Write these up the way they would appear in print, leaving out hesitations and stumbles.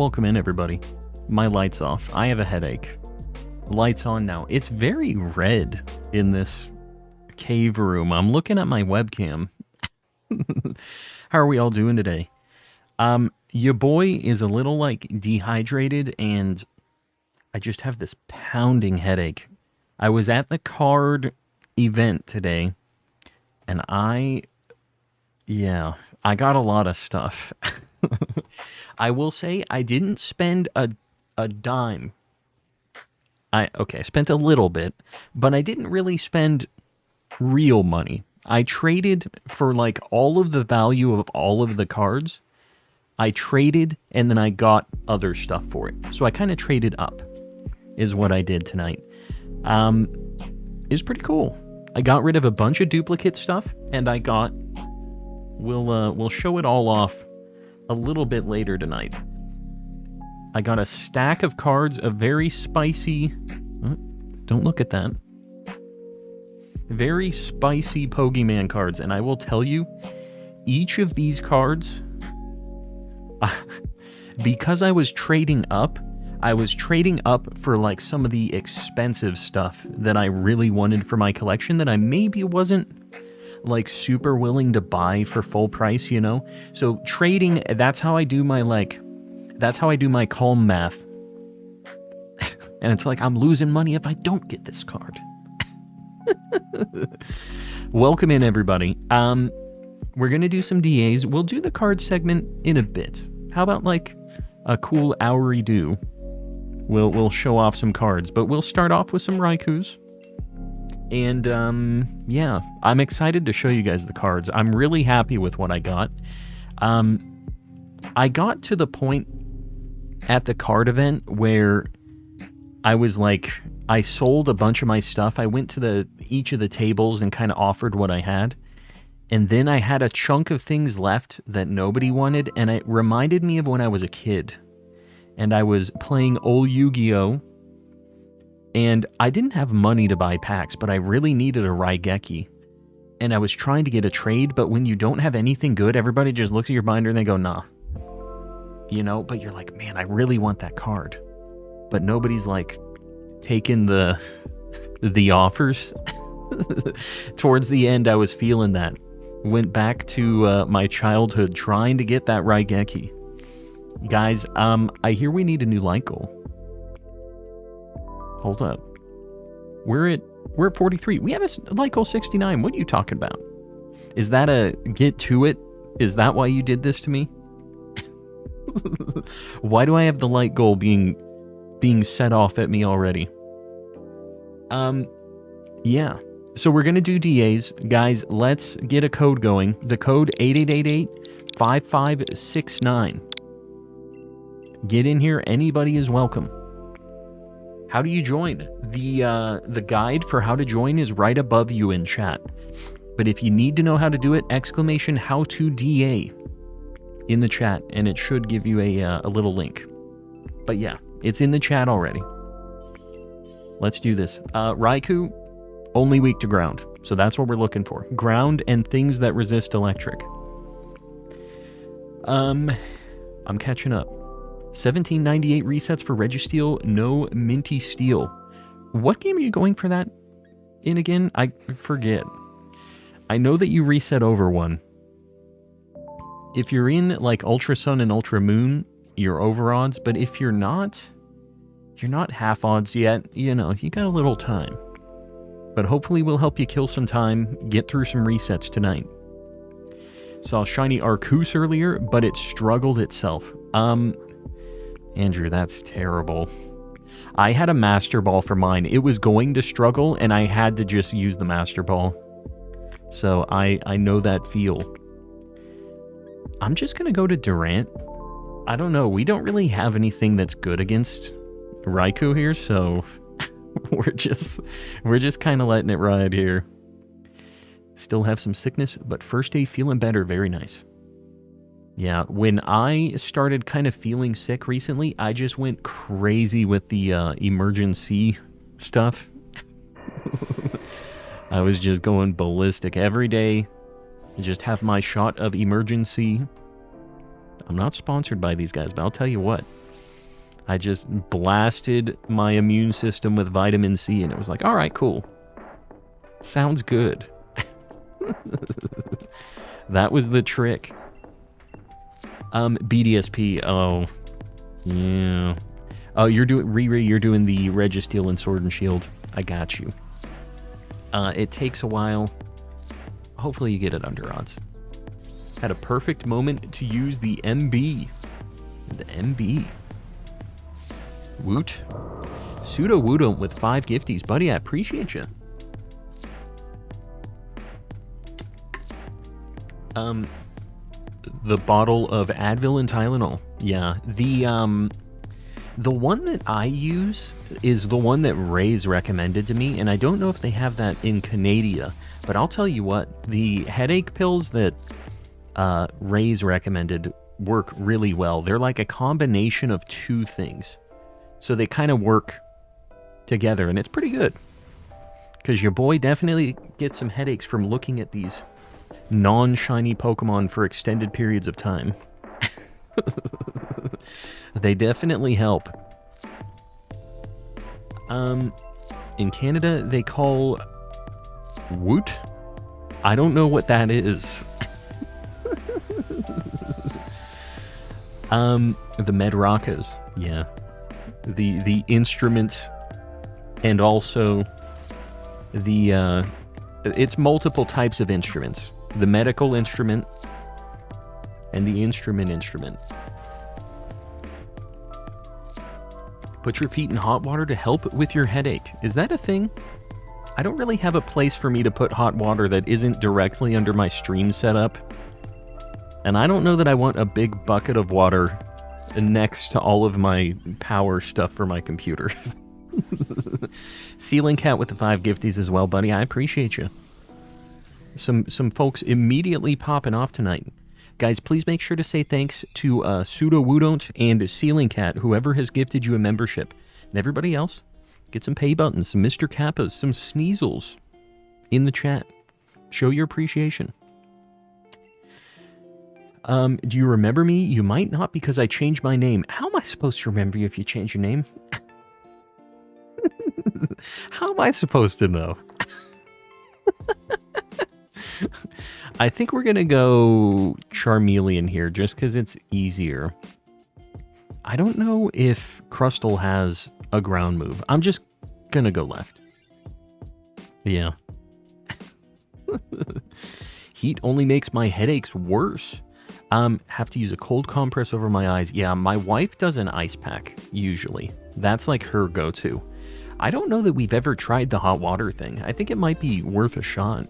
Welcome in, everybody. My light's off. I have a headache. Light's on now. It's very red in this cave room. I'm looking at my webcam. How are we all doing today? Your boy is a little, dehydrated, and I just have this pounding headache. I was at the card event today, and I got a lot of stuff. I will say I didn't spend a dime. I spent a little bit, but I didn't really spend real money. I traded for all of the value of all of the cards. I traded and then I got other stuff for it. So I kind of traded up is what I did tonight. It's pretty cool. I got rid of a bunch of duplicate stuff and we'll show it all off a little bit later tonight. I got a stack of cards, a very spicy... don't look at that. Very spicy Pokemon cards, and I will tell you, each of these cards, because I was trading up for some of the expensive stuff that I really wanted for my collection that I maybe wasn't super willing to buy for full price, you know? So trading, that's how I do my calm math. And it's I'm losing money if I don't get this card. Welcome in, everybody. We're going to do some DAs. We'll do the card segment in a bit. How about a cool hour-y do? We'll show off some cards, but we'll start off with some Raikus. And, I'm excited to show you guys the cards. I'm really happy with what I got. I got to the point at the card event where I was I sold a bunch of my stuff. I went to each of the tables and kind of offered what I had. And then I had a chunk of things left that nobody wanted, and it reminded me of when I was a kid. And I was playing old Yu-Gi-Oh! And I didn't have money to buy packs, but I really needed a Raigeki. And I was trying to get a trade, but when you don't have anything good, everybody just looks at your binder and they go, nah. You know, but you're man, I really want that card. But nobody's taking the offers. Towards the end, I was feeling that. Went back to my childhood trying to get that Raigeki. Guys, I hear we need a new light goal. Hold up. We're at 43. We have a light goal 69. What are you talking about? Is that a get to it? Is that why you did this to me? Why do I have the light goal being set off at me already? Yeah. So we're going to do DAs. Guys, let's get a code going. The code 8888-5569. Get in here. Anybody is welcome. How do you join? The guide for how to join is right above you in chat. But if you need to know how to do it, exclamation how to DA in the chat, and it should give you a little link. But yeah, it's in the chat already. Let's do this. Raikou, only weak to ground. So that's what we're looking for. Ground and things that resist electric. I'm catching up. 1798 resets for Registeel, no Minty Steel. What game are you going for that in again? I forget. I know that you reset over one. If you're in Ultra Sun and Ultra Moon, you're over odds, but if you're not half odds yet. You know, you got a little time. But hopefully we'll help you kill some time, get through some resets tonight. Saw Shiny Arceus earlier, but it struggled itself. Andrew, that's terrible. I had a Master Ball for mine. It was going to struggle, and I had to just use the Master Ball. So I know that feel. I'm just going to go to Durant. I don't know. We don't really have anything that's good against Raikou here, so we're just kind of letting it ride here. Still have some sickness, but first day feeling better. Very nice. Yeah, when I started kind of feeling sick recently, I just went crazy with the emergency stuff. I was just going ballistic every day. Just have my shot of emergency. I'm not sponsored by these guys, but I'll tell you what. I just blasted my immune system with vitamin C, and it was like, all right, cool. Sounds good. That was the trick. BDSP. Oh, yeah. Oh, you're doing Riri. You're doing the Registeel and Sword and Shield. I got you. It takes a while. Hopefully, you get it under odds. Had a perfect moment to use the MB. The MB. Woot. Pseudo Woodon with 5 gifties. Buddy, I appreciate you. The bottle of Advil and Tylenol. Yeah. The one that I use is the one that Ray's recommended to me, and I don't know if they have that in Canada, but I'll tell you what, the headache pills that Ray's recommended work really well. They're like a combination of 2 things. So they kind of work together, and it's pretty good. Because your boy definitely gets some headaches from looking at these non-shiny Pokemon for extended periods of time. They definitely help. In Canada, they call Woot. I don't know what that is. The Medrakas, yeah. The instrument, and also the it's multiple types of instruments. The medical instrument and the instrument. Put your feet in hot water to help with your headache. Is that a thing? I don't really have a place for me to put hot water that isn't directly under my stream setup. And I don't know that I want a big bucket of water next to all of my power stuff for my computer. Ceiling Cat with the 5 gifties as well, buddy. I appreciate you. Some folks immediately popping off tonight. Guys, please make sure to say thanks to Pseudo Woodont and Ceiling Cat, whoever has gifted you a membership. And everybody else, get some pay buttons, some Mr. Kappas, some Sneasels in the chat. Show your appreciation. Do you remember me? You might not, because I changed my name. How am I supposed to remember you if you change your name? How am I supposed to know? I think we're going to go Charmeleon here, just because it's easier. I don't know if Crustle has a ground move. I'm just going to go left. Yeah. Heat only makes my headaches worse. Have to use a cold compress over my eyes. Yeah, my wife does an ice pack, usually. That's like her go-to. I don't know that we've ever tried the hot water thing. I think it might be worth a shot.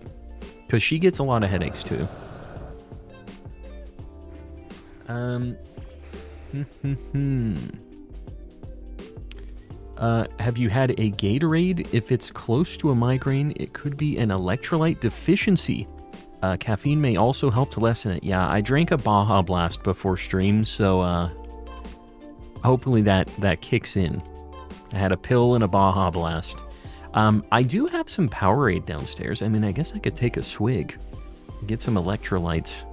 Because she gets a lot of headaches, too. Have you had a Gatorade? If it's close to a migraine, it could be an electrolyte deficiency. Caffeine may also help to lessen it. Yeah, I drank a Baja Blast before stream, so hopefully that kicks in. I had a pill and a Baja Blast. I do have some Powerade downstairs. I mean, I guess I could take a swig. Get some electrolytes.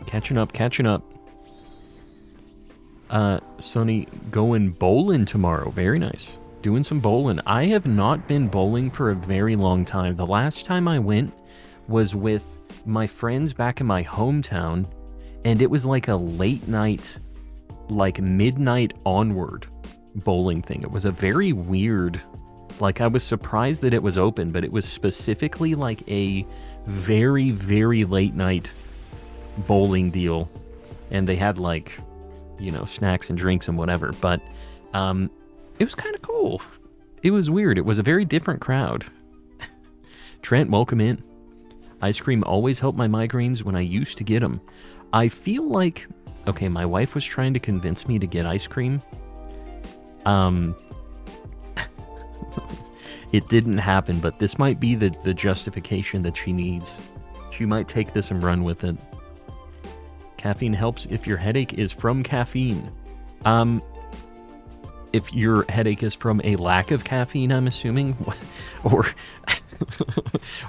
Catching up. Sonny going bowling tomorrow. Very nice. Doing some bowling. I have not been bowling for a very long time. The last time I went was with my friends back in my hometown, and it was like a late night, like midnight onward bowling thing. It was a very weird, like, I was surprised that it was open, but it was specifically like a very, very late night bowling deal. And they had, like, you know, snacks and drinks and whatever, but it was kind of cool. It was weird. It was a very different crowd. Trent, welcome in. Ice cream always helped my migraines when I used to get them. I feel like, okay, my wife was trying to convince me to get ice cream. It didn't happen, but this might be the justification that she needs. She might take this and run with it. Caffeine helps if your headache is from caffeine. If your headache is from a lack of caffeine, I'm assuming,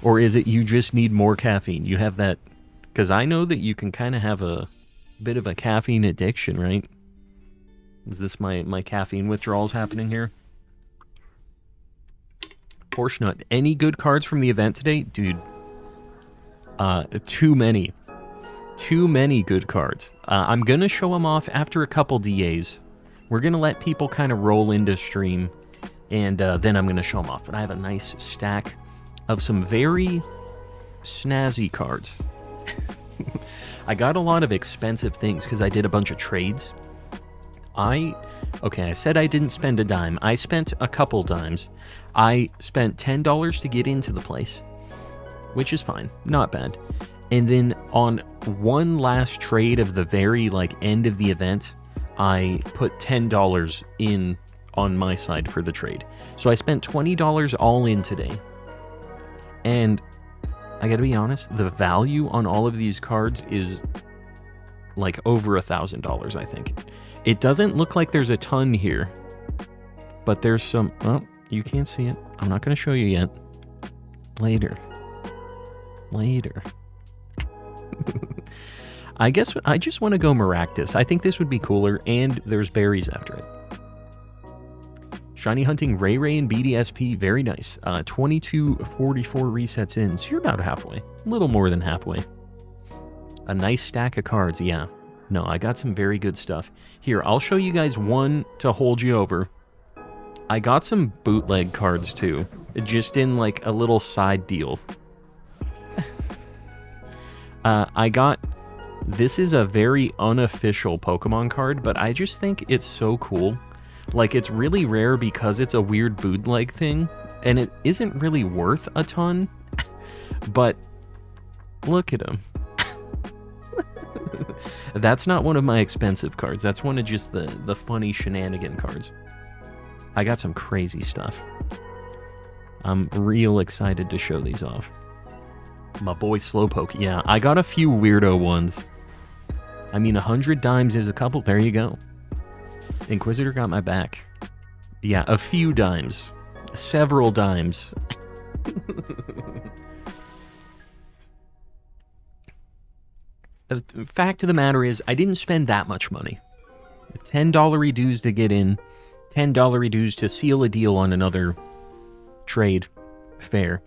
or is it you just need more caffeine? You have that, because I know that you can kind of have a Bit of a caffeine addiction, right? Is this my caffeine withdrawals happening here? Porsche Nut. Any good cards from the event today? Dude, too many. Too many good cards. I'm going to show them off after a couple DAs. We're going to let people kind of roll into stream, and then I'm going to show them off. But I have a nice stack of some very snazzy cards. I got a lot of expensive things because I did a bunch of trades. I said I didn't spend a dime. I spent a couple dimes. I spent $10 to get into the place, which is fine. Not bad. And then on one last trade of the very end of the event, I put $10 in on my side for the trade. So I spent $20 all in today. And I gotta be honest, the value on all of these cards is over $1,000, I think. It doesn't look like there's a ton here, but there's some. Oh, you can't see it. I'm not gonna show you yet. Later. I guess I just want to go Maractus. I think this would be cooler, and there's berries after it. Shiny Hunting Ray Ray and BDSP, very nice. 2244 resets in, so you're about halfway. A little more than halfway. A nice stack of cards, yeah. No, I got some very good stuff. Here, I'll show you guys one to hold you over. I got some bootleg cards, too. Just in, a little side deal. This is a very unofficial Pokemon card, but I just think it's so cool. It's really rare because it's a weird bootleg thing, and it isn't really worth a ton, but look at him. That's not one of my expensive cards. That's one of just the funny shenanigan cards. I got some crazy stuff. I'm real excited to show these off. My boy Slowpoke. Yeah, I got a few weirdo ones. I mean, 100 dimes is a couple. There you go. Inquisitor got my back. Yeah, a few dimes. Several dimes. The fact of the matter is, I didn't spend that much money. $10 dues to get in. $10 dues to seal a deal on another trade. Fair.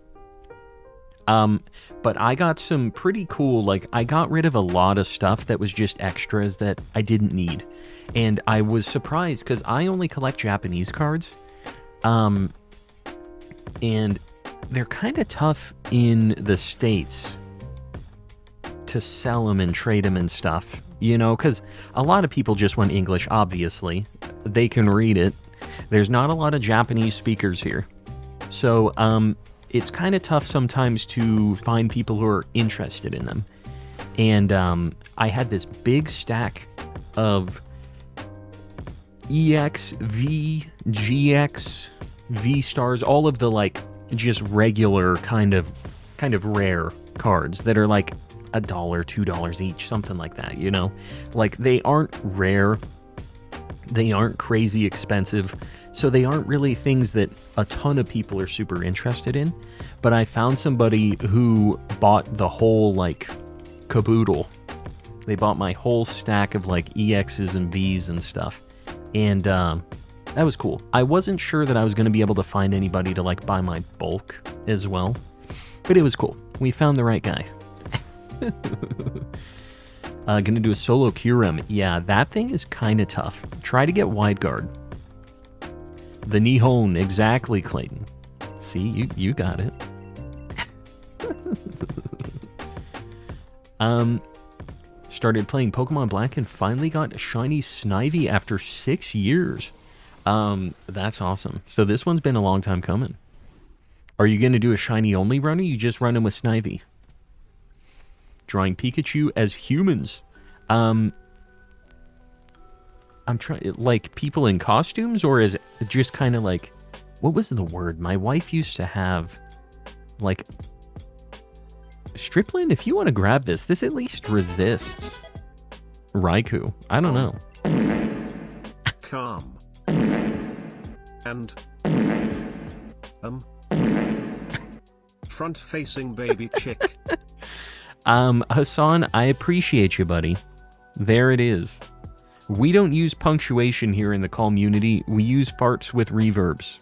But I got some pretty cool, I got rid of a lot of stuff that was just extras that I didn't need. And I was surprised, because I only collect Japanese cards. And they're kind of tough in the States to sell them and trade them and stuff. Because a lot of people just want English, obviously. They can read it. There's not a lot of Japanese speakers here. So, it's kind of tough sometimes to find people who are interested in them. And I had this big stack of EX, V, GX, V stars, all of the just regular kind of rare cards that are $1, $2 each, something like that, they aren't rare, they aren't crazy expensive. So they aren't really things that a ton of people are super interested in. But I found somebody who bought the whole, caboodle. They bought my whole stack of, EXs and Vs and stuff. And that was cool. I wasn't sure that I was going to be able to find anybody to, buy my bulk as well. But it was cool. We found the right guy. Gonna do a solo Kyurem. Yeah, that thing is kind of tough. Try to get wide guard. The Nihon, exactly, Clayton. See, you got it. Started playing Pokemon Black and finally got a shiny Snivy after 6 years. That's awesome. So this one's been a long time coming. Are you going to do a shiny only run, or you just run him with Snivy? Drawing Pikachu as humans. I'm trying, people in costumes, or is it just kind of what was the word? My wife used to have, Striplin, if you want to grab this at least resists Raikou. I don't know. Calm. And front-facing baby chick. Hassan, I appreciate you, buddy. There it is. We don't use punctuation here in the community. We use farts with reverbs.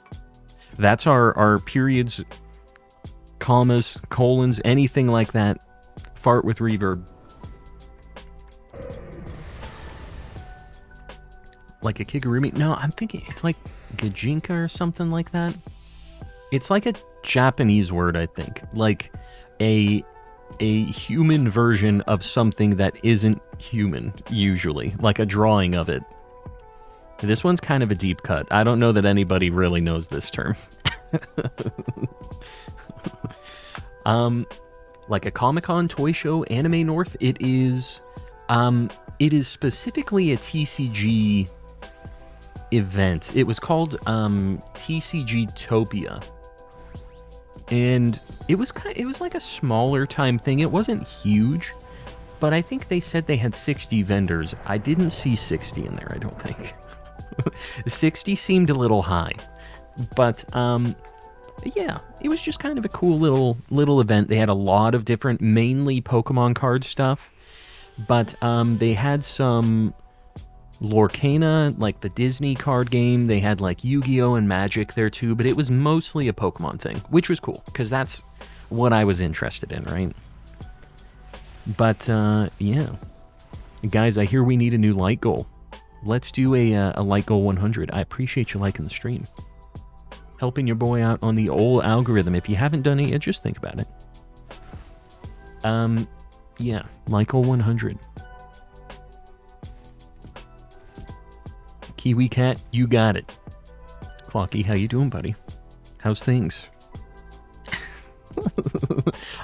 That's our periods, commas, colons, anything like that. Fart with reverb. Like a kigurumi? No, I'm thinking it's like gajinka or something like that. It's like a Japanese word, I think. Like a human version of something that isn't human, usually. Like a drawing of it. This one's kind of a deep cut. I don't know that anybody really knows this term. Like a Comic-Con, toy show, Anime North, it is specifically a TCG event. It was called TCG Topia. And it was like a smaller time thing. It wasn't huge, but I think they said they had 60 vendors. I didn't see 60 in there, I don't think. 60 seemed a little high. But yeah, it was just kind of a cool little event. They had a lot of different, mainly Pokemon card stuff, but they had some Lorcana, like the Disney card game. They had like Yu-Gi-Oh! And Magic there too, but it was mostly a Pokemon thing, which was cool, because that's what I was interested in, right? But yeah. Guys, I hear we need a new like goal. Let's do a like goal 100. I appreciate you liking the stream. Helping your boy out on the old algorithm. If you haven't done it yet, just think about it. Yeah, like goal 100. Kiwi Cat, you got it. Clocky, how you doing, buddy? How's things?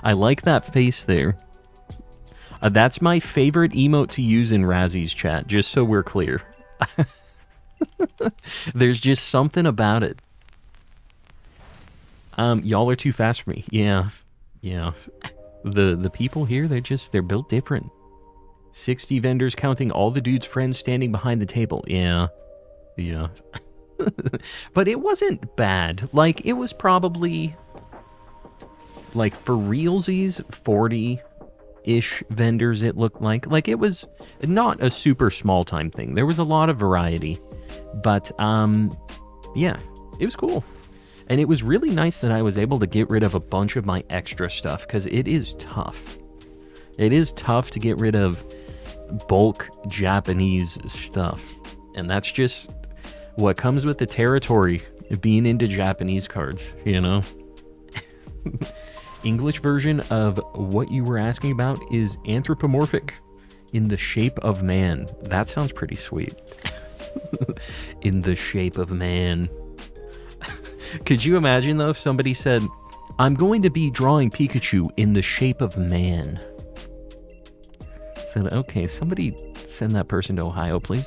I like that face there. That's my favorite emote to use in Razzy's chat, just so we're clear. There's just something about it. Y'all are too fast for me. Yeah. The people here, they're built different. 60 vendors counting all the dude's friends standing behind the table. Yeah. But it wasn't bad. Like, it was probably, like, for realsies, 40-ish vendors, it looked like. Like, it was not a super small time thing. There was a lot of variety. But, yeah, it was cool. And it was really nice that I was able to get rid of a bunch of my extra stuff, because it is tough. It is tough to get rid of bulk Japanese stuff. And that's just what comes with the territory of being into Japanese cards, you know? English version of what you were asking about is anthropomorphic, in the shape of man. That sounds pretty sweet. In the shape of man. Could you imagine, though, if somebody said, I'm going to be drawing Pikachu in the shape of man? Said, okay, somebody send that person to Ohio, please.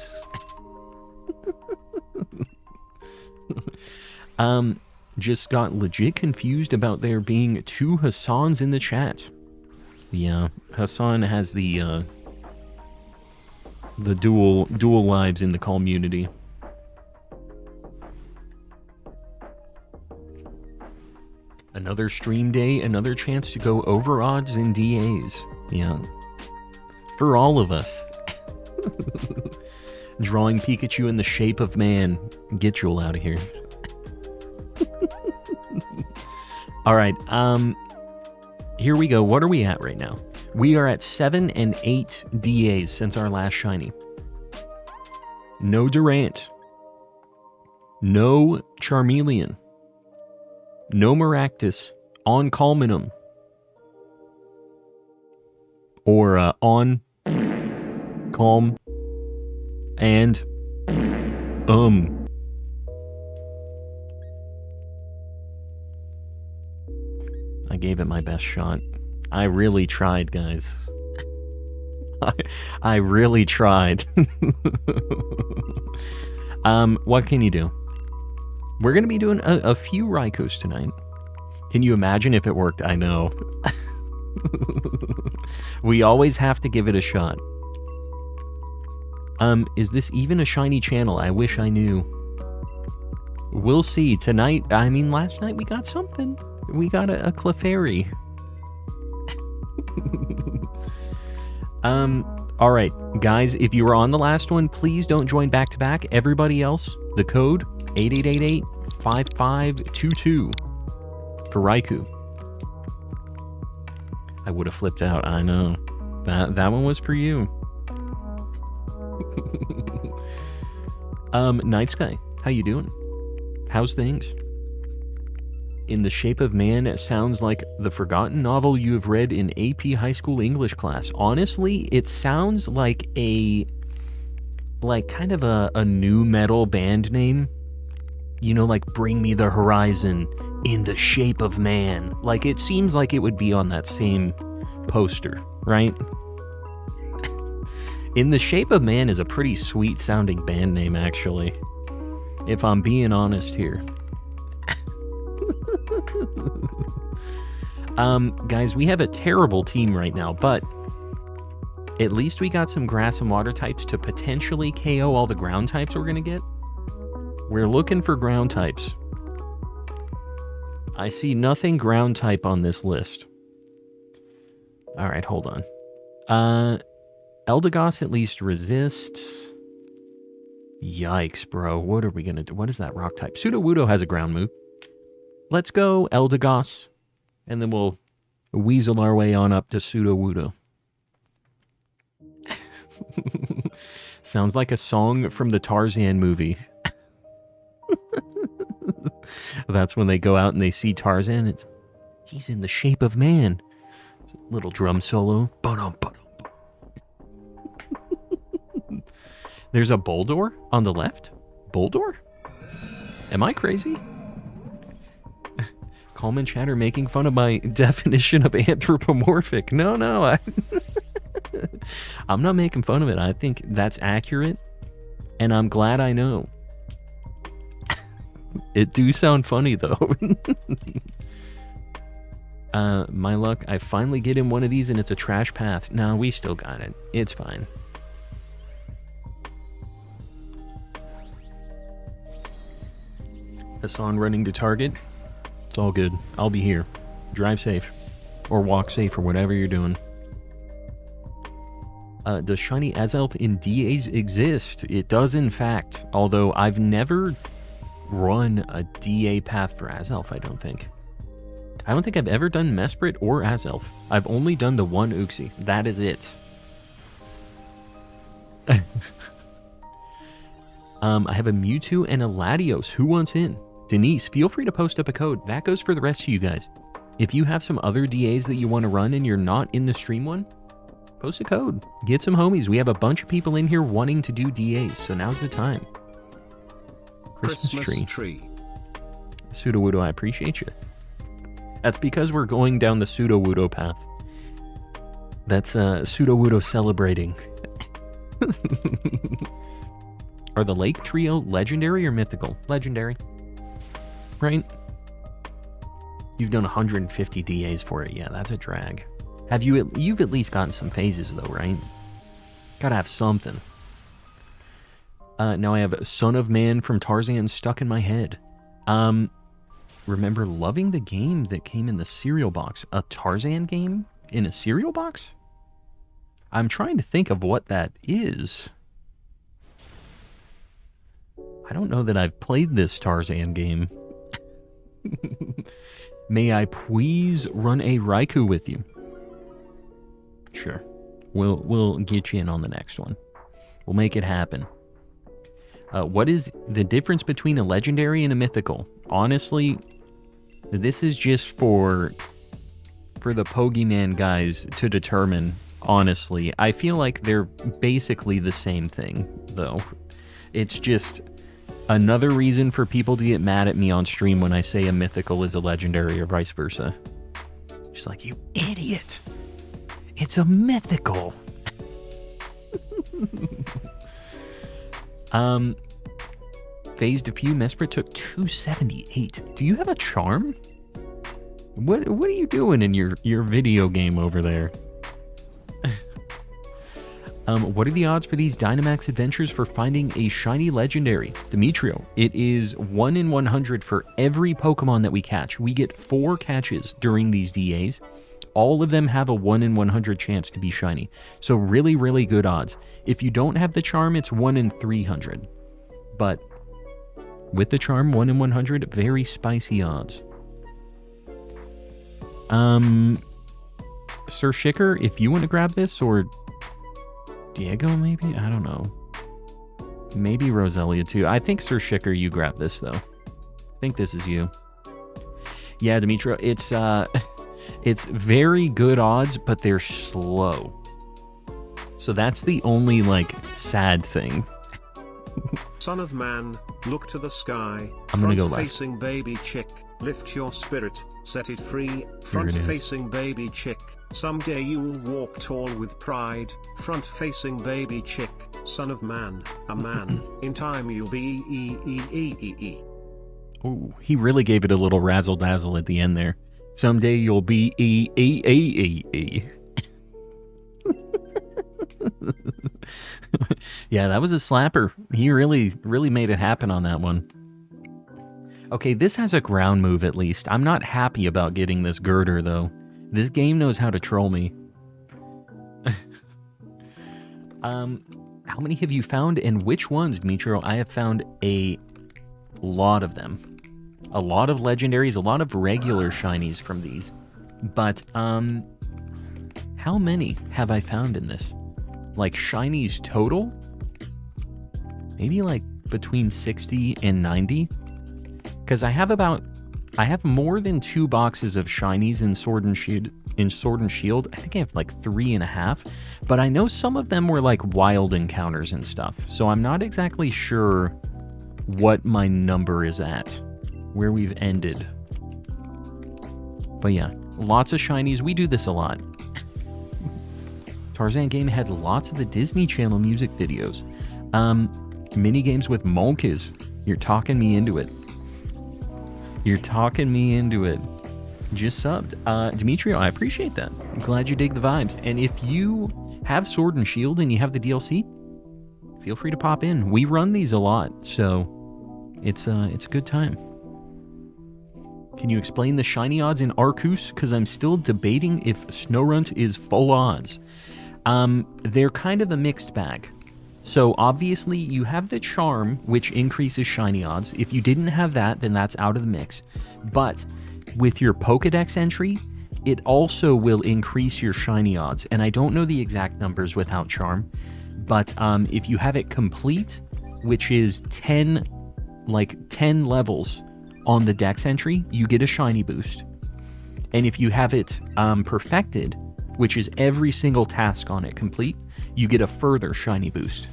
Just got legit confused about there being 2 Hassans in the chat. Yeah, Hassan has the dual lives in the community. Another stream day, another chance to go over odds in DAs. Yeah. For all of us. Drawing Pikachu in the shape of man. Get you all out of here. Alright, here we go. What are we at right now? We are at 7 and 8 DAs since our last shiny. No Durant. No Charmeleon. No Maractus. On Calminum. Or on Calm and I gave it my best shot. I really tried, guys. I really tried. What can you do? We're going to be doing a few Raikos tonight. Can you imagine if it worked? I know. We always have to give it a shot. Is this even a shiny channel? I wish I knew. We'll see. Tonight, I mean, last night we got something. We got a Clefairy. All right, guys, if you were on the last one, please don't join back-to-back. Everybody else, the code 8888-5522 for Raikou. I would have flipped out, I know. That one was for you. Night Sky, how you doing? How's things? In the Shape of Man, it sounds like the forgotten novel you have read in AP high school English class. Honestly, it sounds like kind of a new metal band name. You know, like Bring Me the Horizon, In the Shape of Man. Like, it seems like it would be on that same poster, right? In the Shape of Man is a pretty sweet sounding band name, actually. If I'm being honest here. Guys, we have a terrible team right now, but at least we got some grass and water types to potentially KO all the ground types we're gonna get. We're looking for ground types. I see nothing ground type on this list. Alright, hold on. Eldegoss at least resists. Yikes, bro. What are we gonna do? What is that rock type? Sudowoodo has a ground move. Let's go Eldegoss, and then we'll weasel our way on up to Sudowoodo. Sounds like a song from the Tarzan movie. That's when they go out and they see Tarzan. He's in the shape of man. Little drum solo. There's a Boldor on the left? Boldor? Am I crazy? Coleman Chatter making fun of my definition of anthropomorphic. No, I'm not making fun of it. I think that's accurate, and I'm glad I know. It do sound funny, though. My luck, I finally get in one of these, and it's a trash path. No, we still got it. It's fine. Hassan running to target. It's all good. I'll be here. Drive safe. Or walk safe, or whatever you're doing. Does Shiny Azelf in DAs exist? It does, in fact. Although I've never run a DA path for Azelf, I don't think. I don't think I've ever done Mesprit or Azelf. I've only done the one Uxie. That is it. I have a Mewtwo and a Latios. Who wants in? Denise, feel free to post up a code. That goes for the rest of you guys. If you have some other DAs that you want to run and you're not in the stream one, post a code. Get some homies. We have a bunch of people in here wanting to do DAs, so now's the time. Christmas tree. Sudowoodo, I appreciate you. That's because we're going down the Sudowoodo path. That's Sudowoodo celebrating. Are the Lake Trio legendary or mythical? Legendary. Right? You've done 150 DAs for it. Yeah, that's a drag. You've at least gotten some phases though, right? Gotta have something. Now I have Son of Man from Tarzan stuck in my head. Remember loving the game that came in the cereal box. A Tarzan game in a cereal box? I'm trying to think of what that is. I don't know that I've played this Tarzan game. May I please run a Raikou with you? Sure. We'll get you in on the next one. We'll make it happen. What is the difference between a legendary and a mythical? Honestly, this is just for the Pokemon guys to determine, honestly. I feel like they're basically the same thing, though. It's just another reason for people to get mad at me on stream when I say a mythical is a legendary or vice versa. Just like, you idiot! It's a mythical! Phased a few. Mesprit took 278. Do you have a charm? What are you doing in your video game over there? What are the odds for these Dynamax Adventures for finding a shiny legendary? Demetrio, it is 1 in 100 for every Pokemon that we catch. We get 4 catches during these DAs. all of them have a 1 in 100 chance to be shiny. So really, really good odds. If you don't have the charm, it's 1 in 300. But with the charm, 1 in 100, very spicy odds. Sir Shicker, if you want to grab this, or Diego maybe? I don't know. Maybe Roselia too. I think Sir Shicker, you grab this though. I think this is you. Yeah, Dimitro, it's it's very good odds, but they're slow. So that's the only, like, sad thing. Son of man, look to the sky. I'm gonna go left. Front-facing baby chick, lift your spirit, set it free. Front-facing baby chick, someday you'll walk tall with pride. Front-facing baby chick, son of man, a man. In time you'll be Ooh, he really gave it a little razzle-dazzle at the end there. Someday you'll be Yeah, that was a slapper. He really made it happen on that one. Okay, this has a ground move at least. I'm not happy about getting this girder, though. This game knows how to troll me. How many have you found, and which ones, Dmitro? I have found a lot of them. A lot of legendaries, a lot of regular shinies from these. But, how many have I found in this? Like, shinies total? Maybe, like, between 60 and 90? Because I have more than 2 boxes of shinies in Sword and Shield. I think I have like 3.5, but I know some of them were like wild encounters and stuff. So I'm not exactly sure what my number is at, where we've ended. But yeah, lots of shinies. We do this a lot. Tarzan game had lots of the Disney Channel music videos. Mini games with Molkiz. You're talking me into it. You're talking me into it. Just subbed. Demetrio, I appreciate that. I'm glad you dig the vibes. And if you have Sword and Shield and you have the DLC, feel free to pop in. We run these a lot, so it's a good time. Can you explain the shiny odds in Arceus? Because I'm still debating if Snorunt is full odds. They're kind of a mixed bag. So obviously you have the charm, which increases shiny odds. If you didn't have that, then that's out of the mix. But with your Pokedex entry, it also will increase your shiny odds. And I don't know the exact numbers without charm, but if you have it complete, which is 10 levels on the Dex entry, you get a shiny boost. And if you have it perfected, which is every single task on it complete, you get a further shiny boost.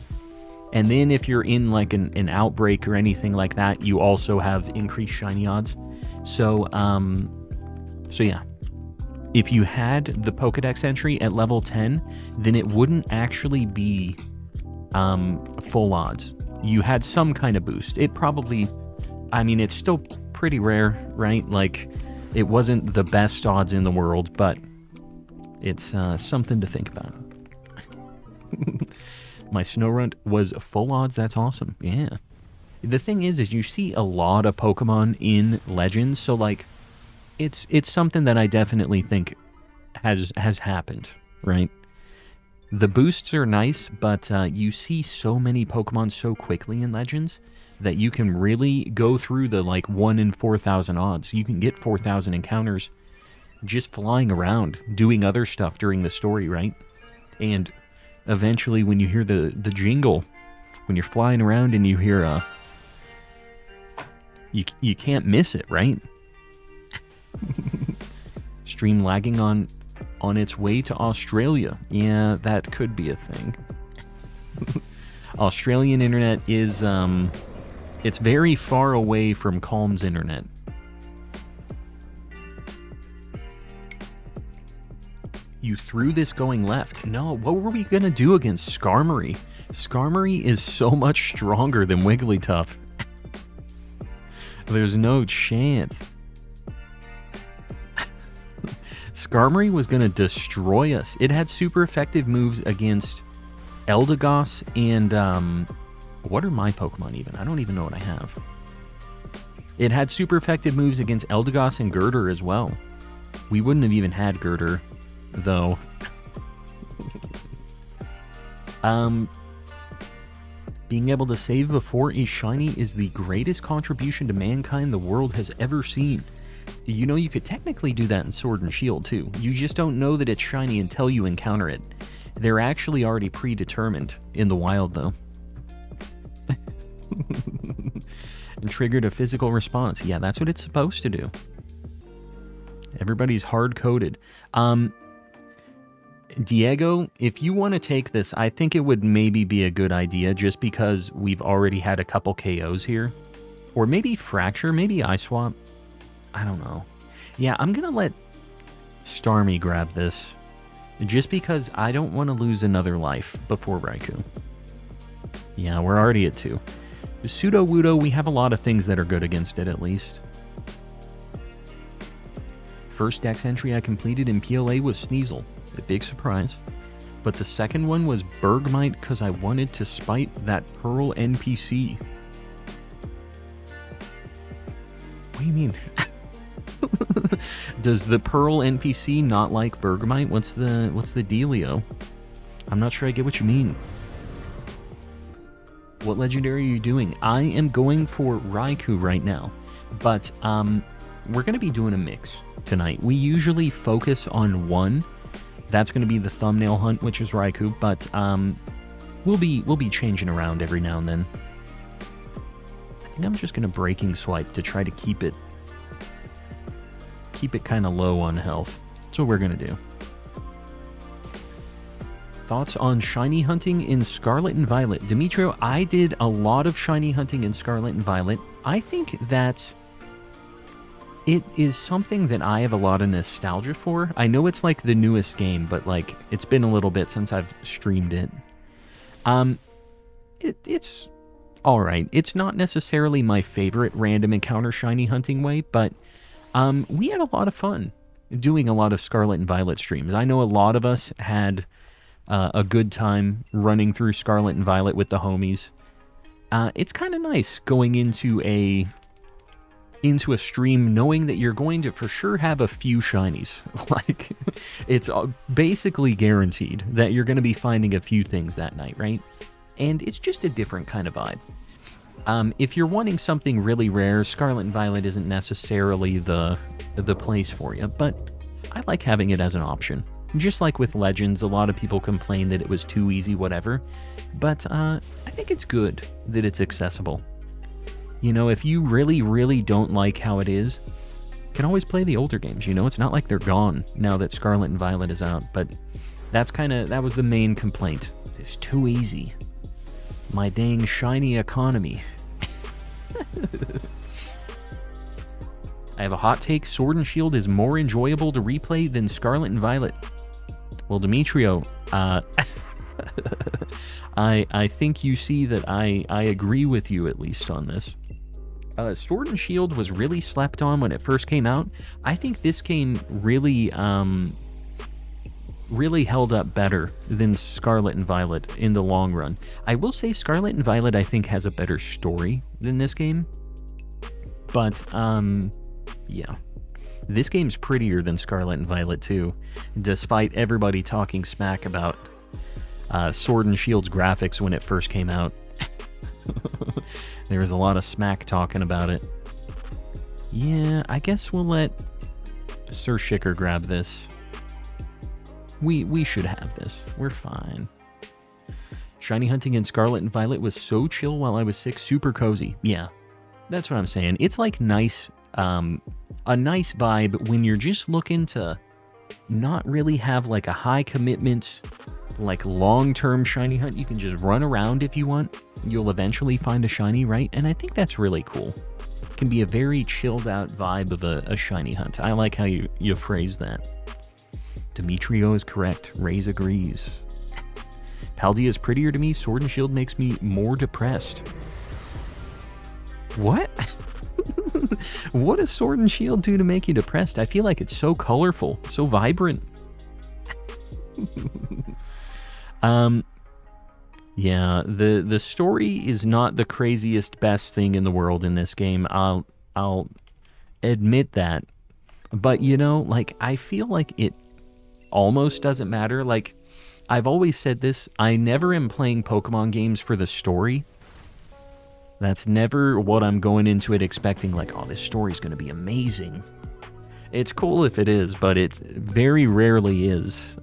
And then if you're in like an outbreak or anything like that, you also have increased shiny odds. So yeah. If you had the Pokedex entry at level 10, then it wouldn't actually be full odds. You had some kind of boost. It probably, I mean, it's still pretty rare, right? Like, it wasn't the best odds in the world, but it's something to think about. My Snorunt was full odds. That's awesome. Yeah. The thing is you see a lot of Pokemon in Legends, so like, it's something that I definitely think has happened, right? The boosts are nice, but you see so many Pokemon so quickly in Legends that you can really go through the like 1 in 4,000 odds. You can get 4,000 encounters just flying around, doing other stuff during the story, right? And eventually when you hear the jingle, when you're flying around and you hear you can't miss it, right? Stream lagging on its way to Australia. Yeah, that could be a thing. Australian internet is it's very far away from Calm's internet. You threw this going left. No, what were we gonna do against Skarmory? Skarmory is so much stronger than Wigglytuff. There's no chance. Skarmory was gonna destroy us. It had super effective moves against Eldegoss and what are my Pokemon even? I don't even know what I have. It had super effective moves against Eldegoss and Girder as well. We wouldn't have even had Girder, though. Being able to save before a shiny is the greatest contribution to mankind the world has ever seen. You know, you could technically do that in Sword and Shield, too. You just don't know that it's shiny until you encounter it. They're actually already predetermined in the wild, though. And triggered a physical response. Yeah, that's what it's supposed to do. Everybody's hard-coded. Diego, if you want to take this, I think it would maybe be a good idea just because we've already had a couple KOs here. Or maybe Fracture, maybe Eye Swap. I don't know. Yeah, I'm going to let Starmie grab this. Just because I don't want to lose another life before Raikou. Yeah, we're already at 2. Pseudo-Wudo, we have a lot of things that are good against it, at least. First Dex entry I completed in PLA was Sneasel. A big surprise. But the second one was Bergmite because I wanted to spite that Pearl NPC. What do you mean? Does the Pearl NPC not like Bergmite? What's the dealio? I'm not sure I get what you mean. What legendary are you doing? I am going for Raikou right now. But we're going to be doing a mix tonight. We usually focus on one. That's going to be the thumbnail hunt, which is Raikou, but we'll be changing around every now and then. I think I'm just going to Breaking Swipe to try to keep it kind of low on health. That's what we're going to do. Thoughts on shiny hunting in Scarlet and Violet? Demetrio, I did a lot of shiny hunting in Scarlet and Violet. I think that it is something that I have a lot of nostalgia for. I know it's like the newest game, but like it's been a little bit since I've streamed it. It's all right. It's not necessarily my favorite random encounter shiny hunting way, but we had a lot of fun doing a lot of Scarlet and Violet streams. I know a lot of us had a good time running through Scarlet and Violet with the homies. It's kind of nice going into a stream knowing that you're going to for sure have a few shinies. Like, it's basically guaranteed that you're going to be finding a few things that night, right? And it's just a different kind of vibe. If you're wanting something really rare, Scarlet and Violet isn't necessarily the place for you, but I like having it as an option. Just like with Legends, a lot of people complain that it was too easy, whatever, but I think it's good that it's accessible. You know, if you really, really don't like how it is, you can always play the older games, you know? It's not like they're gone now that Scarlet and Violet is out, but that was the main complaint. It's too easy. My dang shiny economy. I have a hot take. Sword and Shield is more enjoyable to replay than Scarlet and Violet. Well, Demetrio, I think you see that I agree with you at least on this. Sword and Shield was really slept on when it first came out. I think this game really held up better than Scarlet and Violet in the long run. I will say Scarlet and Violet, I think, has a better story than this game. But, yeah. This game's prettier than Scarlet and Violet, too, despite everybody talking smack about Sword and Shield's graphics when it first came out. There was a lot of smack talking about it. Yeah, I guess we'll let Sir Shicker grab this. We should have this. We're fine. Shiny hunting in Scarlet and Violet was so chill while I was sick. Super cozy. Yeah, that's what I'm saying. It's like nice, a nice vibe when you're just looking to not really have like a high commitment, like long-term shiny hunt. You can just run around if you want. You'll eventually find a shiny, right? And I think that's really cool. It can be a very chilled out vibe of a shiny hunt. I like how you phrase that. Demetrio is correct. Raze agrees. Paldea is prettier to me. Sword and Shield makes me more depressed. What? What does Sword and Shield do to make you depressed? I feel like it's so colorful, so vibrant. Yeah, the story is not the craziest best thing in the world in this game. I'll admit that. But, you know, like, I feel like it almost doesn't matter. Like, I've always said this, I never am playing Pokemon games for the story. That's never what I'm going into it expecting, like, oh, this story's going to be amazing. It's cool if it is, but it very rarely is.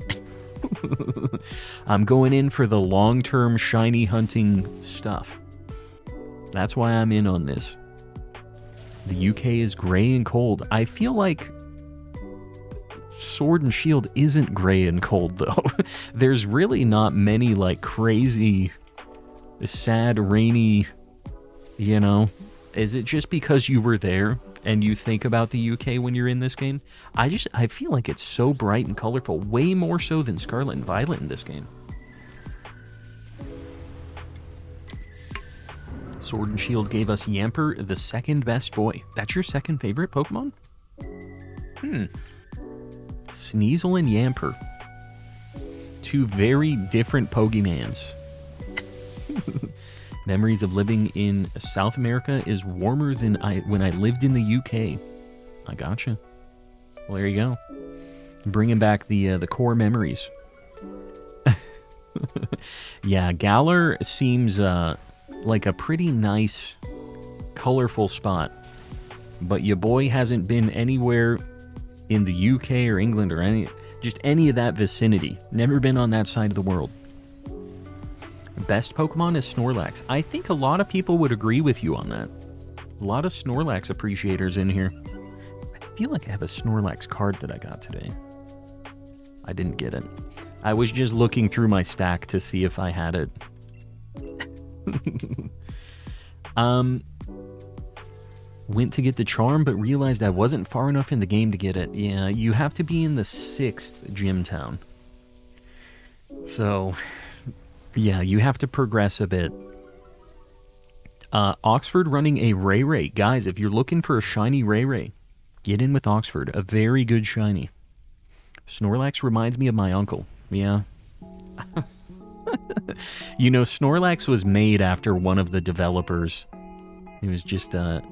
I'm going in for the long-term shiny hunting stuff. That's why I'm in on this. The UK is gray and cold. I feel like Sword and Shield isn't gray and cold, though. There's really not many, like, crazy, sad, rainy, you know? Is it just because you were there and you think about the UK when you're in this game? I feel like it's so bright and colorful, way more so than Scarlet and Violet in this game. Sword and Shield gave us Yamper, the second best boy. That's your second favorite Pokemon? Sneasel and Yamper. Two very different Pokemans. Memories of living in South America is warmer than when I lived in the UK. I gotcha. Well, there you go. Bringing back the core memories. Yeah, Galar seems like a pretty nice, colorful spot. But your boy hasn't been anywhere in the UK or England or any of that vicinity. Never been on that side of the world. Best Pokemon is Snorlax. I think a lot of people would agree with you on that. A lot of Snorlax appreciators in here. I feel like I have a Snorlax card that I got today. I didn't get it. I was just looking through my stack to see if I had it. Went to get the charm, but realized I wasn't far enough in the game to get it. Yeah, you have to be in the 6th gym town. So, yeah, you have to progress a bit. Oxford running a Ray Ray. Guys, if you're looking for a shiny Ray Ray, get in with Oxford. A very good shiny. Snorlax reminds me of my uncle. Yeah. You know, Snorlax was made after one of the developers. He was just a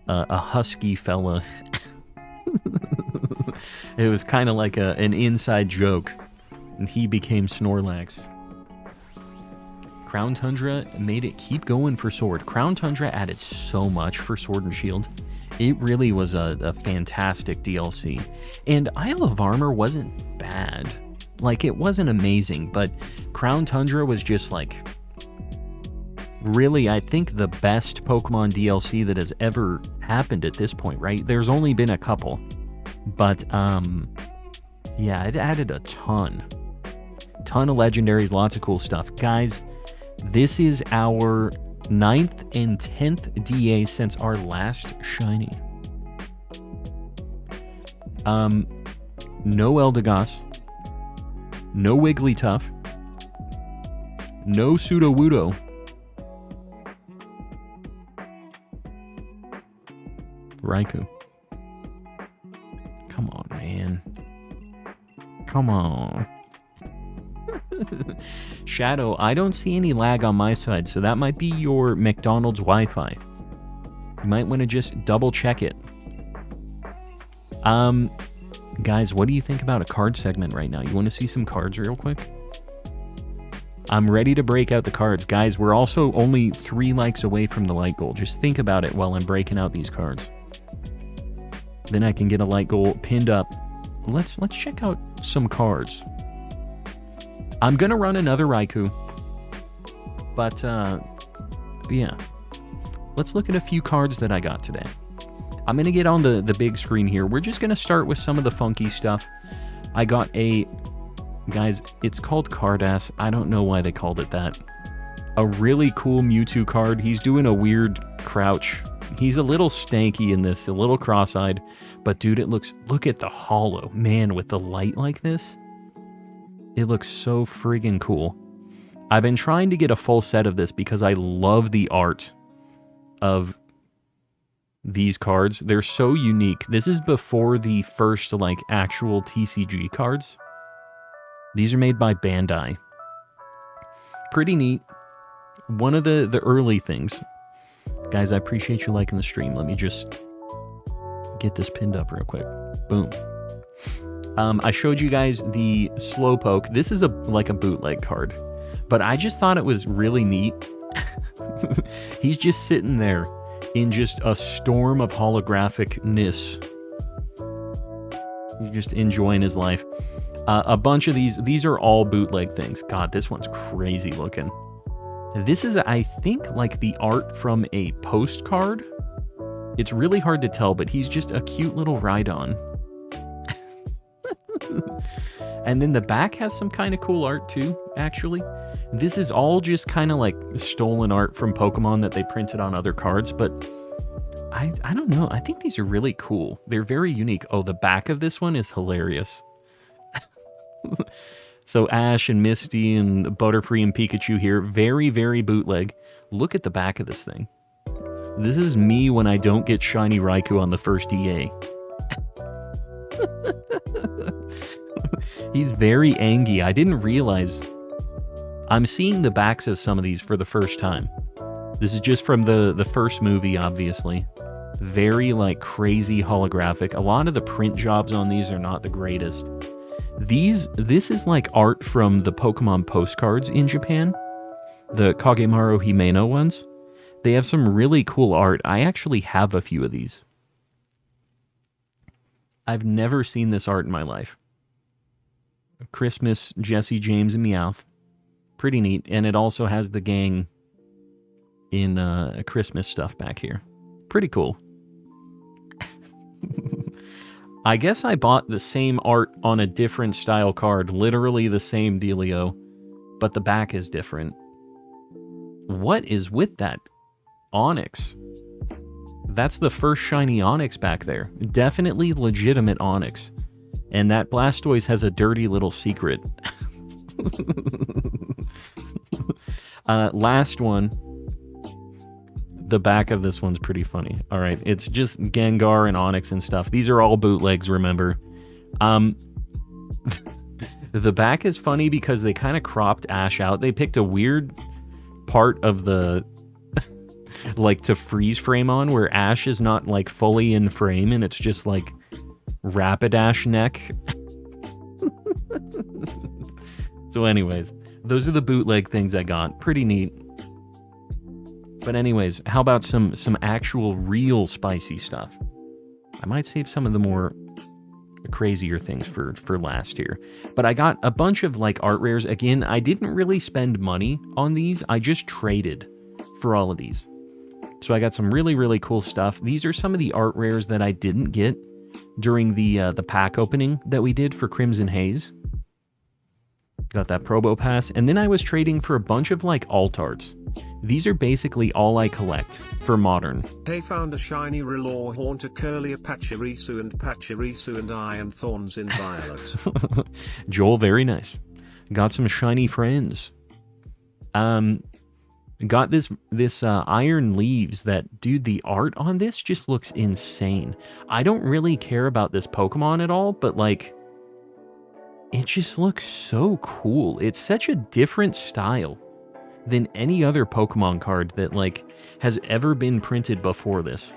husky fella. It was kind of like an inside joke. And he became Snorlax. Crown Tundra made it keep going for Sword. Crown Tundra added so much for Sword and Shield. It really was a fantastic DLC. And Isle of Armor wasn't bad. Like, it wasn't amazing, but Crown Tundra was just, like, really, I think, the best Pokemon DLC that has ever happened at this point, right? There's only been a couple. But, yeah, it added a ton. Ton of legendaries, lots of cool stuff. Guys, this is our 9th and 10th DA since our last shiny. No Eldegoss. No Wigglytuff. No Sudowoodo. Raikou. Come on, man. Come on. Shadow, I don't see any lag on my side, so that might be your McDonald's Wi-Fi. You might want to just double check it. Guys, what do you think about a card segment right now? You want to see some cards real quick? I'm ready to break out the cards. Guys, we're also only 3 likes away from the light goal. Just think about it while I'm breaking out these cards. Then I can get a light goal pinned up. Let's check out some cards. I'm gonna run another Raikou. But, yeah. Let's look at a few cards that I got today. I'm going to get on the big screen here. We're just going to start with some of the funky stuff. I got a... Guys, it's called Cardass. I don't know why they called it that. A really cool Mewtwo card. He's doing a weird crouch. He's a little stanky in this, a little cross-eyed. But dude, it looks... Look at the holo. Man, with the light like this. It looks so friggin' cool. I've been trying to get a full set of this because I love the art of these cards. They're so unique. This is before the first, like, actual TCG cards. These are made by Bandai. Pretty neat. One of the early things. Guys, I appreciate you liking the stream. Let me just get this pinned up real quick. Boom. I showed you guys the Slowpoke. This is like a bootleg card, but I just thought it was really neat. He's just sitting there in just a storm of holographicness. He's just enjoying his life. A bunch of these are all bootleg things. God, this one's crazy looking. This is, I think, like the art from a postcard. It's really hard to tell, but he's just a cute little Rhydon. And then the back has some kind of cool art too, actually. This is all just kind of like stolen art from Pokemon that they printed on other cards, but I don't know. I think these are really cool. They're very unique. Oh, the back of this one is hilarious. So Ash and Misty and Butterfree and Pikachu here. Very, very bootleg. Look at the back of this thing. This is me when I don't get Shiny Raikou on the first EA. He's very angry. I didn't realize... I'm seeing the backs of some of these for the first time. This is just from the first movie, obviously. Very, like, crazy holographic. A lot of the print jobs on these are not the greatest. This is like art from the Pokemon postcards in Japan. The Kagemaru Himeno ones. They have some really cool art. I actually have a few of these. I've never seen this art in my life. Christmas, Jesse, James, and Meowth. Pretty neat. And it also has the gang in Christmas stuff back here. Pretty cool. I guess I bought the same art on a different style card. Literally the same dealio. But the back is different. What is with that? Onyx. That's the first shiny Onyx back there. Definitely legitimate Onyx. And that Blastoise has a dirty little secret. Last one. The back of this one's pretty funny. All right, it's just Gengar and Onyx and stuff. These are all bootlegs, remember. The back is funny because they kind of cropped Ash out. They picked a weird part of the... like to freeze frame on, where Ash is not like fully in frame and it's just like Rapidash neck. So anyways, those are the bootleg things I got. Pretty neat. But anyways, how about some actual real spicy stuff? I might save some of the more crazier things for last here. But I got a bunch of like art rares. Again, I didn't really spend money on these. I just traded for all of these. So I got some really, really cool stuff. These are some of the art rares that I didn't get during the pack opening that we did for Crimson Haze. Got that Probo Pass. And then I was trading for a bunch of like alt arts. These are basically all I collect for Modern. Hey, found a shiny Rillor Haunter, Curlier, Pachirisu and Iron Thorns in Violet. Joel, very nice. Got some shiny friends. Got this Iron Leaves that, dude, the art on this just looks insane. I don't really care about this Pokemon at all, but like, it just looks so cool. It's such a different style than any other Pokemon card that like has ever been printed before this.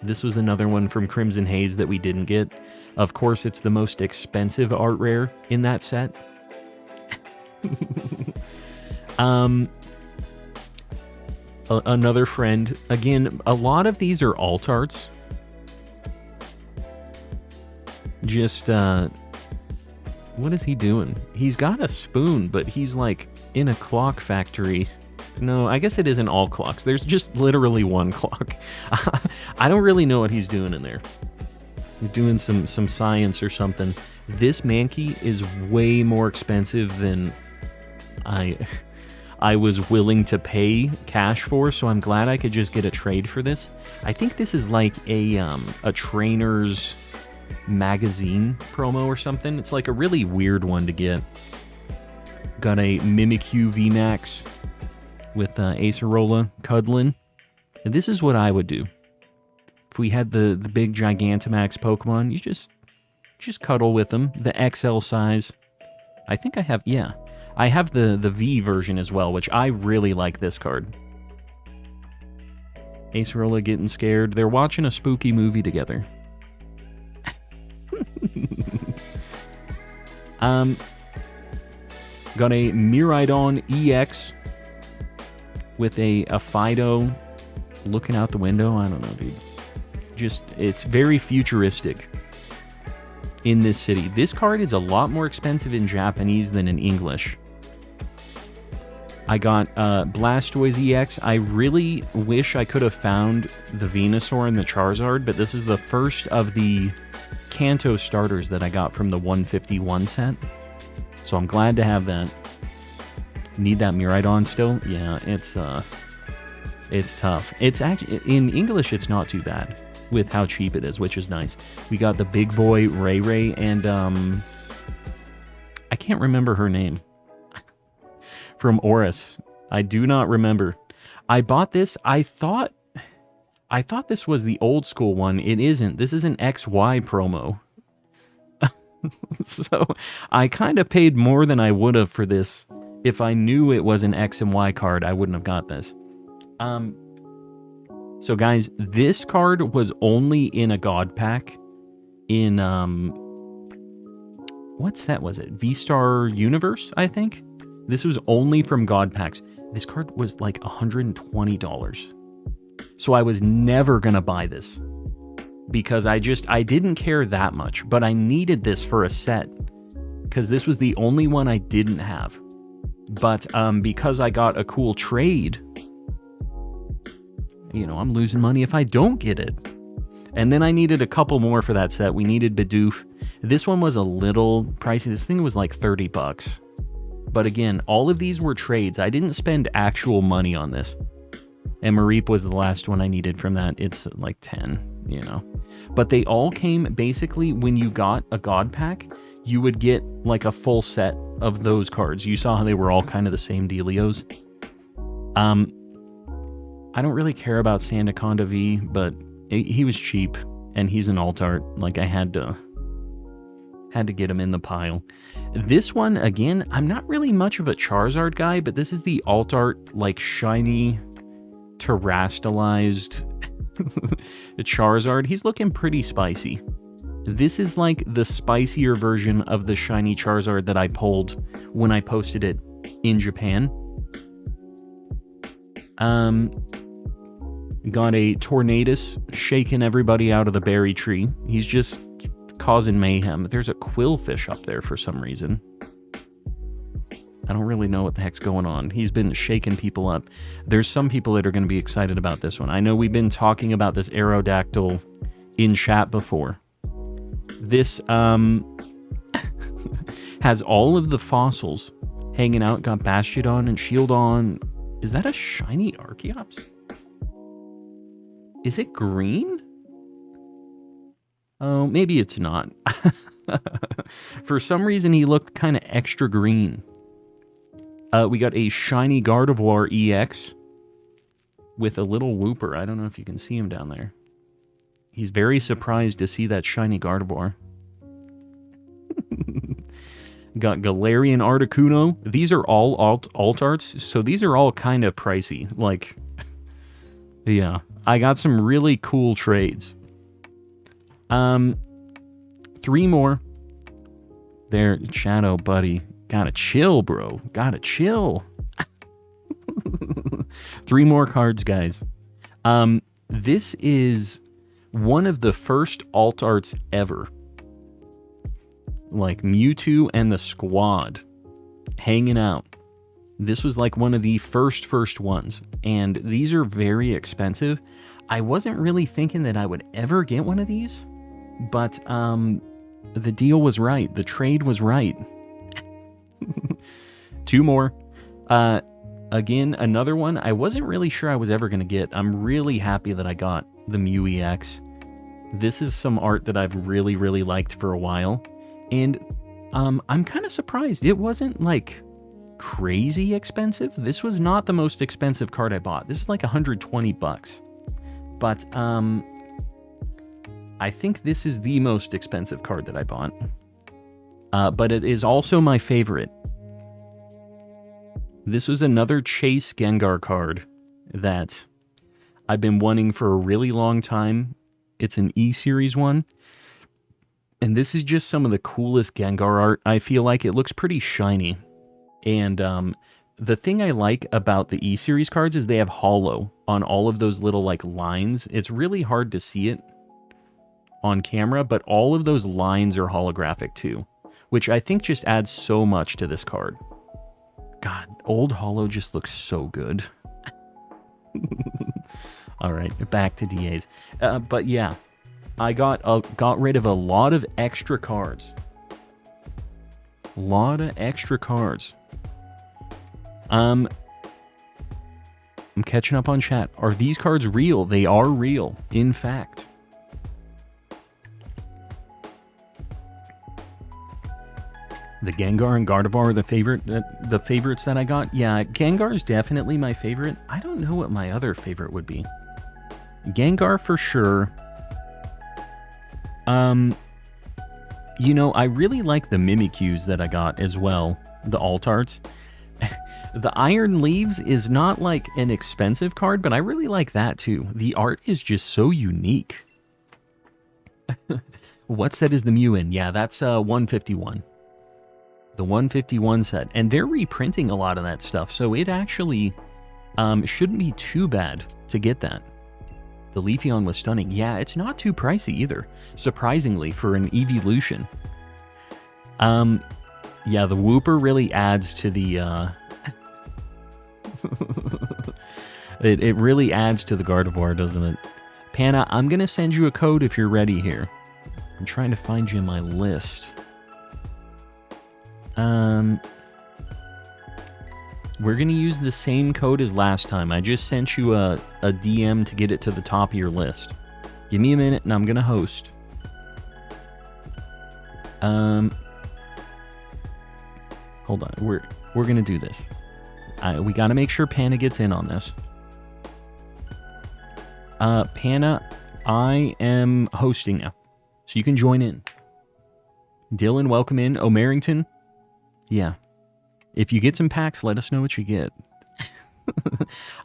This was another one from Crimson Haze that we didn't get. Of course, it's the most expensive art rare in that set. Another friend. Again, a lot of these are alt arts. Just, what is he doing? He's got a spoon, but he's like in a clock factory. No, I guess it isn't all clocks. There's just literally one clock. I don't really know what he's doing in there. He's doing some science or something. This Mankey is way more expensive than I was willing to pay cash for, so I'm glad I could just get a trade for this. I think this is like a trainer's magazine promo or something. It's like a really weird one to get. Got a Mimikyu VMAX with Acerola cuddling. And this is what I would do. If we had the big Gigantamax Pokemon, you just cuddle with them. The XL size. I think I have, yeah. I have the V version as well, which I really like this card. Acerola getting scared. They're watching a spooky movie together. Got a Miraidon EX with a Fido looking out the window. I don't know, dude. Just, it's very futuristic in this city. This card is a lot more expensive in Japanese than in English. I got Blastoise EX. I really wish I could have found the Venusaur and the Charizard, but this is the first of the Kanto starters that I got from the 151 set. So I'm glad to have that. Need that Miraidon still? Yeah, it's tough. It's actually, in English, it's not too bad with how cheap it is, which is nice. We got the big boy Ray Ray and I can't remember her name. From Oris. I do not remember. I bought this. I thought this was the old school one. It isn't. This is an XY promo. So I kind of paid more than I would have for this. If I knew it was an X and Y card, I wouldn't have got this. So guys, this card was only in a God pack in what set was it? V-Star Universe, I think. This was only from God packs. This card was like $120. So I was never going to buy this because I didn't care that much, but I needed this for a set because this was the only one I didn't have. But because I got a cool trade, you know, I'm losing money if I don't get it. And then I needed a couple more for that set. We needed Bidoof. This one was a little pricey. This thing was like $30. But again, all of these were trades. I didn't spend actual money on this. And Mareep was the last one I needed from that. It's like 10, you know. But they all came, basically, when you got a God pack, you would get like a full set of those cards. You saw how they were all kind of the same dealios. I don't really care about Sandaconda V, but he was cheap, and he's an alt art. Like, I had to get him in the pile. This one, again, I'm not really much of a Charizard guy, but this is the alt art, like, shiny, terastallized Charizard. He's looking pretty spicy. This is like the spicier version of the shiny Charizard that I pulled when I posted it in Japan. Got a Tornadus shaking everybody out of the berry tree. He's just causing mayhem. There's a Quillfish up there for some reason. I don't really know what the heck's going on. He's been shaking people up. There's some people that are going to be excited about this one. I know we've been talking about this Aerodactyl in chat before. This has all of the fossils hanging out. Got Bastiodon and Shieldon. Is that a shiny Archeops? Is it green? Oh, maybe it's not. For some reason, he looked kind of extra green. We got a shiny Gardevoir EX with a little Wooper. I don't know if you can see him down there. He's very surprised to see that shiny Gardevoir. Got Galarian Articuno. These are all alt arts, so these are all kind of pricey. Like, yeah, I got some really cool trades. 3 more. There, Shadow buddy. Gotta chill, bro. Gotta chill. 3 more cards, guys. This is one of the first alt arts ever. Like Mewtwo and the squad hanging out. This was like one of the first ones. And these are very expensive. I wasn't really thinking that I would ever get one of these. But the deal was right. The trade was right. 2 more. Again, another one I wasn't really sure I was ever going to get. I'm really happy that I got the Mew EX. This is some art that I've really liked for a while. And I'm kind of surprised. It wasn't like crazy expensive. This was not the most expensive card I bought. This is like $120. But I think this is the most expensive card that I bought. But it is also my favorite. This was another Chase Gengar card that I've been wanting for a really long time. It's an E-Series one. And this is just some of the coolest Gengar art. I feel like it looks pretty shiny. And the thing I like about the E-Series cards is they have holo on all of those little like lines. It's really hard to see it on camera, but all of those lines are holographic too, which I think just adds so much to this card. God, old holo just looks so good. All right, back to DAs. But yeah, I got rid of a lot of extra cards. I'm catching up on chat. Are these cards real? They are real, in fact. The Gengar and Gardevoir are the favorites that I got. Yeah, Gengar is definitely my favorite. I don't know what my other favorite would be. Gengar for sure. You know, I really like the Mimikyus that I got as well. The Altarts. The Iron Leaves is not like an expensive card, but I really like that too. The art is just so unique. What set is the Mew in? Yeah, that's 151. The 151 set. And they're reprinting a lot of that stuff, so it actually shouldn't be too bad to get that. The Leafeon was stunning. Yeah, it's not too pricey either, surprisingly, for an evolution. Yeah, the Wooper really adds to the... it really adds to the Gardevoir, doesn't it? Panna, I'm going to send you a code if you're ready here. I'm trying to find you in my list. We're going to use the same code as last time. I just sent you a DM to get it to the top of your list. Give me a minute and I'm going to host. Hold on. We're going to do this. We got to make sure Panna gets in on this. Panna, I am hosting now, so you can join in. Dylan, welcome in. O'Merrington, yeah. If you get some packs, let us know what you get.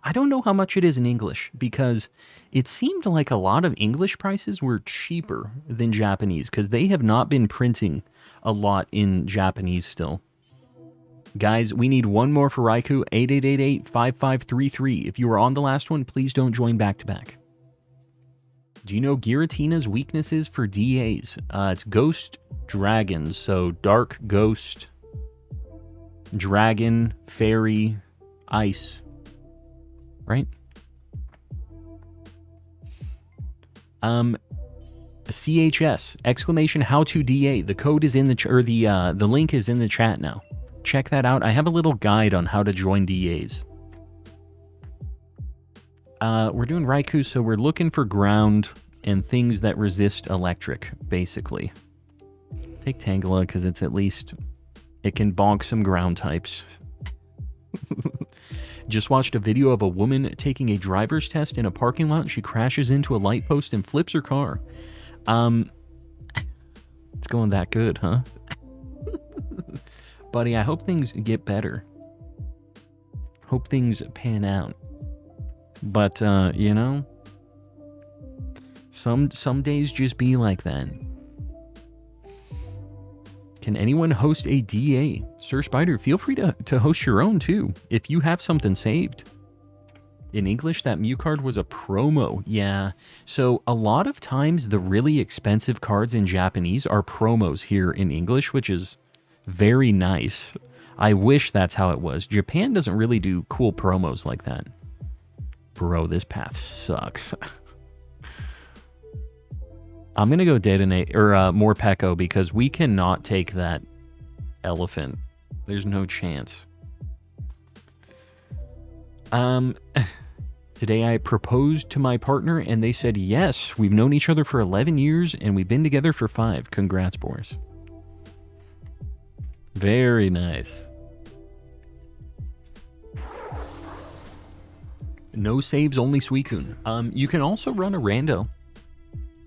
I don't know how much it is in English, because it seemed like a lot of English prices were cheaper than Japanese, because they have not been printing a lot in Japanese still. Guys, we need one more for Raikou, 8888-5533. If you were on the last one, please don't join back-to-back. Do you know Giratina's weaknesses for DAs? It's Ghost Dragons, so Dark Ghost, Dragon, Fairy, Ice, right? CHS, exclamation how to DA. The code is in the, the link is in the chat now. Check that out. I have a little guide on how to join DAs. We're doing Raikou, so we're looking for ground and things that resist electric, basically. Take Tangela, because it's at least... it can bonk some ground types. Just watched a video of a woman taking a driver's test in a parking lot. She crashes into a light post and flips her car. It's going that good, huh? Buddy, I hope things get better. Hope things pan out. But, you know, some days just be like that. Can anyone host a DA? Sir Spider, feel free to host your own, too, if you have something saved. In English, that Mew card was a promo. Yeah, so a lot of times the really expensive cards in Japanese are promos here in English, which is very nice. I wish that's how it was. Japan doesn't really do cool promos like that. Bro, this path sucks. I'm going to go Detonate, or Morpeko, because we cannot take that elephant. There's no chance. Today I proposed to my partner, and they said yes. We've known each other for 11 years, and we've been together for 5. Congrats, Boris. Very nice. No saves, only Suicune. You can also run a rando.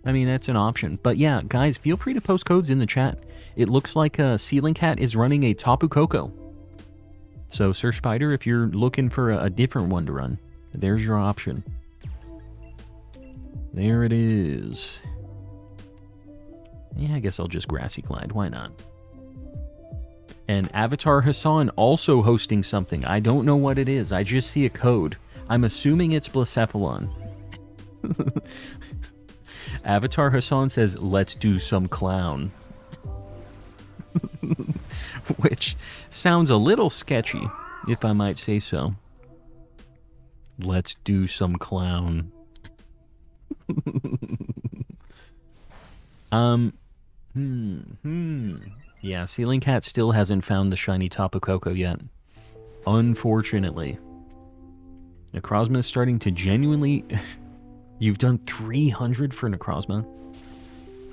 I mean, that's an option. But yeah, guys, feel free to post codes in the chat. It looks like Ceiling Cat is running a Tapu Koko. So, Sir Spider, if you're looking for a different one to run, there's your option. There it is. Yeah, I guess I'll just Grassy Glide. Why not? And Avatar Hassan also hosting something. I don't know what it is. I just see a code. I'm assuming it's Blacephalon. Avatar Hassan says, let's do some clown. Which sounds a little sketchy, if I might say so. Let's do some clown. Yeah, Ceiling Cat still hasn't found the shiny Tapu Koko yet. Unfortunately. Necrozma is starting to genuinely... You've done 300 for Necrozma?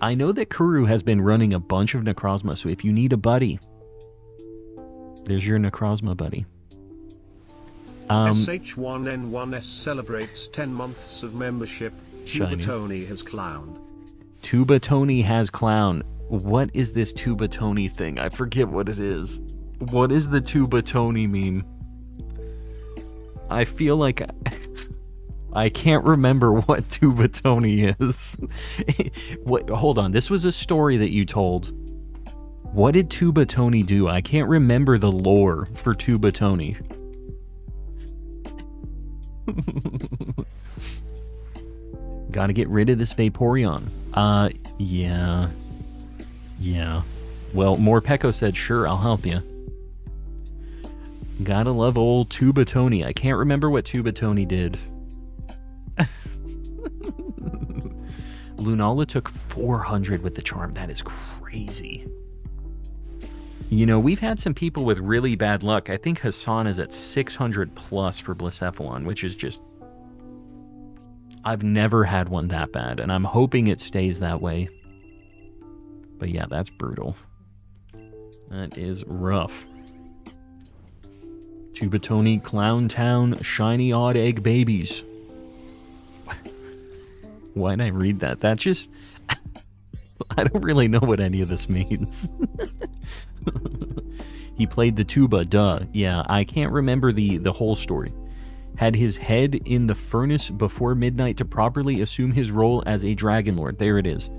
I know that Kuru has been running a bunch of Necrozma, so if you need a buddy, there's your Necrozma buddy. SH1N1S celebrates 10 months of membership. Tuba Tony has clown. Tuba Tony has clown. What is this Tuba Tony thing? I forget what it is. What is the Tuba Tony meme? I feel like I can't remember what Tuba Tony is. Hold on, this was a story that you told. What did Tuba Tony do? I can't remember the lore for Tuba Tony. Gotta get rid of this Vaporeon. Yeah. Well, Morpeko said, sure, I'll help you. Gotta love old Tuba Tony. I can't remember what Tuba Tony did. Lunala took 400 with the charm. That is crazy. You know, we've had some people with really bad luck. I think Hassan is at 600 plus for Blacephalon, which is just... I've never had one that bad, and I'm hoping it stays that way. But yeah, that's brutal. That is rough. Tuba Tony, Clown Town, Shiny Odd Egg Babies. Why'd I read that? That just... I don't really know what any of this means. He played the tuba, duh. Yeah, I can't remember the whole story. Had his head in the furnace before midnight to properly assume his role as a Dragon Lord. There it is.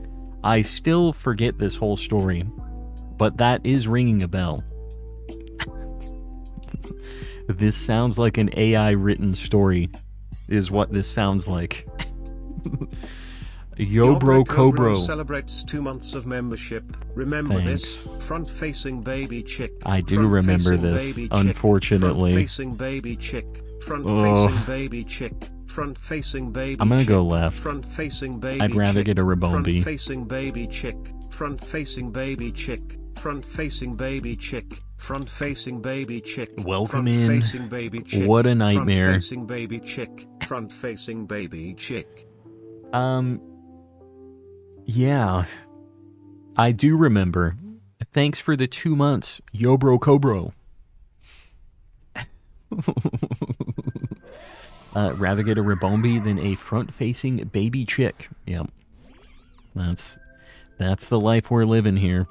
I still forget this whole story, but that is ringing a bell. This sounds like an AI-written story, is what this sounds like. Yobro Cobro celebrates 2 months of membership. Remember this? Front-facing baby chick. I do remember this, unfortunately. Front-facing baby chick. Front-facing baby chick. Front-facing baby chick. I'm gonna go left. Front-facing baby chick. I'd rather get a Rabombi. Front-facing baby chick. Front-facing baby chick. Front-facing baby chick. Front-facing baby chick. Welcome in. Front-facing baby chick. What a nightmare. Front-facing baby chick. Front-facing baby chick. Yeah, I do remember. Thanks for the 2 months, Yobro Cobro. Rather get a Rabombi than a front-facing baby chick. Yep, that's the life we're living here.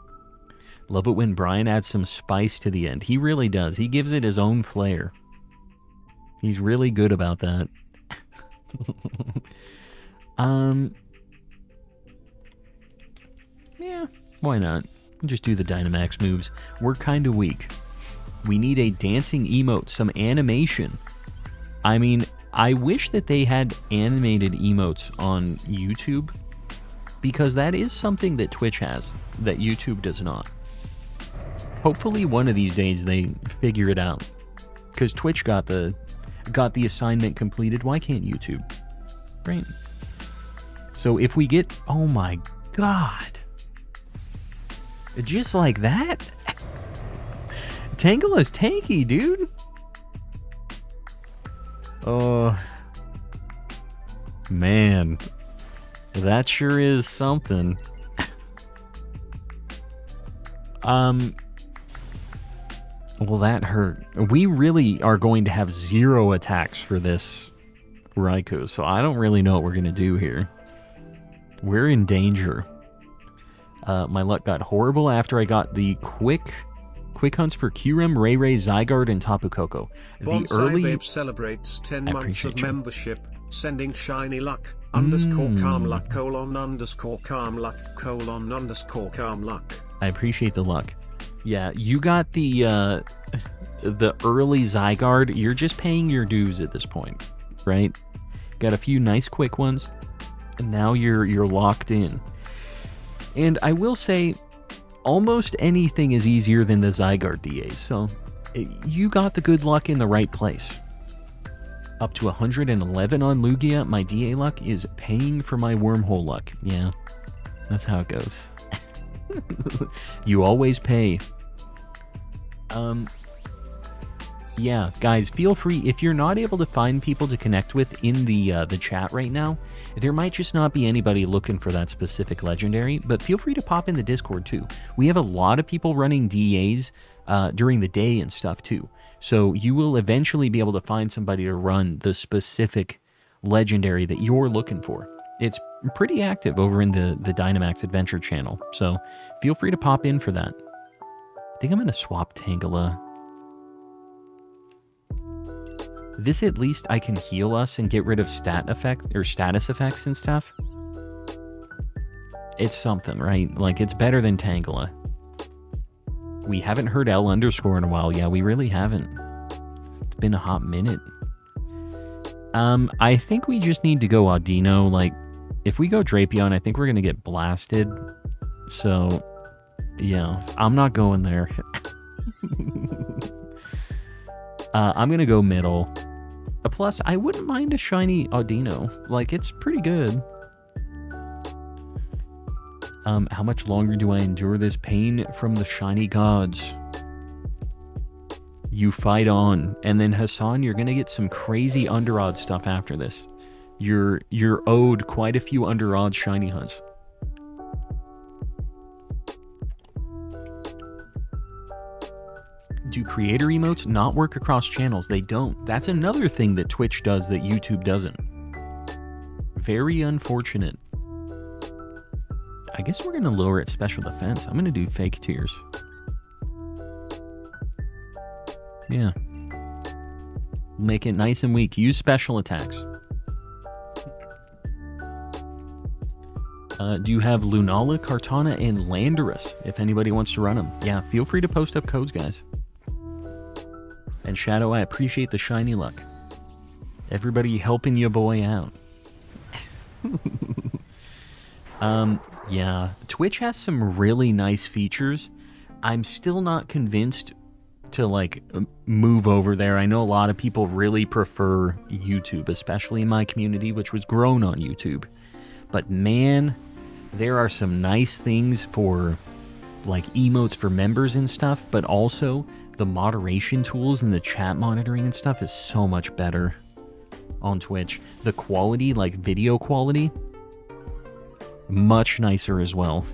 Love it when Brian adds some spice to the end. He really does. He gives it his own flair. He's really good about that. Yeah, why not? We'll just do the Dynamax moves. We're kind of weak. We need a dancing emote, some animation. I mean, I wish that they had animated emotes on YouTube, because that is something that Twitch has, that YouTube does not. Hopefully one of these days they figure it out. Because Twitch got the assignment completed, why can't YouTube? Right? So if we get... Oh my god! Just like that? Tangle is tanky, dude. Oh, man. That sure is something. Well, that hurt. We really are going to have 0 attacks for this Raikou, so I don't really know what we're going to do here. We're in danger. My luck got horrible after I got the quick hunts for Kyurem, Ray, Zygarde, and Tapu Koko. The Bonsai early Babe celebrates 10 months of membership, sending shiny luck. Underscore calm luck colon underscore calm luck colon underscore calm luck. I appreciate the luck. Yeah, you got the early Zygarde. You're just paying your dues at this point, right? Got a few nice quick ones, and now you're locked in. And I will say, almost anything is easier than the Zygarde DAs, so you got the good luck in the right place. Up to 111 on Lugia, my DA luck is paying for my wormhole luck. Yeah, that's how it goes. You always pay. Yeah, guys, feel free, if you're not able to find people to connect with in the chat right now, there might just not be anybody looking for that specific legendary, but feel free to pop in the Discord too. We have a lot of people running DAs during the day and stuff too. So you will eventually be able to find somebody to run the specific legendary that you're looking for. It's pretty active over in the Dynamax Adventure channel, so feel free to pop in for that. I think I'm going to swap Tangela. This at least I can heal us and get rid of status effects and stuff. It's something, right? Like, it's better than Tangela. We haven't heard L underscore in a while. Yeah, we really haven't. It's been a hot minute. I think we just need to go Audino. Like, if we go Drapion, I think we're going to get blasted. So, yeah, I'm not going there. I'm going to go middle. Plus, I wouldn't mind a shiny Audino. Like, it's pretty good. How much longer do I endure this pain from the shiny gods? You fight on. And then, Hassan, you're going to get some crazy under-odd stuff after this. You're owed quite a few under-odd shiny hunts. Do creator emotes not work across channels? They don't. That's another thing that Twitch does that YouTube doesn't. Very unfortunate. I guess we're going to lower its special defense. I'm going to do fake tears. Yeah. Make it nice and weak. Use special attacks. Do you have Lunala, Kartana, and Landorus? If anybody wants to run them. Yeah, feel free to post up codes, guys. And Shadow, I appreciate the shiny luck. Everybody helping your boy out. Yeah, Twitch has some really nice features. I'm still not convinced to, like, move over there. I know a lot of people really prefer YouTube, especially in my community, which was grown on YouTube. But man, there are some nice things for, like, emotes for members and stuff, but also the moderation tools and the chat monitoring and stuff is so much better on Twitch. The quality, like video quality, much nicer as well.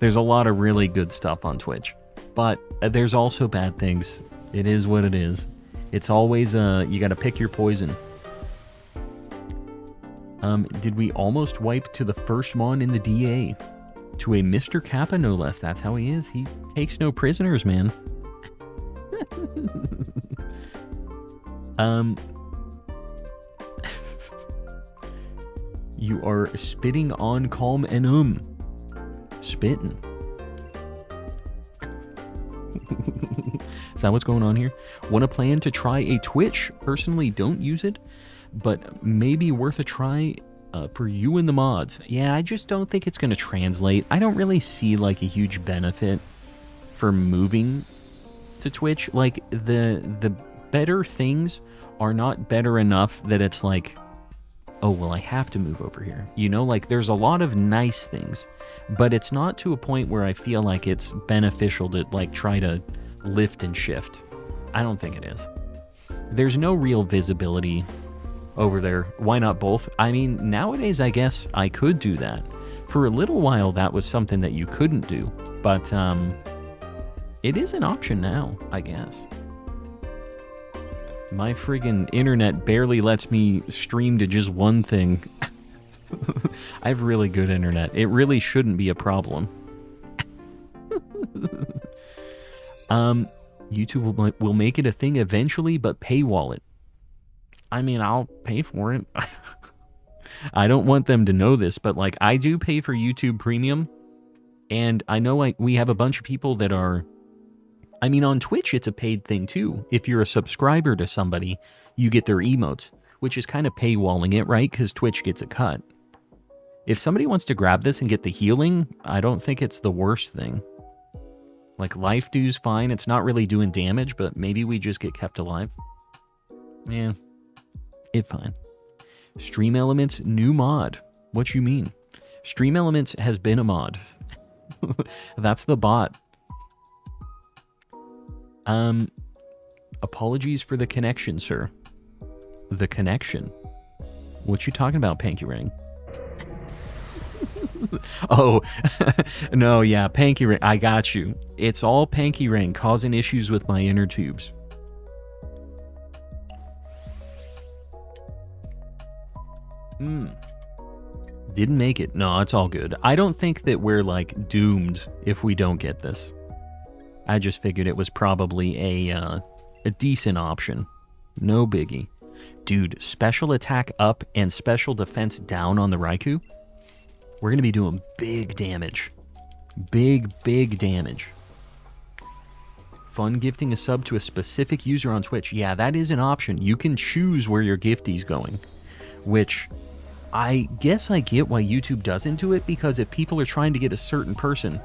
There's a lot of really good stuff on Twitch, but there's also bad things. It is what it is. It's always, you gotta pick your poison. Did we almost wipe to the first mon in the DA? To a Mr. Kappa, no less. That's how he is. He takes no prisoners, man. You are spitting on calm and spitting. Is that what's going on here? Want to plan to try a Twitch? Personally, don't use it, but maybe worth a try for you and the mods. Yeah, I just don't think it's going to translate. I don't really see, like, a huge benefit for moving to Twitch. Like, the better things are not better enough that it's like, oh, well, I have to move over here. You know, like, there's a lot of nice things, but it's not to a point where I feel like it's beneficial to, like, try to lift and shift. I don't think it is. There's no real visibility over there. Why not both? I mean, nowadays, I guess I could do that. For a little while, that was something that you couldn't do, but it is an option now, I guess. My friggin' internet barely lets me stream to just one thing. I have really good internet. It really shouldn't be a problem. YouTube will make it a thing eventually, but paywall it. I mean, I'll pay for it. I don't want them to know this, but like I do pay for YouTube Premium, and I know like we have a bunch of people that are, I mean, on Twitch it's a paid thing too. If you're a subscriber to somebody, you get their emotes, which is kind of paywalling it, right? Because Twitch gets a cut. If somebody wants to grab this and get the healing, I don't think it's the worst thing. Like, life due's fine. It's not really doing damage, but maybe we just get kept alive. Yeah, it's fine. Stream Elements, new mod. What you mean? Stream Elements has been a mod. That's the bot. Apologies for the connection, sir. The connection? What you talking about, Panky Ring? Oh, no, yeah, Panky Ring. I got you. It's all Panky Ring causing issues with my inner tubes. Didn't make it. No, it's all good. I don't think that we're, like, doomed if we don't get this. I just figured it was probably a decent option. No biggie. Dude, special attack up and special defense down on the Raikou. We're going to be doing big damage. Big damage. Fun gifting a sub to a specific user on Twitch. Yeah, that is an option. You can choose where your gifty's going. Which, I guess I get why YouTube doesn't do it, because if people are trying to get a certain person...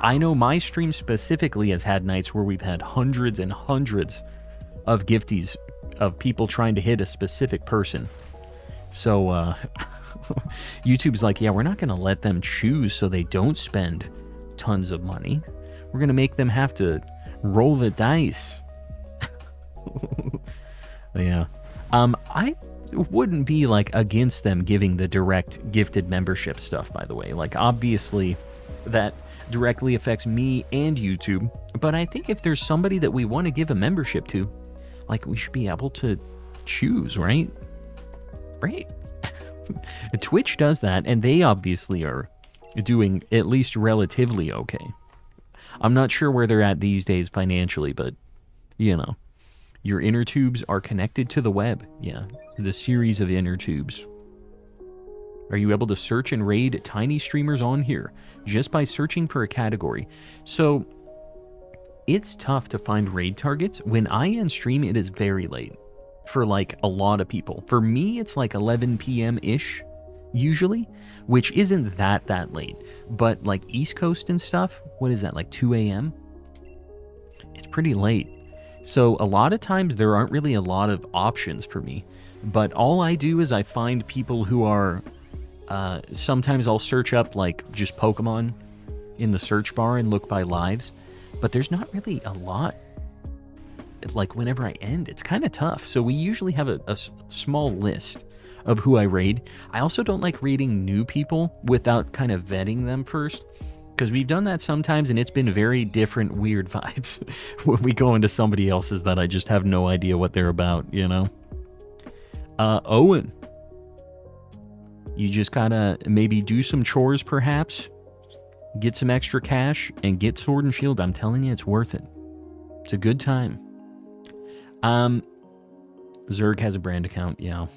I know my stream specifically has had nights where we've had hundreds and hundreds of gifties of people trying to hit a specific person. So, YouTube's like, yeah, we're not going to let them choose so they don't spend tons of money. We're going to make them have to roll the dice. Yeah. I wouldn't be, like, against them giving the direct gifted membership stuff, by the way. Like, obviously, that directly affects me and YouTube. But I think if there's somebody that we want to give a membership to, like, we should be able to choose, right? Right. Twitch does that, and they obviously are doing at least relatively okay. I'm not sure where they're at these days financially, but, you know, your inner tubes are connected to the web. Yeah, the series of inner tubes. Are you able to search and raid tiny streamers on here just by searching for a category? So, it's tough to find raid targets. When I end stream, it is very late for, like, a lot of people. For me, it's like 11 p.m.-ish, usually, which isn't that late. But, like, East Coast and stuff, what is that, like 2 a.m.? It's pretty late. So, a lot of times, there aren't really a lot of options for me. But all I do is I find people who are... sometimes I'll search up, like, just Pokemon in the search bar and look by lives. But there's not really a lot. Like, whenever I end, it's kind of tough. So we usually have a small list of who I raid. I also don't like raiding new people without kind of vetting them first. Because we've done that sometimes, and it's been very different, weird vibes when we go into somebody else's that I just have no idea what they're about, you know? Owen. You just gotta maybe do some chores, perhaps. Get some extra cash, and get Sword and Shield. I'm telling you, it's worth it. It's a good time. Zerg has a brand account, yeah.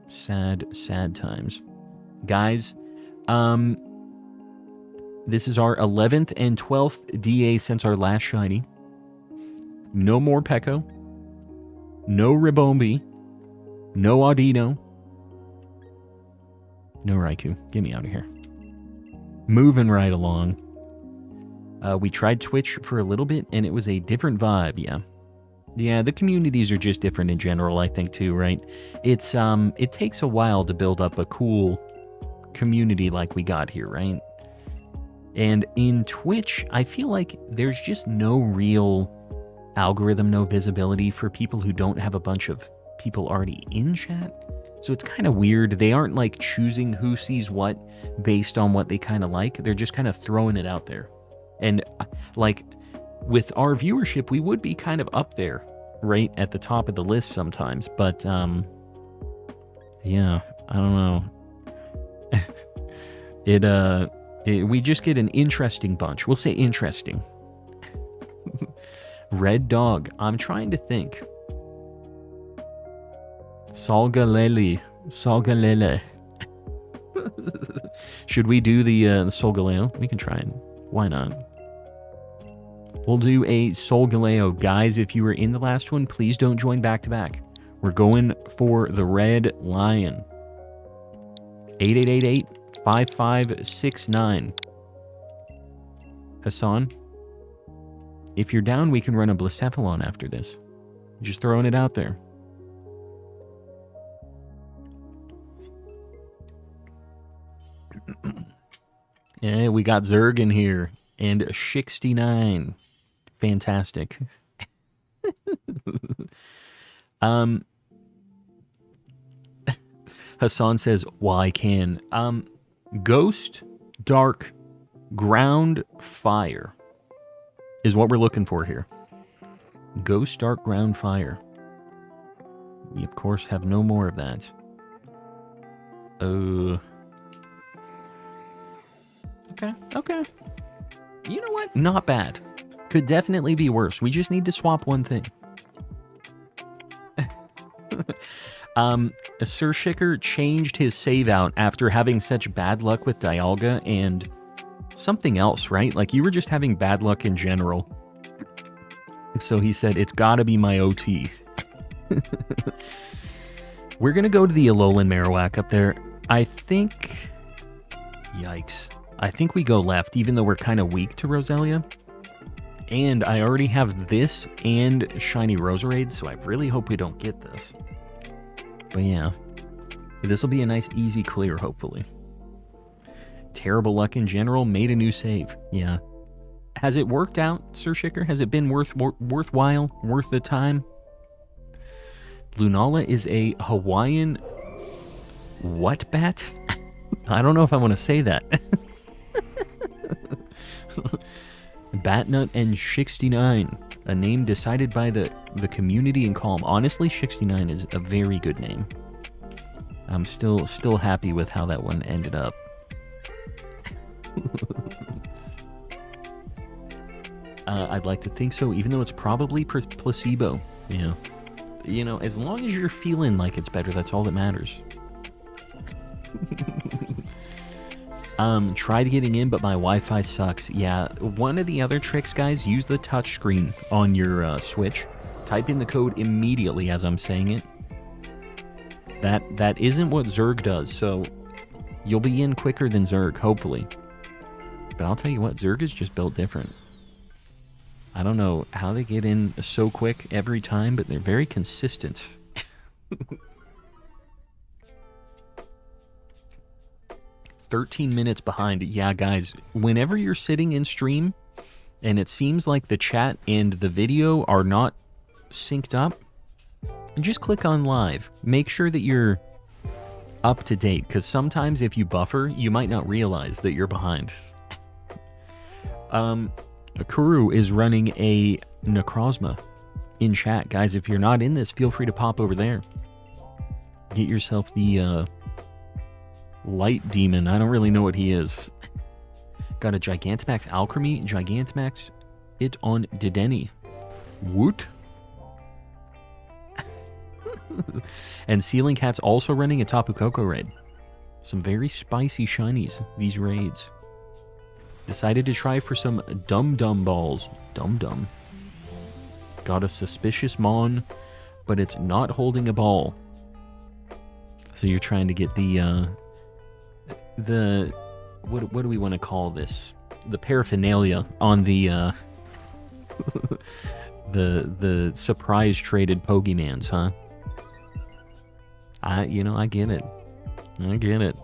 Sad times. Guys, this is our 11th and 12th DA since our last shiny. No more Pekko. No Ribombi. No Audino. No Raikou. Get me out of here. Moving right along. We tried Twitch for a little bit, and it was a different vibe, yeah. Yeah, the communities are just different in general, I think, too, right? It's, it takes a while to build up a cool community like we got here, right? And in Twitch, I feel like there's just no real algorithm, no visibility for people who don't have a bunch of people already in chat. So it's kind of weird. They aren't, like, choosing who sees what based on what they kind of like. They're just kind of throwing it out there. And, like, with our viewership, we would be kind of up there, right at the top of the list sometimes. But, yeah, I don't know. We just get an interesting bunch. We'll say interesting. Red Dog. I'm trying to think. Salgalele. Should we do the Solgaleo? We can try it. Why not? We'll do a Solgaleo. Guys, if you were in the last one, please don't join back-to-back. We're going for the Red Lion. 8888-5569. Hassan, if you're down, we can run a Blacephalon after this. Just throwing it out there. Yeah, we got Zerg in here. And 69. Fantastic. Hassan says, well, I can. Ghost, Dark, Ground, Fire is what we're looking for here. Ghost, Dark, Ground, Fire. We, of course, have no more of that. Okay. You know what? Not bad. Could definitely be worse. We just need to swap one thing. Sir Shicker changed his save out after having such bad luck with Dialga and something else, right? Like, you were just having bad luck in general. So he said, it's gotta be my OT. We're gonna go to the Alolan Marowak up there. I think... Yikes. I think we go left, even though we're kind of weak to Roselia. And I already have this and Shiny Roserade, so I really hope we don't get this. But yeah, this will be a nice easy clear, hopefully. Terrible luck in general, made a new save. Yeah. Has it worked out, Sir Shicker? Has it been worthwhile, worth the time? Lunala is a Hawaiian what bat? I don't know if I want to say that. Batnut and 69, a name decided by the community in Calm. Honestly, 69 is a very good name. I'm still happy with how that one ended up. I'd like to think so, even though it's probably placebo. Yeah. You know, as long as you're feeling like it's better, that's all that matters. Tried getting in, but my Wi-Fi sucks. Yeah, one of the other tricks, guys, use the touchscreen on your Switch. Type in the code immediately as I'm saying it. That isn't what Zerg does, so you'll be in quicker than Zerg, hopefully. But I'll tell you what, Zerg is just built different. I don't know how they get in so quick every time, but they're very consistent. 13 minutes behind. Yeah, guys, whenever you're sitting in stream and it seems like the chat and the video are not synced up, just click on live. Make sure that you're up to date, because sometimes if you buffer, you might not realize that you're behind. Kuru is running a Necrozma in chat. Guys, if you're not in this, feel free to pop over there. Get yourself the Light Demon. I don't really know what he is. Got a Gigantamax Alchemy, Gigantamax it on Dedenne. Woot. And Ceiling Cat's also running a Tapu Koko raid. Some very spicy shinies, these raids. Decided to try for some Dum Dum balls. Dum Dum. Got a Suspicious Mon, but it's not holding a ball. So you're trying to get the what do we want to call this? The paraphernalia on the the surprise traded Pokemans, huh? I get it. I get it.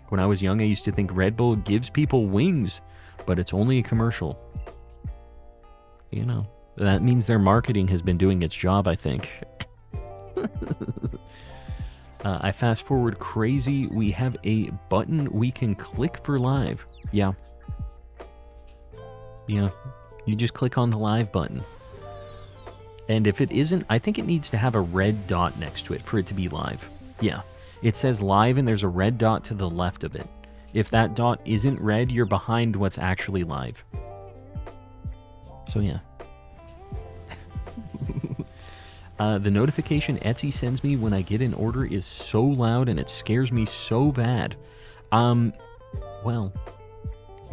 When I was young, I used to think Red Bull gives people wings, but it's only a commercial. You know, that means their marketing has been doing its job, I think. I fast forward crazy. We have a button we can click for live. Yeah. Yeah. You just click on the live button. And if it isn't, I think it needs to have a red dot next to it for it to be live. Yeah. It says live and there's a red dot to the left of it. If that dot isn't red, you're behind what's actually live. So yeah. The notification Etsy sends me when I get an order is so loud and it scares me so bad. Well,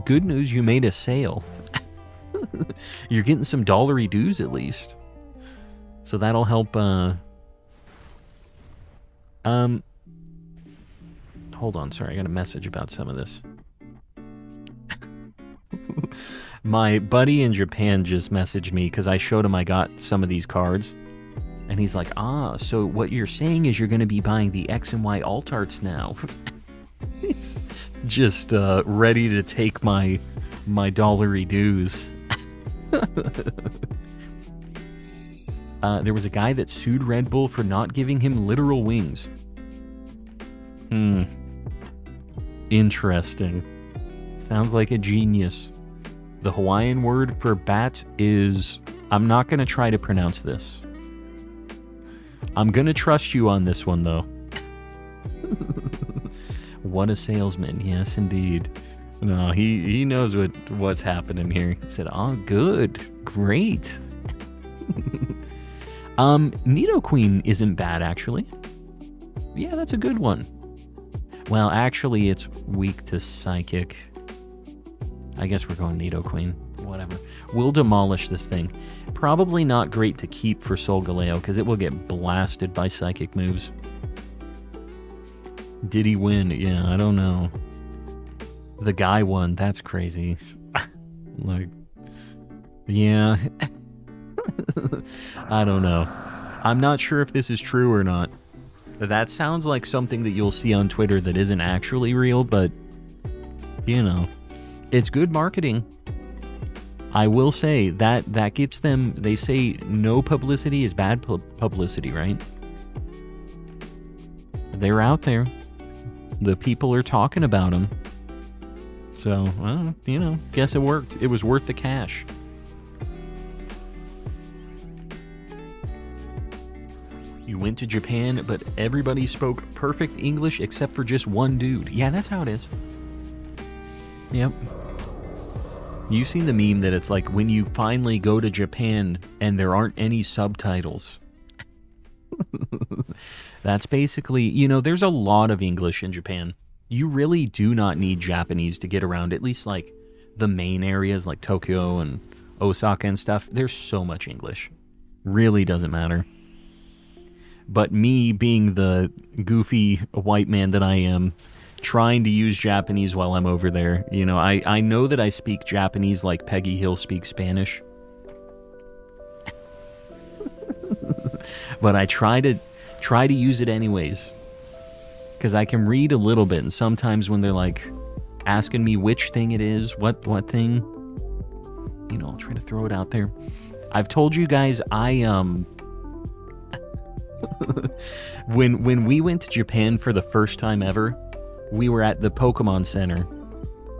good news, you made a sale. You're getting some dollary dues at least. So that'll help, hold on, sorry, I got a message about some of this. My buddy in Japan just messaged me because I showed him I got some of these cards. And he's like, so what you're saying is you're going to be buying the X and Y alt arts now. He's just ready to take my dollary dues. There was a guy that sued Red Bull for not giving him literal wings. Interesting. Sounds like a genius. The Hawaiian word for bat is... I'm not going to try to pronounce this. I'm going to trust you on this one, though. What a salesman. Yes, indeed. No, he knows what's happening here. He said, good. Great. Nidoqueen isn't bad, actually. Yeah, that's a good one. Well, actually, it's weak to Psychic. I guess we're going Nidoqueen. Whatever. We'll demolish this thing. Probably not great to keep for Solgaleo, because it will get blasted by Psychic moves. Did he win? Yeah, I don't know. The guy won. That's crazy. Like, yeah. I don't know. I'm not sure if this is true or not. That sounds like something that you'll see on Twitter that isn't actually real, but, you know, it's good marketing. I will say that gets them, they say no publicity is bad publicity, right? They're out there. The people are talking about them. So, well, you know, guess it worked. It was worth the cash. You went to Japan, but everybody spoke perfect English except for just one dude. Yeah, that's how it is. Yep. You've seen the meme that it's like when you finally go to Japan and there aren't any subtitles. That's basically, you know, there's a lot of English in Japan. You really do not need Japanese to get around, at least like the main areas like Tokyo and Osaka and stuff. There's so much English. Really doesn't matter. But me being the goofy white man that I am, trying to use Japanese while I'm over there, you know, I know that I speak Japanese like Peggy Hill speaks Spanish. But I try to use it anyways. Because I can read a little bit, and sometimes when they're like asking me which thing it is, what thing, you know, I'll try to throw it out there. I've told you guys when we went to Japan for the first time ever, we were at the Pokemon Center,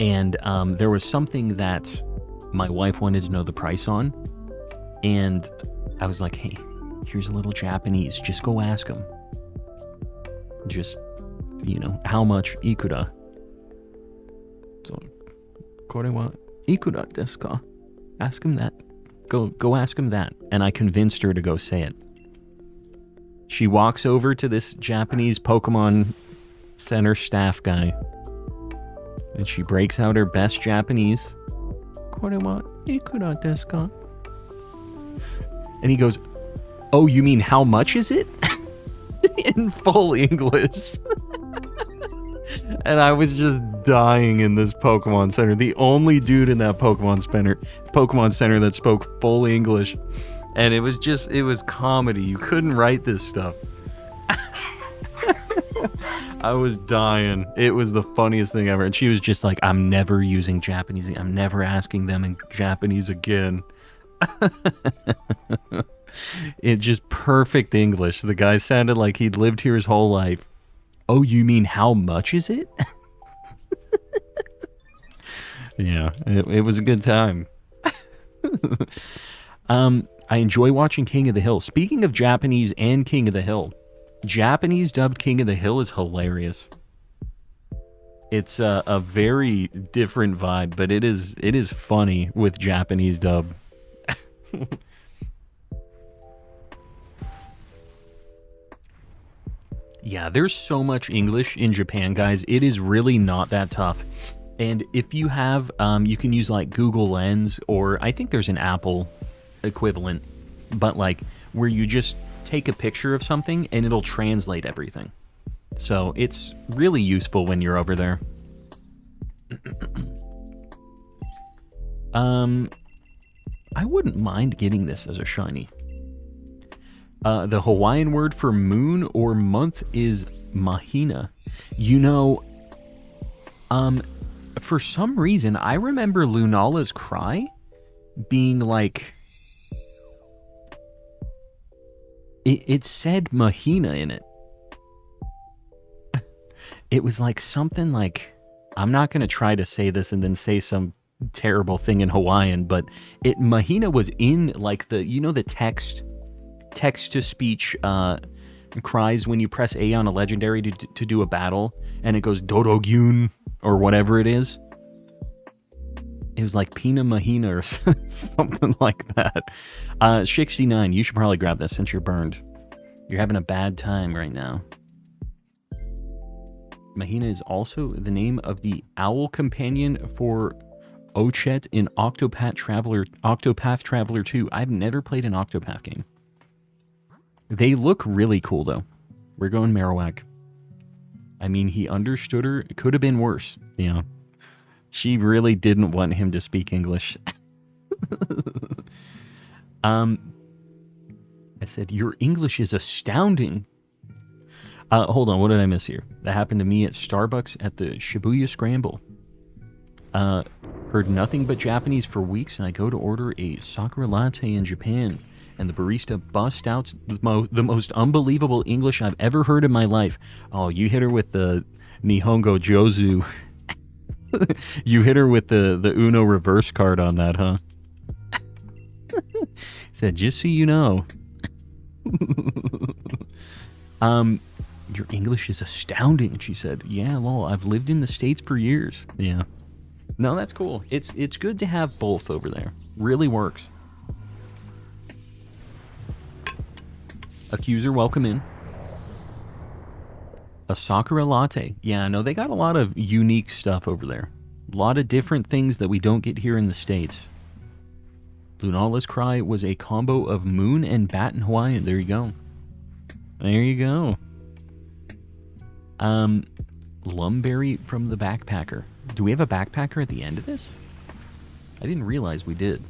and there was something that my wife wanted to know the price on, and I was like, hey, here's a little Japanese, just go ask them. Just, you know, how much ikura? So, kore wa ikura desu ka? Ask him that. Go ask him that. And I convinced her to go say it. She walks over to this Japanese Pokemon Center staff guy, and she breaks out her best Japanese. Kore wa ikura desu ka? And he goes, oh, you mean how much is it? In full English. And I was just dying in this Pokemon Center. The only dude in that Pokemon Center that spoke full English. And it was comedy. You couldn't write this stuff. I was dying. It was the funniest thing ever. And she was just like, I'm never using Japanese. I'm never asking them in Japanese again. It just perfect English. The guy sounded like he'd lived here his whole life. Oh, you mean how much is it? Yeah, it was a good time. I enjoy watching King of the Hill. Speaking of Japanese and King of the Hill, Japanese dubbed King of the Hill is hilarious. It's a very different vibe, but it is funny with Japanese dub. Yeah, there's so much English in Japan, guys. It is really not that tough. And if you have, you can use like Google Lens, or I think there's an Apple equivalent, but like where you just take a picture of something and it'll translate everything. So it's really useful when you're over there. I wouldn't mind getting this as a shiny. The Hawaiian word for moon or month is mahina. You know, for some reason, I remember Lunala's cry being like... It said mahina in it. It was like something like... I'm not going to try to say this and then say some terrible thing in Hawaiian, but mahina was in like the, you know, the text-to-speech cries when you press A on a legendary to do a battle, and it goes Dorogyun or whatever it is. It was like Pina Mahina or something like that. 69, you should probably grab this since you're burned. You're having a bad time right now. Mahina is also the name of the owl companion for Ochet in Octopath Traveler 2. I've never played an Octopath game. They look really cool, though. We're going Marowak. I mean, he understood her. It could have been worse, you know. She really didn't want him to speak English. I said, your English is astounding. Hold on, what did I miss here? That happened to me at Starbucks at the Shibuya Scramble. Heard nothing but Japanese for weeks, and I go to order a sakura latte in Japan, and the barista busts out the most unbelievable English I've ever heard in my life. Oh, you hit her with the Nihongo Jozu. You hit her with the Uno reverse card on that, huh? Said, just so you know. Your English is astounding, she said. Yeah, lol, I've lived in the States for years. Yeah. No, that's cool. It's good to have both over there. Really works. Accuser, welcome in. A Sakura latte. Yeah, no, they got a lot of unique stuff over there. A lot of different things that we don't get here in the States. Lunala's cry was a combo of moon and bat in Hawaiian. There you go. There you go. Lumberry from the backpacker. Do we have a backpacker at the end of this? I didn't realize we did.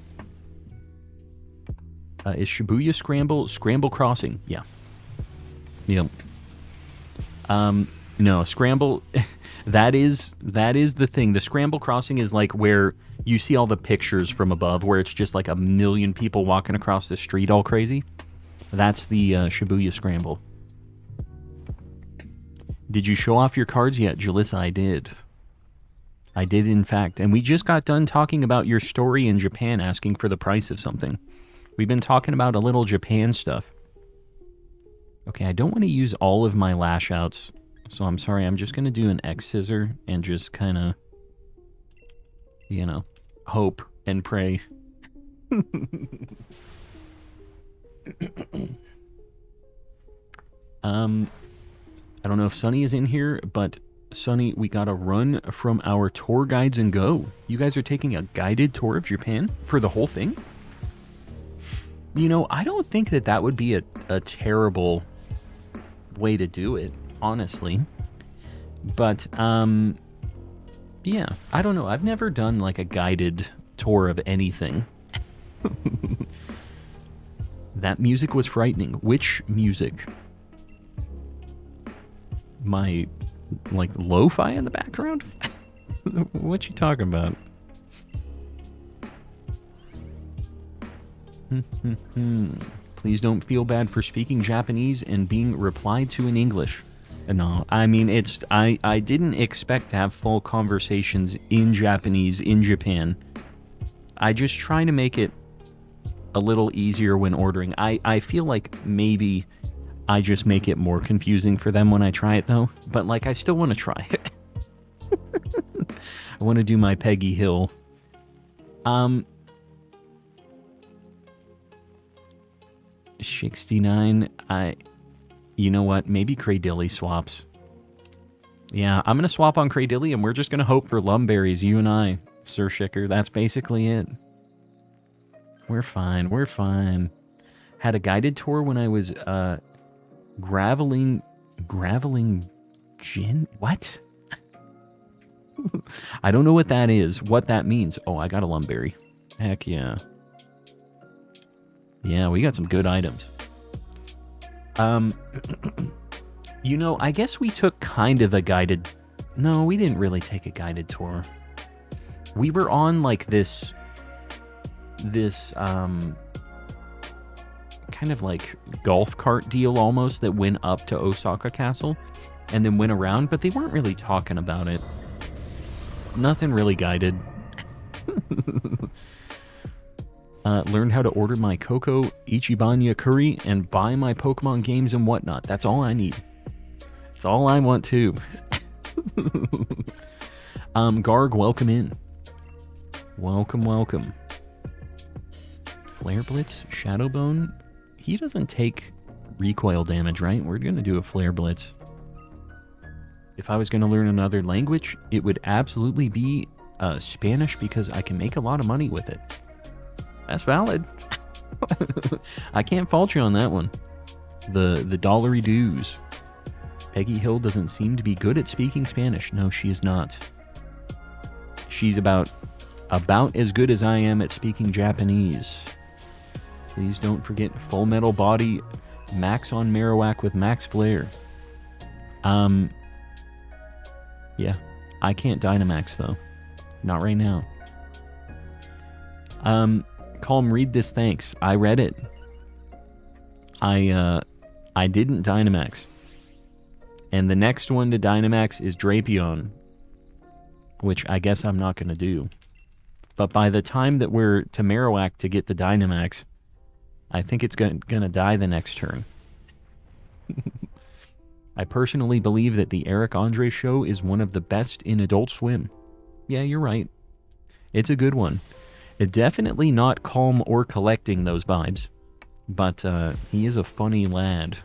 Is Shibuya Scramble Crossing? Yeah. Yep. No, Scramble, that is the thing. The Scramble Crossing is like where you see all the pictures from above, where it's just like a million people walking across the street all crazy. That's the Shibuya Scramble. Did you show off your cards yet, Jalissa? I did. I did, in fact. And we just got done talking about your story in Japan, asking for the price of something. We've been talking about a little Japan stuff. Okay, I don't want to use all of my lash outs, so I'm sorry. I'm just going to do an X scissor and just kind of, you know, hope and pray. I don't know if Sunny is in here, but Sunny, we got to run from our tour guides and go. You guys are taking a guided tour of Japan for the whole thing? You know, I don't think that would be a terrible way to do it, honestly. But, yeah, I don't know. I've never done, like, a guided tour of anything. That music was frightening. Which music? My, like, lo-fi in the background? What you talking about? Please don't feel bad for speaking Japanese and being replied to in English. No, I mean, I didn't expect to have full conversations in Japanese in Japan. I just try to make it a little easier when ordering. I feel like maybe I just make it more confusing for them when I try it, though. But, like, I still want to try it. I want to do my Peggy Hill. 69, You know what? Maybe Cradilly swaps. Yeah, I'm going to swap on Cradilly, and we're just going to hope for Lumberries, you and I, Sir Shicker. That's basically it. We're fine. We're fine. Had a guided tour when I was graveling gin? What? I don't know what that is, what that means. Oh, I got a Lumberry. Heck yeah. Yeah, we got some good items. You know, I guess we took kind of a guided... No, we didn't really take a guided tour. We were on, like, this kind of like golf cart deal almost that went up to Osaka Castle and then went around, but they weren't really talking about it. Nothing really guided. Learned how to order my Coco Ichibanya curry and buy my Pokemon games and whatnot. That's all I need. That's all I want too. Garg, welcome in. Welcome, welcome. Flare Blitz, Shadow Bone. He doesn't take recoil damage, right? We're going to do a Flare Blitz. If I was going to learn another language, it would absolutely be Spanish because I can make a lot of money with it. That's valid. I can't fault you on that one. The dollary dues. Peggy Hill doesn't seem to be good at speaking Spanish. No, she is not. She's about as good as I am at speaking Japanese. Please don't forget Full Metal Body, Max on Marowak with Max Flare. Yeah, I can't Dynamax though. Not right now. Calm, read this, thanks. I read it. I didn't Dynamax. And the next one to Dynamax is Drapion, which I guess I'm not going to do. But by the time that we're to Marowak to get the Dynamax, I think it's going to die the next turn. I personally believe that the Eric Andre show is one of the best in Adult Swim. Yeah, you're right. It's a good one. It definitely not Calm or Collecting those vibes, but he is a funny lad.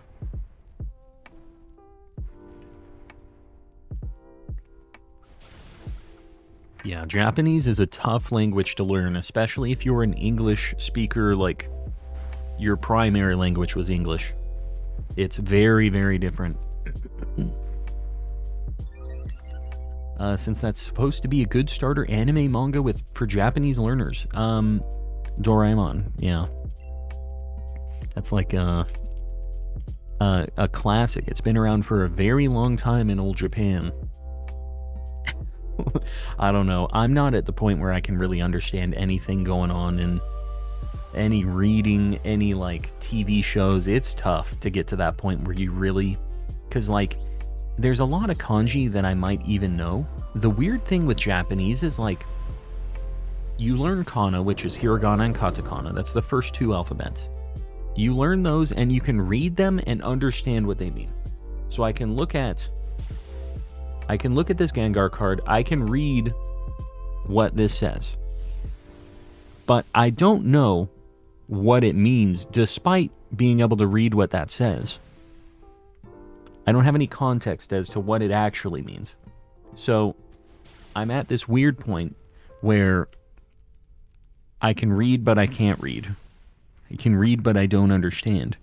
Yeah, Japanese is a tough language to learn, especially if you're an English speaker, like your primary language was English. It's very, very different. Since that's supposed to be a good starter anime manga for Japanese learners. Doraemon, yeah. That's like a classic. It's been around for a very long time in old Japan. I don't know. I'm not at the point where I can really understand anything going on in any reading, any like TV shows. It's tough to get to that point where you really... Because like, there's a lot of kanji that I might even know. The weird thing with Japanese is like, you learn kana, which is hiragana and katakana. That's the first two alphabets. You learn those and you can read them and understand what they mean. So I can look at this Gengar card, I can read what this says. But I don't know what it means despite being able to read what that says. I don't have any context as to what it actually means. So I'm at this weird point where I can read but I can't read. I can read but I don't understand.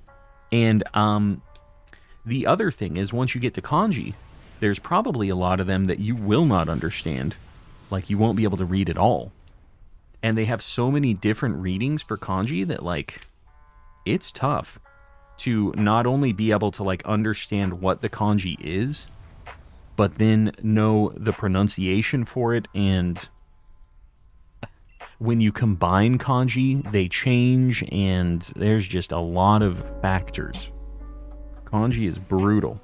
And the other thing is, once you get to kanji, there's probably a lot of them that you will not understand. Like, you won't be able to read at all. And they have so many different readings for kanji that, like, it's tough to not only be able to, like, understand what the kanji is, but then know the pronunciation for it. And when you combine kanji, they change, and there's just a lot of factors. Kanji is brutal.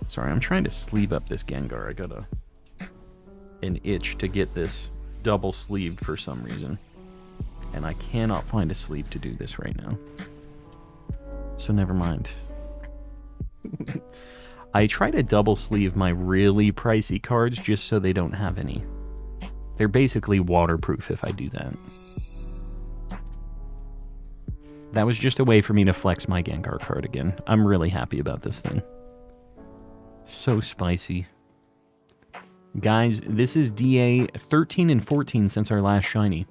Sorry, I'm trying to sleeve up this Gengar. I got an itch to get this double sleeved for some reason. And I cannot find a sleeve to do this right now. So never mind. I try to double sleeve my really pricey cards just so they don't have any. They're basically waterproof if I do that. That was just a way for me to flex my Gengar card again. I'm really happy about this thing. So spicy. Guys, this is DA 13 and 14 since our last shiny.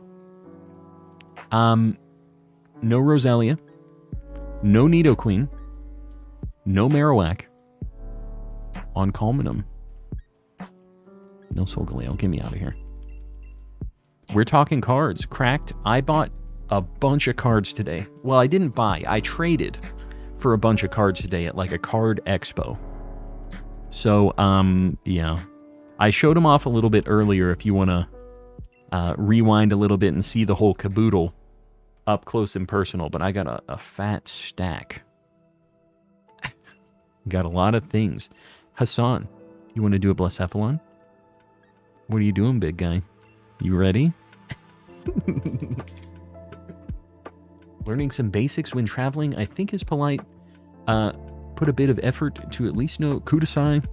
No Roselia. No Nidoqueen. No Marowak. On Calminum. No Solgaleo. Get me out of here. We're talking cards. Cracked. I bought a bunch of cards today. Well, I didn't buy. I traded for a bunch of cards today at like a card expo. So, yeah. I showed them off a little bit earlier if you want to rewind a little bit and see the whole caboodle up close and personal. But I got a fat stack. Got a lot of things. Hassan, you want to do a Blacephalon? What are you doing, big guy? You ready? Learning some basics when traveling, I think is polite. Put a bit of effort to at least know Kudasai.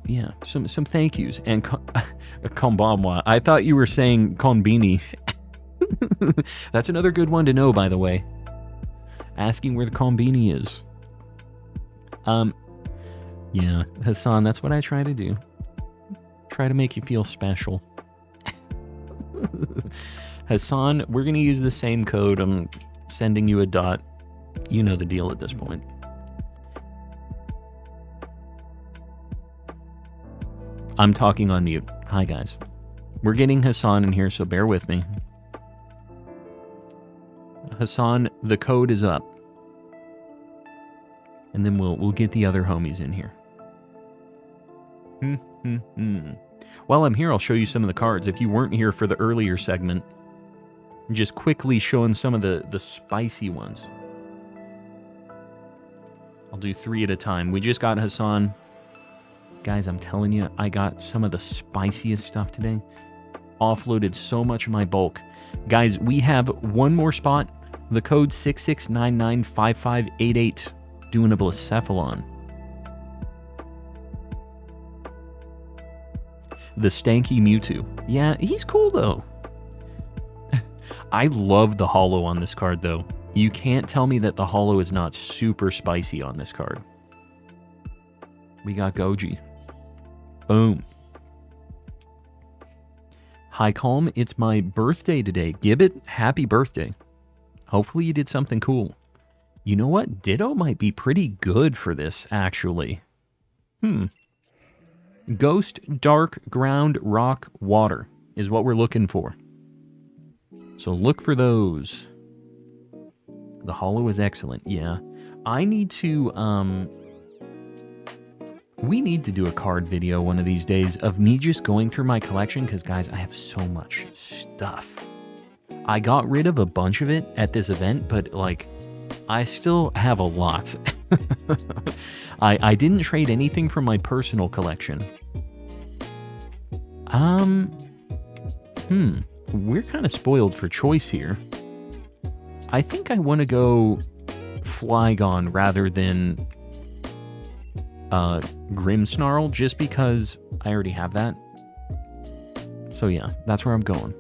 Yeah, some thank yous. And Konbanwa. I thought you were saying Konbini. That's another good one to know, by the way. Asking where the Konbini is. Yeah, Hassan, that's what I try to do. Try to make you feel special. Hassan, we're going to use the same code. I'm sending you a dot. You know the deal at this point. I'm talking on mute. Hi, guys. We're getting Hassan in here, so bear with me. Hassan, the code is up. And then we'll get the other homies in here. While I'm here, I'll show you some of the cards. If you weren't here for the earlier segment, just quickly showing some of the spicy ones. I'll do 3 at a time. We just got Hassan. Guys, I'm telling you, I got some of the spiciest stuff today. Offloaded so much of my bulk. Guys, we have one more spot. The code 66995588. Doing a Blacephalon. The stanky Mewtwo. Yeah, he's cool though. I love the holo on this card though. You can't tell me that the holo is not super spicy on this card. We got Goji. Boom. Hi Calm, it's my birthday today. Gibbet, happy birthday. Hopefully you did something cool. You know what? Ditto might be pretty good for this, actually. Ghost, Dark, Ground, Rock, Water is what we're looking for. So look for those. The holo is excellent, yeah. I need to, we need to do a card video one of these days of me just going through my collection, because, guys, I have so much stuff. I got rid of a bunch of it at this event, but, like, I still have a lot. I didn't trade anything from my personal collection. We're kind of spoiled for choice here. I think I want to go Flygon rather than Grimmsnarl, just because I already have that. So yeah, that's where I'm going.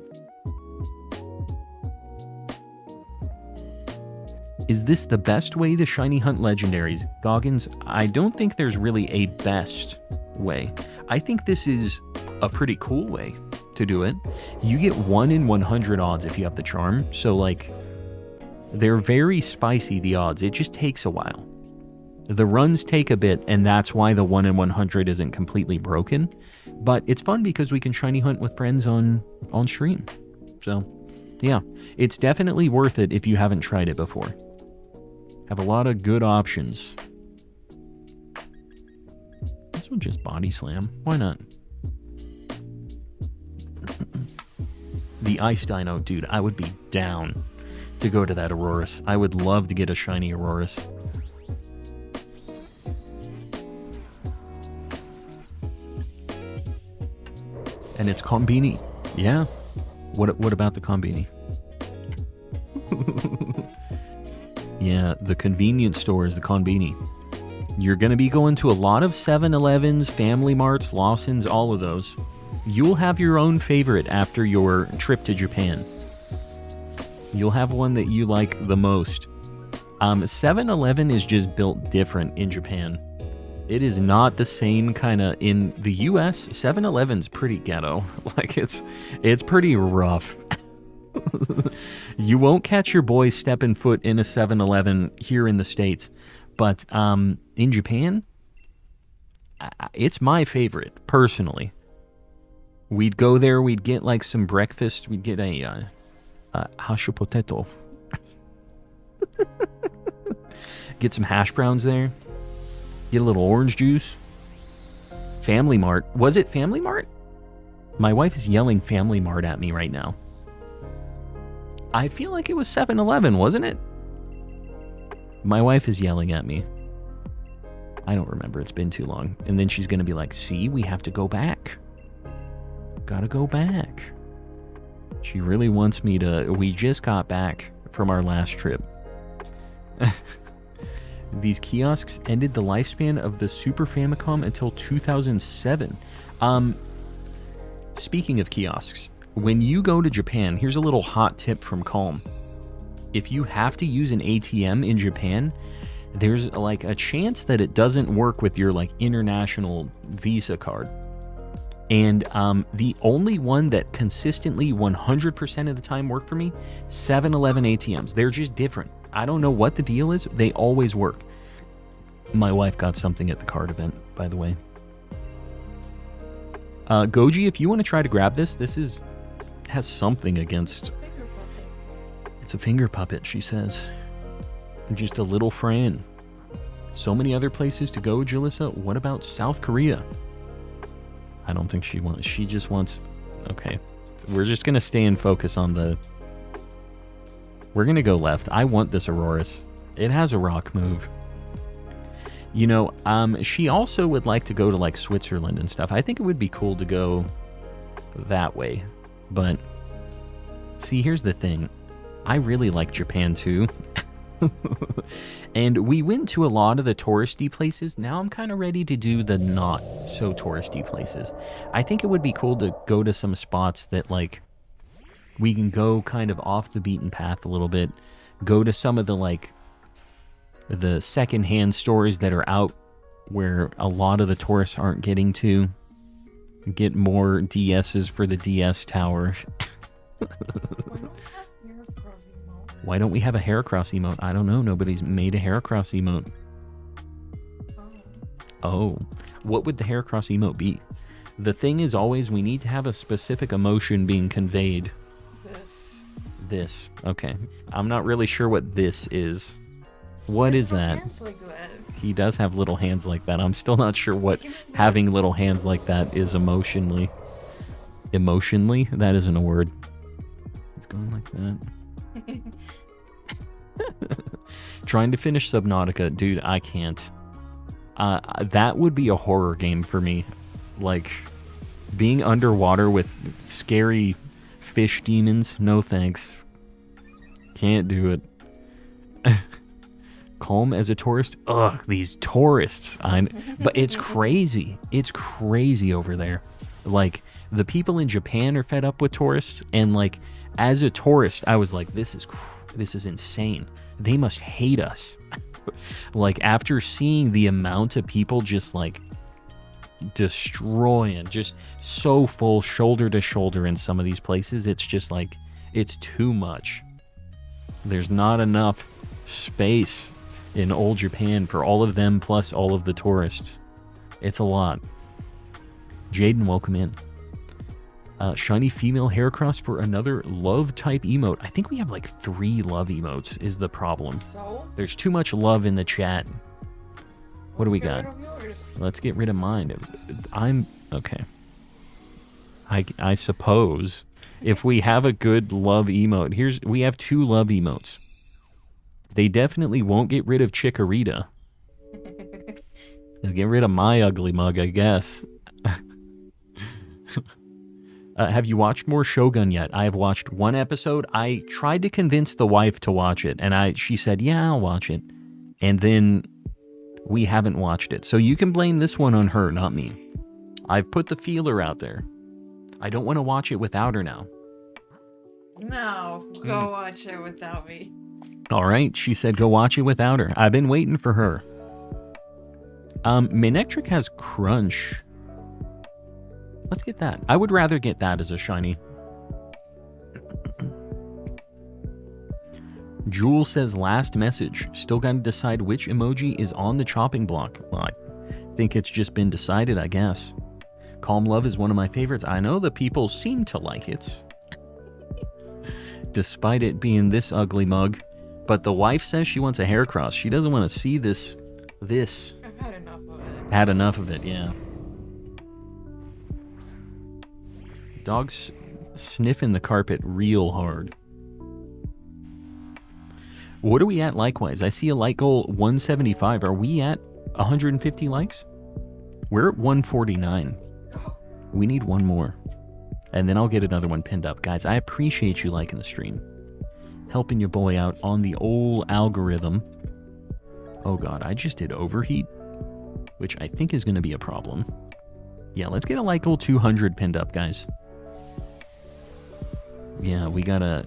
Is this the best way to shiny hunt legendaries? Goggins, I don't think there's really a best way. I think this is a pretty cool way to do it. You get 1 in 100 odds if you have the charm. So, like, they're very spicy, the odds. It just takes a while. The runs take a bit, and that's why the 1 in 100 isn't completely broken. But it's fun because we can shiny hunt with friends on stream. So, yeah, it's definitely worth it if you haven't tried it before. Have a lot of good options. This one just body slam. Why not? The Ice Dino, dude, I would be down to go to that Aurorus. I would love to get a shiny Aurorus. And it's Konbini. Yeah. What about the Konbini? Yeah, the convenience store is the Konbini. You're going to be going to a lot of 7-Elevens, Family Marts, Lawson's, all of those. You'll have your own favorite after your trip to Japan. You'll have one that you like the most. 7-Eleven is just built different in Japan. It is not the same kind of... In the US, 7-Eleven's pretty ghetto. Like, it's pretty rough. You won't catch your boy stepping foot in a 7-Eleven here in the States. But in Japan, it's my favorite, personally. We'd go there, we'd get like some breakfast, we'd get a hashu potato. Get some hash browns there. Get a little orange juice. Family Mart. Was it Family Mart? My wife is yelling Family Mart at me right now. I feel like it was 7-Eleven, wasn't it? My wife is yelling at me. I don't remember. It's been too long. And then she's going to be like, see, we have to go back. Gotta go back. She really wants me to... We just got back from our last trip. These kiosks ended the lifespan of the Super Famicom until 2007. Speaking of kiosks, when you go to Japan, here's a little hot tip from Calm. If you have to use an ATM in Japan, there's like a chance that it doesn't work with your like international Visa card. And the only one that consistently 100% of the time worked for me, 7-Eleven ATMs. They're just different. I don't know what the deal is. They always work. My wife got something at the card event, by the way. Goji, if you want to try to grab this, has something against... It's a finger puppet, she says. Just a little Fran. So many other places to go, Jalissa. What about South Korea? I don't think she wants... She just wants... Okay. We're just going to stay in focus on the... We're going to go left. I want this Auroras. It has a rock move. You know, she also would like to go to, like, Switzerland and stuff. I think it would be cool to go that way. But, see, here's the thing. I really like Japan, too. And we went to a lot of the touristy places. Now I'm kind of ready to do the not so touristy places. I think it would be cool to go to some spots that, like, we can go kind of off the beaten path a little bit. Go to some of the, like, the secondhand stores that are out where a lot of the tourists aren't getting to. Get more DSs for the DS tower. Why don't we have a Heracross emote? I don't know. Nobody's made a Heracross emote. Oh. What would the Heracross emote be? The thing is always we need to have a specific emotion being conveyed. This. Okay. I'm not really sure what this is. What is that? Hands like that? He does have little hands like that. I'm still not sure what having little hands like that is emotionally. Emotionally? That isn't a word. It's going like that. Trying to finish Subnautica. Dude, I can't. That would be a horror game for me. Like, being underwater with scary fish demons. No thanks. Can't do it. Calm as a tourist. Ugh, these tourists. But it's crazy. It's crazy over there. Like, the people in Japan are fed up with tourists. And, like, as a tourist, I was like, this is insane. They must hate us. Like, after seeing the amount of people just, like, destroying, just so full shoulder to shoulder in some of these places, it's just like, it's too much. There's not enough space in old Japan for all of them plus all of the tourists. It's a lot. Jaden, welcome in. Shiny female Heracross for another love type emote. I think we have like 3 love emotes is the problem. So? There's too much love in the chat. What do we got? Let's get rid of mine. I'm okay. I suppose if we have a good love emote, we have 2 love emotes. They definitely won't get rid of Chikorita. They'll get rid of my ugly mug, I guess. Have you watched more Shogun yet? I have watched 1 episode. I tried to convince the wife to watch it, and she said, yeah, I'll watch it. And then we haven't watched it. So you can blame this one on her, not me. I've put the feeler out there. I don't want to watch it without her now. No, go watch it without me. All right, she said go watch it without her. I've been waiting for her. Manectric has Crunch. Let's get that. I would rather get that as a shiny. Jewel says last message. Still got to decide which emoji is on the chopping block. Well, I think it's just been decided, I guess. Calm Love is one of my favorites. I know the people seem to like it. Despite it being this ugly mug. But the wife says she wants a hair cross. She doesn't want to see this. I've had enough of it. Had enough of it, yeah. Dog's sniffing the carpet real hard. What are we at likewise? I see a like goal 175. Are we at 150 likes? We're at 149. We need one more. And then I'll get another one pinned up. Guys, I appreciate you liking the stream. Helping your boy out on the old algorithm. Oh god, I just did overheat. Which I think is going to be a problem. Yeah, let's get a like goal 200 pinned up, guys. Yeah, we got a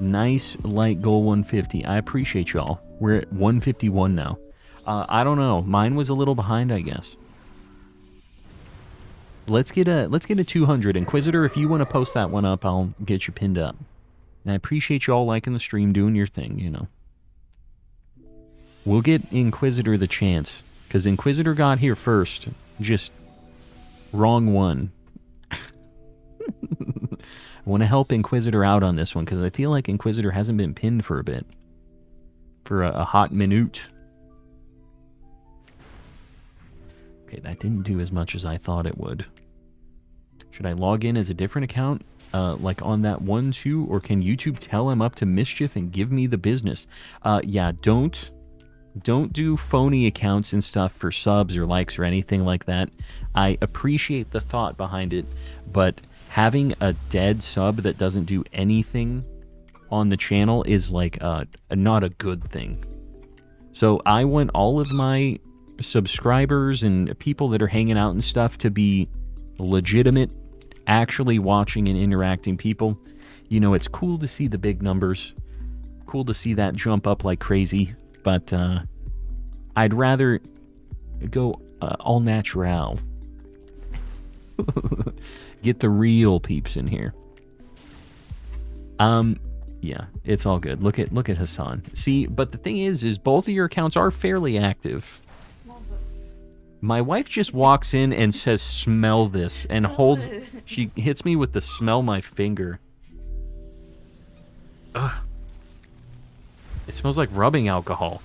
nice like goal 150. I appreciate y'all. We're at 151 now. I don't know. Mine was a little behind, I guess. Let's get a 200. Inquisitor, if you want to post that one up, I'll get you pinned up. And I appreciate y'all liking the stream, doing your thing, you know. We'll get Inquisitor the chance. Because Inquisitor got here first. Just wrong one. I want to help Inquisitor out on this one, because I feel like Inquisitor hasn't been pinned for a bit. For a hot minute. Okay, that didn't do as much as I thought it would. Should I log in as a different account? Like on that 1-2? Or can YouTube tell I'm up to mischief and give me the business? Yeah, don't do phony accounts and stuff for subs or likes or anything like that. I appreciate the thought behind it, but having a dead sub that doesn't do anything on the channel is like not a good thing. So I want all of my subscribers and people that are hanging out and stuff to be legitimate, actually watching and interacting people. You know, it's cool to see the big numbers. Cool to see that jump up like crazy. But I'd rather go all natural. Get the real peeps in here. Yeah, it's all good. Look at Hassan. See, but the thing is both of your accounts are fairly active. My wife just walks in and says, "Smell this," and holds. She hits me with the smell my finger. Ugh. It smells like rubbing alcohol.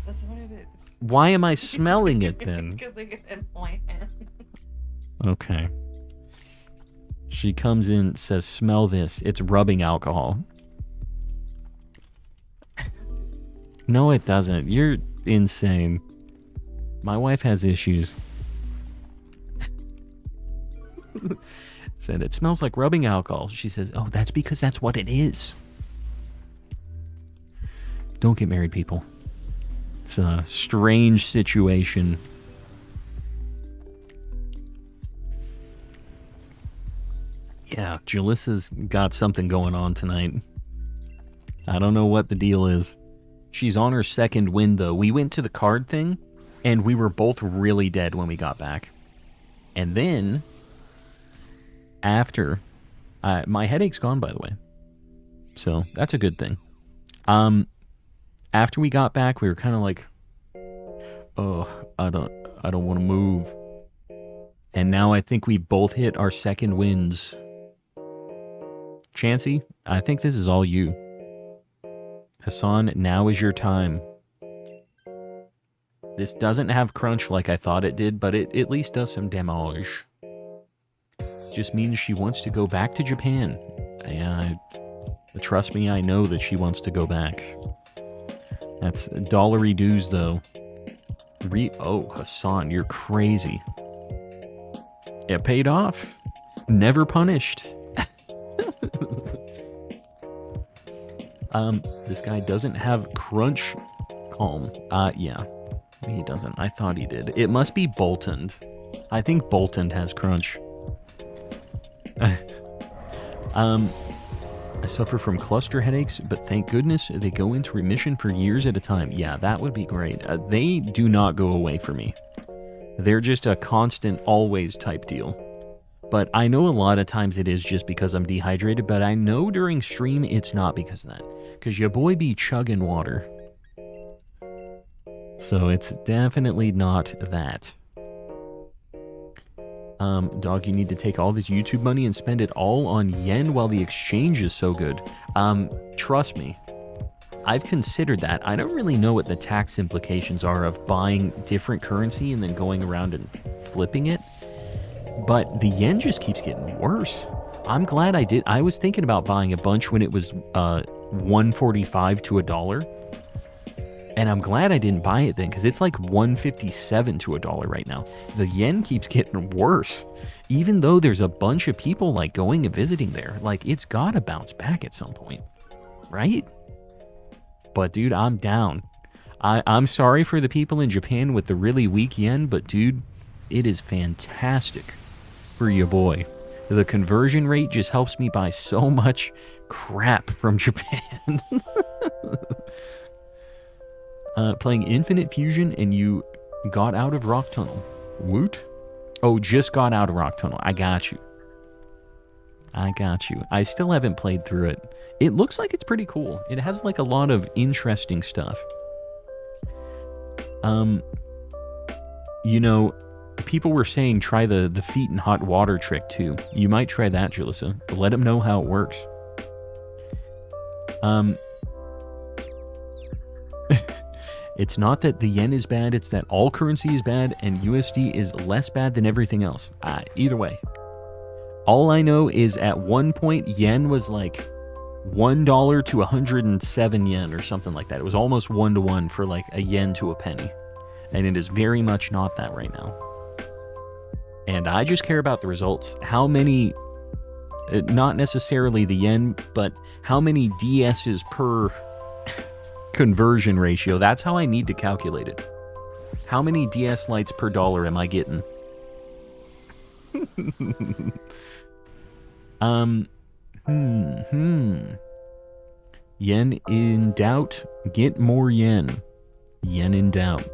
That's what it is. Why am I smelling it then? Because I get it in my hand. Okay. She comes in, says, "Smell this. It's rubbing alcohol." No, it doesn't. You're insane. My wife has issues. Said, "It smells like rubbing alcohol." She says, "Oh, that's because that's what it is." Don't get married, people. It's a strange situation. Yeah, Jalissa's got something going on tonight. I don't know what the deal is. She's on her second win, though. We went to the card thing, and we were both really dead when we got back. And then, after, my headache's gone, by the way. So, that's a good thing. After we got back, we were kind of like, oh, I don't want to move. And now I think we both hit our second wins. Chansey, I think this is all you. Hassan, now is your time. This doesn't have crunch like I thought it did, but it at least does some damage. Just means she wants to go back to Japan. Trust me, I know that she wants to go back. That's dollary dues, though. Oh, Hassan, you're crazy. It paid off. Never punished. This guy doesn't have crunch calm. Yeah. He doesn't. I thought he did. It must be Boltond. I think Boltond has crunch. I suffer from cluster headaches, but thank goodness they go into remission for years at a time. Yeah, that would be great. They do not go away for me. They're just a constant, always type deal. But I know a lot of times it is just because I'm dehydrated, but I know during stream it's not because of that. Because your boy be chugging water. So it's definitely not that. Dog, you need to take all this YouTube money and spend it all on yen while the exchange is so good. Trust me. I've considered that. I don't really know what the tax implications are of buying different currency and then going around and flipping it. But the yen just keeps getting worse. I'm glad I did. I was thinking about buying a bunch when it was 145 to $1. And I'm glad I didn't buy it then, because it's like 157 to $1 right now. The yen keeps getting worse. Even though there's a bunch of people like going and visiting there. Like, it's gotta bounce back at some point. Right? But dude, I'm down. I'm sorry for the people in Japan with the really weak yen, but dude, it is fantastic for your boy. The conversion rate just helps me buy so much crap from Japan. Playing Infinite Fusion and you got out of Rock Tunnel. Woot? Oh, just got out of Rock Tunnel. I got you. I got you. I still haven't played through it. It looks like it's pretty cool. It has like a lot of interesting stuff. You know, people were saying try the feet in hot water trick too. You might try that, Julissa. Let them know how it works. It's not that the yen is bad, it's that all currency is bad and USD is less bad than everything else. Either way. All I know is at one point, yen was like $1 to 107 yen or something like that. It was almost 1-to-1 for like a yen to a penny. And it is very much not that right now. And I just care about the results. How many, not necessarily the yen, but how many DSs per conversion ratio. That's how I need to calculate it. How many DS lights per dollar am I getting? Yen in doubt, get more yen. Yen in doubt.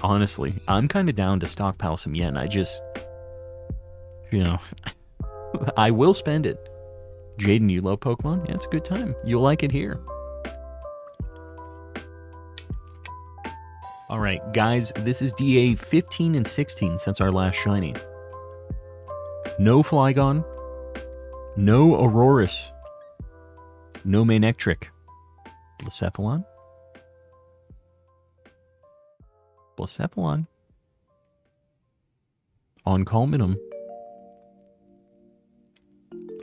Honestly, I'm kind of down to stockpile some yen. I just, you know, I will spend it. Jaden, you love Pokemon? Yeah, it's a good time. You'll like it here. Alright, guys, this is DA 15 and 16 since our last shiny. No Flygon. No Aurorus. No Manectric. Blacephalon. Blacephalon. On call minimum.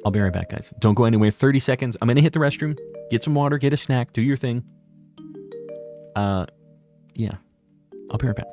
I'll be right back, guys. Don't go anywhere. 30 seconds. I'm going to hit the restroom, get some water, get a snack, do your thing. Yeah. I'll be right back.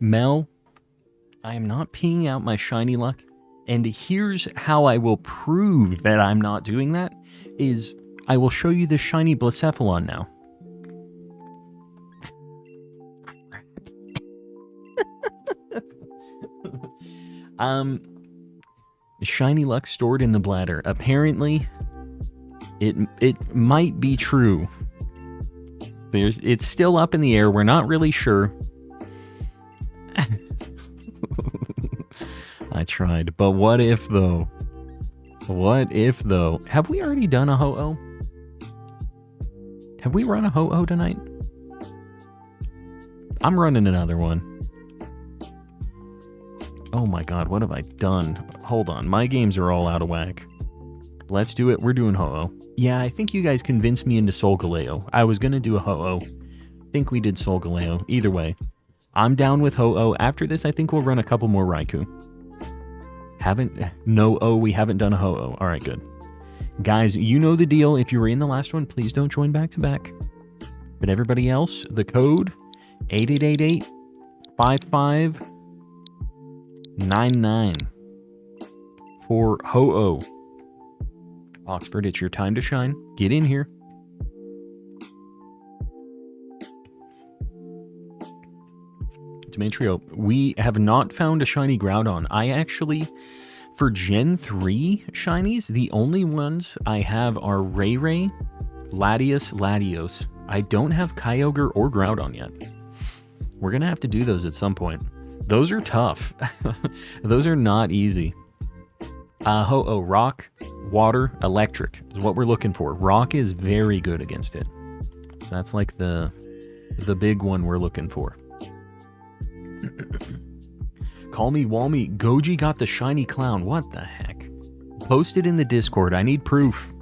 Mel, I am not peeing out my shiny luck. And here's how I will prove that I'm not doing that, is I will show you the shiny Blacephalon now. Shiny luck stored in the bladder. Apparently, it might be true. It's still up in the air. We're not really sure. I tried, but what if though? What if though? Have we already done a Ho-Oh? Have we run a Ho-Oh tonight? I'm running another one. Oh my god, what have I done? Hold on, my games are all out of whack. Let's do it. We're doing Ho-Oh. Yeah, I think you guys convinced me into Solgaleo. I was gonna do a Ho-Oh. Think we did Solgaleo. Either way, I'm down with Ho-Oh. After this, I think we'll run a couple more Raikou. We haven't done a Ho-Oh. Alright, good. Guys, you know the deal. If you were in the last one, please don't join back to back. But everybody else, the code 8888-5599 for Ho-Oh. Oxford, it's your time to shine. Get in here. Demetrio, we have not found a shiny Groudon. I actually, for Gen 3 shinies, the only ones I have are Ray, Latios, Latios. I don't have Kyogre or Groudon yet. We're going to have to do those at some point. Those are tough. Those are not easy. Ho-Oh, Rock, Water, Electric is what we're looking for. Rock is very good against it. So that's like the big one we're looking for. Call me Walmy. Goji got the shiny clown. What the heck? Post it in the Discord. I need proof.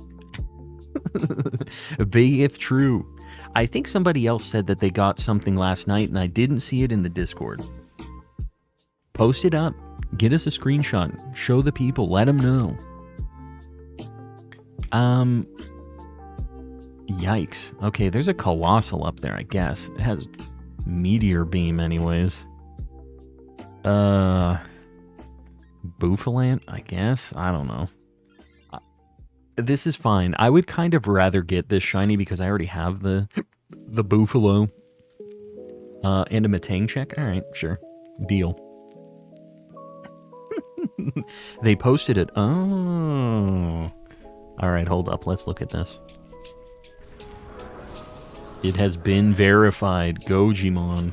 Be if true. I think somebody else said that they got something last night and I didn't see it in the Discord. Post it up. Get us a screenshot. Show the people. Let them know. Yikes. Okay, there's a Colossal up there, I guess. It has Meteor Beam anyways. Bouffalant, I guess? I don't know. This is fine. I would kind of rather get this shiny because I already have the Buffalo. And a Metang check? Alright, sure. Deal. They posted it. Oh. Alright, hold up. Let's look at this. It has been verified. Gojimon.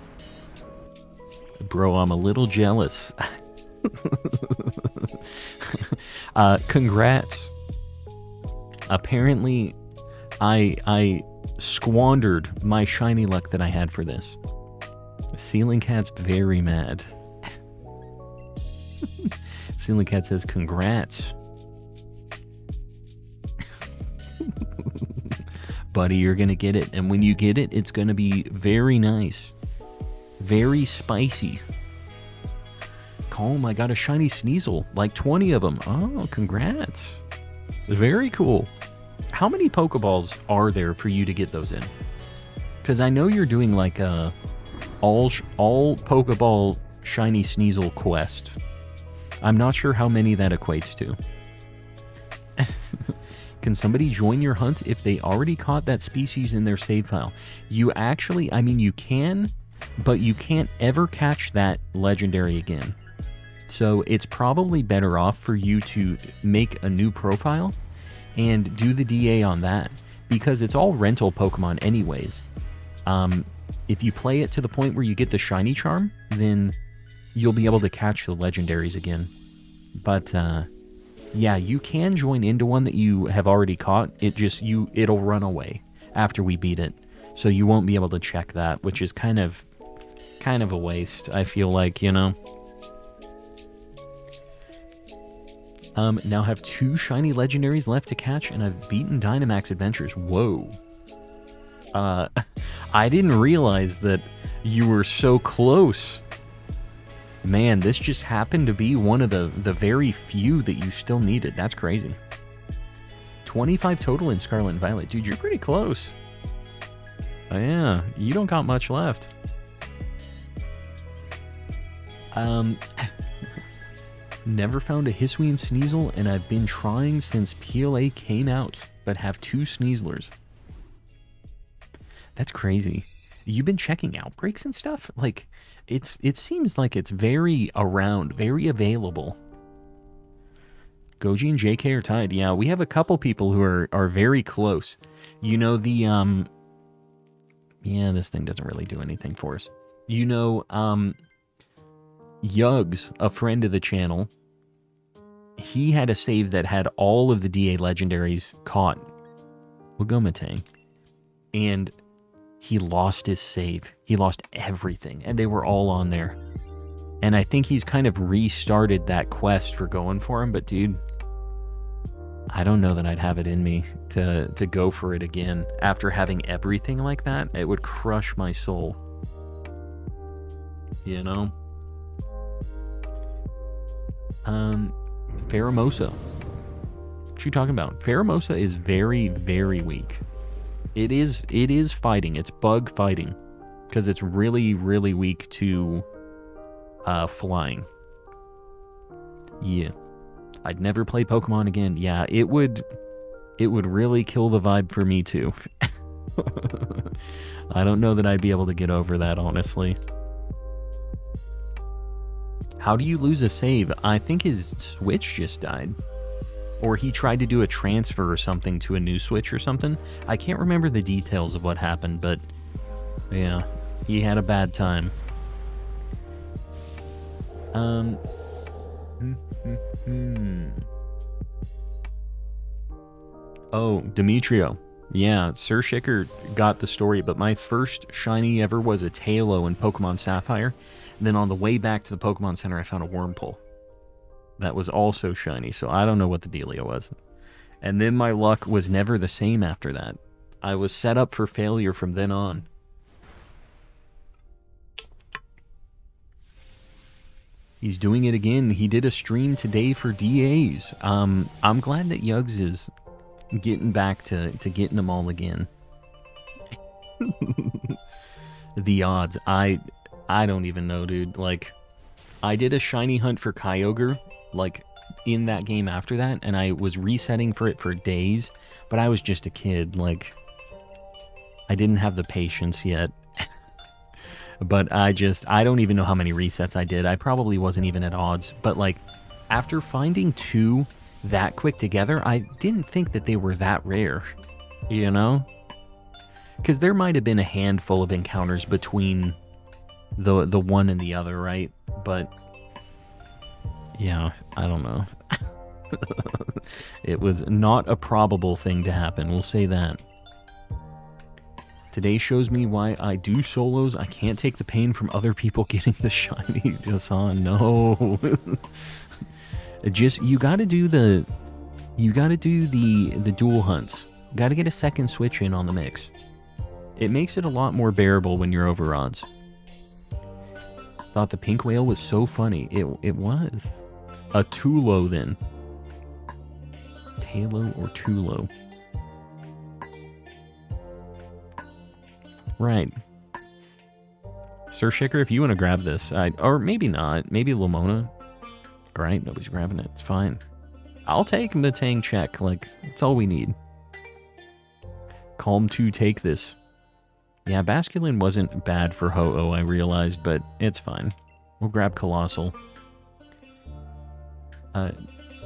Bro, I'm a little jealous. Congrats. Apparently, I squandered my shiny luck that I had for this. Ceiling Cat's very mad. Ceiling Cat says, congrats. Buddy, you're gonna get it. And when you get it, it's gonna be very nice. Very spicy. Calm, I got a shiny Sneasel. Like 20 of them. Oh, congrats. Very cool. How many Pokeballs are there for you to get those in? Because I know you're doing like a all Pokeball shiny Sneasel quest. I'm not sure how many that equates to. Can somebody join your hunt if they already caught that species in their save file? You actually, I mean, you can, but you can't ever catch that legendary again. So it's probably better off for you to make a new profile and do the DA on that, because it's all rental Pokemon anyways. If you play it to the point where you get the shiny charm, then you'll be able to catch the legendaries again. But yeah, you can join into one that you have already caught. It'll run away after we beat it, so you won't be able to check that, which is kind of a waste, I feel like, you know. Now have 2 shiny legendaries left to catch, and I've beaten Dynamax Adventures. Whoa. I didn't realize that you were so close. Man, this just happened to be one of the very few that you still needed. That's crazy. 25 total in Scarlet and Violet. Dude, you're pretty close. Oh, yeah, you don't got much left. Um, never found a Hisuian Sneasel, and I've been trying since PLA came out, but have 2 Sneaslers. That's crazy. You've been checking outbreaks and stuff? Like, it seems like it's very around, very available. Goji and JK are tied. Yeah, we have a couple people who are very close. You know, the, yeah, this thing doesn't really do anything for us. You know, Yugs, a friend of the channel, he had a save that had all of the DA legendaries caught. Wagomatang. And he lost his save. He lost everything, and they were all on there. And I think he's kind of restarted that quest for going for him, but dude, I don't know that I'd have it in me to go for it again. After having everything like that, it would crush my soul. You know? Pheromosa. What you talking about? Pheromosa is very, very weak. It is fighting. It's bug fighting. Because it's really, really weak to flying. Yeah. I'd never play Pokemon again. Yeah, it would really kill the vibe for me too. I don't know that I'd be able to get over that, honestly. How do you lose a save? I think his Switch just died. Or he tried to do a transfer or something to a new Switch or something. I can't remember the details of what happened, but yeah, he had a bad time. Oh, Demetrio. Yeah, Sir Shicker got the story, but my first shiny ever was a Tailo in Pokemon Sapphire. And then on the way back to the Pokemon Center, I found a Wurmple. That was also shiny, so I don't know what the dealio was. And then my luck was never the same after that. I was set up for failure from then on. He's doing it again. He did a stream today for DAs. I'm glad that Yugs is getting back to getting them all again. The odds. I don't even know, dude. Like, I did a shiny hunt for Kyogre, like, in that game after that, and I was resetting for it for days, but I was just a kid. Like, I didn't have the patience yet. But I don't even know how many resets I did. I probably wasn't even at odds. But, like, after finding 2 that quick together, I didn't think that they were that rare. You know? Because there might have been a handful of encounters between the one and the other, right? But, yeah, I don't know. It was not a probable thing to happen, we'll say that. Today shows me why I do solos. I can't take the pain from other people getting the shiny Jason. No. You gotta do the dual hunts. Gotta get a second switch in on the mix. It makes it a lot more bearable when you're over odds. Thought the pink whale was so funny. It was. A Tulo then. Tailo or Tulo? Right. Sir Shicker, if you want to grab this, or maybe not. Maybe Lamona. Alright, nobody's grabbing it. It's fine. I'll take Matang check. Like, that's all we need. Calm to take this. Yeah, Basculin wasn't bad for Ho-Oh, I realized, but it's fine. We'll grab Colossal.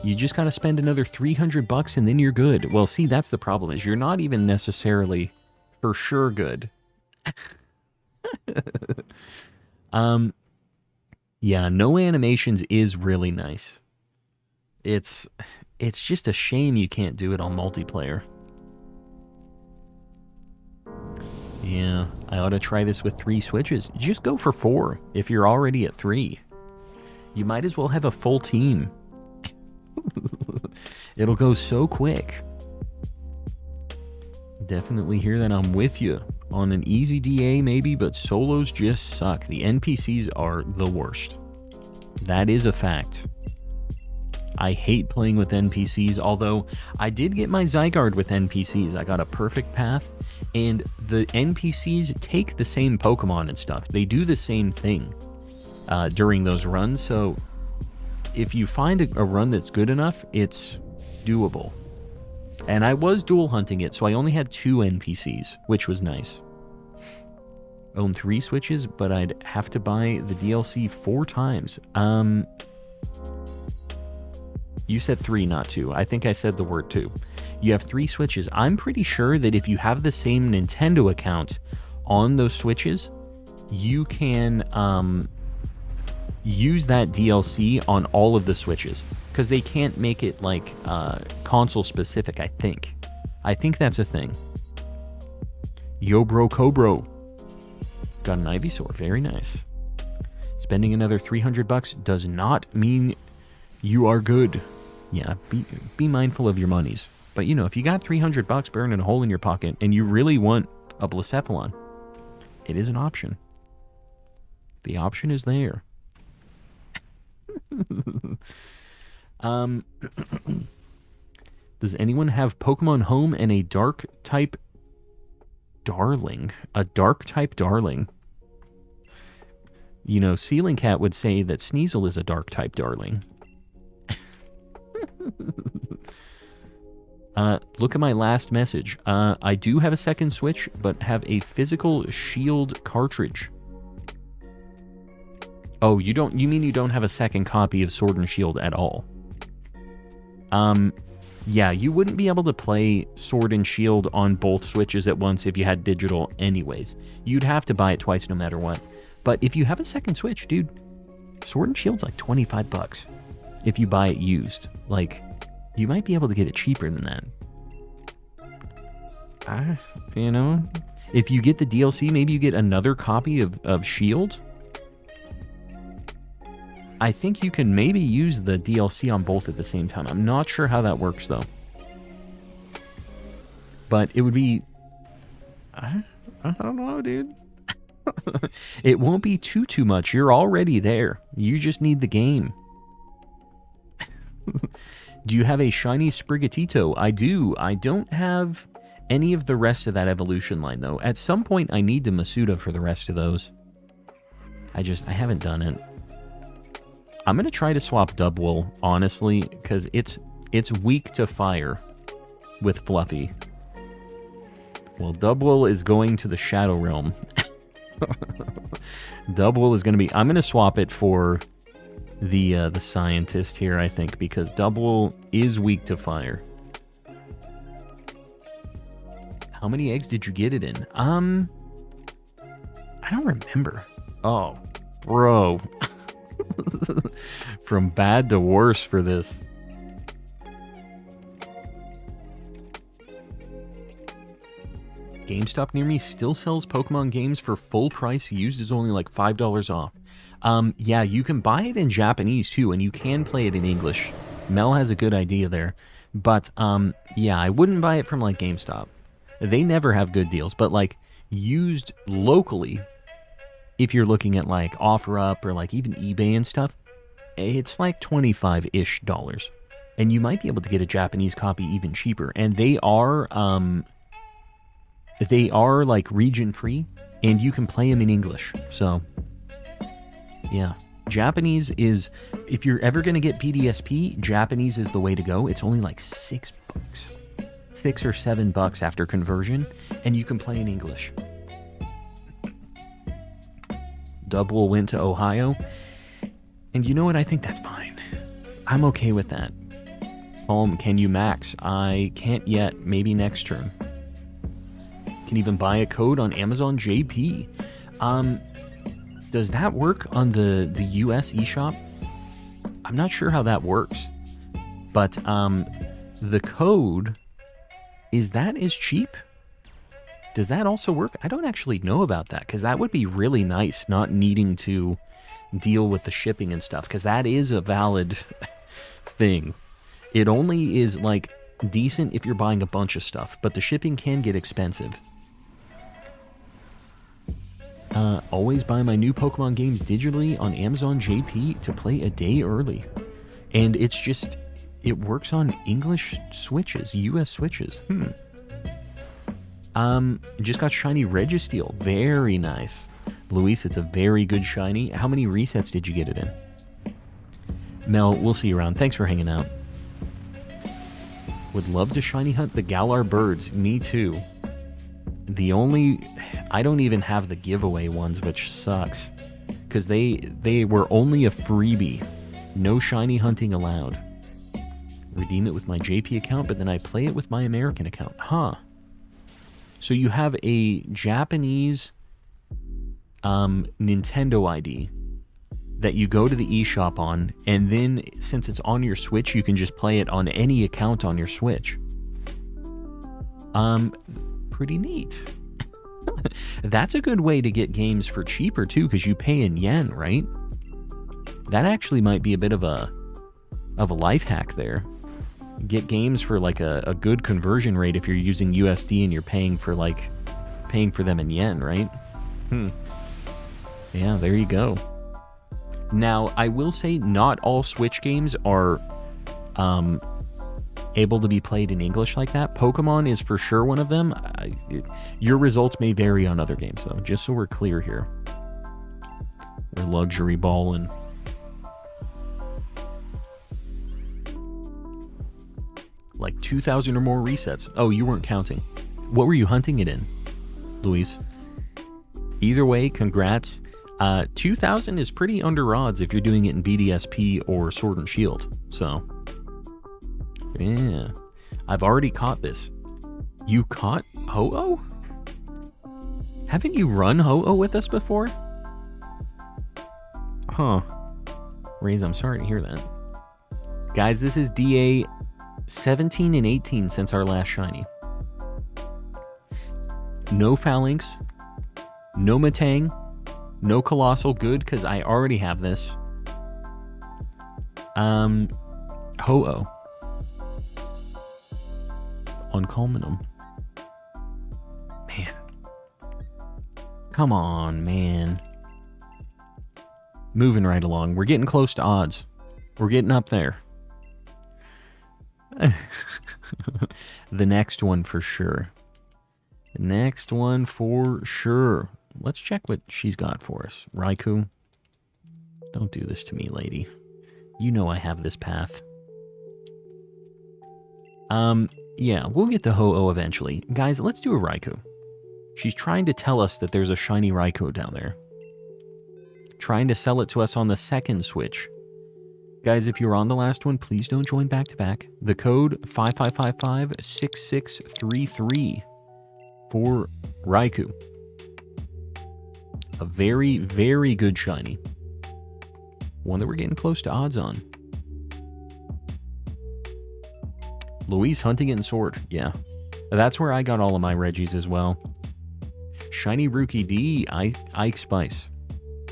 You just gotta spend another $300 and then you're good. Well, see, that's the problem, is you're not even necessarily for sure good. Yeah, no animations is really nice. It's just a shame you can't do it on multiplayer. Yeah, I ought to try this with 3 switches. Just go for 4 if you're already at 3. You might as well have a full team. It'll go so quick. Definitely hear that. I'm with you. On an easy DA maybe, but solos just suck. The NPCs are the worst. That is a fact. I hate playing with NPCs, although I did get my Zygarde with NPCs. I got a perfect path, and the NPCs take the same Pokemon and stuff. They do the same thing. during those runs. So if you find a run that's good enough, it's doable. And I was dual hunting it, so I only had 2 NPCs, which was nice. Own 3 Switches, but I'd have to buy the DLC 4 times. You said 3, not 2. I think I said the word 2. You have 3 Switches. I'm pretty sure that if you have the same Nintendo account on those Switches, you can use that DLC on all of the Switches. Because they can't make it, like, console specific, I think. I think that's a thing. Yo, bro, Cobro. Got an Ivysaur. Very nice. Spending another $300 does not mean you are good. Yeah, be mindful of your monies. But, you know, if you got $300 burning a hole in your pocket and you really want a Blacephalon, it is an option. The option is there. Does anyone have Pokemon Home and a dark type darling? A dark type darling? You know, Ceiling Cat would say that Sneasel is a dark type darling. Look at my last message. I do have a second Switch, but have a physical Shield cartridge. Oh, you mean you don't have a second copy of Sword and Shield at all? Yeah, you wouldn't be able to play Sword and Shield on both Switches at once if you had digital anyways. You'd have to buy it twice no matter what. But if you have a second Switch, dude, Sword and Shield's like $25 if you buy it used. Like, you might be able to get it cheaper than that. You know, if you get the DLC, maybe you get another copy of Shield. I think you can maybe use the DLC on both at the same time. I'm not sure how that works, though. But it would be... I don't know, dude. It won't be too much. You're already there. You just need the game. Do you have a shiny Sprigatito? I do. I don't have any of the rest of that evolution line, though. At some point, I need the Masuda for the rest of those. I haven't done it. I'm going to try to swap Dubwool, honestly, because it's weak to fire with Fluffy. Well, Dubwool is going to the Shadow Realm. Dubwool is going to be... I'm going to swap it for the Scientist here, I think, because Dubwool is weak to fire. How many eggs did you get it in? I don't remember. Oh, bro. From bad to worse for this. GameStop near me still sells Pokemon games for full price. Used is only like $5 off. Yeah, you can buy it in Japanese too, and you can play it in English. Mel has a good idea there. But, yeah, I wouldn't buy it from like GameStop. They never have good deals, but like used locally, if you're looking at like OfferUp or like even eBay and stuff, it's like $25-ish. And you might be able to get a Japanese copy even cheaper. And they are like region free, and you can play them in English. So, yeah. Japanese is, if you're ever going to get PDSP, Japanese is the way to go. It's only like $6. $6 or $7 after conversion, and you can play in English. Dubwool went to Ohio, and you know what? I think that's fine. I'm okay with that. Can you max? I can't yet. Maybe next turn. Can even buy a code on Amazon JP. Does that work on the US eShop? I'm not sure how that works, but the code, is that as cheap? Does that also work? I don't actually know about that, because that would be really nice, not needing to deal with the shipping and stuff, because that is a valid thing. It only is, like, decent if you're buying a bunch of stuff, but the shipping can get expensive. Always buy my new Pokemon games digitally on Amazon JP to play a day early. And it's just, it works on English Switches, US Switches. Just got shiny Registeel. Very nice. Luis, it's a very good shiny. How many resets did you get it in? Mel, we'll see you around. Thanks for hanging out. Would love to shiny hunt the Galar birds. Me too. I don't even have the giveaway ones, which sucks. Because they were only a freebie. No shiny hunting allowed. Redeem it with my JP account, but then I play it with my American account. Huh. So you have a Japanese Nintendo ID that you go to the eShop on, and then since it's on your Switch, you can just play it on any account on your Switch. Pretty neat. That's a good way to get games for cheaper too, because you pay in yen, right? That actually might be a bit of a life hack there. Get games for like a good conversion rate if you're using USD and you're paying for them in yen, right? Yeah, there you go. Now, I will say not all Switch games are able to be played in English like that. Pokemon is for sure one of them. Your results may vary on other games, though, just so we're clear here. We're luxury balling. Like 2,000 or more resets. Oh, you weren't counting. What were you hunting it in, Luis? Either way, congrats. 2,000 is pretty under odds if you're doing it in BDSP or Sword and Shield. So, yeah. I've already caught this. You caught Ho-Oh? Haven't you run Ho-Oh with us before? Huh. Raze, I'm sorry to hear that. Guys, this is DA 17 and 18 since our last shiny. No Phalanx. No Matang. No Colossal. Good, because I already have this. Ho-Oh. On Culminum. Man. Come on, man. Moving right along. We're getting close to odds. We're getting up there. The next one for sure. The next one for sure. Let's check what she's got for us. Raikou. Don't do this to me, lady. You know I have this path. Yeah, we'll get the Ho-Oh eventually. Guys, let's do a Raikou. She's trying to tell us that there's a shiny Raikou down there. Trying to sell it to us on the second Switch. Guys, if you're on the last one, please don't join back-to-back. The code 5555-6633 for Raikou. A very, very good shiny. One that we're getting close to odds on. Luis hunting it in Sword. Yeah. That's where I got all of my Reggies as well. Shiny Rookie D, Ike Spice.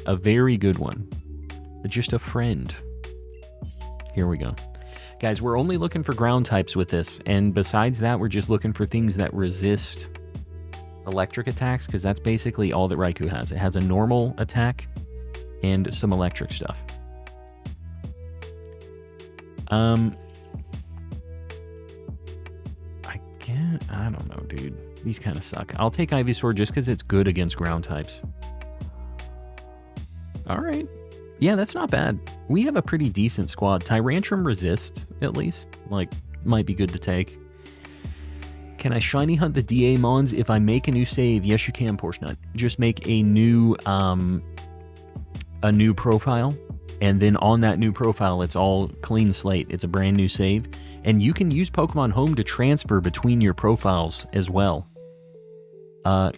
A very good one. Just a friend. Here we go. Guys, we're only looking for ground types with this. And besides that, we're just looking for things that resist electric attacks, because that's basically all that Raikou has. It has a normal attack and some electric stuff. I don't know, dude. These kind of suck. I'll take Ivysaur just because it's good against ground types. Alright. Yeah, that's not bad. We have a pretty decent squad. Tyrantrum resist, at least. Like, might be good to take. Can I shiny hunt the DA Mons if I make a new save? Yes, you can, Portionut. Just make a new profile. And then on that new profile, it's all clean slate. It's a brand new save. And you can use Pokemon Home to transfer between your profiles as well.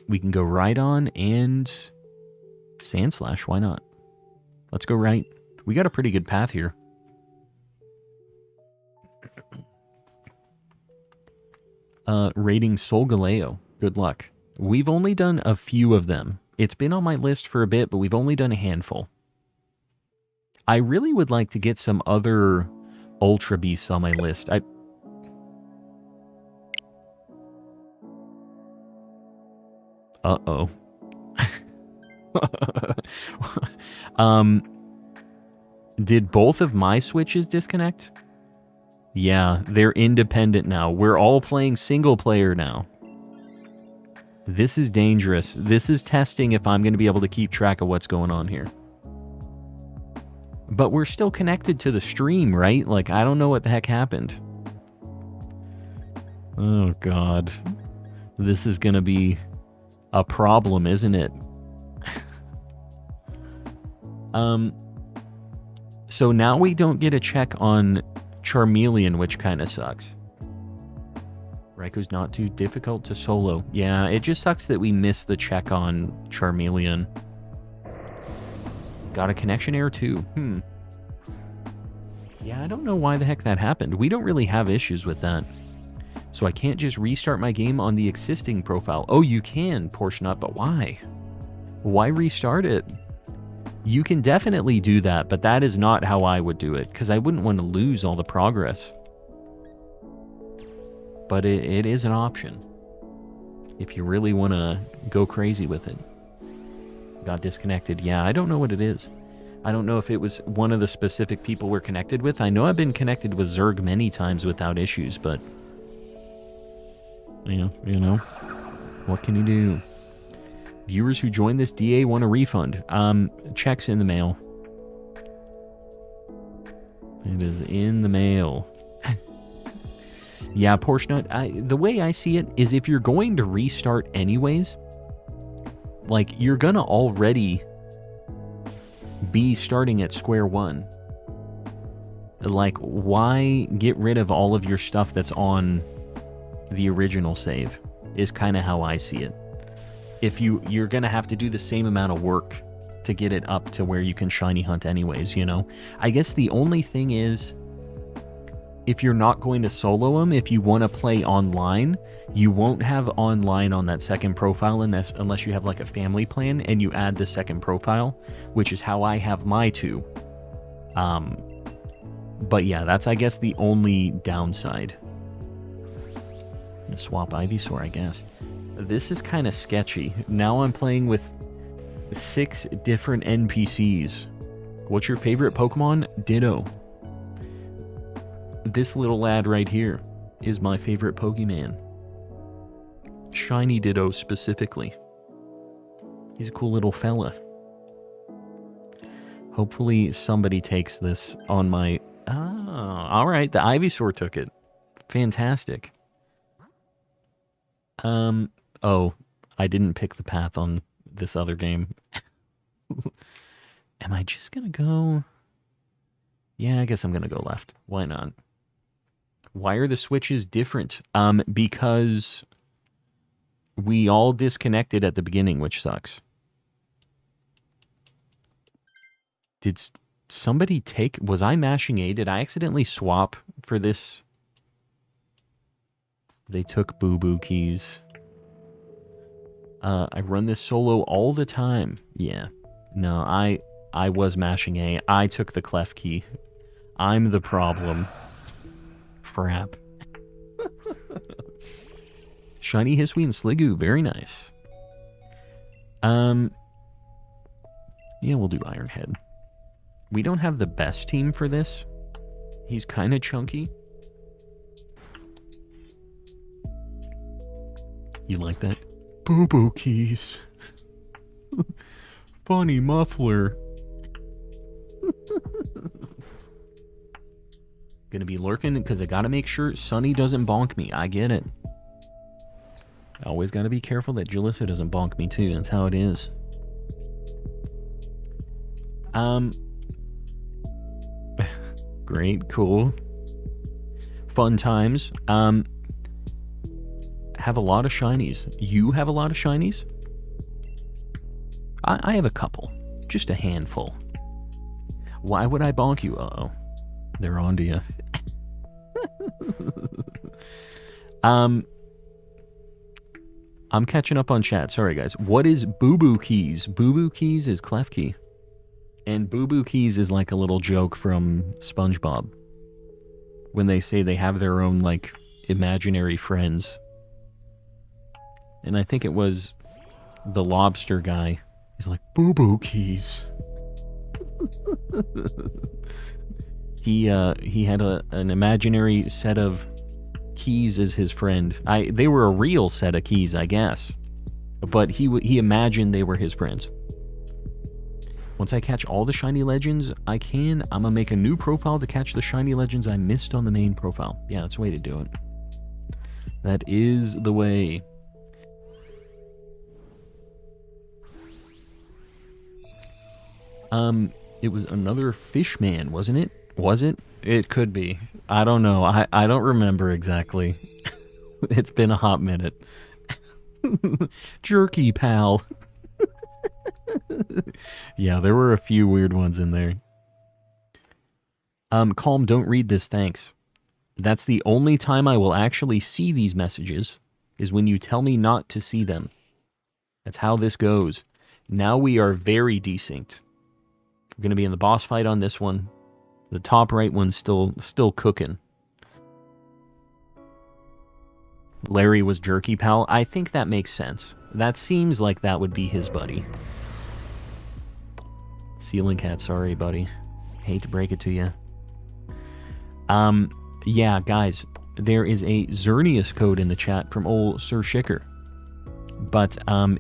We can go Rhydon and Sandslash. Why not? Let's go right. We got a pretty good path here. Rating Solgaleo. Good luck. We've only done a few of them. It's been on my list for a bit, but we've only done a handful. I really would like to get some other Ultra Beasts on my list. Uh-oh. Did both of my Switches disconnect? Yeah, they're independent now. We're all playing single player now. This is dangerous. This is testing if I'm going to be able to keep track of what's going on here. But we're still connected to the stream, right? Like, I don't know what the heck happened. Oh, God. This is going to be a problem, isn't it? So now we don't get a check on Charmeleon, which kind of sucks. Raikou not too difficult to solo. Yeah, it just sucks that we missed the check on Charmeleon. Got a connection error too. Yeah, I don't know why the heck that happened. We don't really have issues with that. So I can't just restart my game on the existing profile. Oh, you can, Portion Up, but why? Why restart it? You can definitely do that, but that is not how I would do it, because I wouldn't want to lose all the progress. But it is an option, if you really want to go crazy with it. Got disconnected. Yeah, I don't know what it is. I don't know if it was one of the specific people we're connected with. I know I've been connected with Zerg many times without issues, but... you know, what can you do? Viewers who join this DA want a refund. Checks in the mail. It is in the mail. Yeah, Portionut, the way I see it is if you're going to restart anyways, like, you're gonna already be starting at square one. Like, why get rid of all of your stuff that's on the original save is kind of how I see it. If you're gonna have to do the same amount of work to get it up to where you can shiny hunt anyways, you know? I guess the only thing is, if you're not going to solo them, if you want to play online, you won't have online on that second profile unless you have like a family plan and you add the second profile, which is how I have my two. But yeah, that's, I guess, the only downside. Swap Ivysaur, I guess. This is kind of sketchy. Now I'm playing with 6 different NPCs. What's your favorite Pokemon? Ditto. This little lad right here is my favorite Pokemon. Shiny Ditto specifically. He's a cool little fella. Hopefully somebody takes this on my... Ah, alright, the Ivysaur took it. Fantastic. Oh, I didn't pick the path on this other game. Am I just gonna go... Yeah, I guess I'm gonna go left. Why not? Why are the switches different? Because we all disconnected at the beginning, which sucks. Did somebody take... Was I mashing A? Did I accidentally swap for this? They took Boo Boo keys. I run this solo all the time. Yeah. No, I was mashing A. I took the clef key. I'm the problem. Frap. Shiny Hisui and Sliggoo. Very nice. Yeah, we'll do Ironhead. We don't have the best team for this. He's kind of chunky. You like that? Boo-boo keys. Funny muffler. Gonna be lurking because I gotta make sure Sunny doesn't bonk me. I get it. Always gotta be careful that Jalissa doesn't bonk me too. That's how it is. Great, cool. Fun times. Have a lot of shinies. You have a lot of shinies? I have a couple. Just a handful. Why would I bonk you? Uh-oh. They're on to you. I'm catching up on chat. Sorry, guys. What is Boo Boo Keys? Boo Boo Keys is Clef Key. And Boo Boo Keys is like a little joke from SpongeBob. When they say they have their own, like, imaginary friends. And I think it was the lobster guy. He's like, Boo Boo Keys. He had an imaginary set of keys as his friend. They were a real set of keys, I guess. but he imagined they were his friends. Once I catch all the shiny legends I'm gonna make a new profile to catch the shiny legends I missed on the main profile. Yeah, that's the way to do it. That is the way. It was another Fishman, wasn't it? Was it? It could be. I don't know. I don't remember exactly. It's been a hot minute. Jerky pal. Yeah, there were a few weird ones in there. Calm, don't read this, thanks. That's the only time I will actually see these messages, is when you tell me not to see them. That's how this goes. Now we are very desynced. We're going to be in the boss fight on this one. The top right one's still cooking. Larry was Jerky Pal. I think that makes sense. That seems like that would be his buddy. Ceiling Cat, sorry, buddy. Hate to break it to you. Yeah, guys, there is a Xerneas code in the chat from old Sir Shicker. But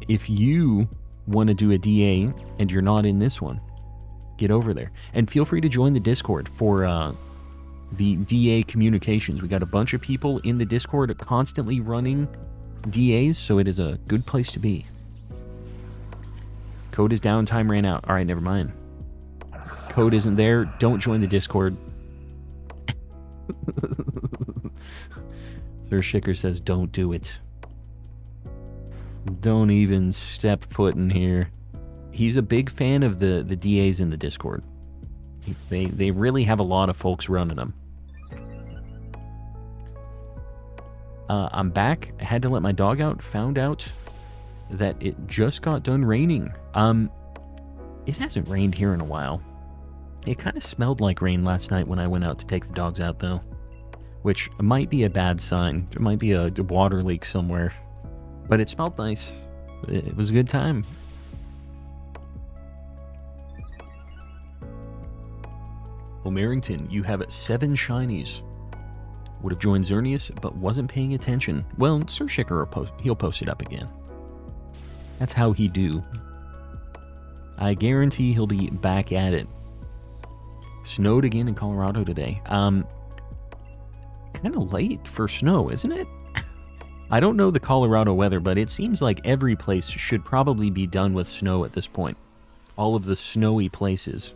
if you want to do a DA and you're not in this one, get over there. And feel free to join the Discord for the DA communications. We got a bunch of people in the Discord constantly running DAs, so it is a good place to be. Code is down, time ran out. Alright, never mind. Code isn't there, don't join the Discord. Sir Shicker says don't do it. Don't even step foot in here. He's a big fan of the DAs in the Discord. They really have a lot of folks running them. I'm back. I had to let my dog out. Found out that it just got done raining. It hasn't rained here in a while. It kind of smelled like rain last night when I went out to take the dogs out, though. Which might be a bad sign. There might be a water leak somewhere. But it smelled nice. It was a good time. Well, Merrington, you have 7 shinies. Would have joined Xerneas, but wasn't paying attention. Well, Sir Shicker, he'll post it up again. That's how he do. I guarantee he'll be back at it. Snowed again in Colorado today. Kind of late for snow, isn't it? I don't know the Colorado weather, but it seems like every place should probably be done with snow at this point. All of the snowy places.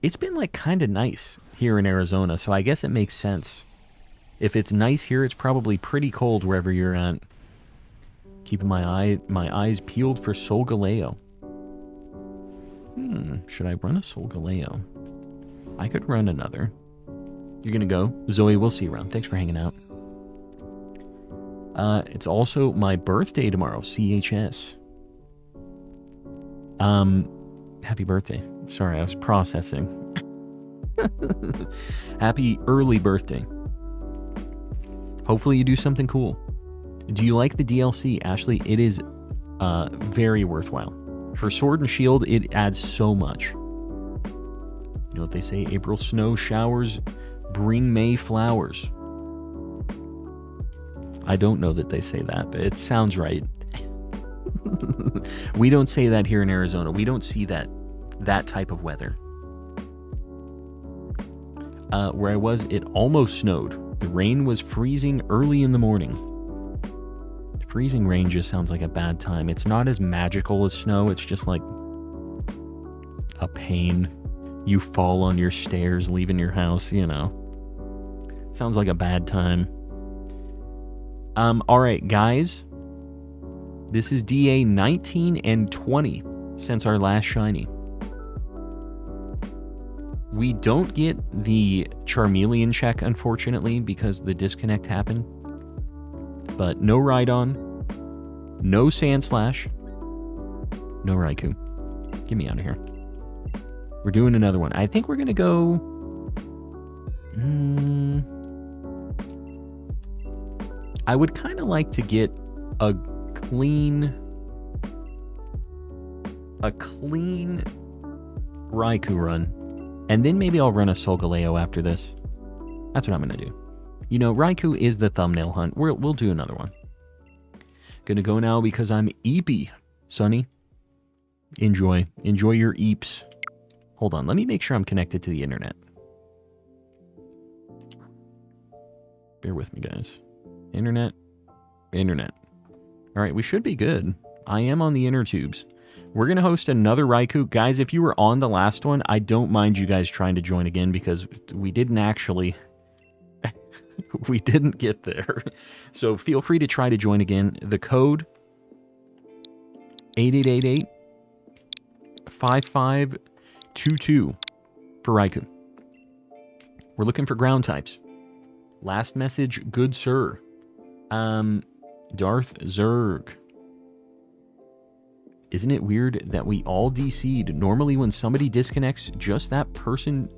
It's been like kind of nice here in Arizona, so I guess it makes sense. If it's nice here, it's probably pretty cold wherever you're at. Keeping my eyes peeled for Solgaleo. Should I run a Solgaleo? I could run another. You're gonna go? Zoe, we'll see you around. Thanks for hanging out. It's also my birthday tomorrow, CHS. Happy birthday. Sorry, I was processing. Happy early birthday. Hopefully you do something cool. Do you like the DLC, Ashley? It is very worthwhile. For Sword and Shield, it adds so much. You know what they say? April snow showers bring May flowers. I don't know that they say that, but it sounds right. We don't say that here in Arizona. We don't see that type of weather. Where I was, it almost snowed. The rain was freezing early in the morning. Freezing rain just sounds like a bad time. It's not as magical as snow. It's just like a pain. You fall on your stairs leaving your house, you know. Sounds like a bad time. Alright, guys. This is DA 19 and 20 since our last shiny. We don't get the Charmeleon check, unfortunately, because the disconnect happened. But no Rhydon, no Sandslash, no Raikou. Get me out of here. We're doing another one. I think we're going to go... I would kind of like to get a clean Raikou run. And then maybe I'll run a Solgaleo after this. That's what I'm going to do. You know, Raikou is the thumbnail hunt. We'll do another one. Gonna go now because I'm eepy. Sonny, enjoy. Enjoy your eeps. Hold on, let me make sure I'm connected to the internet. Bear with me, guys. Internet. All right, we should be good. I am on the inner tubes. We're going to host another Raikou. Guys, if you were on the last one, I don't mind you guys trying to join again because we didn't actually... we didn't get there. So feel free to try to join again. The code 8888-5522 for Raikou. We're looking for ground types. Last message, good sir. Darth Zerg. Isn't it weird that we all DC'd? Normally when somebody disconnects, just that person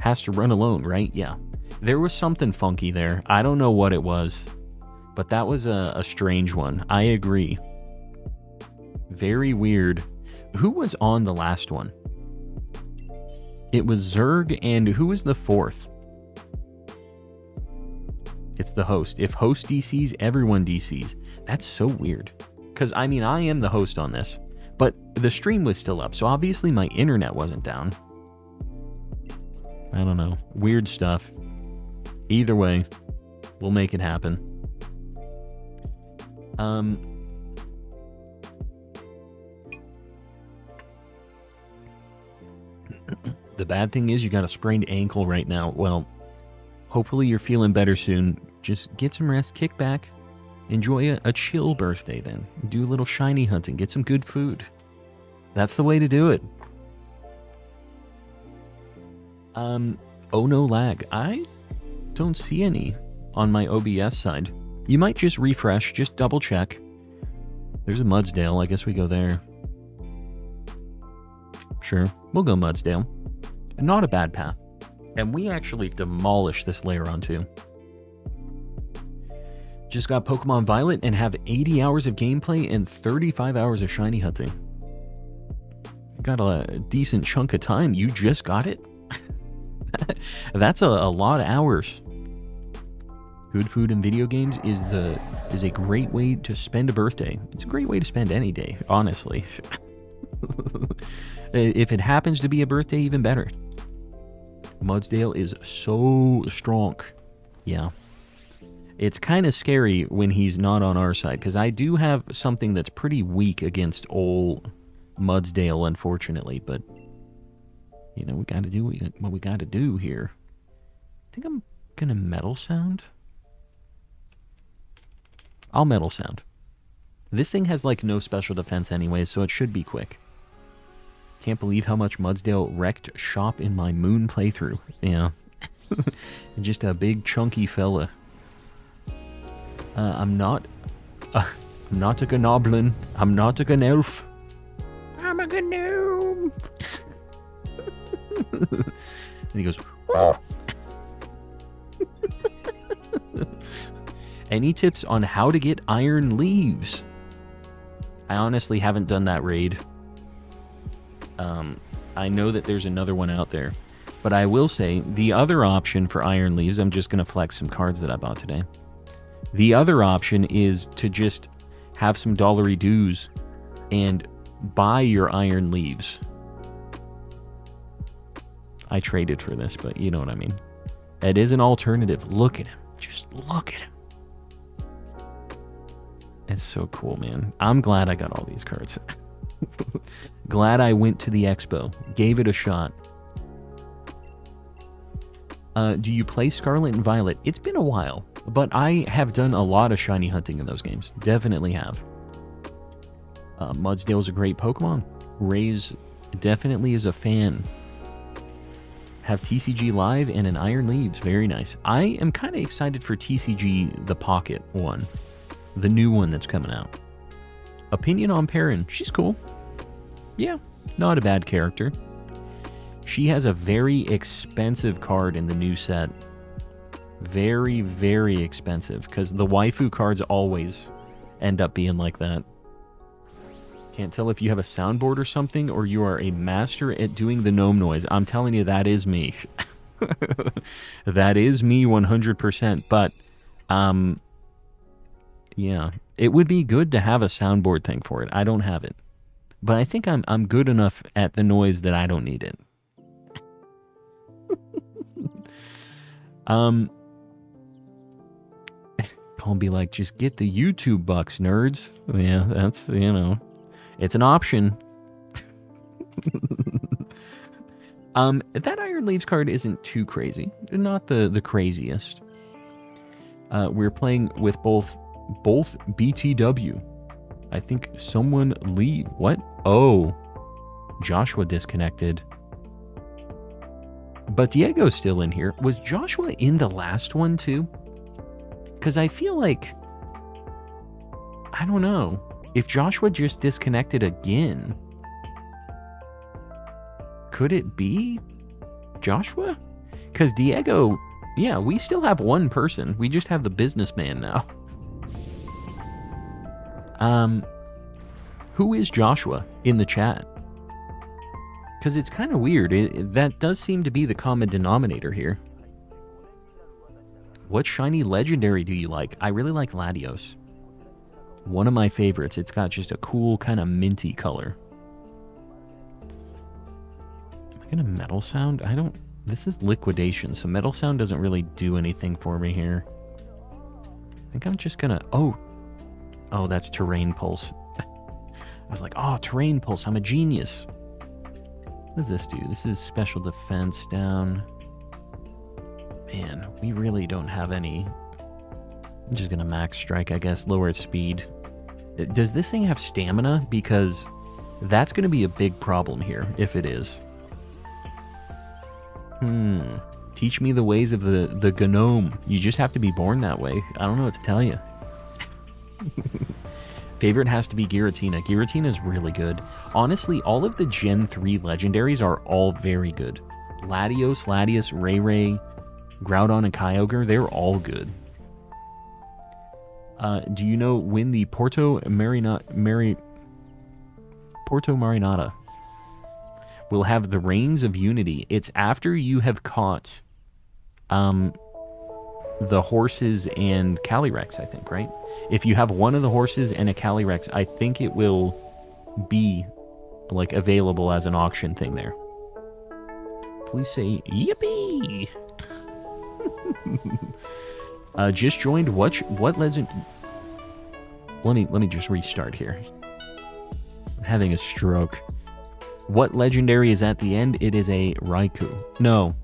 has to run alone, right? Yeah. There was something funky there. I don't know what it was, but that was a strange one. I agree. Very weird. Who was on the last one? It was Zerg, and who was the fourth? It's the host. If host DCs, everyone DCs. That's so weird. Because, I mean, I am the host on this. But the stream was still up, so obviously my internet wasn't down. I don't know. Weird stuff. Either way, we'll make it happen. The bad thing is you got a sprained ankle right now. Well, hopefully you're feeling better soon. Just get some rest, kick back, enjoy a chill birthday then. Do a little shiny hunting, get some good food. That's the way to do it. Oh no lag. I don't see any on my OBS side. You might just refresh, just double check. There's a Mudsdale, I guess we go there. Sure, we'll go Mudsdale. Not a bad path. And we actually demolished this layer on too. Just got Pokemon Violet and have 80 hours of gameplay and 35 hours of shiny hunting. Got a decent chunk of time. You just got it? That's a lot of hours. Good food and video games is a great way to spend a birthday. It's a great way to spend any day, honestly. If it happens to be a birthday, even better. Mudsdale is so strong. Yeah. It's kind of scary when he's not on our side, because I do have something that's pretty weak against old Mudsdale, unfortunately, but, you know, we gotta do what we gotta do here. I think I'm gonna Metal Sound. I'll Metal Sound. This thing has, like, no special defense anyway, so it should be quick. Can't believe how much Mudsdale wrecked shop in my Moon playthrough. Yeah. Just a big, chunky fella. I'm not a Gnoblin. I'm not a Gnelf. I'm a Gnome. And he goes, oh. Any tips on how to get iron leaves? I honestly haven't done that raid. I know that there's another one out there. But I will say, the other option for iron leaves, I'm just going to flex some cards that I bought today. The other option is to just have some dollary dues and buy your iron leaves. I traded for this, but you know what I mean. It is an alternative. Look at him. Just look at him. It's so cool, man. I'm glad I got all these cards. Glad I went to the expo. Gave it a shot. Do you play Scarlet and Violet? It's been a while, but I have done a lot of shiny hunting in those games. Definitely have. Mudsdale's a great Pokemon. Raze definitely is a fan. Have TCG Live and an Iron Leaves. Very nice. I am kind of excited for TCG the Pocket one. The new one that's coming out. Opinion on Perrin. She's cool. Yeah, not a bad character. She has a very expensive card in the new set. Very, very expensive. Because the waifu cards always end up being like that. Can't tell if you have a soundboard or something, or you are a master at doing the gnome noise. I'm telling you, that is me. That is me 100%. But Yeah. It would be good to have a soundboard thing for it. I don't have it. But I think I'm good enough at the noise that I don't need it. I'll be like, just get the YouTube bucks, nerds. Yeah, that's, it's an option. That Iron Leaves card isn't too crazy. Not the craziest. We're playing with both BTW. I think someone leave. What? Oh, Joshua disconnected. But Diego's still in here. Was Joshua in the last one too? Because I feel like, I don't know, if Joshua just disconnected again, could it be Joshua? Because Diego, yeah, we still have one person. We just have the businessman now. Who is Joshua in the chat? Because it's kind of weird. That does seem to be the common denominator here. What shiny legendary do you like? I really like Latios. One of my favorites. It's got just a cool kind of minty color. Am I gonna metal sound? I don't... This is liquidation, so metal sound doesn't really do anything for me here. I think I'm just gonna... Oh, that's terrain pulse. I was like, oh, terrain pulse. I'm a genius. What does this do? This is special defense down. Man, we really don't have any. I'm just gonna max strike, I guess. Lower its speed. Does this thing have stamina? Because that's gonna be a big problem here, if it is. Teach me the ways of the gnome. You just have to be born that way. I don't know what to tell you. Favorite has to be Giratina. Giratina is really good. Honestly, all of the Gen 3 legendaries are all very good. Latios, Ray, Groudon, and Kyogre, they're all good. Do you know when the Porto Marinata will have the Reigns of Unity? It's after you have caught the horses and Calyrex, I think, right? If you have one of the horses and a Calyrex, I think it will be like available as an auction thing there. Please say yippee. Just joined. What legend? Let me just restart here. I'm having a stroke. What legendary is at the end? It is a Raikou. No.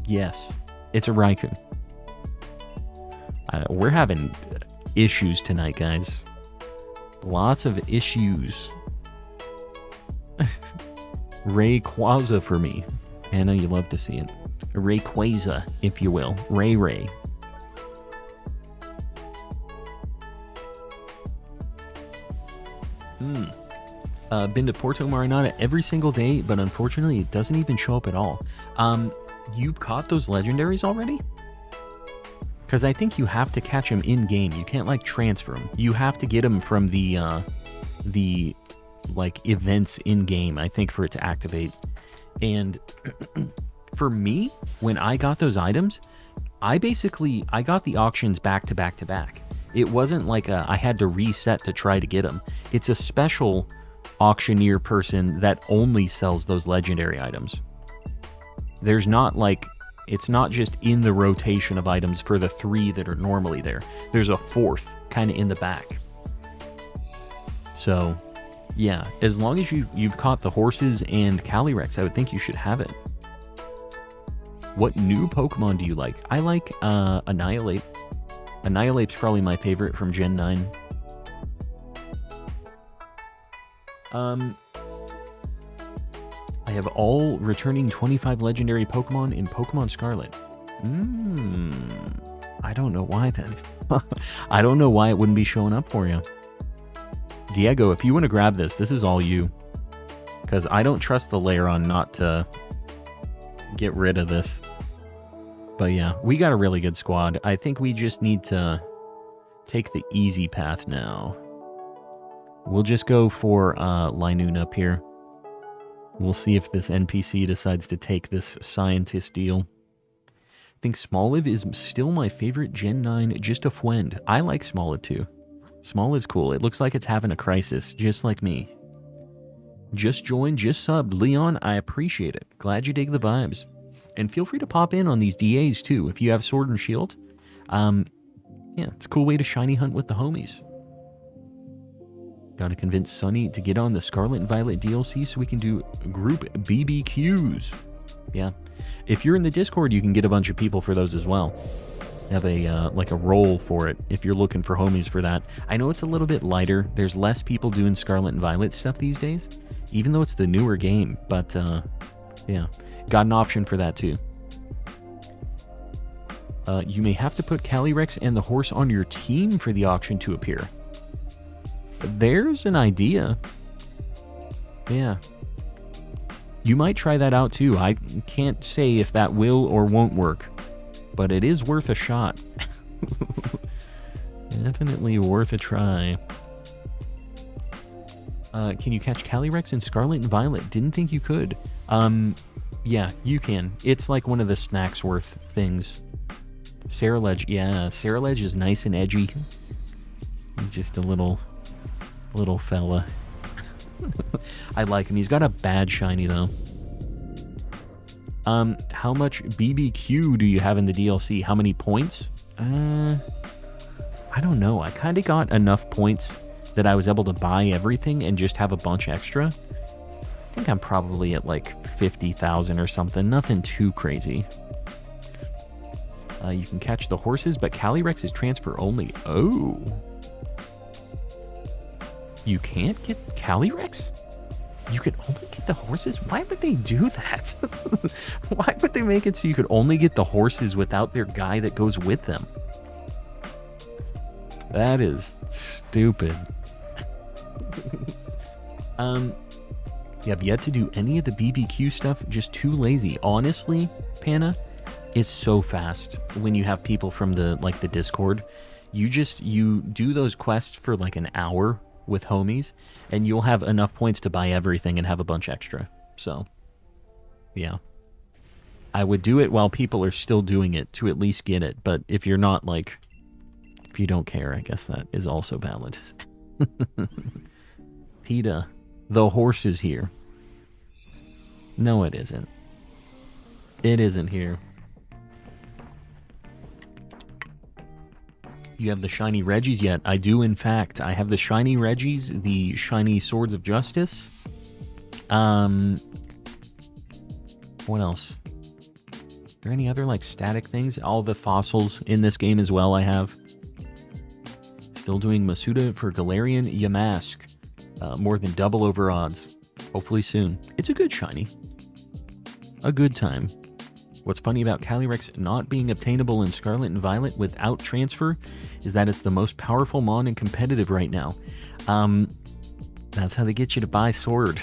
Yes, it's a Raikou. We're having issues tonight, guys. Lots of issues. Rayquaza for me. Anna, you love to see it. Rayquaza, if you will. Ray. Been to Porto Marinata every single day, but unfortunately it doesn't even show up at all. You've caught those legendaries already? Because I think you have to catch them in-game. You can't, like, transfer them. You have to get them from the like, events in-game, I think, for it to activate. And for me, when I got those items, I got the auctions back to back to back. It wasn't like I had to reset to try to get them. It's a special auctioneer person that only sells those legendary items. There's not, like... It's not just in the rotation of items for the 3 that are normally there. There's a 4th kind of in the back. So, yeah, as long as you've caught the horses and Calyrex, I would think you should have it. What new Pokemon do you like? I like Annihilate. Annihilate's probably my favorite from Gen 9. I have all returning 25 legendary Pokemon in Pokemon Scarlet. I don't know why then. I don't know why it wouldn't be showing up for you. Diego, if you want to grab this is all you. Because I don't trust the Lairon not to get rid of this. But yeah, we got a really good squad. I think we just need to take the easy path now. We'll just go for Linoon up here. We'll see if this NPC decides to take this scientist deal. think Smoliv is still my favorite Gen 9 just a friend. I like Smoliv too. Smoliv's cool. It looks like it's having a crisis, just like me. Just joined, just subbed. Leon, I appreciate it. Glad you dig the vibes. And feel free to pop in on these DAs too if you have Sword and Shield. Yeah, it's a cool way to shiny hunt with the homies. Gotta convince Sunny to get on the Scarlet and Violet DLC so we can do group BBQs. Yeah. If you're in the Discord, you can get a bunch of people for those as well. Have a, like a role for it if you're looking for homies for that. I know it's a little bit lighter. There's less people doing Scarlet and Violet stuff these days, even though it's the newer game. But, yeah. Got an option for that too. You may have to put Calyrex and the horse on your team for the auction to appear. There's an idea. Yeah. You might try that out too. I can't say if that will or won't work, but it is worth a shot. Definitely worth a try. Can you catch Calyrex in Scarlet and Violet? Didn't think you could. Yeah, you can. It's like one of the snacks worth things. Ceruledge, yeah, Ceruledge is nice and edgy. He's just a little fella. I like him. He's got a bad shiny though. How much BBQ do you have in the DLC? How many points? I don't know. I kind of got enough points that I was able to buy everything and just have a bunch extra. I think I'm probably at like 50,000 or something. Nothing too crazy. You can catch the horses, but Calyrex is transfer only. Oh. You can't get Calyrex? You could only get the horses? Why would they do that? Why would they make it so you could only get the horses without their guy that goes with them? That is stupid. You have yet to do any of the BBQ stuff, just too lazy. Honestly, Panna, it's so fast when you have people from the Discord. You do those quests for like an hour with homies, and you'll have enough points to buy everything and have a bunch extra. So, yeah. I would do it while people are still doing it to at least get it, but if you're not if you don't care, I guess that is also valid. PETA, the horse is here. No, it isn't. It isn't here. You have the shiny Reggies yet? I do, in fact. I have the shiny Reggies, the shiny Swords of Justice. What else? Are there any other, static things? All the fossils in this game as well I have. Still doing Masuda for Galarian Yamask. More than double over odds. Hopefully soon. It's a good shiny. A good time. What's funny about Calyrex not being obtainable in Scarlet and Violet without transfer is that it's the most powerful mon in competitive right now. That's how they get you to buy Sword.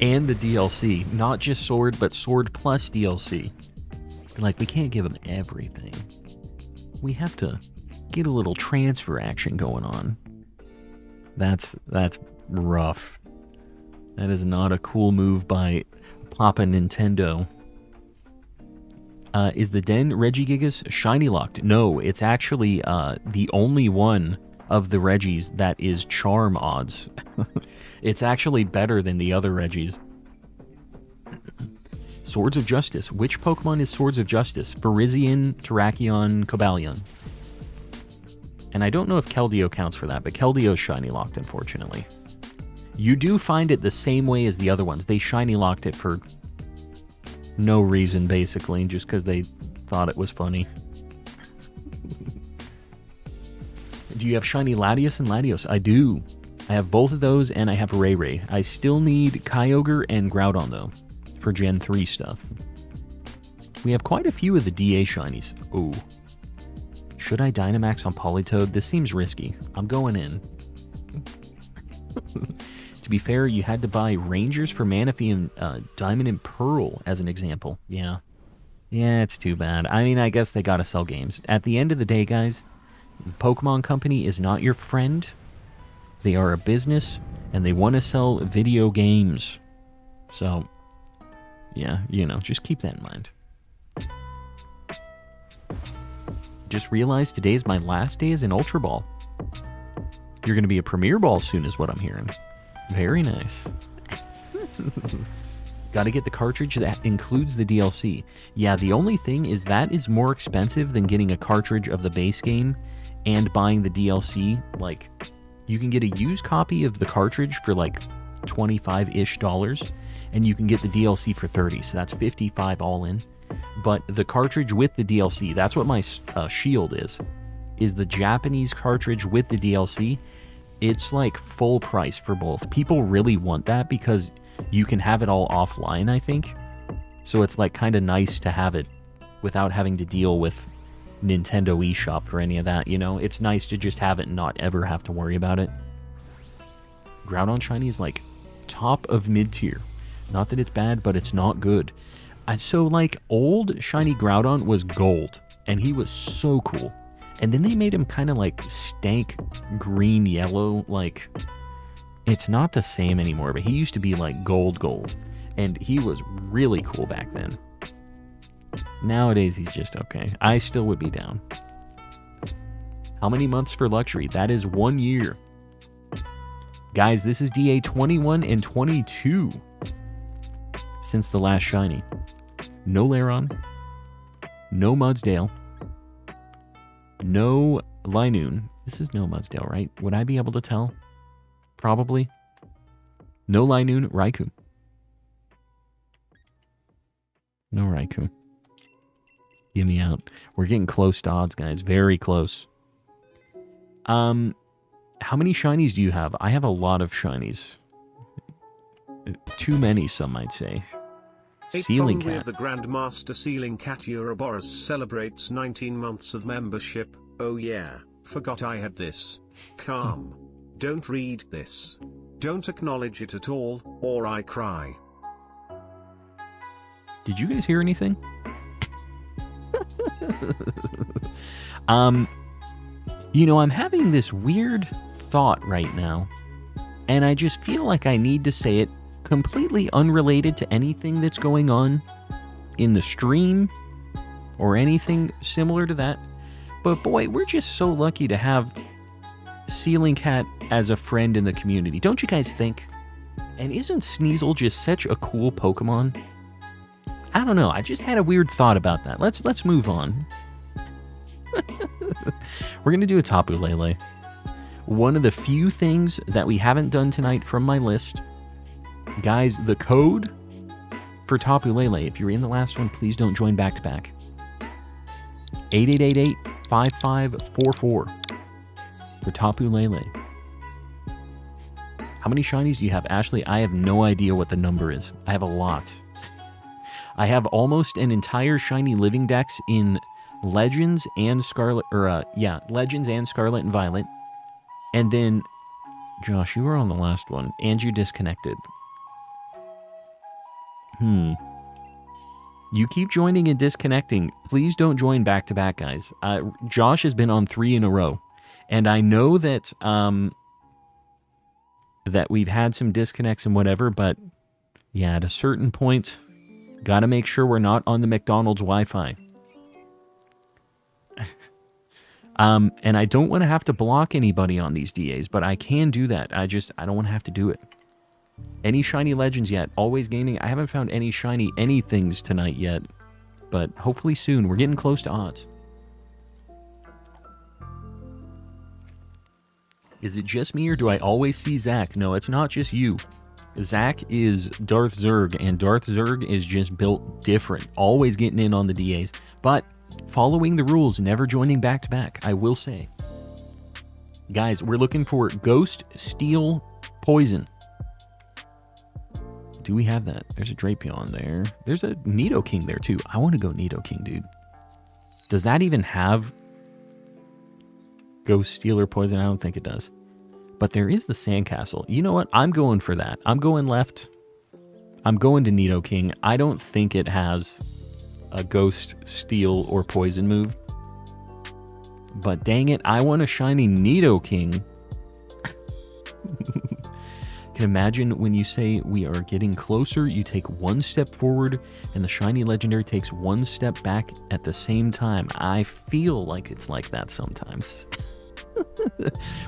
And the DLC. Not just Sword, but Sword plus DLC. We can't give them everything. We have to get a little transfer action going on. That's rough. That is not a cool move by Papa Nintendo. Is the Den Regigigas shiny locked? No, it's actually the only one of the Reggies that is charm odds. It's actually better than the other Reggies. Swords of Justice. Which Pokemon is Swords of Justice? Virizion, Terrakion, Cobalion. And I don't know if Keldeo counts for that, but Keldeo's shiny locked, unfortunately. You do find it the same way as the other ones. They shiny locked it for no reason, basically, just because they thought it was funny. Do you have shiny Latios and Latios? I do. I have both of those, and I have Ray Ray. I still need Kyogre and Groudon, though, for Gen 3 stuff. We have quite a few of the DA shinies. Oh. Should I Dynamax on Politoed? This seems risky. I'm going in. To be fair, you had to buy Rangers for Manaphy and Diamond and Pearl as an example. Yeah. Yeah, it's too bad. I mean, I guess they gotta sell games. At the end of the day, guys, the Pokemon Company is not your friend. They are a business, and they want to sell video games. So, yeah, just keep that in mind. just realized today is my last day as an Ultra Ball. You're going to be a Premier Ball soon is what I'm hearing. Very nice. Got to get the cartridge that includes the DLC. Yeah, the only thing is that is more expensive than getting a cartridge of the base game and buying the DLC. Like, you can get a used copy of the cartridge for like $25-ish, and you can get the DLC for $30, so that's $55 all in. But the cartridge with the DLC, that's what my shield is the Japanese cartridge with the DLC. It's like full price for both. People really want that because you can have it all offline, I think. So it's like kind of nice to have it without having to deal with Nintendo eShop for any of that, you know? It's nice to just have it and not ever have to worry about it. Groudon Shiny is like top of mid-tier. Not that it's bad, but it's not good. So like old Shiny Groudon was gold, and he was so cool. And then they made him kind of like stank green yellow, like it's not the same anymore, but he used to be like gold, and he was really cool back then. Nowadays he's just okay. I still would be down. How many months for luxury? That is 1 year. Guys, this is DA 21 and 22 since the last shiny. No Lairon, no Mudsdale, no Linoon. This is no Mudsdale, right? Would I be able to tell? Probably. No Linoon, Raikou. No Raikou. Give me out. We're getting close to odds, guys. Very close. How many shinies do you have? I have a lot of shinies. Too many, some might say. Ceiling Cat. The Grandmaster Ceiling Cat Ouroboros celebrates 19 months of membership. Oh yeah, forgot I had this. Calm. Don't read this. Don't acknowledge it at all, or I cry. Did you guys hear anything? You know, I'm having this weird thought right now, and I just feel like I need to say it completely unrelated to anything that's going on in the stream or anything similar to that. But boy, we're just so lucky to have Ceiling Cat as a friend in the community. Don't you guys think? And isn't Sneasel just such a cool Pokemon? I don't know. I just had a weird thought about that. Let's move on. We're going to do a Tapu Lele. One of the few things that we haven't done tonight from my list. Guys, the code for Tapu Lele, if you're in the last one, please don't join back-to-back. 8888-5544 for Tapu Lele. How many shinies do you have, Ashley? I have no idea what the number is. I have a lot. I have almost an entire shiny living dex in Legends and Scarlet, Legends and Scarlet and Violet. And then, Josh, you were on the last one, and you disconnected. You keep joining and disconnecting. Please don't join back-to-back, guys. Josh has been on 3 in a row. And I know that that we've had some disconnects and whatever, but yeah, at a certain point, gotta make sure we're not on the McDonald's Wi-Fi. And I don't want to have to block anybody on these DAs, but I can do that. I don't want to have to do it. Any shiny legends yet? Always gaming. I haven't found any shiny anythings tonight yet, but hopefully soon. We're getting close to odds. Is it just me, or do I always see Zach? No, it's not just you. Zach is Darth Zerg, and Darth Zerg is just built different. Always getting in on the DAs, but following the rules, never joining back-to-back, I will say. Guys, we're looking for Ghost, Steel, Poison. Do we have that? There's a Drapion there. There's a Nidoking there, too. I want to go Nidoking, dude. Does that even have Ghost, Steel, or Poison? I don't think it does. But there is the Sandcastle. You know what? I'm going for that. I'm going left. I'm going to Nidoking. I don't think it has a Ghost, Steel, or Poison move. But dang it, I want a shiny Nidoking. can imagine when you say we are getting closer, you take one step forward and the shiny legendary takes one step back at the same time. I feel like it's like that sometimes.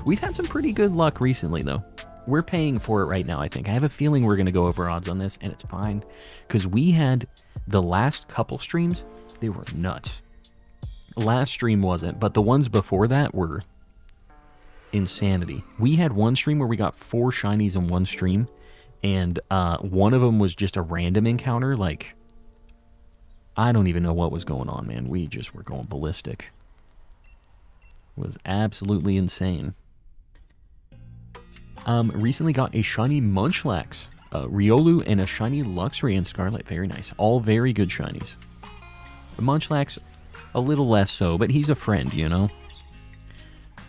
We've had some pretty good luck recently, though. We're paying for it right now, I think. I have a feeling we're going to go over odds on this, and it's fine. Because we had the last couple streams, they were nuts. Last stream wasn't, but the ones before that were insanity. We had one stream where we got 4 shinies in one stream, and one of them was just a random encounter. Like, I don't even know what was going on, man. We just were going ballistic. It was absolutely insane. Recently got a shiny Munchlax, Riolu, and a shiny Luxray and Scarlet. Very nice. All very good shinies. Munchlax, a little less so, but he's a friend, you know?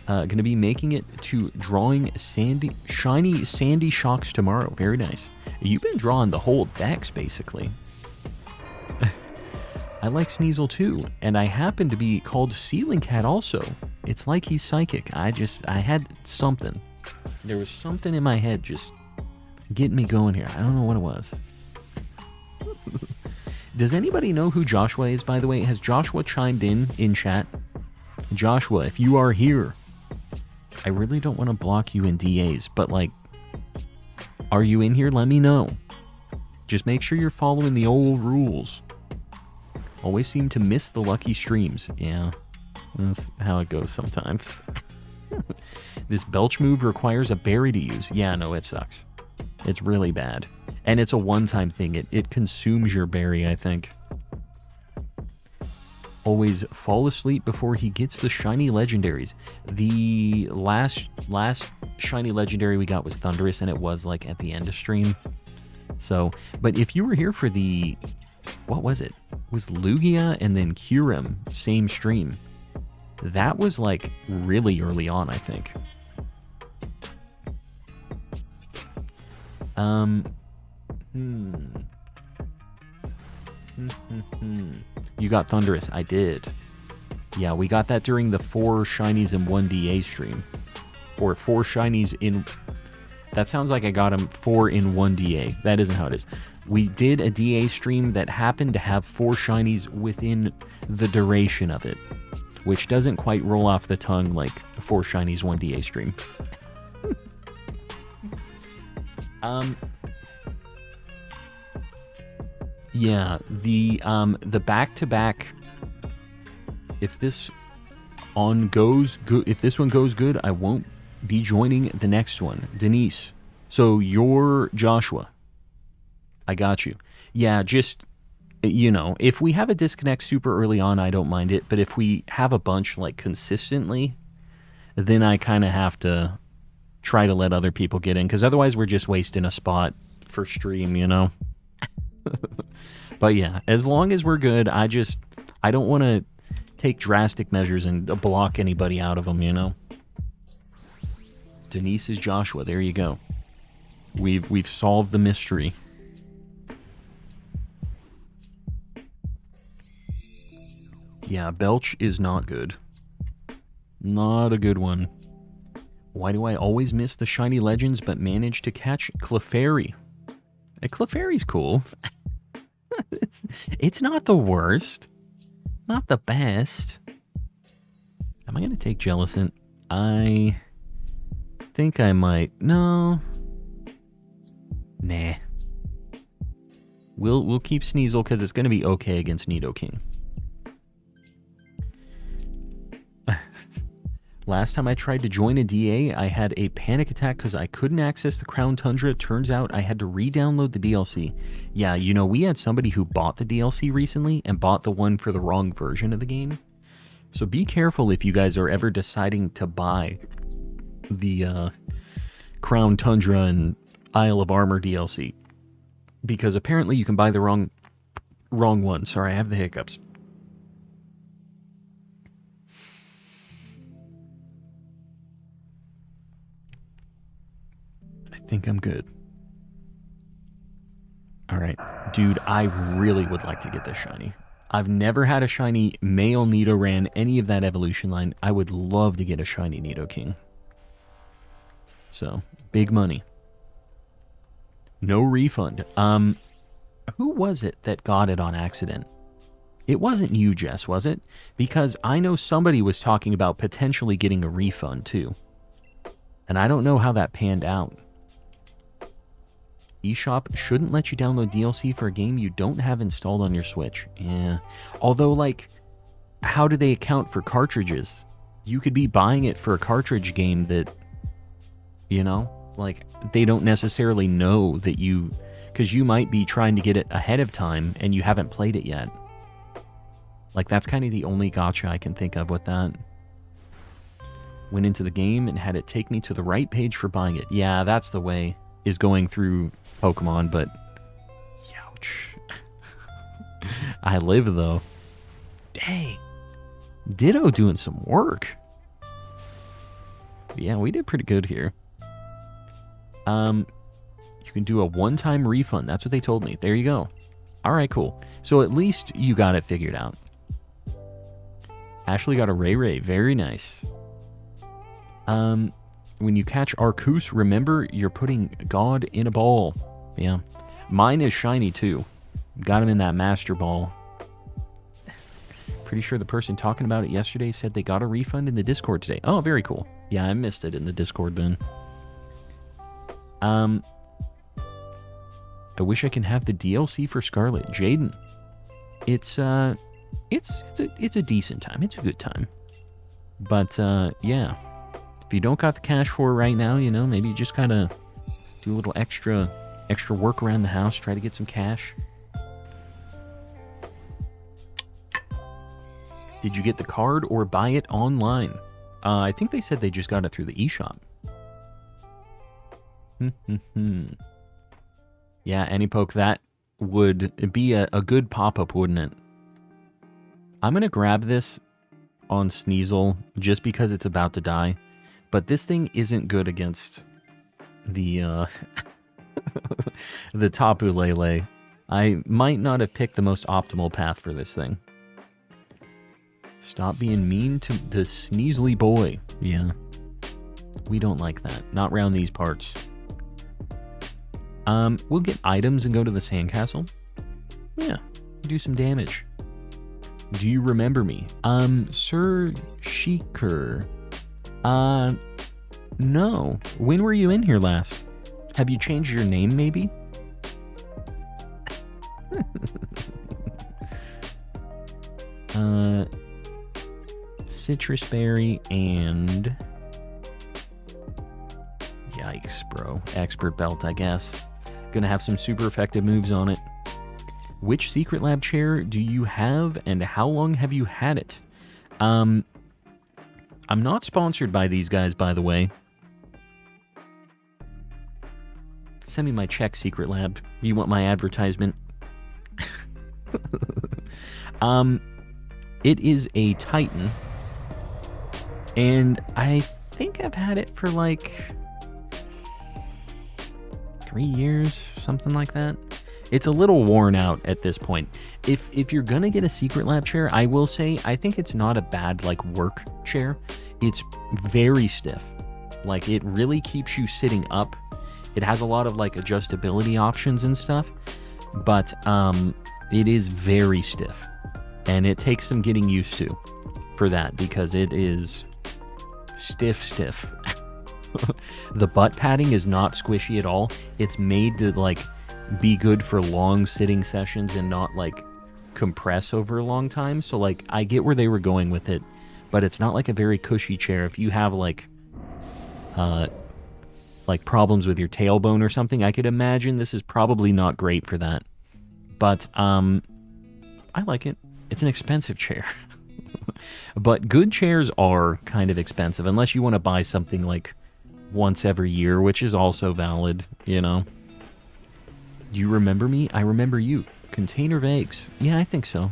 Gonna be making it to drawing shiny Sandy Shocks tomorrow. Very nice. You've been drawing the whole decks, basically. I like Sneasel too, and I happen to be called Ceiling Cat also. It's like he's psychic. I had something. There was something in my head just getting me going here. I don't know what it was. Does anybody know who Joshua is, by the way? Has Joshua chimed in chat? Joshua, if you are here, I really don't want to block you in DAs, but like, are you in here? Let me know. Just make sure you're following the old rules. Always seem to miss the lucky streams. Yeah, that's how it goes sometimes. This belch move requires a berry to use. Yeah, no, it sucks. It's really bad. And it's a one-time thing. It consumes your berry, I think. Always fall asleep before he gets the shiny legendaries. The last shiny legendary we got was Thundurus, and it was like at the end of stream. So, but if you were here for the... What was it? It was Lugia and then Kyurem, same stream. That was like really early on, I think. You got Thundurus. I did. Yeah, we got that during the 4 shinies in 1 DA stream. Or 4 shinies in... That sounds like I got him 4 in 1 DA. That isn't how it is. We did a DA stream that happened to have 4 shinies within the duration of it. Which doesn't quite roll off the tongue like 4 shinies 1 DA stream. Yeah, the back-to-back, if this one goes good, I won't be joining the next one. Denise, so you're Joshua. I got you. Yeah, just, you know, if we have a disconnect super early on, I don't mind it, but if we have a bunch, like, consistently, then I kind of have to try to let other people get in, because otherwise we're just wasting a spot for stream, you know? But yeah, as long as we're good, I don't want to take drastic measures and block anybody out of them, you know? Denise is Joshua. There you go. We've solved the mystery. Yeah, Belch is not good. Not a good one. Why do I always miss the shiny legends but manage to catch Clefairy? Clefairy's cool. It's not the worst. Not the best. Am I going to take Jellicent? I think I might. No. Nah. We'll keep Sneasel because it's going to be okay against Nidoking. Last time I tried to join a DA, I had a panic attack because I couldn't access the Crown Tundra. Turns out I had to re-download the DLC. Yeah, you know, we had somebody who bought the DLC recently and bought the one for the wrong version of the game. So be careful if you guys are ever deciding to buy the Crown Tundra and Isle of Armor DLC. Because apparently you can buy the wrong one. Sorry, I have the hiccups. I think I'm good. Alright. Dude, I really would like to get this shiny. I've never had a shiny male Nidoran, any of that evolution line. I would love to get a shiny Nidoking. So, big money. No refund. Who was it that got it on accident? It wasn't you, Jess, was it? Because I know somebody was talking about potentially getting a refund, too. And I don't know how that panned out. eShop shouldn't let you download DLC for a game you don't have installed on your Switch. Yeah. Although, like, how do they account for cartridges? You could be buying it for a cartridge game that, you know, like, they don't necessarily know that you... Because you might be trying to get it ahead of time and you haven't played it yet. Like, that's kind of the only gotcha I can think of with that. Went into the game and had it take me to the right page for buying it. Yeah, that's the way, is going through Pokemon, but... Ouch. I live, though. Dang. Ditto doing some work. Yeah, we did pretty good here. You can do a one-time refund. That's what they told me. There you go. All right, cool. So at least you got it figured out. Ashley got a Ray. Very nice. When you catch Arceus, remember you're putting God in a ball. Yeah. Mine is shiny, too. Got him in that Master Ball. Pretty sure the person talking about it yesterday said they got a refund in the Discord today. Oh, very cool. Yeah, I missed it in the Discord then. I wish I can have the DLC for Scarlet. Jaden. It's a decent time. It's a good time. But, yeah. If you don't got the cash for it right now, you know, maybe you just kind of do a little extra work around the house, try to get some cash. Did you get the card or buy it online? I think they said they just got it through the eShop. Yeah, Anypoke, that would be a good pop-up, wouldn't it? I'm going to grab this on Sneasel just because it's about to die. But this thing isn't good against the the Tapu Lele. I might not have picked the most optimal path for this thing. Stop being mean to the Sneasely boy. Yeah. We don't like that. Not round these parts. We'll get items and go to the sandcastle. Yeah. Do some damage. Do you remember me? Sir Sheeker. No. When were you in here last? Have you changed your name, maybe? Citrus berry and... Yikes, bro. Expert belt, I guess. Gonna have some super effective moves on it. Which Secret Lab chair do you have, and how long have you had it? I'm not sponsored by these guys, by the way. Send me my check, Secret Lab. You want my advertisement? It is a Titan. And I think I've had it for like 3 years, something like that. It's a little worn out at this point. If you're gonna get a Secret Lab chair, I will say I think it's not a bad like work chair. It's very stiff. Like, it really keeps you sitting up. It has a lot of like adjustability options and stuff, but it is very stiff, and it takes some getting used to for that because it is stiff. The butt padding is not squishy at all. It's made to like be good for long sitting sessions and not like compress over a long time. So like I get where they were going with it, but it's not like a very cushy chair. If you have like problems with your tailbone or something, I could imagine this is probably not great for that. But I like it. It's an expensive chair. But good chairs are kind of expensive unless you want to buy something like once every year, which is also valid, you know. Do you remember me? I remember you. Container of eggs. Yeah, I think so.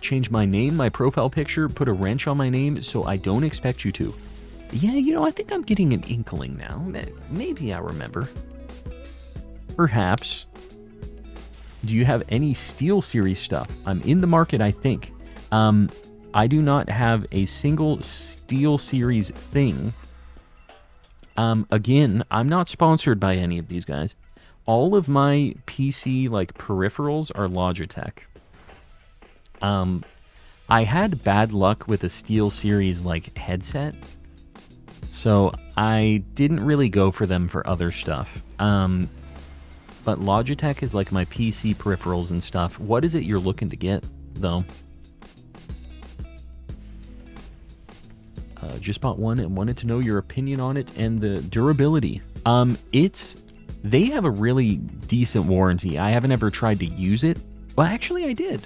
Change my name, my profile picture, put a wrench on my name so I don't expect you to. Yeah, you know, I think I'm getting an inkling now. Maybe I remember. Perhaps. Do you have any Steel Series stuff? I'm in the market, I think. I do not have a single Steel Series thing. Again, I'm not sponsored by any of these guys. All of my PC like peripherals are Logitech. I had bad luck with a SteelSeries like headset, so I didn't really go for them for other stuff. But Logitech is like my PC peripherals and stuff. What is it you're looking to get, though? Just bought one and wanted to know your opinion on it and the durability. They have a really decent warranty. I haven't ever tried to use it. Well, actually, I did.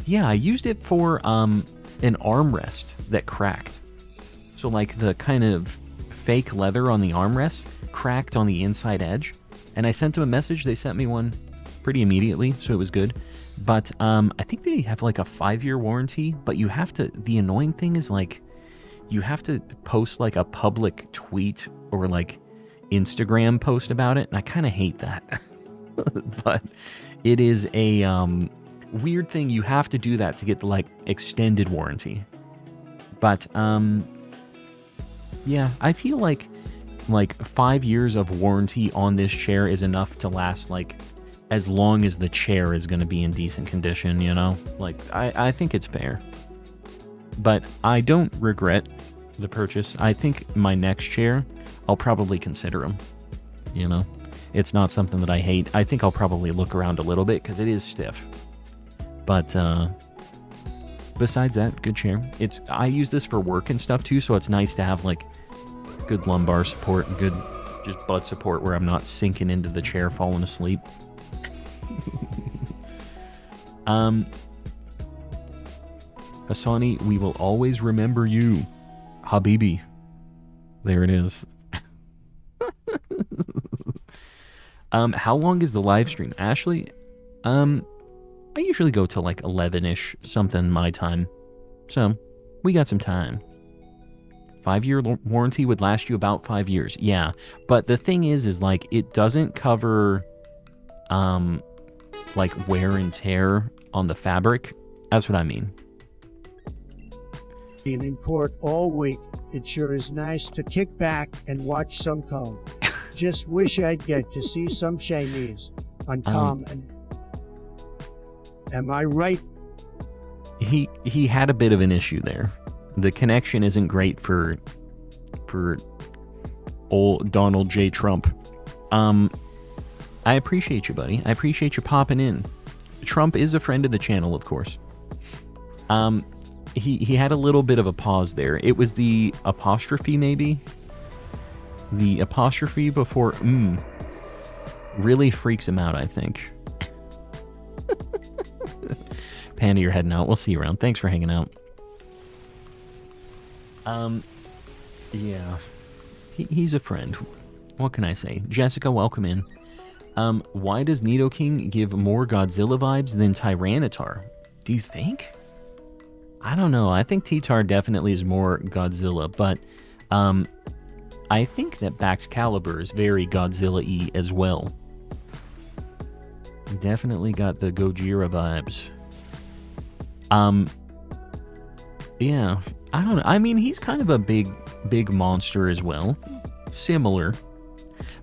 Yeah, I used it for an armrest that cracked. So like the kind of fake leather on the armrest cracked on the inside edge. And I sent them a message. They sent me one pretty immediately, so it was good. But I think they have like a 5-year warranty, but you have to, the annoying thing is like, you have to post like a public tweet or like Instagram post about it, and I kind of hate that. But it is a weird thing. You have to do that to get the like extended warranty. But yeah, I feel like 5 years of warranty on this chair is enough to last like as long as the chair is going to be in decent condition, you know? Like I think it's fair. But I don't regret the purchase. I think my next chair, I'll probably consider them, you know? It's not something that I hate. I think I'll probably look around a little bit because it is stiff. But besides that, good chair. I use this for work and stuff too, so it's nice to have like good lumbar support and good just butt support where I'm not sinking into the chair falling asleep. Hassani, we will always remember you. Habibi. There it is. How long is the live stream? Ashley, I usually go till like 11-ish, something my time. So, we got some time. 5-year warranty would last you about 5 years. Yeah, but the thing is like, it doesn't cover, like wear and tear on the fabric. That's what I mean. Been in court all week. It sure is nice to kick back and watch some calm. Just wish I'd get to see some Chinese on calm and... Am I right? He had a bit of an issue there. The connection isn't great for old Donald J. Trump. I appreciate you, buddy. I appreciate you popping in. Trump is a friend of the channel, of course. He had a little bit of a pause there. It was the apostrophe, maybe? The apostrophe before really freaks him out, I think. Panda, you're heading out. We'll see you around. Thanks for hanging out. Yeah. He's a friend. What can I say? Jessica, welcome in. Why does Nidoking give more Godzilla vibes than Tyranitar? Do you think? I don't know. I think T-Tar definitely is more Godzilla, but I think that Baxcalibur is very Godzilla-y as well. Definitely got the Gojira vibes. Yeah, I don't know. I mean, he's kind of a big monster as well. Similar.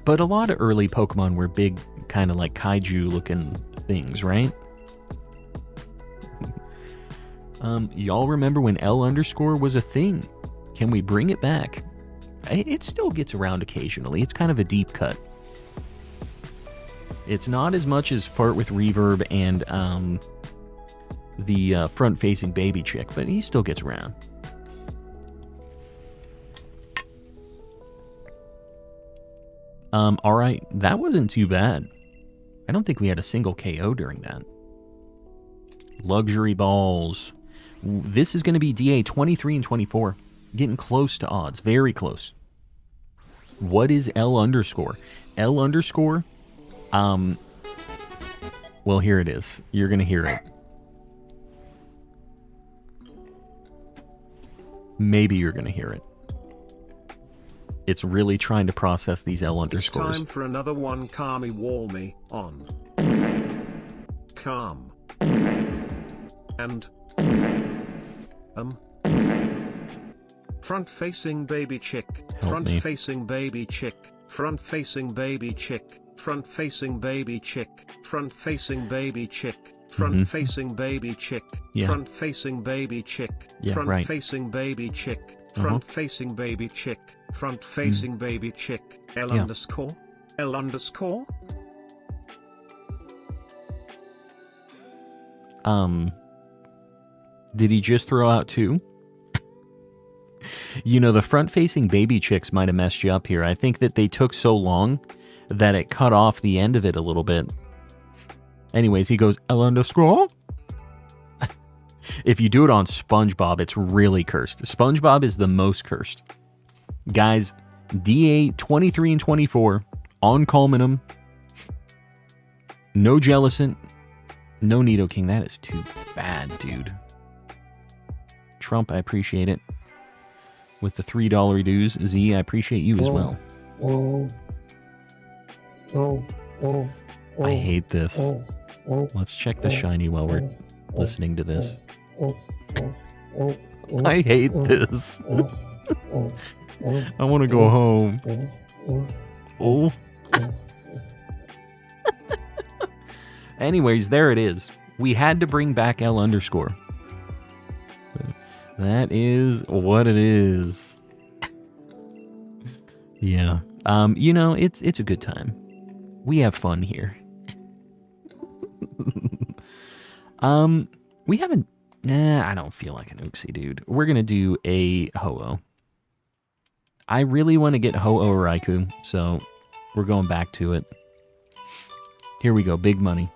But a lot of early Pokemon were big, kind of like kaiju-looking things, right? Y'all remember when L_ was a thing? Can we bring it back? It still gets around occasionally. It's kind of a deep cut. It's not as much as Fart with Reverb and the front-facing baby chick, but he still gets around. Alright, that wasn't too bad. I don't think we had a single KO during that. Luxury balls. This is going to be DA 23 and 24. Getting close to odds. Very close. What is L_? L_? Well, here it is. You're going to hear it. Maybe you're going to hear it. It's really trying to process these L_. It's time for another one. Calmy Warmy on. Calm. And Front-facing baby chick. Help me. Front-facing baby chick. Front-facing baby chick. Front-facing baby chick. Front-facing baby chick. Front-facing baby chick. Yeah. Front-facing baby chick. Yeah, right. Front-facing baby chick. Front-facing baby chick. Front-facing baby chick. L Yeah. underscore? L underscore? Did he just throw out 2? You know, the front-facing baby chicks might have messed you up here. I think that they took so long that it cut off the end of it a little bit. Anyways, he goes, L underscore? If you do it on SpongeBob, it's really cursed. SpongeBob is the most cursed. Guys, DA 23 and 24 on Culminum. No Jellicent. No Nidoking. That is too bad, dude. Trump, I appreciate it. With the $3 dues. Z, I appreciate you as well. I hate this. Let's check the shiny while we're listening to this. I hate this. I want to go home. Oh. Anyways, there it is. We had to bring back L underscore. That is what it is. Yeah. You know, it's a good time. We have fun here. We haven't... Nah, I don't feel like an Uxie, dude. We're gonna do a Ho-Oh. I really want to get Ho-Oh Raikou, so we're going back to it. Here we go. Big money.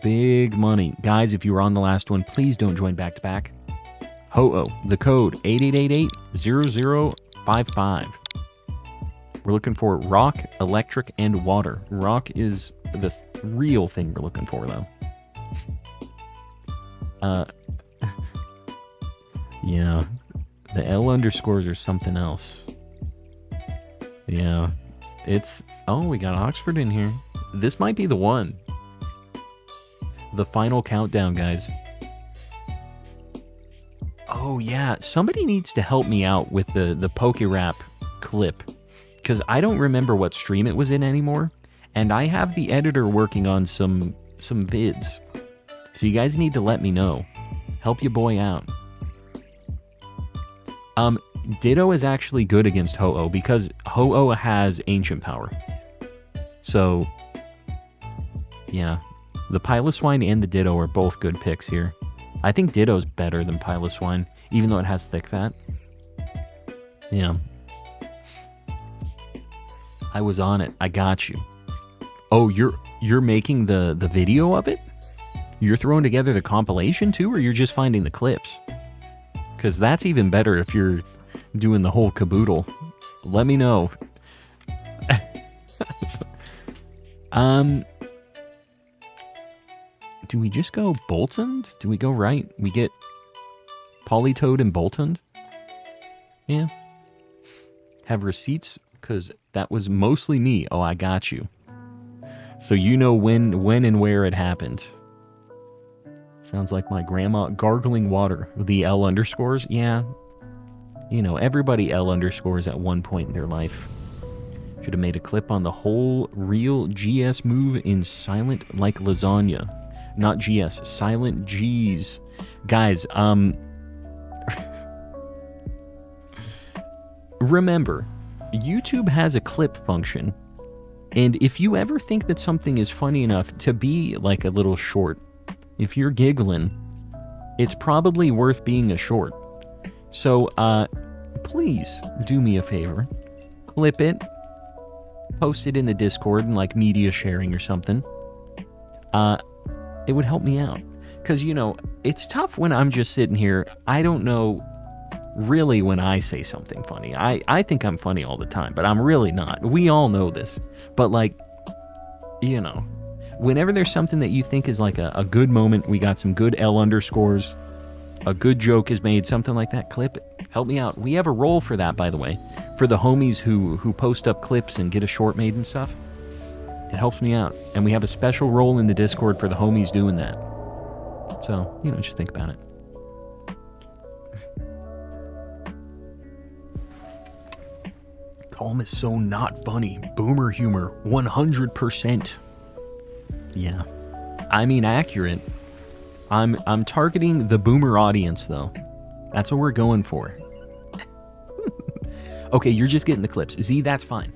Big money. Guys, if you were on the last one, please don't join back-to-back. Ho-Oh. The code 8888-0055. We're looking for rock, electric, and water. Rock is the real thing we're looking for, though. Yeah. The L underscores are something else. Yeah. It's... Oh, we got Oxford in here. This might be the one. The final countdown, guys. Oh, yeah. Somebody needs to help me out with the PokeRap clip. Because I don't remember what stream it was in anymore. And I have the editor working on some vids. So you guys need to let me know. Help your boy out. Ditto is actually good against Ho-Oh because Ho-Oh has Ancient Power. So, yeah. The Piloswine and the Ditto are both good picks here. I think Ditto's better than Piloswine, even though it has thick fat. Yeah. I was on it. I got you. Oh, you're making the video of it? You're throwing together the compilation too, or you're just finding the clips? Because that's even better if you're doing the whole caboodle. Let me know. Do we just go Boltund? Do we go right? We get Politoed and Boltund? Yeah. Have receipts? Because that was mostly me. Oh, I got you. So you know when and where it happened. Sounds like my grandma gargling water. The L underscores? Yeah. You know, everybody L underscores at one point in their life. Should have made a clip on the whole real GS move in silent like lasagna. Not GS, silent G's. Guys, remember, YouTube has a clip function. And if you ever think that something is funny enough to be like a little short, if you're giggling, it's probably worth being a short. So, please do me a favor. Clip it. Post it in the Discord and like media sharing or something. It would help me out. Because, you know, it's tough when I'm just sitting here. I don't know really when I say something funny. I think I'm funny all the time, but I'm really not. We all know this. But like, you know, whenever there's something that you think is like a good moment, we got some good L underscores, a good joke is made, something like that, clip it. Help me out. We have a role for that, by the way. For the homies who post up clips and get a short made and stuff. It helps me out. And we have a special role in the Discord for the homies doing that. So, you know, just think about it. Calm is so not funny. Boomer humor, 100%. Yeah. I mean, accurate. I'm targeting the boomer audience, though. That's what we're going for. Okay, you're just getting the clips. Z, that's fine.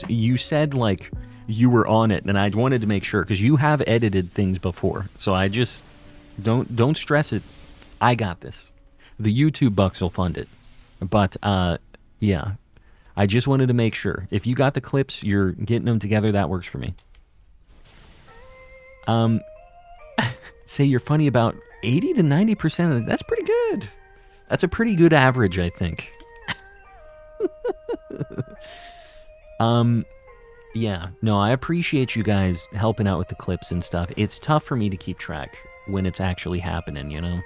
You said, like, you were on it, and I wanted to make sure, because you have edited things before. So I just, don't stress it. I got this. The YouTube bucks will fund it. But, yeah. I just wanted to make sure. If you got the clips, you're getting them together, that works for me. Say you're funny about 80 to 90% of it. That's pretty good. That's a pretty good average, I think. Yeah. No, I appreciate you guys helping out with the clips and stuff. It's tough for me to keep track when it's actually happening, you know?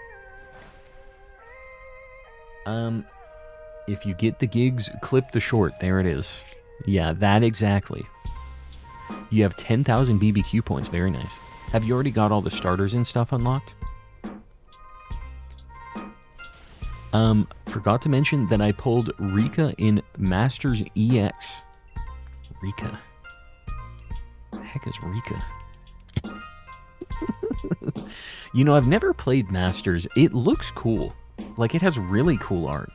If you get the gigs, clip the short. There it is. Yeah, that exactly. You have 10,000 BBQ points. Very nice. Have you already got all the starters and stuff unlocked? Forgot to mention that I pulled Rika in Masters EX. Rika. The heck is Rika? You know, I've never played Masters. It looks cool. Like, it has really cool art.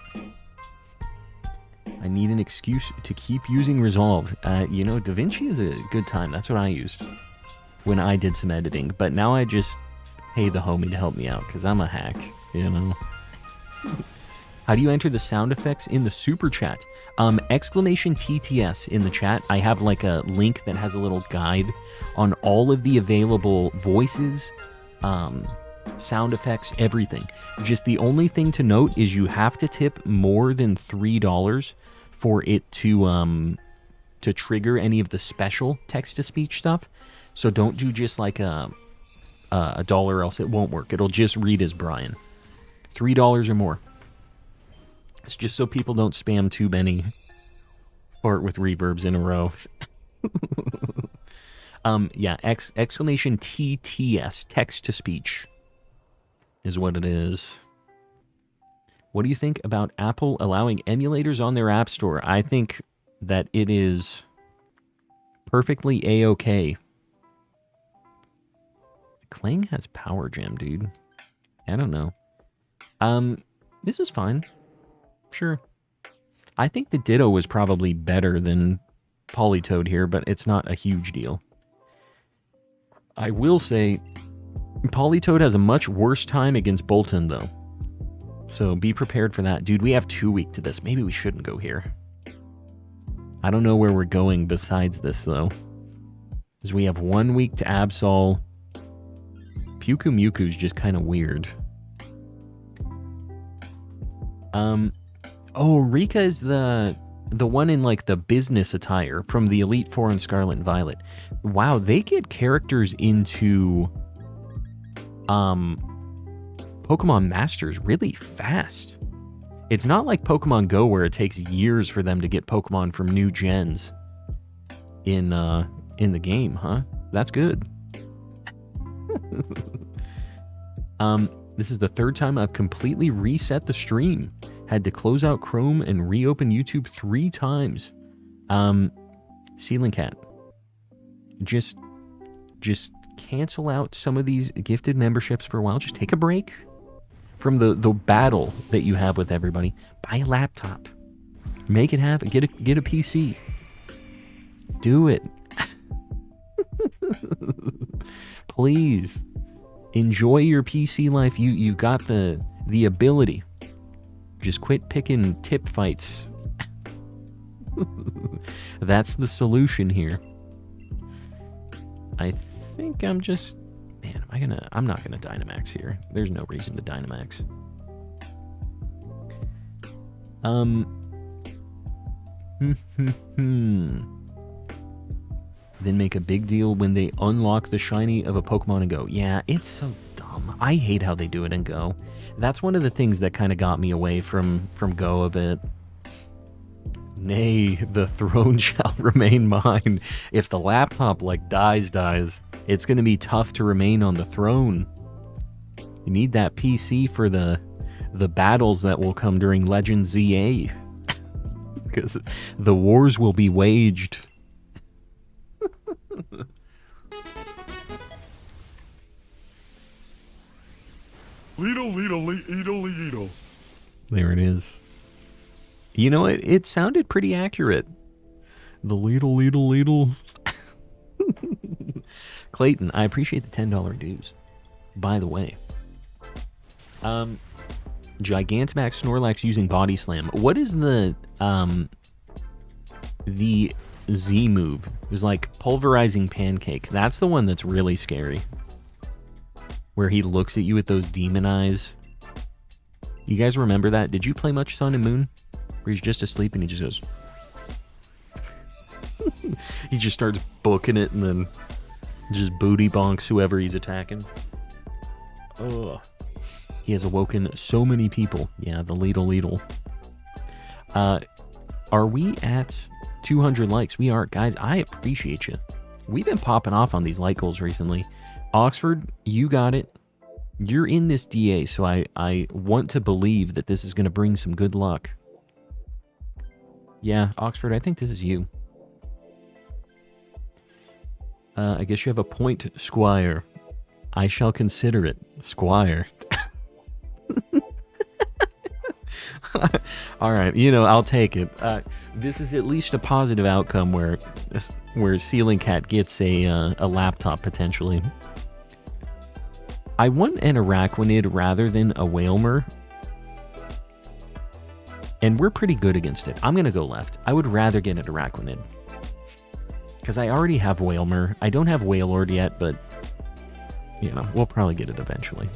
I need an excuse to keep using Resolve. You know, DaVinci is a good time. That's what I used when I did some editing. But now I just pay the homie to help me out, because I'm a hack, you know? How do you enter the sound effects in the super chat? Exclamation TTS in the chat. I have like a link that has a little guide on all of the available voices, sound effects, everything. Just the only thing to note is you have to tip more than $3 for it to trigger any of the special text-to-speech stuff. So don't do just like a dollar, or else it won't work. It'll just read as Brian. $3 or more. It's just so people don't spam too many fart with reverbs in a row. Yeah, exclamation TTS, text-to-speech, is what it is. What do you think about Apple allowing emulators on their App Store? I think that it is perfectly A-okay. Clang has Power Gem, dude. I don't know. This is fine. Sure. I think the Ditto was probably better than Polytoad here, but it's not a huge deal. I will say, Polytoad has a much worse time against Bolton, though. So be prepared for that. Dude, we have 2 weeks to this. Maybe we shouldn't go here. I don't know where we're going besides this, though. Because we have 1 week to Absol. Puku Muku's just kind of weird. Oh, Rika is the one in, like, the business attire from the Elite Four and Scarlet and Violet. Wow, they get characters into Pokemon Masters really fast. It's not like Pokemon Go where it takes years for them to get Pokemon from new gens in the game, huh? That's good. This is the third time I've completely reset the stream. Had to close out Chrome and reopen YouTube 3 times. Ceiling Cat. Just cancel out some of these gifted memberships for a while. Just take a break from the battle that you have with everybody. Buy a laptop. Make it happen. Get a PC. Do it. Please. Enjoy your PC life. You got the ability. Just quit picking tip fights. That's the solution here. I think I'm just... Man, I'm not gonna Dynamax here. There's no reason to Dynamax. Then make a big deal when they unlock the shiny of a Pokemon in Go. Yeah, it's so dumb. I hate how they do it in Go. That's one of the things that kind of got me away from Go a bit. Nay, the throne shall remain mine. If the laptop, like, dies, it's going to be tough to remain on the throne. You need that PC for the battles that will come during Legend ZA. Because the wars will be waged. Lido. There it is. You know, it sounded pretty accurate. The Lidl. Clayton, I appreciate the $10 dues. By the way. Gigantamax Snorlax using Body Slam. What is the Z move? It was like Pulverizing Pancake. That's the one that's really scary. Where he looks at you with those demon eyes. You guys remember that? Did you play much Sun and Moon? Where he's just asleep and he just goes... he just starts booking it and then just booty bonks whoever he's attacking. Ugh. He has awoken so many people. Yeah, the Lidl. Are we at 200 likes? We are. Guys, I appreciate you. We've been popping off on these like goals recently. Oxford, you got it. You're in this DA, so I want to believe that this is going to bring some good luck. Yeah, Oxford, I think this is you. I guess you have a point, Squire. I shall consider it, Squire. All right, I'll take it. This is at least a positive outcome where Ceiling Cat gets a laptop potentially. I want an Araquanid rather than a Whalmer. And we're pretty good against it. I'm going to go left. I would rather get an Araquanid. Because I already have Whalmer. I don't have Wailord yet, but, we'll probably get it eventually.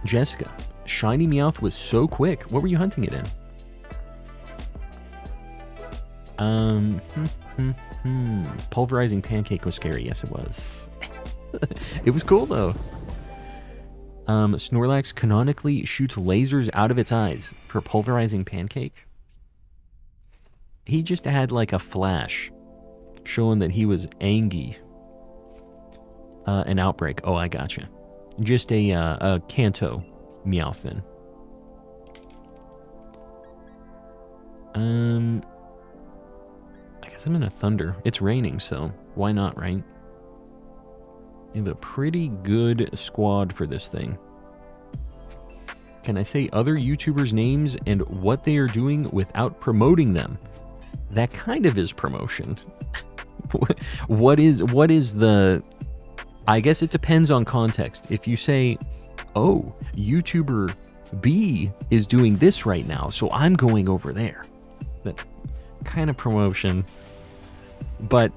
Jessica. Shiny Meowth was so quick. What were you hunting it in? Pulverizing Pancake was scary. Yes, it was. It was cool, though. Snorlax canonically shoots lasers out of its eyes for Pulverizing Pancake. He just had like a flash showing that he was angry. An outbreak. Oh, I gotcha. Just a Kanto Meowth then. I guess I'm in a Thunder. It's raining, so why not, right? You have a pretty good squad for this thing. Can I say other YouTubers' names and what they are doing without promoting them? That kind of is promotion. What is the... I guess it depends on context. If you say, oh, YouTuber B is doing this right now, so I'm going over there. That's kind of promotion. But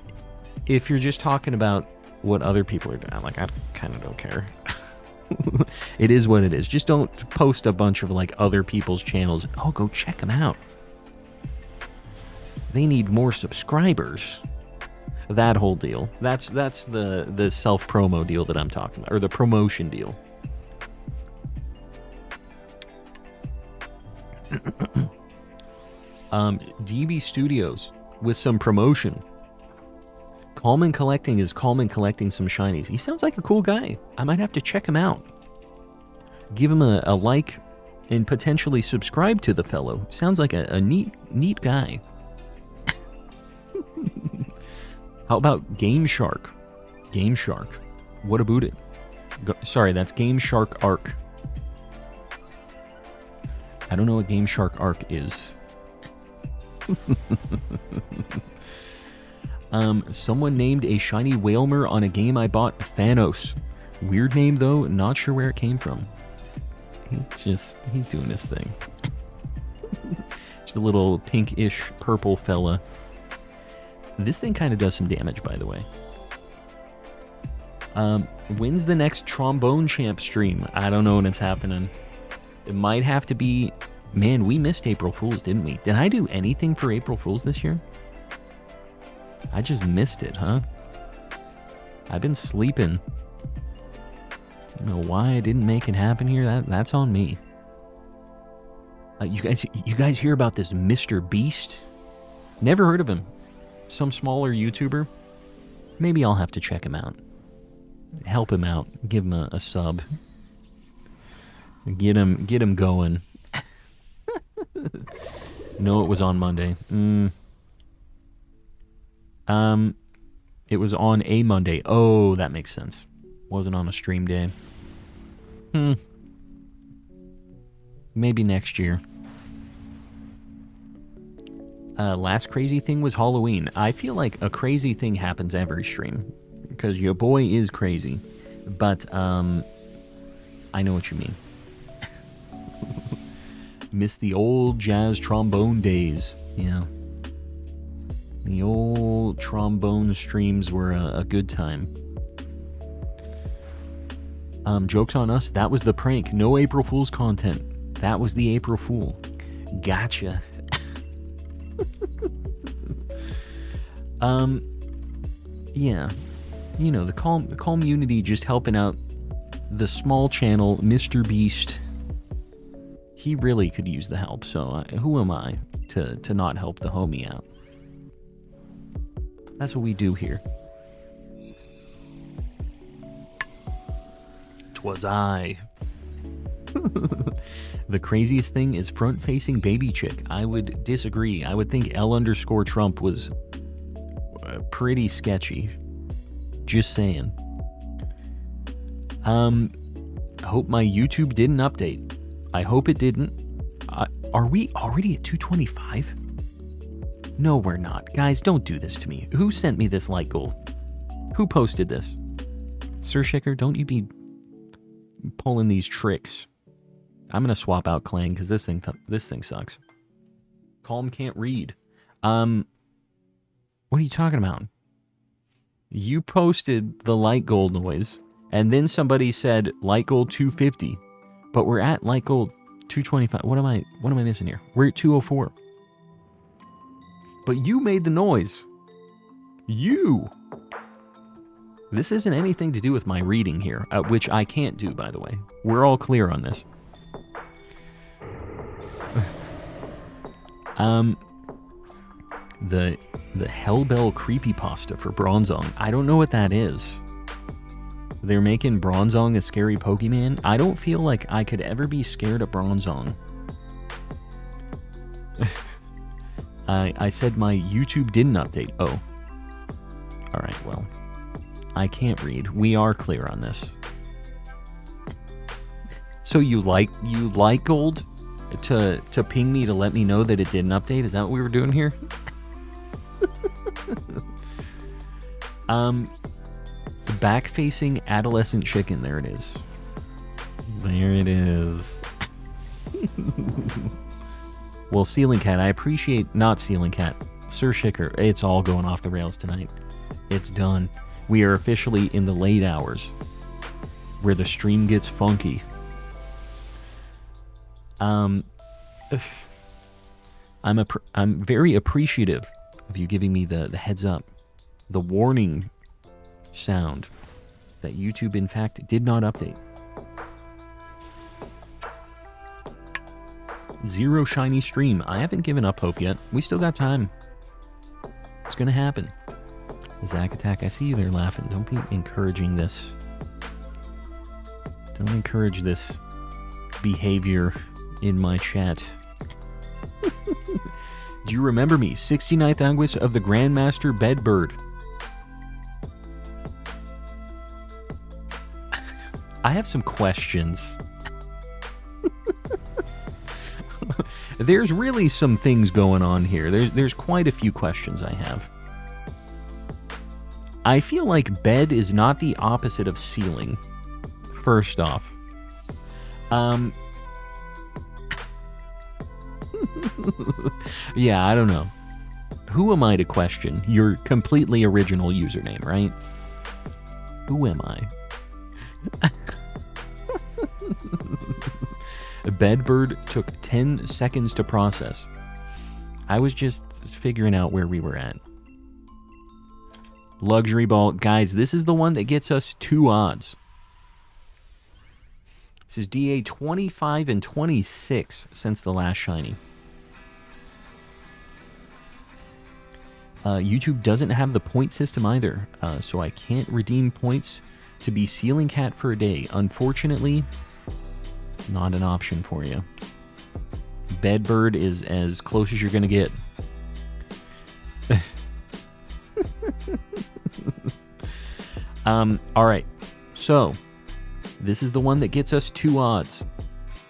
if you're just talking about what other people are doing, like, I kind of don't care. It is what it is. Just don't post a bunch of like other people's channels. Oh, go check them out. They need more subscribers. That whole deal. That's the self-promo deal that I'm talking about, or the promotion deal. DB Studios with some promotion. Calm and Collecting is calm and collecting some shinies. He sounds like a cool guy. I might have to check him out. Give him a like and potentially subscribe to the fellow. Sounds like a neat guy. How about Game Shark? Game Shark. What about it? Sorry, that's Game Shark Arc. I don't know what Game Shark Arc is. Someone named a shiny Whalmer on a game I bought, Thanos. Weird name though, not sure where it came from. He's doing his thing. Just a little pinkish purple fella. This thing kind of does some damage, by the way. When's the next Trombone Champ stream? I don't know when it's happening. It might have to be... Man, we missed April Fool's, didn't we? Did I do anything for April Fool's this year? I just missed it, huh? I've been sleeping. I don't know why I didn't make it happen here. That's on me. You guys hear about this Mr. Beast? Never heard of him. Some smaller YouTuber. Maybe I'll have to check him out. Help him out. Give him a sub. Get him going. No, it was on Monday. It was on a Monday. Oh, that makes sense. Wasn't on a stream day. Maybe next year. Last crazy thing was Halloween. I feel like a crazy thing happens every stream. Because your boy is crazy. But, I know what you mean. Miss the old jazz trombone days. Yeah. The old trombone streams were a good time. Joke's on us. That was the prank. No April Fool's content. That was the April Fool. Gotcha. Yeah. You know, the calm unity just helping out the small channel, Mr. Beast. He really could use the help, so who am I to not help the homie out? That's what we do here. 'Twas I. The craziest thing is front-facing baby chick. I would disagree. I would think L_Trump was pretty sketchy. Just saying. Hope my YouTube didn't update. I hope it didn't. Are we already at 225? No, we're not. Guys, don't do this to me. Who sent me this light goal? Who posted this? Sir Shicker, don't you be pulling these tricks. I'm gonna swap out Clang because this thing sucks. Calm can't read. What are you talking about? You posted the light gold noise, and then somebody said light gold 250, but we're at light gold 225. What am I missing here? We're at 204. But you made the noise. You. This isn't anything to do with my reading here, which I can't do, by the way. We're all clear on this. The Hellbell creepypasta for Bronzong. I don't know what that is. They're making Bronzong a scary Pokemon. I don't feel like I could ever be scared of Bronzong. I said my YouTube didn't update. Oh. Alright, well. I can't read. We are clear on this. So you like gold to ping me to let me know that it didn't update? Is that what we were doing here? The back-facing adolescent chicken. There it is. There it is. Well, Ceiling Cat, I appreciate... Not Ceiling Cat. Sir Shicker, it's all going off the rails tonight. It's done. We are officially in the late hours, where the stream gets funky. I'm very appreciative of you giving me the heads up, the warning sound that YouTube, in fact, did not update. 0 shiny stream. I haven't given up hope yet. We still got time. It's gonna happen. Zack Attack, I see you there laughing. Don't be encouraging this. Don't encourage this behavior in my chat. Do you remember me? 69th Anguis of the Grandmaster Bedbird. I have some questions. There's really some things going on here. There's quite a few questions I have. I feel like bed is not the opposite of ceiling. First off. Yeah, I don't know. Who am I to question your completely original username, right? Who am I? Bedbird took 10 seconds to process. I was just figuring out where we were at. Luxury Ball. Guys, this is the one that gets us 2 odds. This is DA 25 and 26 since the last shiny. YouTube doesn't have the point system either, so I can't redeem points to be Ceiling Cat for a day. Unfortunately, not an option for you. Bedbird is as close as you're going to get. All right. So, this is the one that gets us 2 odds.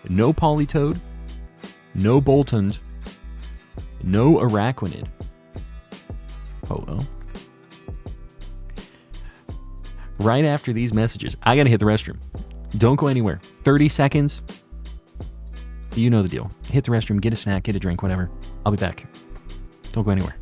No Politoed, no Boltund, no Araquanid. Oh. Right after these messages, I gotta hit the restroom. Don't go anywhere. 30 seconds. You know the deal. Hit the restroom, get a snack, get a drink, whatever. I'll be back. Don't go anywhere.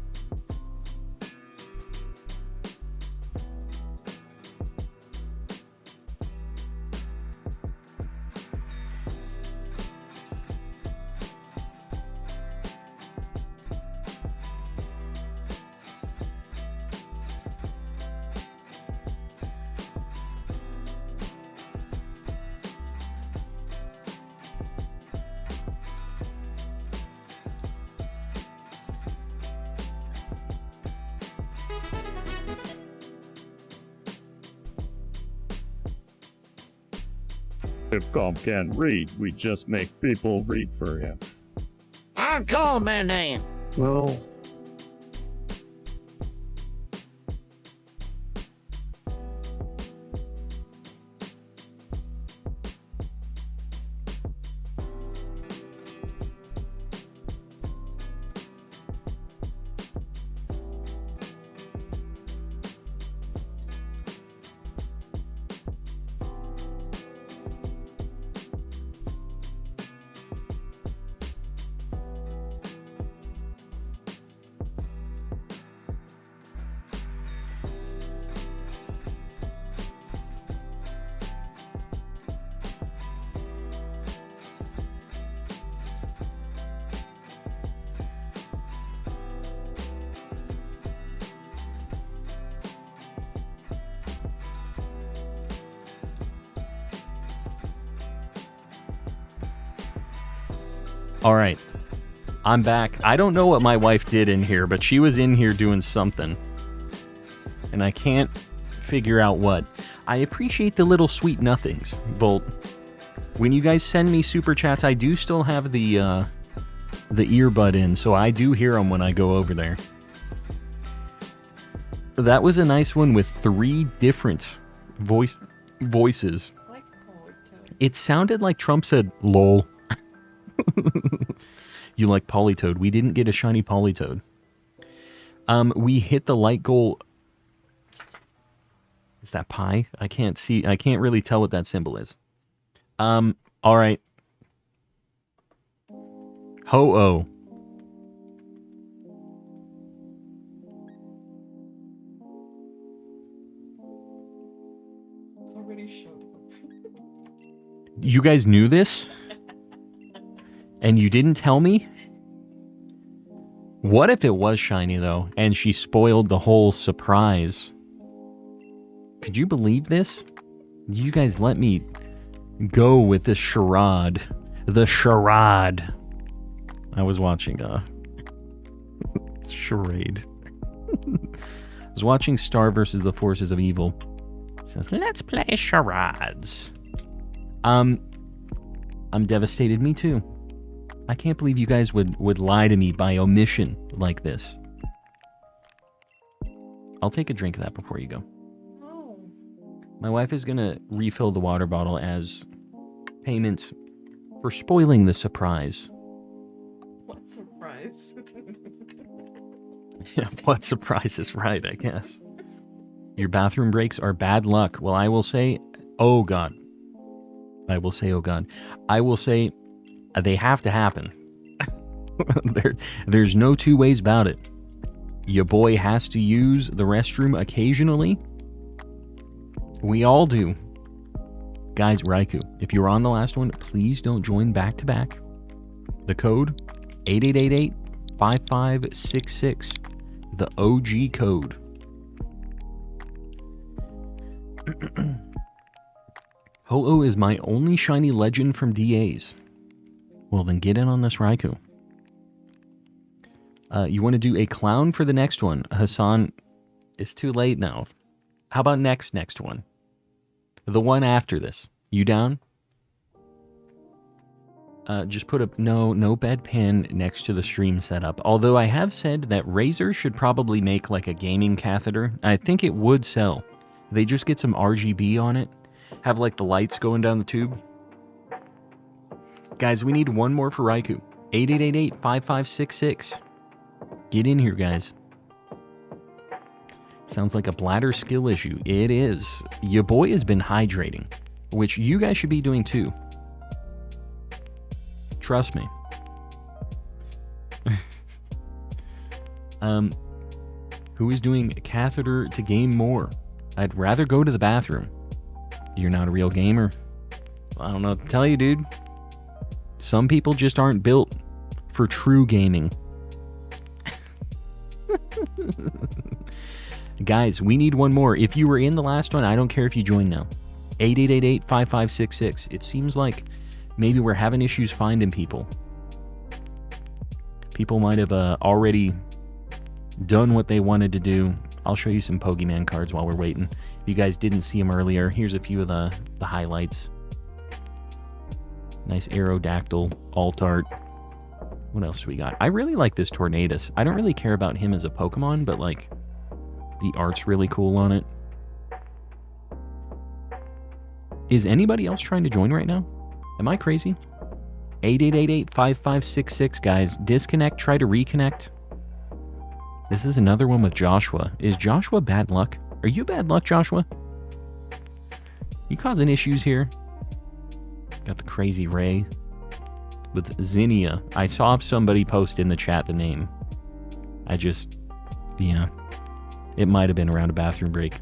If Calm can't read, we just make people read for him. I'll call my name. Well, All right. I'm back. I don't know what my wife did in here, but she was in here doing something. And I can't figure out what. I appreciate the little sweet nothings, Volt. When you guys send me super chats, I do still have the earbud in, so I do hear them when I go over there. That was a nice one with 3 different voices. I like Politoed. It sounded like Trump said, lol. You like Politoed. We didn't get a shiny Politoed. We hit the light goal. Is that pi? I can't see. I can't really tell what that symbol is. All right. Ho-Oh. Already showed up. You guys knew this? And you didn't tell me? What if it was shiny, though, and she spoiled the whole surprise? Could you believe this? You guys let me go with this charade. The charade. I was watching, charade. I was watching Star versus the Forces of Evil. It says, let's play charades. I'm devastated. Me too. I can't believe you guys would lie to me by omission like this. I'll take a drink of that before you go. Oh. My wife is gonna refill the water bottle as payment for spoiling the surprise. What surprise. Yeah, what surprise is right, I guess. Your bathroom breaks are bad luck. Well, I will say, oh God. I will say, oh God. I will say, they have to happen. There's no 2 ways about it. Your boy has to use the restroom occasionally. We all do. Guys, Raikou, if you're on the last one, please don't join back to back. The code 8888-5566. The OG code. Ho-Oh is my only shiny legend from DAs. Well, then get in on this Raikou. You want to do a clown for the next one. Hassan, it's too late now. How about next one? The one after this. You down? Just put a no bedpan next to the stream setup. Although I have said that Razer should probably make like a gaming catheter. I think it would sell. They just get some RGB on it. Have like the lights going down the tube. Guys, we need one more for Raikou. 8888-5566. Get in here, guys. Sounds like a bladder skill issue. It is. Your boy has been hydrating, which you guys should be doing too. Trust me. Who is doing catheter to game more? I'd rather go to the bathroom. You're not a real gamer. I don't know what to tell you, dude. Some people just aren't built for true gaming. Guys, we need one more. If you were in the last one, I don't care if you join now. 8888-5566. It seems like maybe we're having issues finding people. People might have already done what they wanted to do. I'll show you some Pokemon cards while we're waiting. If you guys didn't see them earlier, here's a few of the highlights. Nice Aerodactyl, Altart. What else do we got? I really like this Tornadus. I don't really care about him as a Pokemon, but like the art's really cool on it. Is anybody else trying to join right now? Am I crazy? 8888-5566, guys. Disconnect, try to reconnect. This is another one with Joshua. Is Joshua bad luck? Are you bad luck, Joshua? You causing issues here? Got the crazy Ray. With Zinnia. I saw somebody post in the chat the name. Yeah. It might have been around a bathroom break.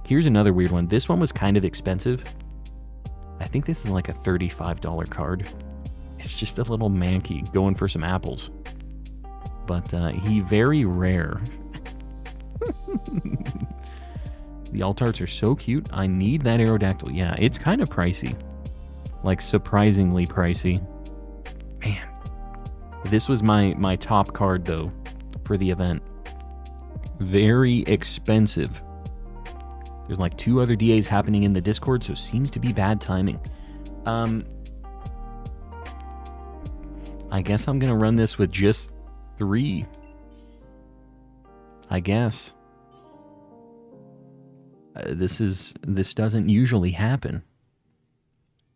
Here's another weird one. This one was kind of expensive. I think this is like a $35 card. It's just a little Mankey going for some apples. But he very rare. The Altarts are so cute. I need that Aerodactyl. Yeah, it's kind of pricey. Like surprisingly pricey. Man. This was my top card though for the event. Very expensive. There's like 2 other DAs happening in the Discord, so seems to be bad timing. I guess I'm gonna run this with just 3. I guess. This doesn't usually happen.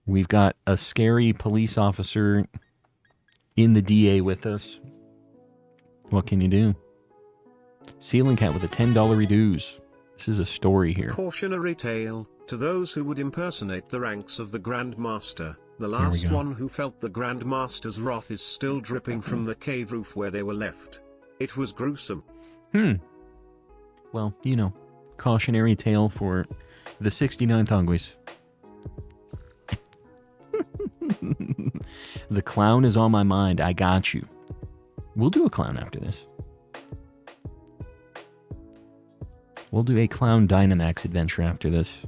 We've got a scary police officer in the DA with us. What can you do? Ceiling Cat with a $10 reduce. This is a story here. Cautionary tale, to those who would impersonate the ranks of the Grand Master. The last one who felt the Grand Master's wrath is still dripping from the cave roof where they were left. It was gruesome. Well, you know, cautionary tale for the 69 Thongwis. The clown is on my mind. I got you. We'll do a clown after this. We'll do a clown Dynamax adventure after this.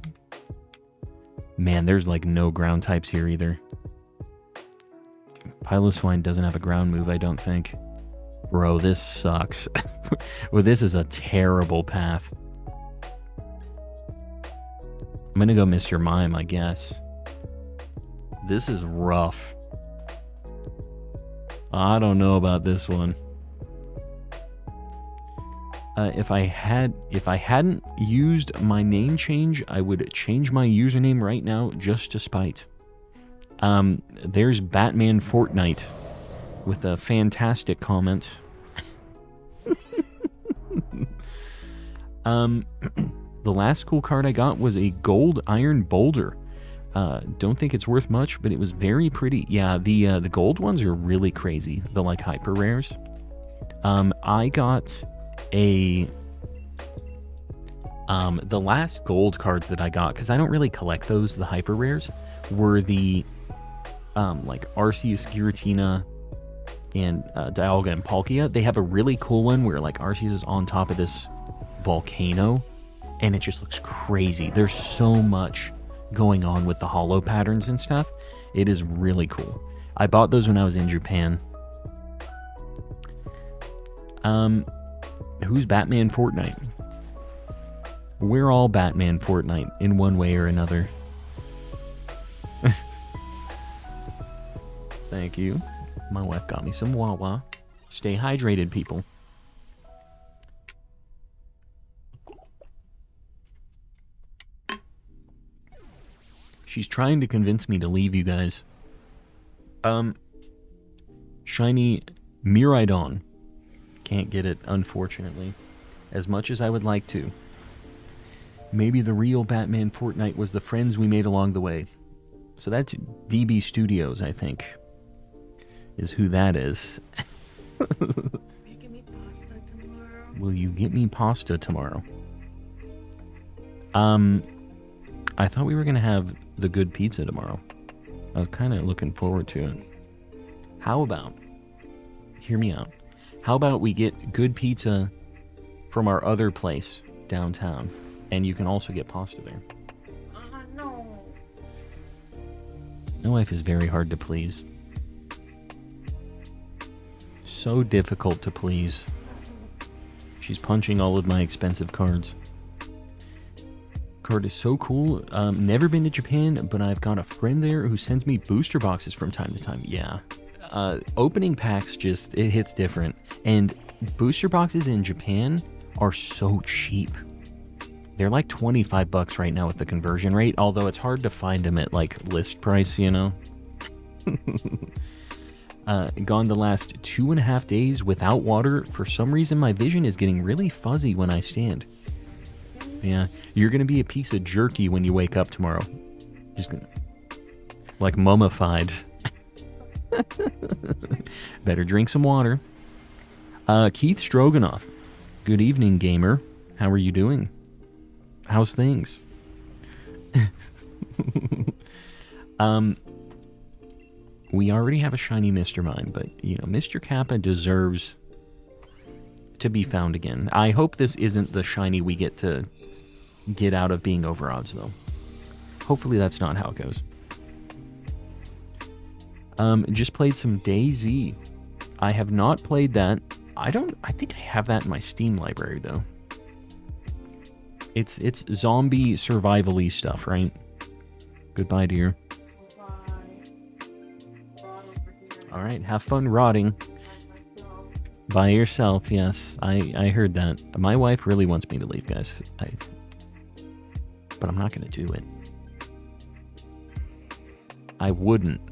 Man, there's like no ground types here either. Piloswine doesn't have a ground move, I don't think. Bro, this sucks. Well, this is a terrible path. I'm gonna go Mr. Mime, I guess. This is rough. I don't know about this one. If I hadn't used my name change, I would change my username right now just to spite. There's Batman Fortnite with a fantastic comment. The last cool card I got was a gold iron boulder. Don't think it's worth much, but it was very pretty. Yeah, the gold ones are really crazy. The like hyper rares. I got the last gold cards that I got, because I don't really collect those, the hyper rares, were the like Arceus, Giratina, and Dialga and Palkia. They have a really cool one where like Arceus is on top of this volcano, and it just looks crazy. There's so much going on with the holo patterns and stuff. It is really cool. I bought those when I was in Japan. Who's Batman Fortnite? We're all Batman Fortnite in one way or another. Thank you. My wife got me some Wawa. Stay hydrated, people. She's trying to convince me to leave, you guys. Shiny Miraidon. Can't get it, unfortunately. As much as I would like to. Maybe the real Batman Fortnite was the friends we made along the way. So that's DB Studios, I think. Is who that is. Will you give me pasta tomorrow? Will you get me pasta tomorrow? I thought we were going to have the good pizza tomorrow. I was kind of looking forward to it. How about, hear me out, how about we get good pizza from our other place downtown, and you can also get pasta there. No. My wife is very hard to please. So difficult to please. She's punching all of my expensive cards. Card is so cool. Never been to Japan, but I've got a friend there who sends me booster boxes from time to time. Yeah. Opening packs just, it hits different. And booster boxes in Japan are so cheap. They're like 25 bucks right now with the conversion rate, although it's hard to find them at like list price, you know? Gone the last 2.5 days without water. For some reason, my vision is getting really fuzzy when I stand. Yeah, you're gonna be a piece of jerky when you wake up tomorrow. Just gonna, like mummified. Better drink some water. Keith Stroganoff. Good evening, gamer. How are you doing? How's things? We already have a shiny Mr. Mime, but, you know, Mr. Kappa deserves to be found again. I hope this isn't the shiny we get to get out of being over odds, though. Hopefully that's not how it goes. Just played some DayZ. I have not played that. I think I have that in my Steam library, though. It's zombie survival-y stuff, right? Goodbye, dear. All right, have fun rotting. By yourself, yes. I heard that. My wife really wants me to leave, guys. But I'm not going to do it. I wouldn't.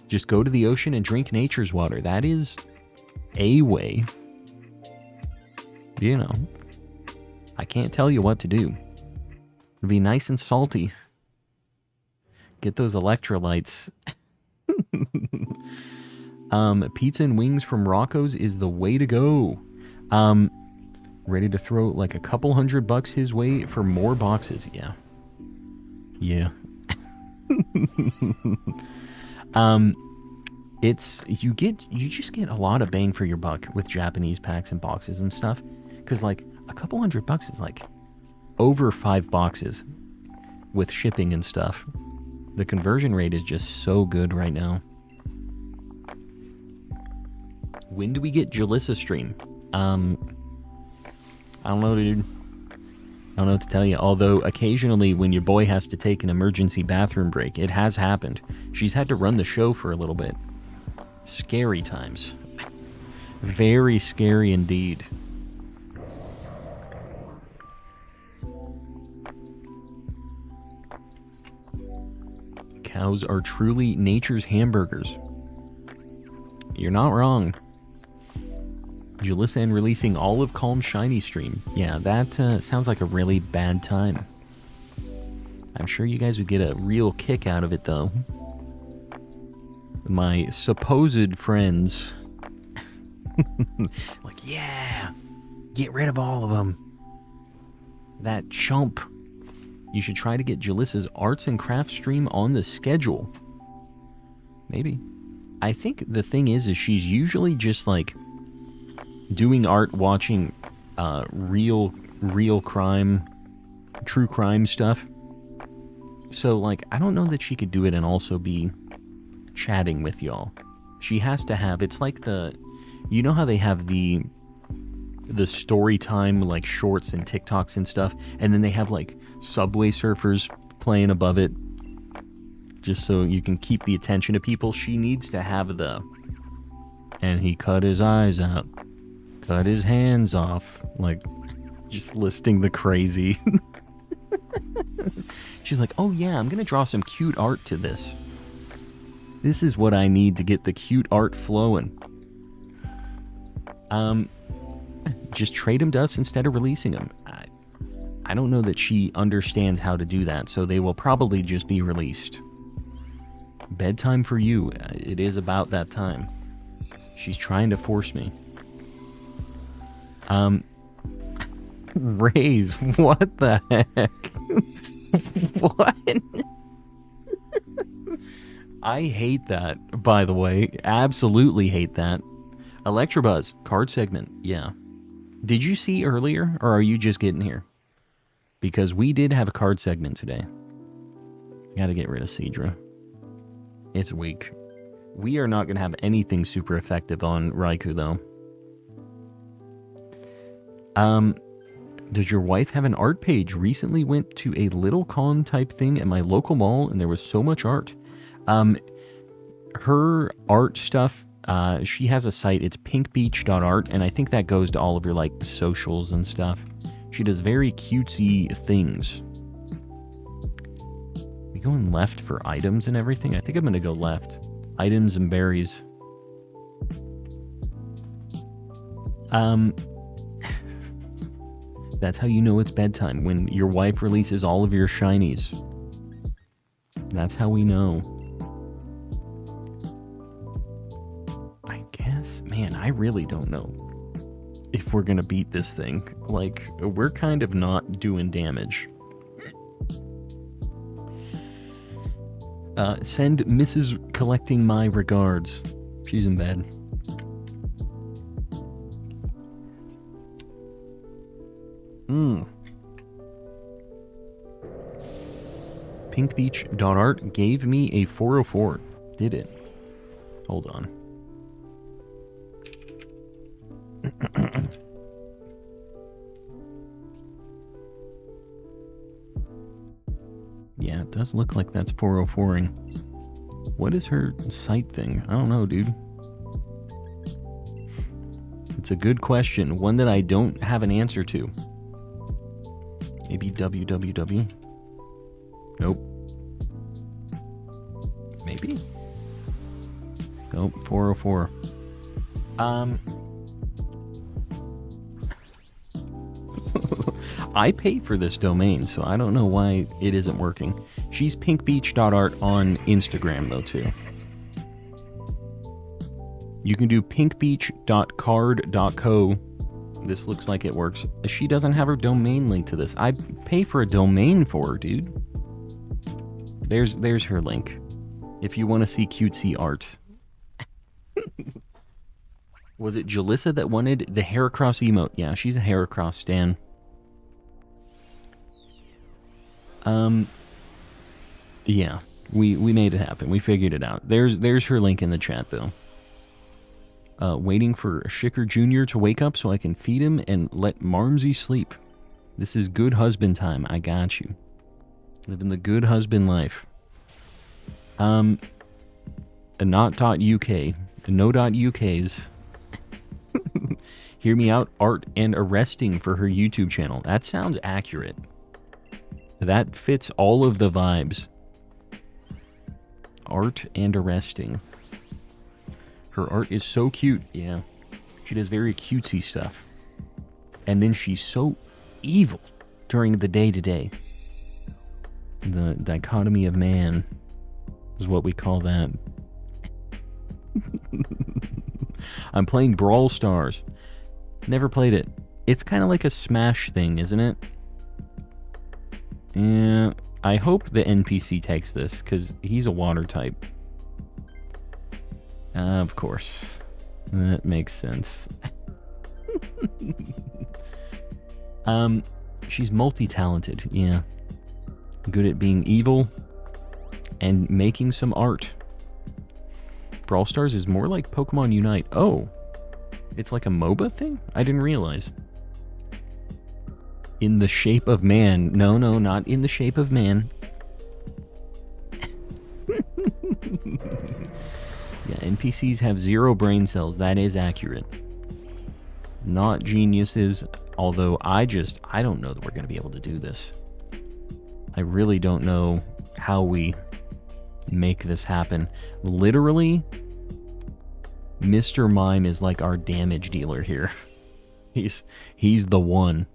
Just go to the ocean and drink nature's water. That is a way. You know. I can't tell you what to do. It'll be nice and salty. Get those electrolytes. Pizza and wings from Rocco's is the way to go. Ready to throw like a couple $100 his way for more boxes. Yeah. Yeah. You just get a lot of bang for your buck with Japanese packs and boxes and stuff. Cause like a couple $100 is like over 5 boxes with shipping and stuff. The conversion rate is just so good right now. When do we get Jalissa stream? I don't know, dude. I don't know what to tell you. Although, occasionally, when your boy has to take an emergency bathroom break, it has happened. She's had to run the show for a little bit. Scary times. Very scary indeed. Cows are truly nature's hamburgers. You're not wrong. Jalissa releasing Olive Calm Shiny stream. Yeah, that sounds like a really bad time. I'm sure you guys would get a real kick out of it, though. My supposed friends. Like, yeah, get rid of all of them. That chump. You should try to get Jalissa's arts and crafts stream on the schedule. Maybe. I think the thing is she's usually just like doing art, watching real crime, true crime stuff. So like, I don't know that she could do it and also be chatting with y'all. She has to have, it's like you know how they have the story time like shorts and TikToks and stuff, and then they have like Subway Surfers playing above it, just so you can keep the attention of people. She needs to have the... And he cut his eyes out, cut his hands off, like, just listing the crazy. She's like, oh yeah, I'm gonna draw some cute art to this. This is what I need to get the cute art flowing. Just trade them to us instead of releasing them. I don't know that she understands how to do that, so they will probably just be released. Bedtime for you. It is about that time. She's trying to force me. Raise, what the heck? What? I hate that, by the way. Absolutely hate that. Electrobuzz, card segment, yeah. Did you see earlier, or are you just getting here? Because we did have a card segment today. Gotta get rid of Seadra. It's weak. We are not gonna have anything super effective on Raikou, though. Does your wife have an art page? Recently went to a little con type thing at my local mall, and there was so much art. Her art stuff, she has a site, it's pinkbeach.art, and I think that goes to all of your, like, socials and stuff. She does very cutesy things. We going left for items and everything? I think I'm gonna go left. Items and berries. That's how you know it's bedtime, when your wife releases all of your shinies. That's how we know. I guess, man, I really don't know if we're gonna beat this thing. Like, we're kind of not doing damage. Send Mrs. Collecting my regards. She's in bed. Pinkbeach.art gave me a 404. Did it? Hold on. Yeah, it does look like that's 404ing. What is her site thing? I don't know, dude. It's a good question. One that I don't have an answer to. Maybe www? Nope. Maybe? Nope, 404. I paid for this domain, so I don't know why it isn't working. She's pinkbeach.art on Instagram, though, too. You can do pinkbeach.card.co. This looks like it works. She doesn't have her domain link to this. I pay for a domain for her, dude. There's her link. If you want to see cutesy art. Was it Jalissa that wanted the Heracross emote? Yeah, she's a Heracross stan. Yeah, we made it happen. We figured it out. There's her link in the chat, though. Waiting for Shicker Jr. to wake up so I can feed him and let Marmsy sleep. This is good husband time. I got you. Living the good husband life. Not.uk. No.uk's. Hear me out. Art and arresting for her YouTube channel. That sounds accurate. That fits all of the vibes. Art and arresting. Her art is so cute. Yeah. She does very cutesy stuff. And then she's so evil during the day-to-day. The dichotomy of man is what we call that. I'm playing Brawl Stars. Never played it. It's kind of like a Smash thing, isn't it? Yeah. I hope the NPC takes this, because he's a water type. Of course. That makes sense. She's multi-talented, yeah. Good at being evil and making some art. Brawl Stars is more like Pokemon Unite. Oh, it's like a MOBA thing? I didn't realize. In the shape of man. No, not in the shape of man. Yeah, NPCs have 0 brain cells. That is accurate. Not geniuses, although I don't know that we're going to be able to do this. I really don't know how we make this happen. Literally, Mr. Mime is like our damage dealer here. He's the one.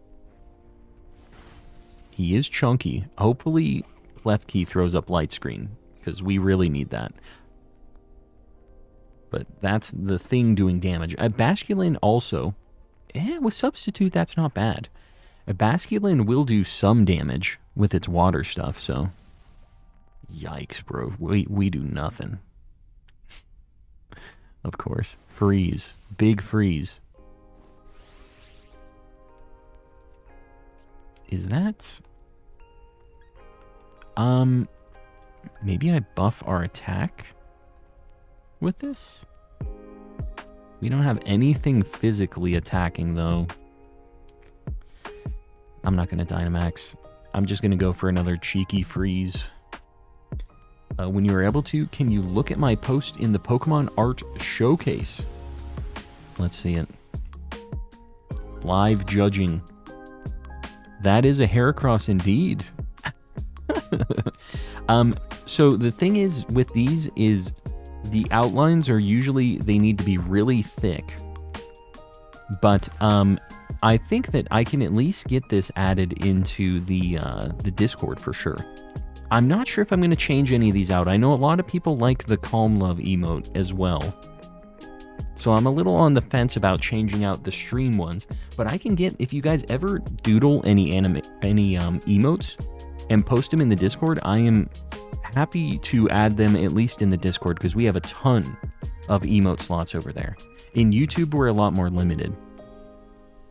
He is chunky. Hopefully, left key throws up light screen, because we really need that. But that's the thing doing damage. A Basculin also, with Substitute, that's not bad. A Basculin will do some damage with its water stuff, so... Yikes, bro. We do nothing. Of course. Freeze. Big freeze. Is that... Maybe I buff our attack with this? We don't have anything physically attacking, though. I'm not going to Dynamax. I'm just going to go for another cheeky freeze. When you are able to, can you look at my post in the Pokemon Art Showcase? Let's see it. Live judging. That is a Heracross indeed. So the thing is with these is the outlines are usually, they need to be really thick. But I think that I can at least get this added into the Discord for sure. I'm not sure if I'm going to change any of these out. I know a lot of people like the Calm Love emote as well. So I'm a little on the fence about changing out the stream ones. But I can get, if you guys ever doodle any emotes and post them in the Discord, I am happy to add them at least in the Discord because we have a ton of emote slots over there. In YouTube, we're a lot more limited.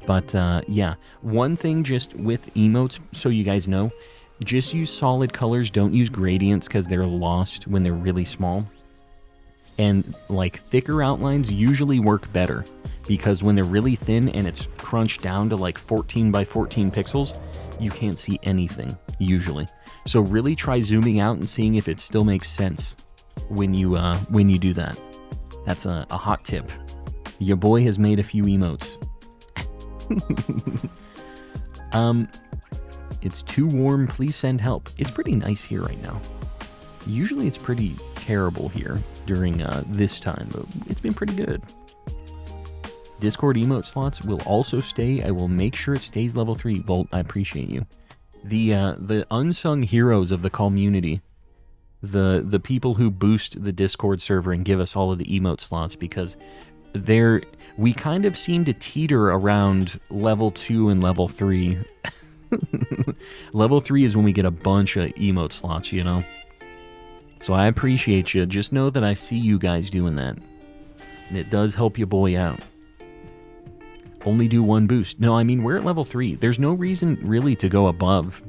But yeah, one thing just with emotes, so you guys know, just use solid colors, don't use gradients because they're lost when they're really small. And like thicker outlines usually work better because when they're really thin and it's crunched down to like 14 by 14 pixels, you can't see anything usually. So really try zooming out and seeing if it still makes sense when you do that. That's a hot tip. Your boy has made a few emotes. It's too warm, please send help. It's pretty nice here right now. Usually it's pretty terrible here during this time, but it's been pretty good. Discord emote slots will also stay. I will make sure it stays level 3. Volt, I appreciate you. The unsung heroes of the community, the people who boost the Discord server and give us all of the emote slots, because we kind of seem to teeter around level 2 and level 3. Level 3 is when we get a bunch of emote slots, you know? So I appreciate you. Just know that I see you guys doing that. And it does help your boy out. Only do one boost. No, I mean, we're at level 3. There's no reason really to go above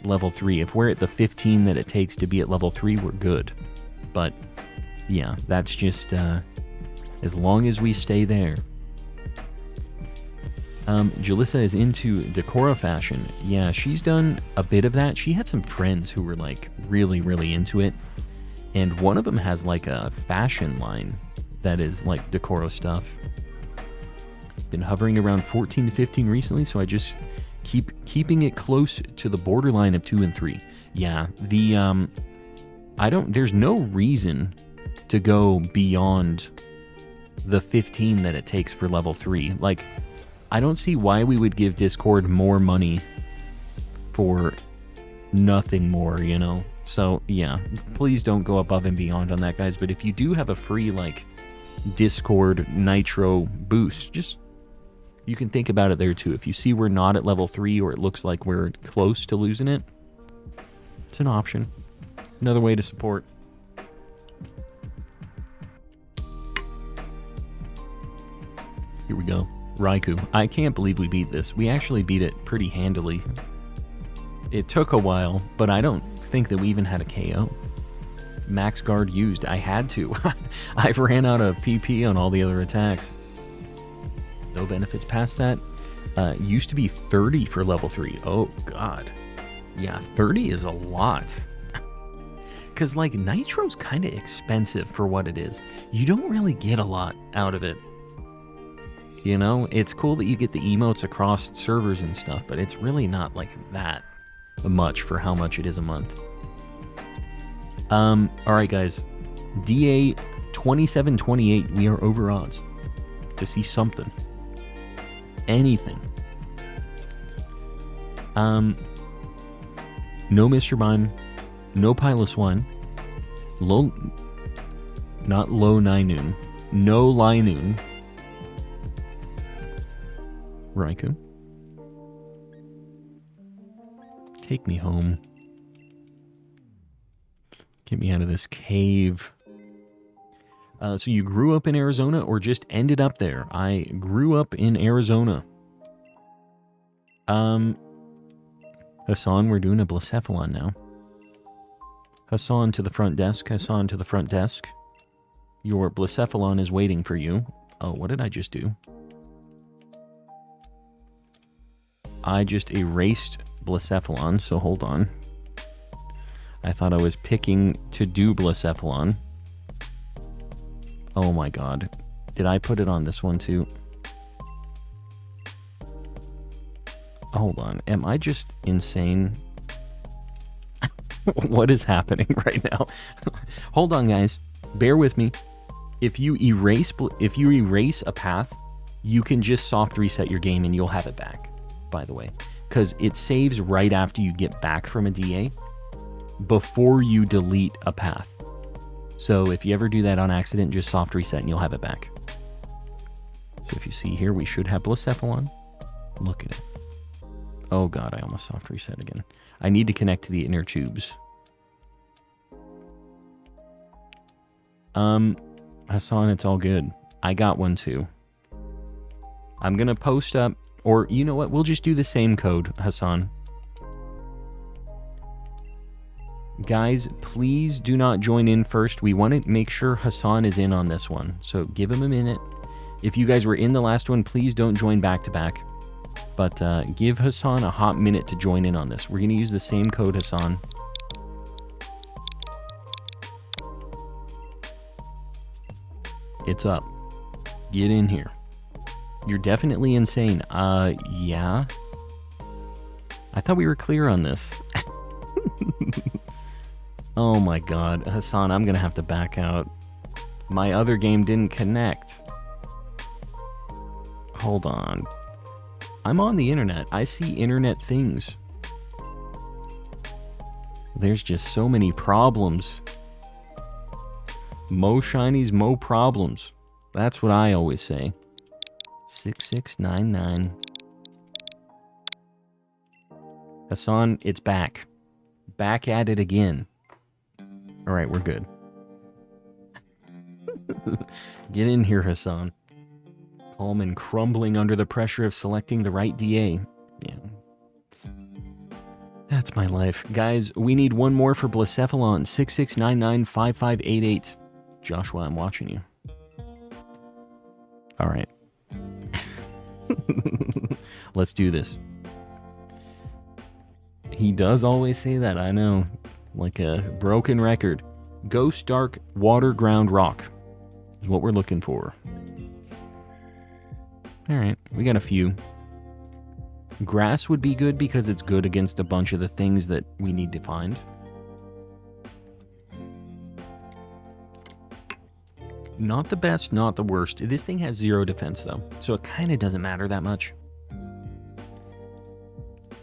level 3. If we're at the 15 that it takes to be at level 3, we're good. But, yeah, that's just, as long as we stay there. Jalissa is into Decora fashion. Yeah, she's done a bit of that. She had some friends who were, like, really, really into it. And one of them has, like, a fashion line that is, like, Decora stuff. Been hovering around 14 to 15 recently, so I just keeping it close to the borderline of 2 and 3. Yeah, there's no reason to go beyond the 15 that it takes for level 3. Like, I don't see why we would give Discord more money for nothing more, you know? So, yeah, please don't go above and beyond on that, guys. But if you do have a free, like, Discord Nitro boost, just, you can think about it there, too. If you see we're not at level 3 or it looks like we're close to losing it, it's an option. Another way to support. Here we go. Raikou. I can't believe we beat this. We actually beat it pretty handily. It took a while, but I don't think that we even had a KO. Max guard used. I had to. I ran out of PP on all the other attacks. No benefits past that. Used to be 30 for level 3. Oh, God. Yeah, 30 is a lot. Because, like, Nitro's kind of expensive for what it is. You don't really get a lot out of it. You know? It's cool that you get the emotes across servers and stuff, but it's really not, like, that much for how much it is a month. Alright, guys. DA 2728, we are over odds to see something. Anything. No Mr. Mime, no Pilus 1, not Low Ninoon, no Linoon, Raikou. Take me home. Get me out of this cave. So you grew up in Arizona or just ended up there? I grew up in Arizona. Hassan, we're doing a Blacephalon now. Hassan to the front desk. Hassan to the front desk. Your Blacephalon is waiting for you. Oh, what did I just do? I just erased Blacephalon, so hold on. I thought I was picking to do Blacephalon. Oh my god. Did I put it on this one too? Hold on. Am I just insane? What is happening right now? Hold on, guys. Bear with me. If you erase a path, you can just soft reset your game and you'll have it back, by the way. Because it saves right after you get back from a DA before you delete a path. So if you ever do that on accident, just soft reset and you'll have it back. So if you see here, we should have Blacephalon. Look at it. Oh god, I almost soft reset again. I need to connect to the inner tubes. Hassan, it's all good. I got one too. I'm gonna post up, or you know what, we'll just do the same code, Hassan. Guys, please do not join in first. We want to make sure Hassan is in on this one. So give him a minute. If you guys were in the last one, please don't join back to back. But give Hassan a hot minute to join in on this. We're going to use the same code, Hassan. It's up. Get in here. You're definitely insane. Yeah. I thought we were clear on this. Oh my god. Hassan, I'm going to have to back out. My other game didn't connect. Hold on. I'm on the internet. I see internet things. There's just so many problems. Mo shinies, mo problems. That's what I always say. 6699. Hassan, it's back. Back at it again. Alright, we're good. Get in here, Hassan. Calm and crumbling under the pressure of selecting the right DA. Yeah. That's my life. Guys, we need one more for Blacephalon. 66995588. Joshua, I'm watching you. Alright. Let's do this. He does always say that, I know. Like a broken record. Ghost Dark Water Ground Rock is what we're looking for. Alright, we got a few. Grass would be good because it's good against a bunch of the things that we need to find. Not the best, not the worst. This thing has 0 defense though, so it kind of doesn't matter that much.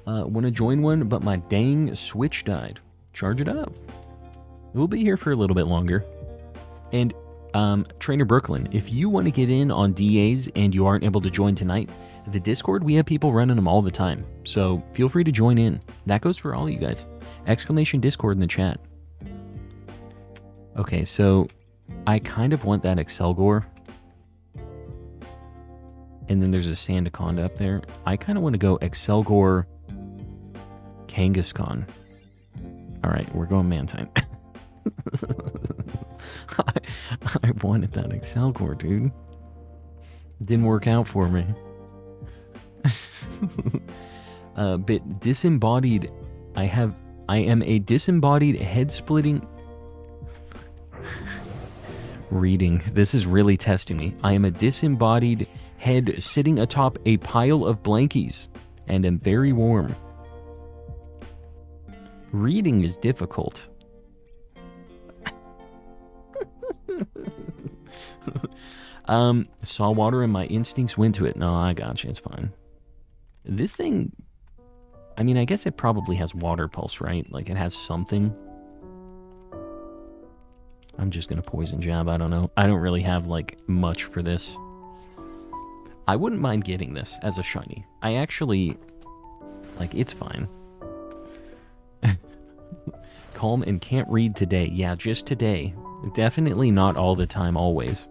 Want to join one, but my dang Switch died. Charge it up. We'll be here for a little bit longer. And Trainer Brooklyn, if you want to get in on DAs and you aren't able to join tonight, the Discord, we have people running them all the time. So feel free to join in. That goes for all you guys. Exclamation Discord in the chat. Okay, so I kind of want that Excelgor. And then there's a Sandaconda up there. I kind of want to go Excelgor Kangaskhan. Alright, we're going Mantine. I wanted that Excelgor, dude. Didn't work out for me. Bit disembodied. I am a disembodied head-splitting Reading. This is really testing me. I am a disembodied head sitting atop a pile of blankies and am very warm. Reading is difficult. Saw water and my instincts went to it. No, I got you. It's fine. This thing, I mean, I guess it probably has water pulse, right? Like, it has something. I'm just gonna poison jab. I don't know. I don't really have, like, much for this. I wouldn't mind getting this as a shiny. I actually, like, it's fine. Calm and can't read today. Yeah, just today. Definitely not all the time, always.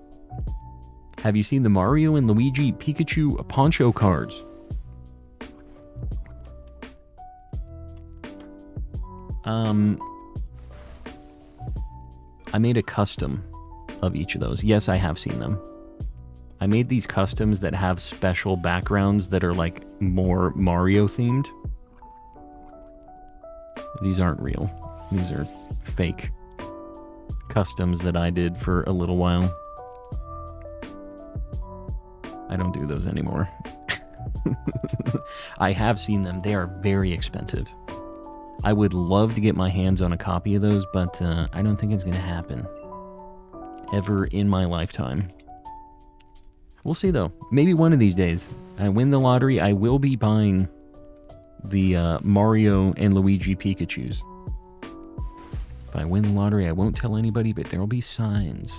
Have you seen the Mario and Luigi Pikachu poncho cards? I made a custom of each of those. Yes, I have seen them. I made these customs that have special backgrounds that are like more Mario themed. These aren't real. These are fake customs that I did for a little while. I don't do those anymore. I have seen them. They are very expensive. I would love to get my hands on a copy of those, but I don't think it's going to happen ever in my lifetime. We'll see, though. Maybe one of these days, I win the lottery, I will be buying the Mario and Luigi Pikachus. If I win the lottery, I won't tell anybody, but there will be signs.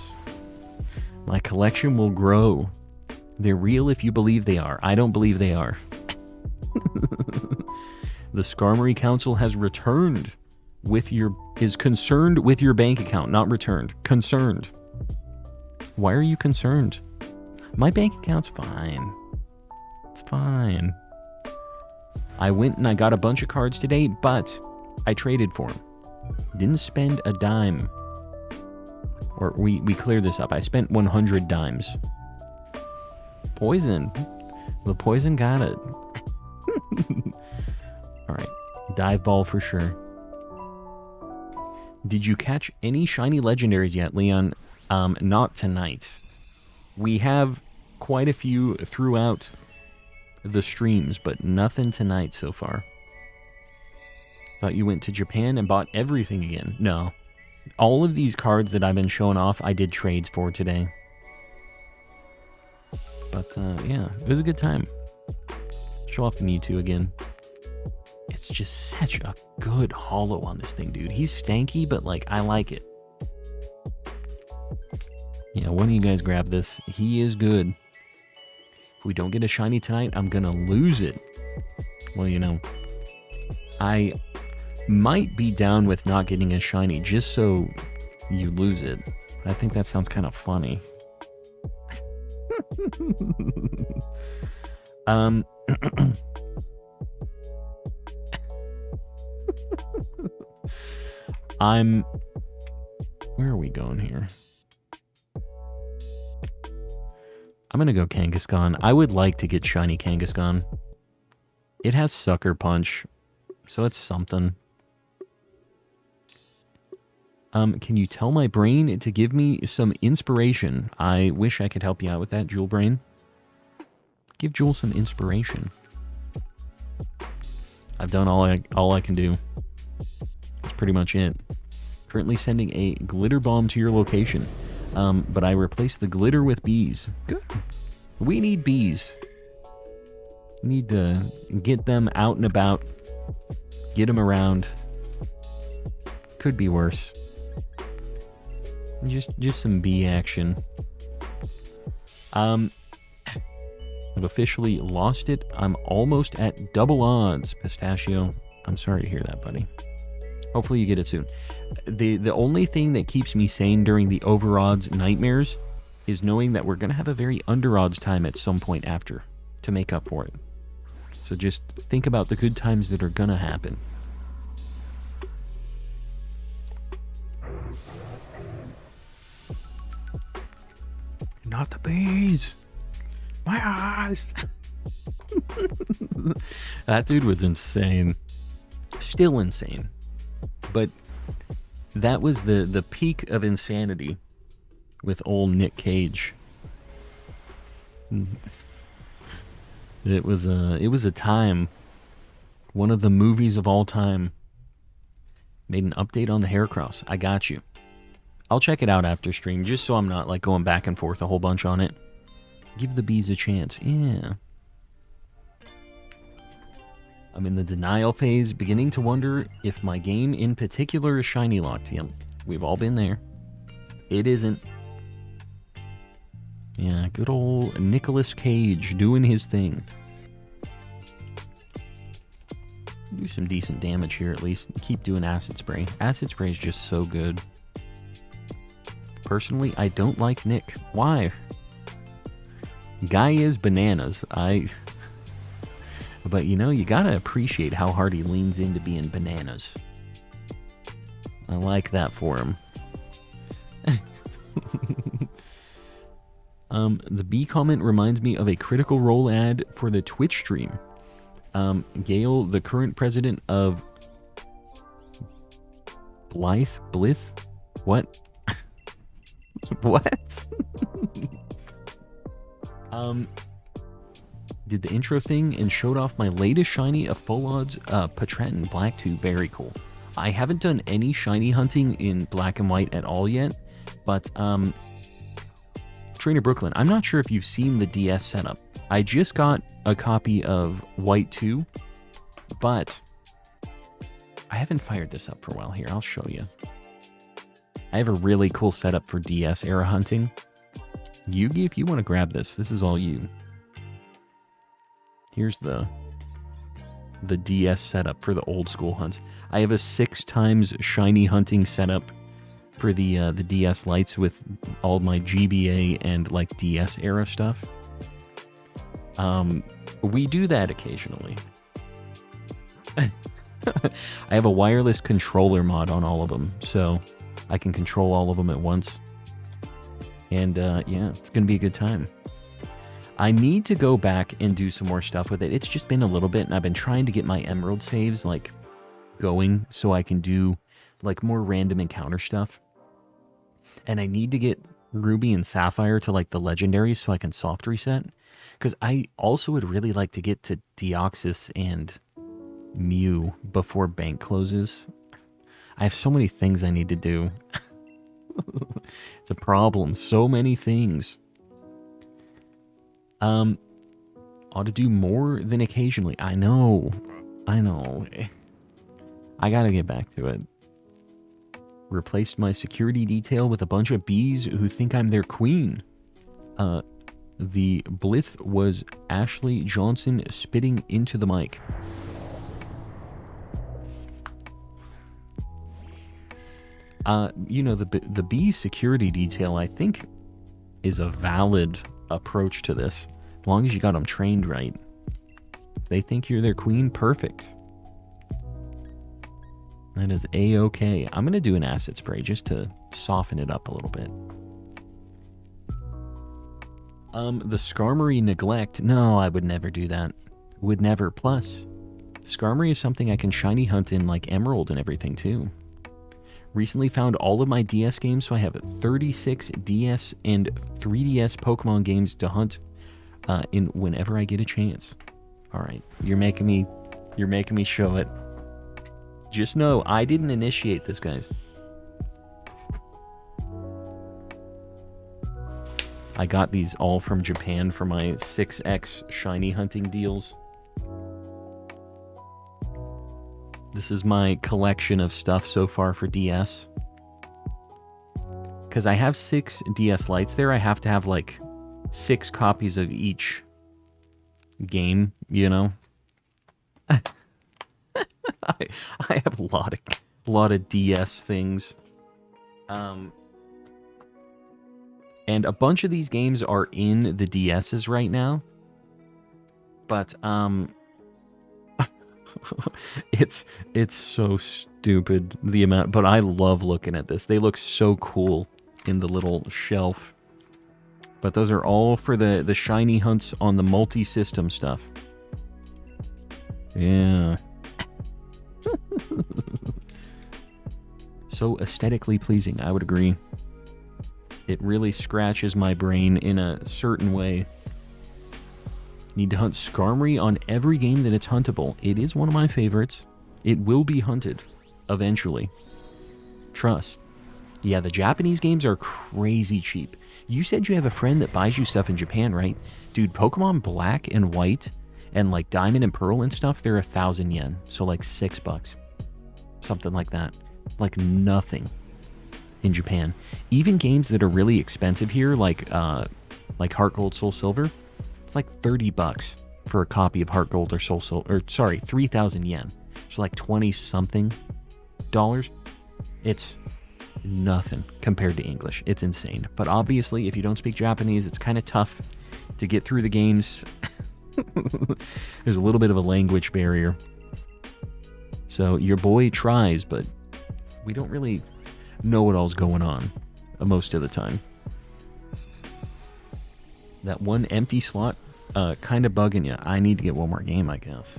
My collection will grow. They're real if you believe they are. I don't believe they are. The Skarmory Council has returned with is concerned with your bank account, not returned. Concerned. Why are you concerned? My bank account's fine. It's fine. I went and I got a bunch of cards today, but I traded for them. Didn't spend a dime. Or we cleared this up. I spent 100 dimes. Poison. The poison got it. Alright. Dive ball for sure. Did you catch any shiny legendaries yet, Leon? Not tonight. We have quite a few throughout the streams, but nothing tonight so far. Thought you went to Japan and bought everything again. No. All of these cards that I've been showing off, I did trades for today. But, yeah, it was a good time. Show off the Mewtwo again. It's just such a good holo on this thing, dude. He's stanky, but, like, I like it. Yeah, one of you guys grab this. He is good. If we don't get a shiny tonight, I'm gonna lose it. Well, you know, I might be down with not getting a shiny just so you lose it. I think that sounds kind of funny. Where are we going here? I'm gonna go Kangaskhan. I would like to get shiny Kangaskhan. It has Sucker Punch, so it's something. Can you tell my brain to give me some inspiration? I wish I could help you out with that, Jewel Brain. Give Jewel some inspiration. I've done all I can do. That's pretty much it. Currently sending a glitter bomb to your location. But I replaced the glitter with bees. Good. We need bees. Need to get them out and about. Get them around. Could be worse. Just some bee action. I've officially lost it. I'm almost at double odds, Pistachio. I'm sorry to hear that, buddy. Hopefully you get it soon. The only thing that keeps me sane during the over odds nightmares is knowing that we're going to have a very under odds time at some point after to make up for it. So just think about the good times that are going to happen. Not the bees. My eyes. That dude was insane. Still insane. But that was the peak of insanity with old Nick Cage. It was a time. One of the movies of all time. Made an update on the Heracross. I got you. I'll check it out after stream, just so I'm not like going back and forth a whole bunch on it. Give the bees a chance. Yeah. I'm in the denial phase, beginning to wonder if my game in particular is shiny locked. Yep, we've all been there. It isn't. Yeah, good old Nicolas Cage doing his thing. Do some decent damage here at least. Keep doing acid spray. Acid spray is just so good. Personally, I don't like Nick. Why? Guy is bananas. But you know, you gotta appreciate how hard he leans into being bananas. I like that for him. The B comment reminds me of a Critical Role ad for the Twitch stream. Gail, the current president of Blith? What? What? Did the intro thing and showed off my latest shiny of full odds Patreton Black 2. Very cool. I haven't done any shiny hunting in black and white at all yet, but Trainer Brooklyn, I'm not sure if you've seen the DS setup. I just got a copy of White 2, but I haven't fired this up for a while. Here, I'll show you. I have a really cool setup for DS era hunting. Yugi, if you want to grab this, this is all you. Here's the DS setup for the old school hunts. I have a 6x shiny hunting setup for the DS lights with all my GBA and like DS era stuff. We do that occasionally. I have a wireless controller mod on all of them, so I can control all of them at once. And yeah, it's gonna be a good time. I need to go back and do some more stuff with it. It's just been a little bit, and I've been trying to get my emerald saves like going so I can do like more random encounter stuff. And I need to get Ruby and Sapphire to like the legendaries so I can soft reset. Because I also would really like to get to Deoxys and Mew before bank closes. I have so many things I need to do. It's a problem. So many things. Ought to do more than occasionally. I know. I gotta get back to it. Replaced my security detail with a bunch of bees who think I'm their queen. The blith was Ashley Johnson spitting into the mic. You know, the bee security detail, I think, is a valid approach to this. As long as you got them trained right. If they think you're their queen, perfect. That is A-okay. I'm going to do an acid spray just to soften it up a little bit. The Skarmory neglect. No, I would never do that. Would never. Plus, Skarmory is something I can shiny hunt in like Emerald and everything too. Recently found all of my DS games, so I have 36 DS and 3DS Pokemon games to hunt in whenever I get a chance. All right, you're making me show it. Just know I didn't initiate this, guys. I got these all from Japan for my 6X shiny hunting deals. This is my collection of stuff so far for DS. Because I have 6 DS lights there, I have to have like 6 copies of each game, you know? I have a lot of DS things. And a bunch of these games are in the DSs right now. But it's so stupid, the amount, but I love looking at this. They look so cool in the little shelf. But those are all for the shiny hunts on the multi-system stuff. Yeah. So aesthetically pleasing, I would agree. It really scratches my brain in a certain way. Need to hunt Skarmory on every game that it's huntable. It is one of my favorites. It will be hunted eventually. Trust. Yeah, the Japanese games are crazy cheap. You said you have a friend that buys you stuff in Japan, right? Dude, Pokemon Black and White and like Diamond and Pearl and stuff, they're 1,000 yen. So like $6. Something like that. Like nothing in Japan. Even games that are really expensive here, like Heart Gold, Soul Silver, it's like $30 for a copy of Heart Gold or Soul Silver, or sorry, 3,000 yen. So like 20 something dollars. It's nothing compared to English. It's insane. But obviously, if you don't speak Japanese, it's kind of tough to get through the games. There's a little bit of a language barrier. So your boy tries, but we don't really know what all's going on most of the time. That one empty slot, kind of bugging you. I need to get one more game, I guess.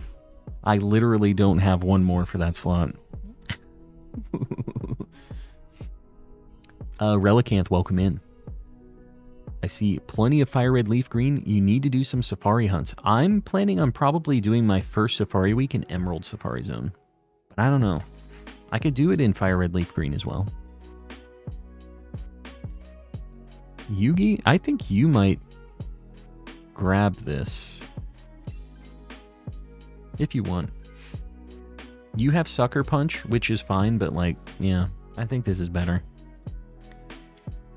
I literally don't have one more for that slot. Relicanth, welcome in. I see plenty of Fire Red Leaf Green. You need to do some safari hunts. I'm planning on probably doing my first safari week in Emerald Safari Zone. But I don't know. I could do it in Fire Red Leaf Green as well. Yugi, I think you might grab this. If you want. You have Sucker Punch, which is fine, but like, yeah, I think this is better.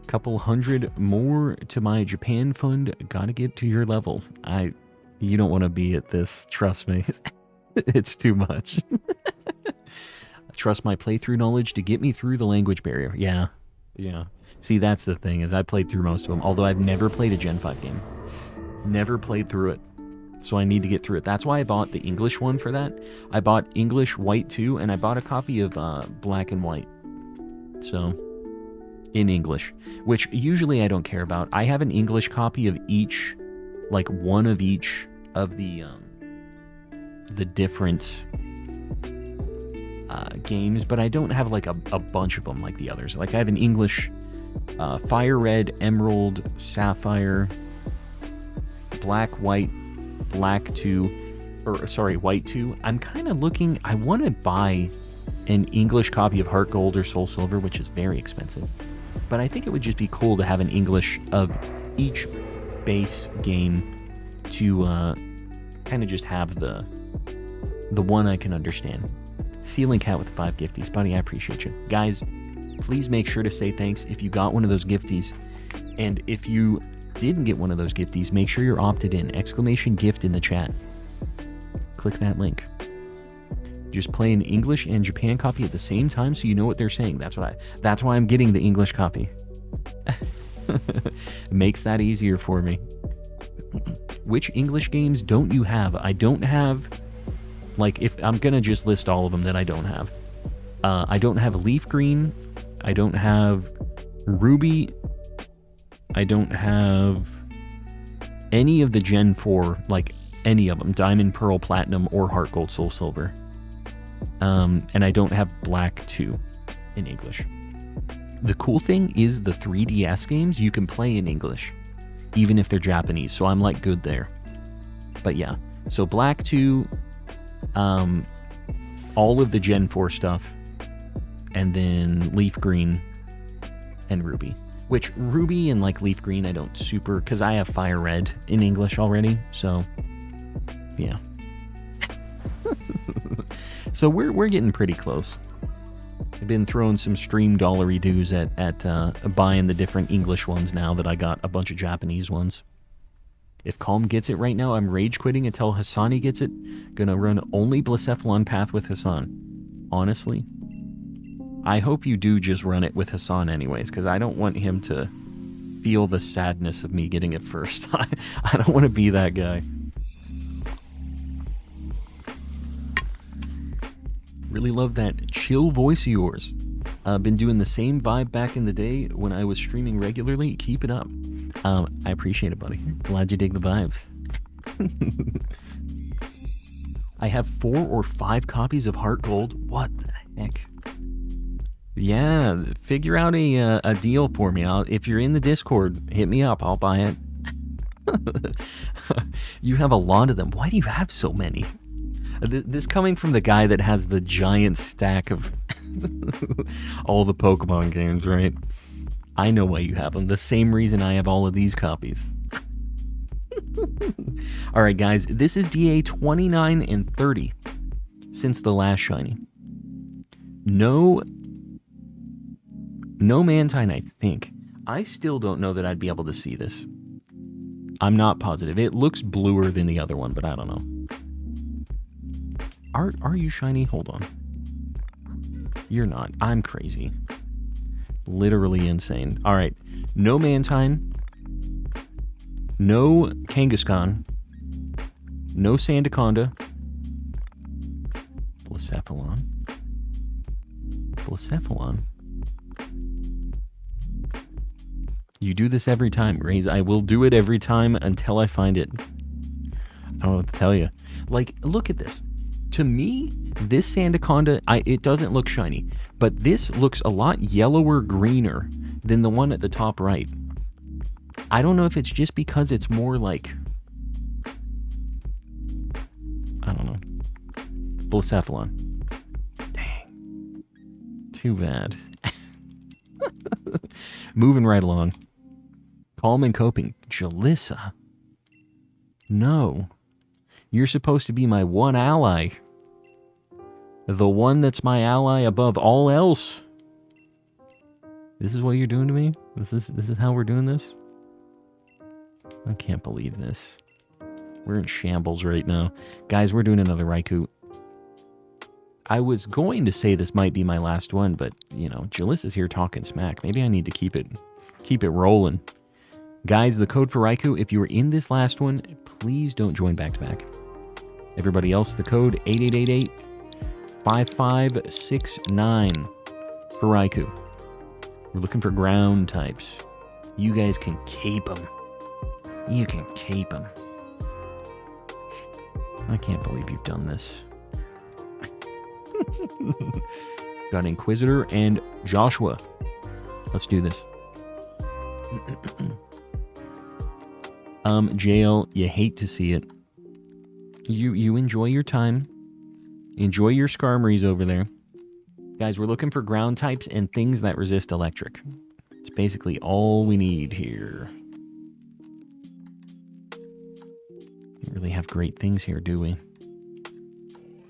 Couple hundred more to my Japan fund. Gotta get to your level. You don't want to be at this, trust me. It's too much. Trust my playthrough knowledge to get me through the language barrier. Yeah. See, that's the thing, is I played through most of them, although I've never played a Gen 5 game. Never played through it. So I need to get through it. That's why I bought the English one for that. I bought English White 2, and I bought a copy of Black and White. So, in English, which usually I don't care about. I have an English copy of each, like one of each of the different games, but I don't have like a bunch of them like the others. Like I have an English Fire Red, Emerald, Sapphire, Black, White, Black 2, or sorry, White 2. I'm kind of looking, I want to buy an English copy of Heart Gold or Soul Silver, which is very expensive. But I think it would just be cool to have an English of each base game to kind of just have the one I can understand. Ceiling Cat with 5 gifties. Buddy, I appreciate you. Guys, please make sure to say thanks if you got one of those gifties. And if you didn't get one of those gifties, make sure you're opted in. Exclamation gift in the chat. Click that link. Just play an English and Japan copy at the same time so you know what they're saying. That's why I'm getting the English copy. Makes that easier for me. Which English games don't you have? I don't have, like, if I'm gonna just list all of them that I don't have. I don't have Leaf Green. I don't have Ruby. I don't have any of the Gen 4, like any of them, Diamond, Pearl, Platinum, or Heart Gold, Soul Silver. And I don't have Black 2 in English. The cool thing is the 3DS games you can play in English, even if they're Japanese, so I'm like good there. But yeah, so Black 2, all of the Gen 4 stuff, and then Leaf Green and Ruby. Which, Ruby and like Leaf Green I don't super, because I have Fire Red in English already, so yeah. So we're getting pretty close. I've been throwing some stream dollary dues at buying the different English ones now that I got a bunch of Japanese ones. If Calm gets it right now, I'm rage quitting until Hassani gets it. Gonna run only Blacephalon path with Hassan. Honestly, I hope you do just run it with Hassan anyways, because I don't want him to feel the sadness of me getting it first. I don't want to be that guy. Really love that chill voice of yours. Been doing the same vibe back in the day when I was streaming regularly. Keep it up. I appreciate it, buddy. Glad you dig the vibes. I have 4 or 5 copies of Heart Gold. What the heck? Yeah, figure out a deal for me. If you're in the Discord, hit me up. I'll buy it. You have a lot of them. Why do you have so many? This coming from the guy that has the giant stack of all the Pokemon games, right? I know why you have them. The same reason I have all of these copies. All right, guys. This is DA 29 and 30 since the last shiny. No Mantine, I think. I still don't know that I'd be able to see this. I'm not positive. It looks bluer than the other one, but I don't know. Are you shiny? Hold on. You're not. I'm crazy. Literally insane. All right. No Mantine. No Kangaskhan. No Sandaconda. Blacephalon. Blacephalon. You do this every time, Raze. I will do it every time until I find it. I don't know what to tell you. Like, look at this. To me, this Sandaconda, it doesn't look shiny, but this looks a lot yellower greener than the one at the top right. I don't know if it's just because it's more like, I don't know, Blacephalon. Dang. Too bad. Moving right along. Calm and coping. Jalissa. No. You're supposed to be my one ally. The one that's my ally above all else. This is what you're doing to me? This is how we're doing this? I can't believe this. We're in shambles right now. Guys, we're doing another Raikou. I was going to say this might be my last one, but, you know, Jalissa's here talking smack. Maybe I need to keep it rolling. Guys, the code for Raikou, if you were in this last one, please don't join back-to-back. Everybody else, the code 8888-5569 for Raikou. We're looking for ground types. You guys can keep them. You can keep them. I can't believe you've done this. Got Inquisitor and Joshua. Let's do this. JL, you hate to see it. You enjoy your time. Enjoy your Skarmories over there. Guys, we're looking for ground types and things that resist electric. It's basically all we need here. Don't really have great things here, do we?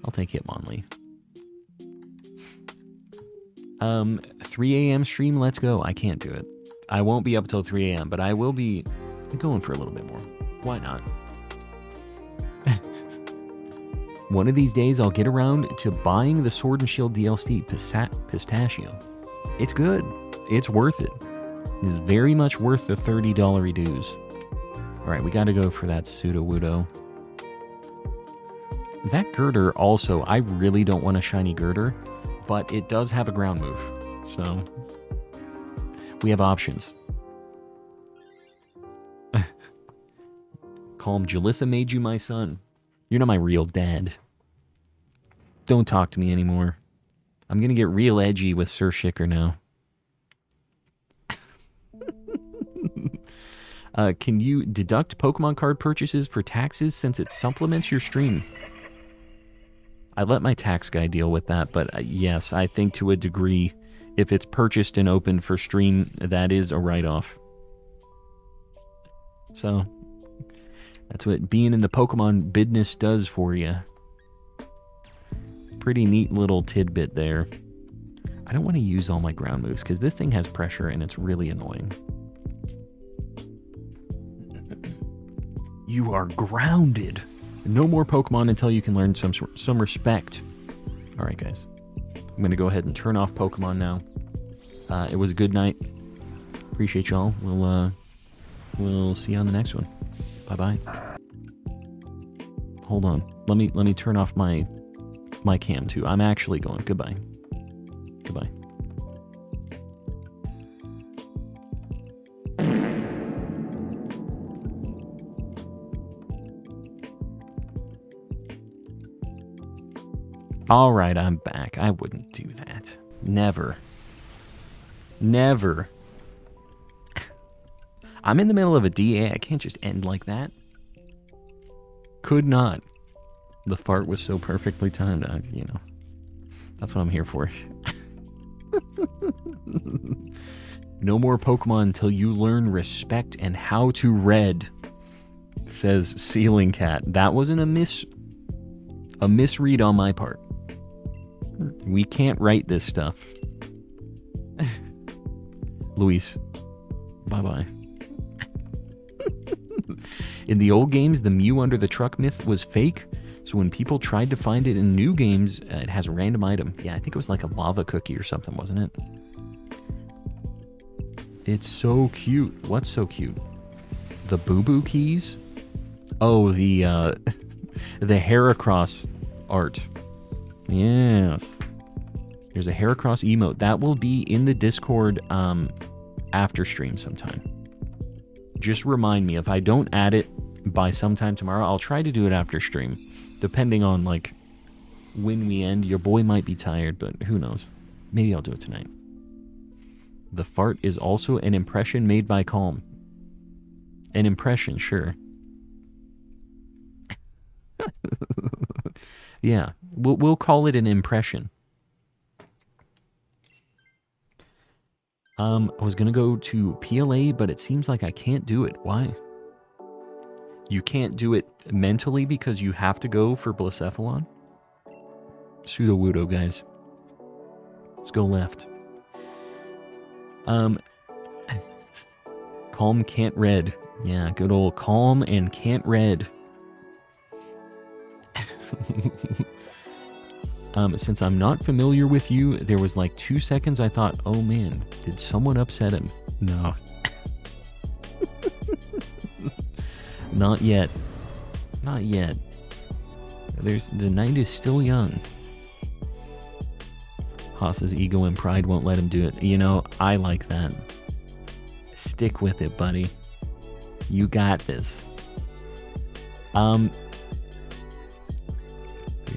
I'll take Hitmonlee. 3 a.m. stream, let's go. I can't do it. I won't be up till 3 a.m., but I will be going for a little bit more. Why not? One of these days, I'll get around to buying the Sword and Shield DLC, Pistachio. It's good. It's worth it. It is very much worth the $30 dues. Alright, we gotta go for that Sudowoodo. That Girder also, I really don't want a shiny Girder, but it does have a ground move, so we have options. Calm, Jalissa made you my son. You're not my real dad. Don't talk to me anymore. I'm gonna get real edgy with Sir Shicker now. Can you deduct Pokemon card purchases for taxes since it supplements your stream? I let my tax guy deal with that, but yes, I think to a degree, if it's purchased and opened for stream, that is a write-off. So, that's what being in the Pokemon business does for you. Pretty neat little tidbit there. I don't want to use all my ground moves, because this thing has pressure and it's really annoying. You are grounded. No more Pokemon until you can learn some respect. Alright, guys. I'm going to go ahead and turn off Pokemon now. It was a good night. Appreciate y'all. We'll see you on the next one. Bye-bye. Hold on. Let me turn off my cam too. I'm actually going. Goodbye. Goodbye. All right, I'm back. I wouldn't do that. Never. Never. I'm in the middle of a DA. I can't just end like that. Could not. The fart was so perfectly timed. You know, that's what I'm here for. No more Pokemon until you learn respect and how to read, says Ceiling Cat. That wasn't a misread on my part. We can't write this stuff. Luis, bye-bye. In the old games, the Mew under the truck myth was fake, so when people tried to find it in new games, it has a random item. Yeah, I think it was like a lava cookie or something, wasn't it? It's so cute. What's so cute? The boo-boo keys? Oh, the the Heracross art. Yes. There's a Heracross emote. That will be in the Discord after stream sometime. Just remind me. If I don't add it by sometime tomorrow, I'll try to do it after stream. Depending on, like, when we end. Your boy might be tired, but who knows. Maybe I'll do it tonight. The fart is also an impression made by Calm. An impression, sure. Yeah, we'll call it an impression. I was gonna go to PLA, but it seems like I can't do it. Why? You can't do it mentally because you have to go for Blacephalon? Pseudo-Wudo, guys. Let's go left. Calm can't read. Yeah, good old Calm and can't read. Since I'm not familiar with you, there was like 2 seconds I thought, oh man, did someone upset him? No. Not yet. Not yet. The night is still young. Haas's ego and pride won't let him do it. You know, I like that. Stick with it, buddy. You got this.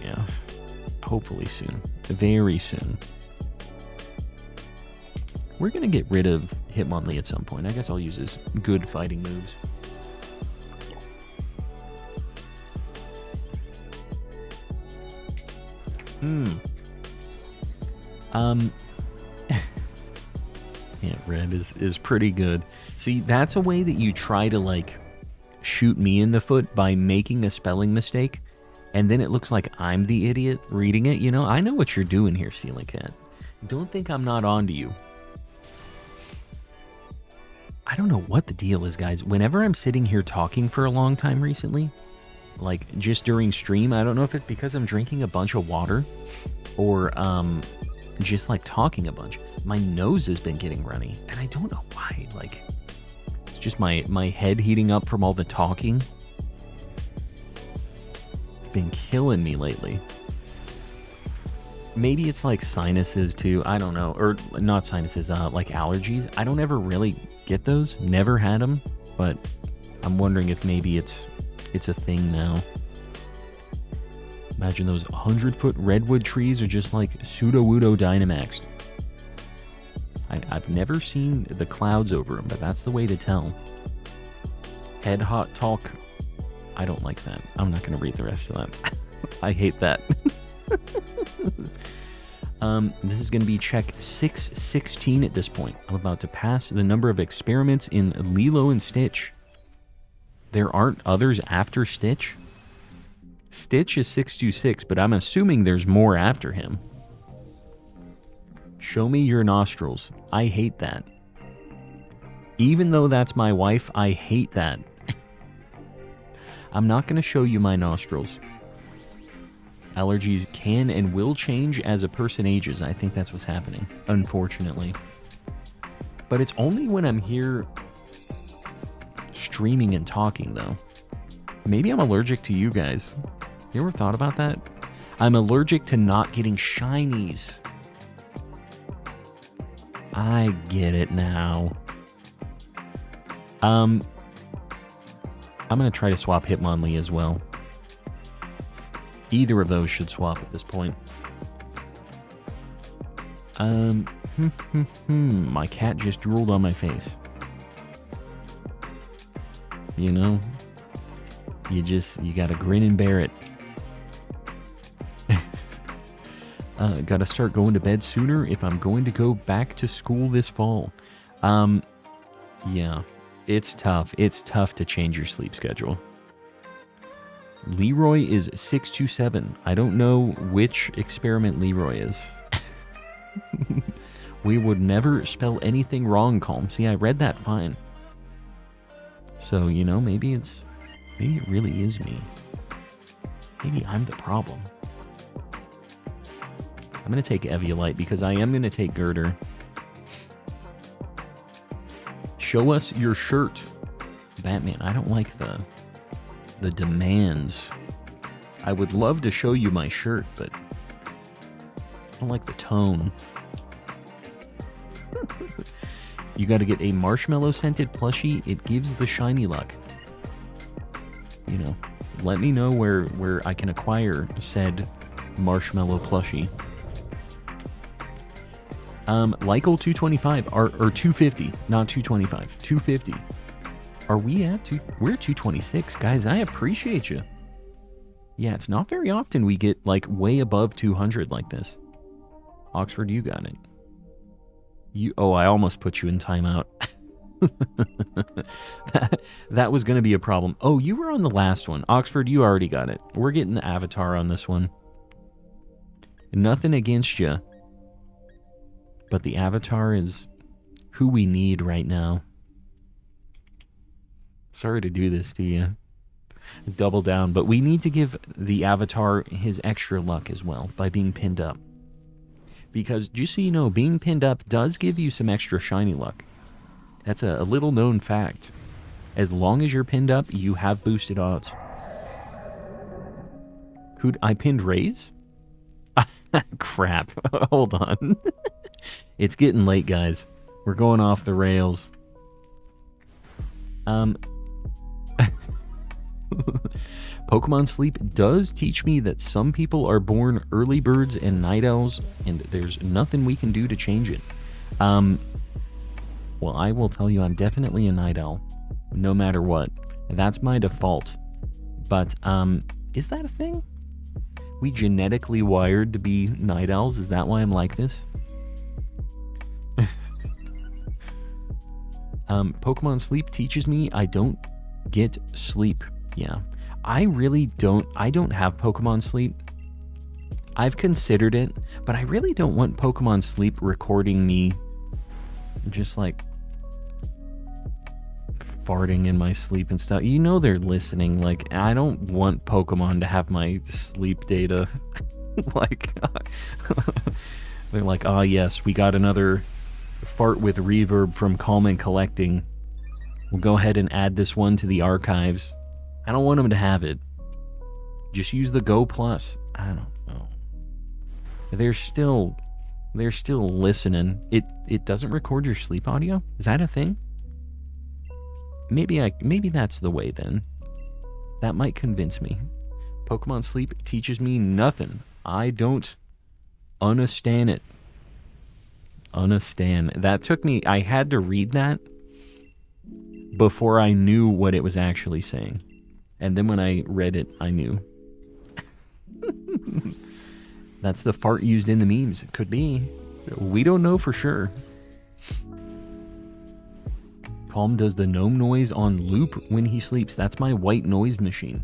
Yeah. Hopefully soon. Very soon. We're gonna get rid of Hitmonlee at some point. I guess I'll use his good fighting moves. Yeah, red is pretty good. See, that's a way that you try to, like, shoot me in the foot by making a spelling mistake, and then it looks like I'm the idiot reading it. You know, I know what you're doing here, Ceiling Cat. Don't think I'm not onto you. I don't know what the deal is, guys. Whenever I'm sitting here talking for a long time recently, like just during stream, I don't know if it's because I'm drinking a bunch of water or just like talking a bunch. My nose has been getting runny, and I don't know why. Like, it's just my head heating up from all the talking. It's been killing me lately. Maybe it's like sinuses too. I don't know. Or not sinuses, like allergies. I don't ever really get those. Never had them, but I'm wondering if maybe it's a thing now. Imagine those 100-foot redwood trees are just like pseudo-Wudo Dynamaxed. I've never seen the clouds over them, but that's the way to tell. Head hot talk. I don't like that. I'm not going to read the rest of that. I hate that. This is going to be check 616 at this point. I'm about to pass the number of experiments in Lilo and Stitch. There aren't others after Stitch? Stitch is 626, but I'm assuming there's more after him. Show me your nostrils. I hate that. Even though that's my wife, I hate that. I'm not going to show you my nostrils. Allergies can and will change as a person ages. I think that's what's happening, unfortunately. But it's only when I'm here streaming and talking, though. Maybe I'm allergic to you guys. You ever thought about that? I'm allergic to not getting shinies. I get it now. I'm going to try to swap Hitmonlee as well. Either of those should swap at this point. My cat just drooled on my face. You know, you gotta grin and bear it. Gotta start going to bed sooner if I'm going to go back to school this fall. Yeah, it's tough. It's tough to change your sleep schedule. Leroy is 627. I don't know which experiment Leroy is. We would never spell anything wrong, Calm. See, I read that fine. So, you know, maybe it really is me. Maybe I'm the problem. I'm going to take Eviolite because I am going to take Girder. Show us your shirt. Batman, I don't like the demands. I would love to show you my shirt, but I don't like the tone. You got to get a marshmallow scented plushie. It gives the shiny luck. You know, let me know where I can acquire said marshmallow plushie. Lykel 225 or 250, not 225, 250. Are we at we're at 226, guys. I appreciate you. Yeah, it's not very often we get like way above 200 like this. Oxford, you got it. I almost put you in timeout. that was going to be a problem. Oh, you were on the last one. Oxford, you already got it. We're getting the avatar on this one. Nothing against you. But the avatar is who we need right now. Sorry to do this to you. Double down. But we need to give the avatar his extra luck as well by being pinned up. Because, just so you know, being pinned up does give you some extra shiny luck. That's a little known fact. As long as you're pinned up, you have boosted odds. I pinned Raze? Crap. Hold on. It's getting late, guys. We're going off the rails. Pokemon Sleep does teach me that some people are born early birds and night owls, and there's nothing we can do to change it. Well, I will tell you, I'm definitely a night owl, no matter what. That's my default. But, is that a thing? We genetically wired to be night owls? Is that why I'm like this? Pokemon Sleep teaches me I don't get sleep. Yeah. I don't have Pokemon Sleep. I've considered it, but I really don't want Pokemon Sleep recording me just like farting in my sleep and stuff. You know they're listening. Like, I don't want Pokemon to have my sleep data. Like, they're like, ah, yes, we got another fart with reverb from Calm and Collecting. We'll go ahead and add this one to the archives. I don't want them to have it. Just use the Go Plus. I don't know. They're still listening. It doesn't record your sleep audio? Is that a thing? Maybe that's the way then. That might convince me. Pokemon Sleep teaches me nothing. I don't understand it. Understand. That took me, I had to read that before I knew what it was actually saying. And then when I read it, I knew. That's the fart used in the memes. It could be. We don't know for sure. Calm does the gnome noise on loop when he sleeps. That's my white noise machine.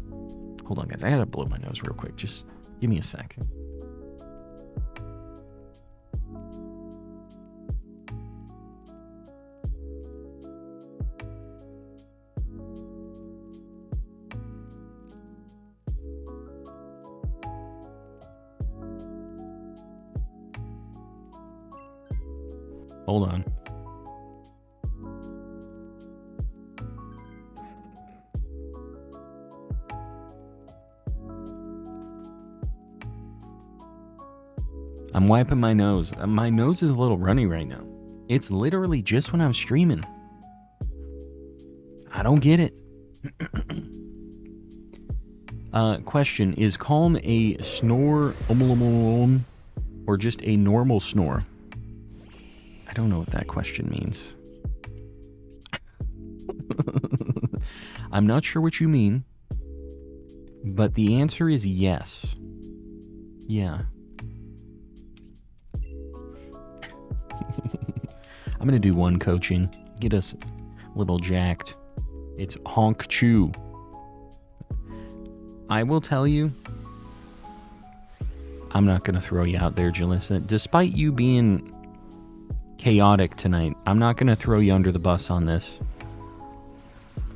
Hold on, guys. I gotta blow my nose real quick. Just give me a sec. Hold on. I'm wiping my nose. My nose is a little runny right now. It's literally just when I'm streaming. I don't get it. Question, is Calm a snore or just a normal snore? I don't know what that question means. I'm not sure what you mean, but the answer is yes. Yeah. I'm going to do one coaching. Get us a little jacked. It's Honk Chew. I will tell you, I'm not going to throw you out there, Jalissa. Despite you being chaotic tonight, I'm not going to throw you under the bus on this.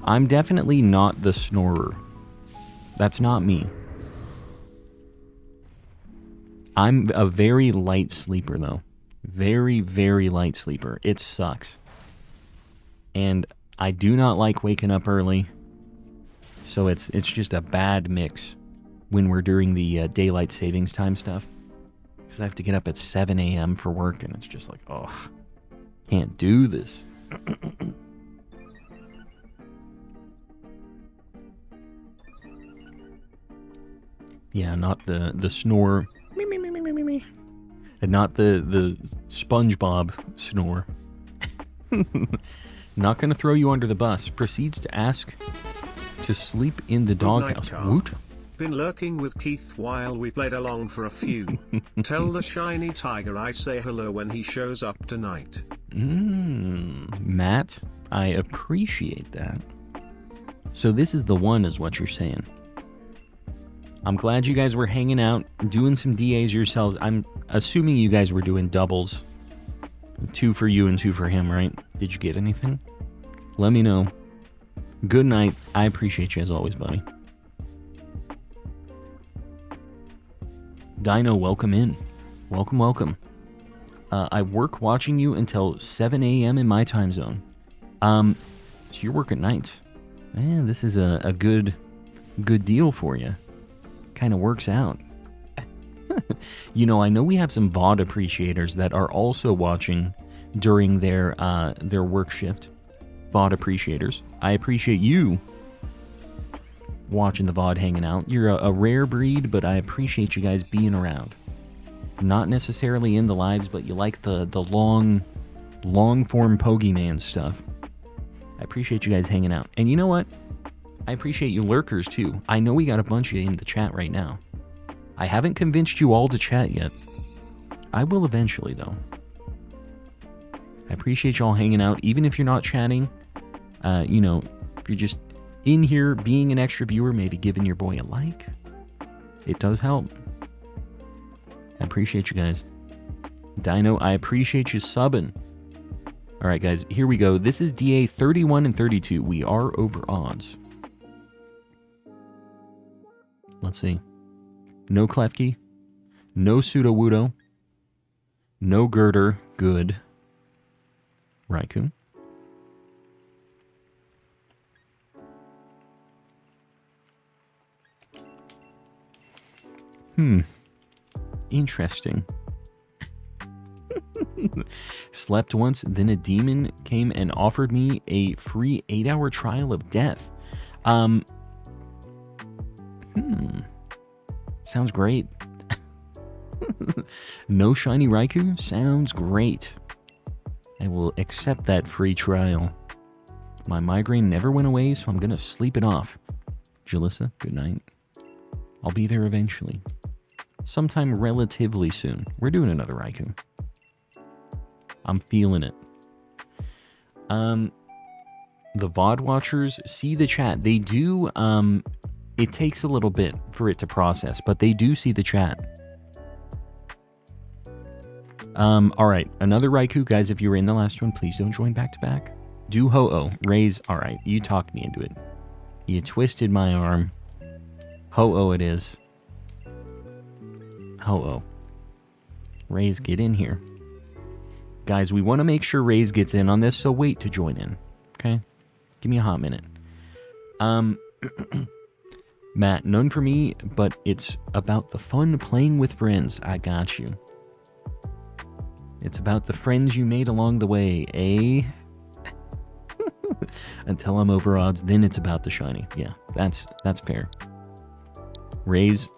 I'm definitely not the snorer. That's not me. I'm a very light sleeper, though. Very, very light sleeper. It sucks. And I do not like waking up early. So it's just a bad mix when we're doing the daylight savings time stuff. Because I have to get up at 7 a.m. for work, and it's just like, oh, can't do this. Yeah, not the snore. Me, me, me, me, me, me, me. And not the SpongeBob snore. Not going to throw you under the bus. Proceeds to ask to sleep in the doghouse. Woot? Been lurking with Keith while we played along for a few. Tell the shiny tiger I say hello when he shows up tonight. Matt, I appreciate that. So this is the one, is what you're saying. I'm glad you guys were hanging out, doing some DAs yourselves. I'm assuming you guys were doing doubles. 2 for you and 2 for him, right? Did you get anything? Let me know. Good night. I appreciate you as always, buddy. Dino, welcome in. Welcome, welcome. I work watching you until 7 a.m. in my time zone. So you work at nights. Man, this is a good deal for you. Kind of works out. You know, I know we have some VOD appreciators that are also watching during their work shift. VOD appreciators. I appreciate you watching the VOD, hanging out. You're a rare breed, but I appreciate you guys being around. Not necessarily in the lives, but you like the long form Pokemon stuff. I appreciate you guys hanging out. And you know what? I appreciate you lurkers too. I know we got a bunch of you in the chat right now. I haven't convinced you all to chat yet. I will eventually, though. I appreciate y'all hanging out, even if you're not chatting. You know, if you're just in here being an extra viewer, maybe giving your boy a like. It does help. I appreciate you guys. Dino, I appreciate you subbing. Alright guys, here we go. This is DA 31 and 32. We are over odds. Let's see. No Klefki. No Sudowoodo. No Girder. Good. Raikou. Interesting. Slept once, then a demon came and offered me a free 8-hour trial of death. Sounds great. No shiny Raikou? Sounds great. I will accept that free trial. My migraine never went away, so I'm gonna sleep it off. Jalissa, good night. I'll be there eventually. Sometime relatively soon. We're doing another Raikou. I'm feeling it. The VOD watchers see the chat. They do, it takes a little bit for it to process, but they do see the chat. Alright, another Raikou. Guys, if you were in the last one, please don't join back to back. Do Ho-Oh. Raise, alright, you talked me into it. You twisted my arm. Ho-Oh it is. Ho-Oh. Raise, get in here. Guys, we want to make sure Raise gets in on this, so wait to join in. Okay? Give me a hot minute. Matt, none for me, but it's about the fun playing with friends. I got you. It's about the friends you made along the way, eh? Until I'm over odds, then it's about the shiny. Yeah, that's fair. Raise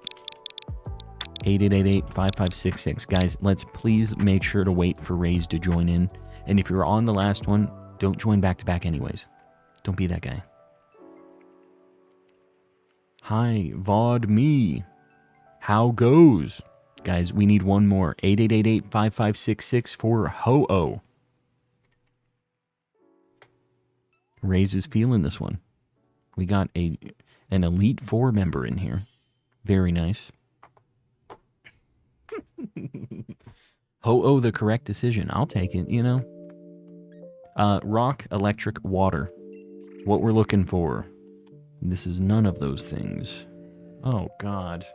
8888-5566. Guys, let's please make sure to wait for Raise to join in. And if you're on the last one, don't join back-to-back anyways. Don't be that guy. Hi, Vod me. How goes? Guys, we need one more. 8888-5566 for Ho-Oh. Raze is feeling this one. We got an Elite Four member in here. Very nice. Ho-Oh, the correct decision. I'll take it, you know. Rock, electric, water. What we're looking for. This is none of those things. Oh, God.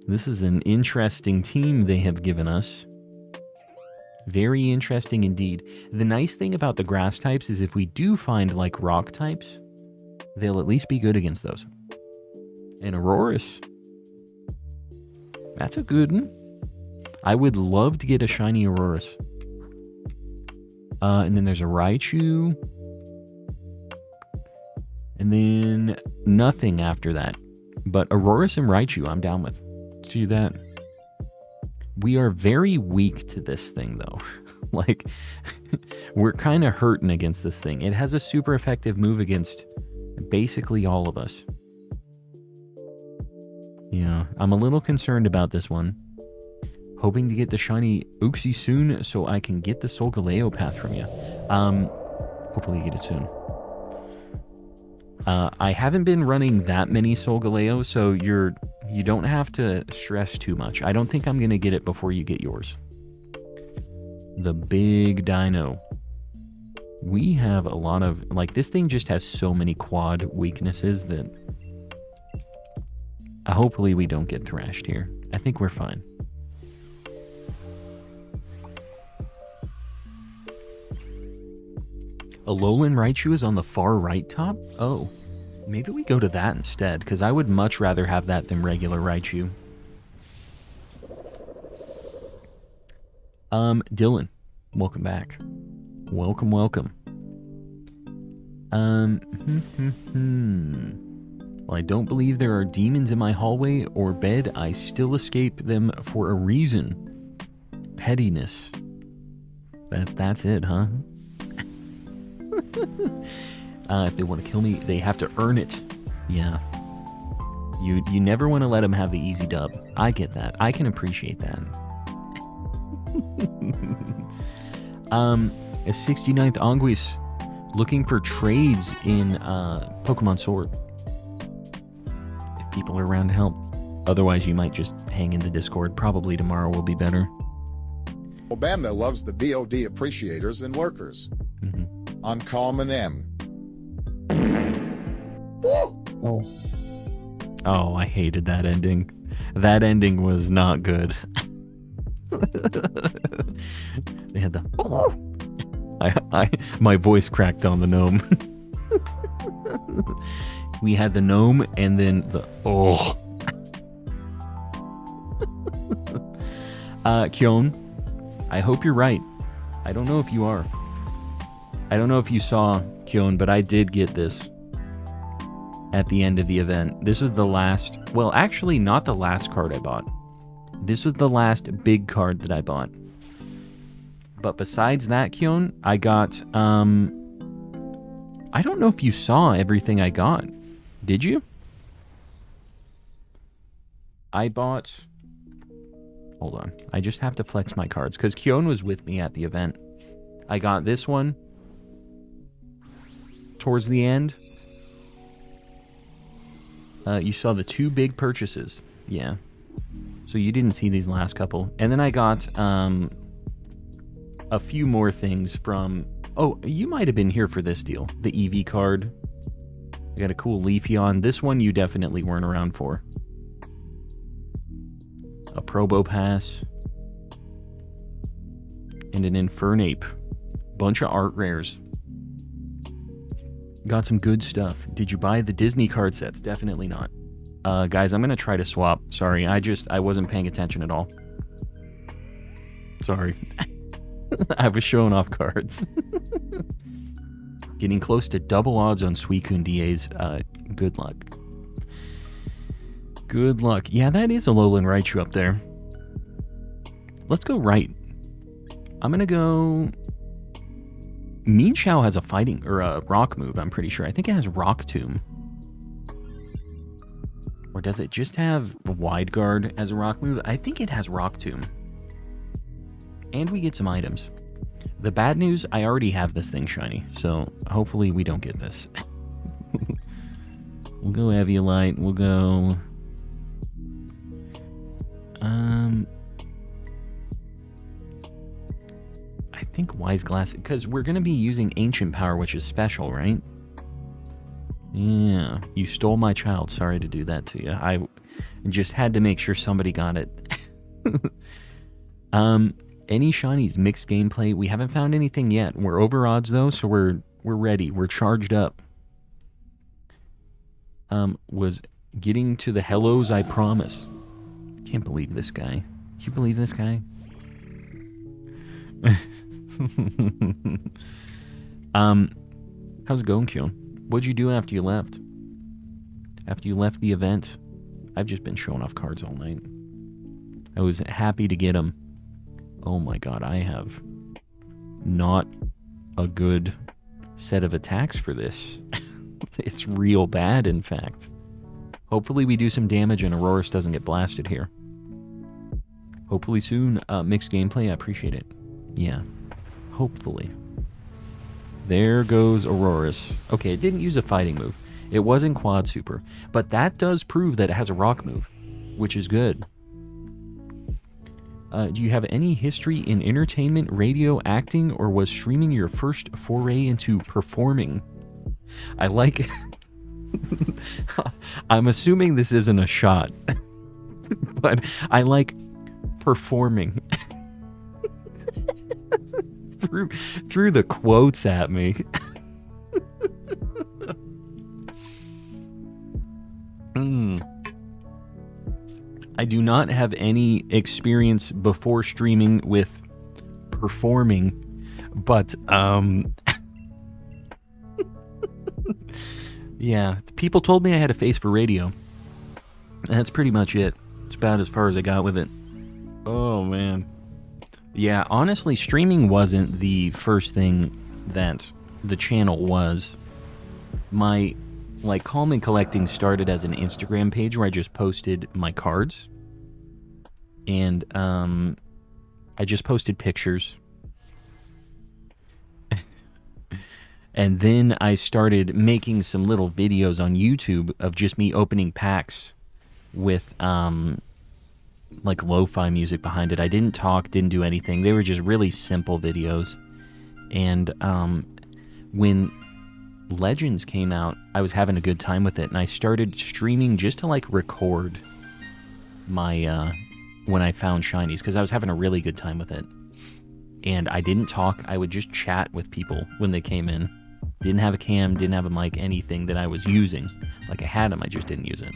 This is an interesting team they have given us. Very interesting indeed. The nice thing about the grass types is if we do find, like, rock types, they'll at least be good against those. And Aurorus. That's a good one. I would love to get a shiny Aurorus. And then there's a Raichu. And then nothing after that. But Aurorus and Raichu, I'm down with. Let's do that. We are very weak to this thing, though. Like, we're kind of hurting against this thing. It has a super effective move against basically all of us. Yeah, I'm a little concerned about this one. Hoping to get the shiny Uxie soon so I can get the Solgaleo path from you. Hopefully you get it soon. I haven't been running that many Solgaleo, so you don't have to stress too much. I don't think I'm going to get it before you get yours. The big dino. We have a lot of... Like, this thing just has so many quad weaknesses that... hopefully we don't get thrashed here. I think we're fine. Alolan Raichu is on the far right top? Oh. Maybe we go to that instead, because I would much rather have that than regular Raichu. Dylan, welcome back. Welcome, welcome. Well, I don't believe there are demons in my hallway or bed. I still escape them for a reason. Pettiness. That's it, huh? If they want to kill me, they have to earn it. Yeah. You never want to let them have the easy dub. I get that. I can appreciate that. A 69th Anguis looking for trades in Pokemon Sword. If people are around to help. Otherwise, you might just hang in the Discord. Probably tomorrow will be better. Obama loves the VOD appreciators and lurkers. On Common M. Oh, I hated that ending. That ending was not good. They had the... my voice cracked on the gnome. We had the gnome and then the... Kyon, I hope you're right. I don't know if you are. I don't know if you saw, Kyon, but I did get this at the end of the event. This was the last... Well, actually, not the last card I bought. This was the last big card that I bought. But besides that, Kyon, I got... I don't know if you saw everything I got. Did you? I bought... Hold on. I just have to flex my cards, because Kyon was with me at the event. I got this one towards the end. You saw the two big purchases. Yeah. So you didn't see these last couple. And then I got a few more things from... Oh, you might have been here for this deal. The EV card. I got a cool Leafeon. This one you definitely weren't around for. A Probo Pass. And an Infernape. Bunch of art rares. Got some good stuff. Did you buy the Disney card sets? Definitely not. Guys, I'm going to try to swap. Sorry, I wasn't paying attention at all. Sorry. I was showing off cards. Getting close to double odds on Suicune DAs. Good luck. Good luck. Yeah, that is a Alolan Raichu up there. Let's go right. I'm going to go... Mean Shao has a fighting, or a rock move, I'm pretty sure. I think it has Rock Tomb. Or does it just have Wide Guard as a rock move? I think it has Rock Tomb. And we get some items. The bad news, I already have this thing shiny, so hopefully we don't get this. We'll go Eviolite, we'll go... I think Wise Glass, because we're going to be using Ancient Power, which is special, right? Yeah, you stole my child. Sorry to do that to you. I just had to make sure somebody got it. Any shinies, mixed gameplay? We haven't found anything yet. We're over odds though, so we're ready. We're charged up. Was getting to the hellos, I promise. Can't believe this guy. Can you believe this guy? How's it going, Kyon? What'd you do after you left? After you left the event? I've just been showing off cards all night. I was happy to get them. Oh my god, I have not a good set of attacks for this. It's real bad, in fact. Hopefully we do some damage and Aurorus doesn't get blasted here. Hopefully soon. Mixed gameplay, I appreciate it. Yeah, hopefully. There goes Aurorus. Okay, it didn't use a fighting move. It wasn't Quad Super. But that does prove that it has a rock move, which is good. Do you have any history in entertainment, radio, acting, or was streaming your first foray into performing? I like... I'm assuming this isn't a shot. But I like performing. threw the quotes at me. I do not have any experience before streaming with performing, but yeah, people told me I had a face for radio. That's pretty much it. It's about as far as I got with it. Oh man. Yeah, honestly, streaming wasn't the first thing that the channel was. My Calm and Collecting started as an Instagram page where I just posted my cards. And I just posted pictures. And then I started making some little videos on YouTube of just me opening packs with like lo-fi music behind it. I didn't talk, didn't do anything. They were just really simple videos. And when Legends came out, I was having a good time with it, and I started streaming just to like record my when I found shinies, because I was having a really good time with it. And I didn't talk, I would just chat with people when they came in. Didn't have a cam, didn't have a mic, anything that I was using. Like I had them, I just didn't use it.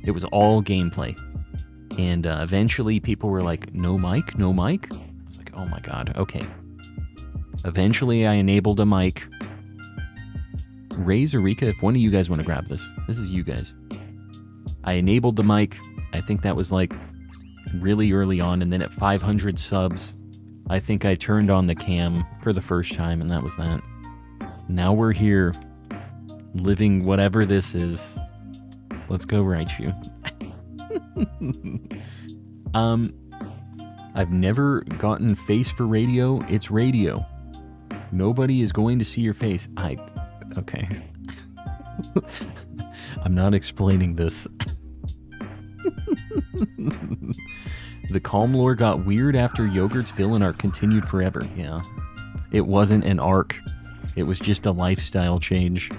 It was all gameplay. And eventually people were like, no mic, no mic? I was like, oh my god, okay. Eventually I enabled a mic. Raze or Rika, if one of you guys want to grab this. This is you guys. I enabled the mic. I think that was like really early on. And then at 500 subs, I think I turned on the cam for the first time, and that was that. Now we're here, living whatever this is. Let's go, Raichu. I've never gotten face for radio. It's radio. Nobody is going to see your face. Okay. I'm not explaining this. The Calm lore got weird after Yogurt's villain arc continued forever. Yeah. It wasn't an arc. It was just a lifestyle change.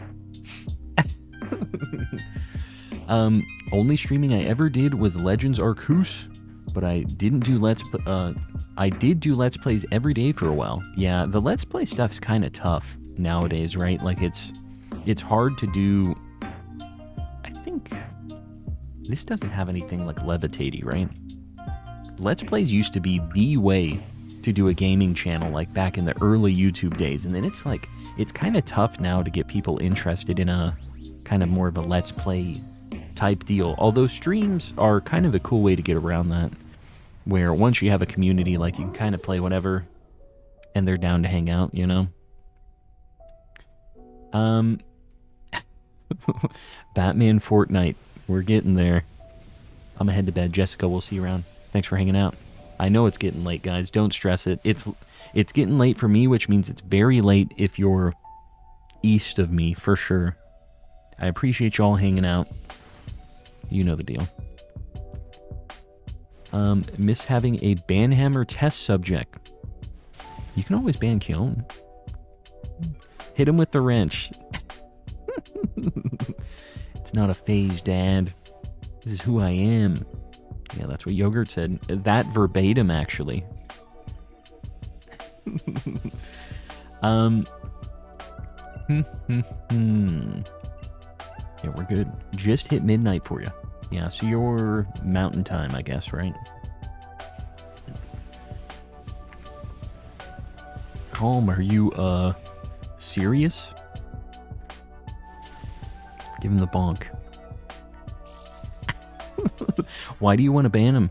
Only streaming I ever did was Legends Arceus, but I didn't do I did do Let's Plays every day for a while. Yeah, the Let's Play stuff's kind of tough nowadays, right? Like it's hard to do. I think this doesn't have anything like Levitaty, right? Let's Plays used to be the way to do a gaming channel, like back in the early YouTube days, and then it's kind of tough now to get people interested in a kind of more of a Let's Play type deal. Although streams are kind of a cool way to get around that, where once you have a community, like you can kind of play whatever. and they're down to hang out, you know? Batman Fortnite. We're getting there. I'm gonna head to bed. Jessica, we'll see you around. Thanks for hanging out. I know it's getting late, guys. Don't stress it. It's getting late for me, which means it's very late if you're east of me, for sure. I appreciate y'all hanging out. You know the deal. Miss having a banhammer test subject. You can always ban Keon. Hit him with the wrench. It's not a phase, Dad. This is who I am. Yeah, that's what Yogurt said. That verbatim, actually. Yeah, we're good. Just hit midnight for you. Yeah, so you're mountain time, I guess, right? Calm, are you, serious? Give him the bonk. Why do you want to ban him?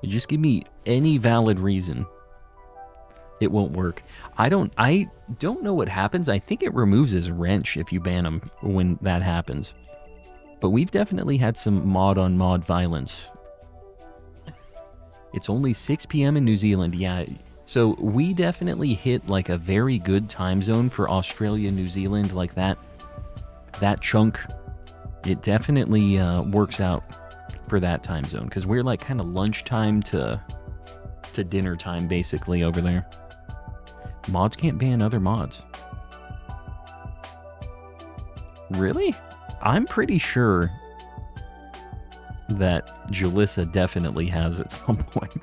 Just give me any valid reason. It won't work. I don't know what happens. I think it removes his wrench if you ban him when that happens. But we've definitely had some mod-on-mod violence. It's only 6 p.m. in New Zealand. Yeah, so we definitely hit like a very good time zone for Australia, New Zealand, like that chunk. It definitely works out for that time zone because we're like kind of lunchtime to dinner time basically over there. Mods can't ban other mods. Really? I'm pretty sure that Jalissa definitely has at some point.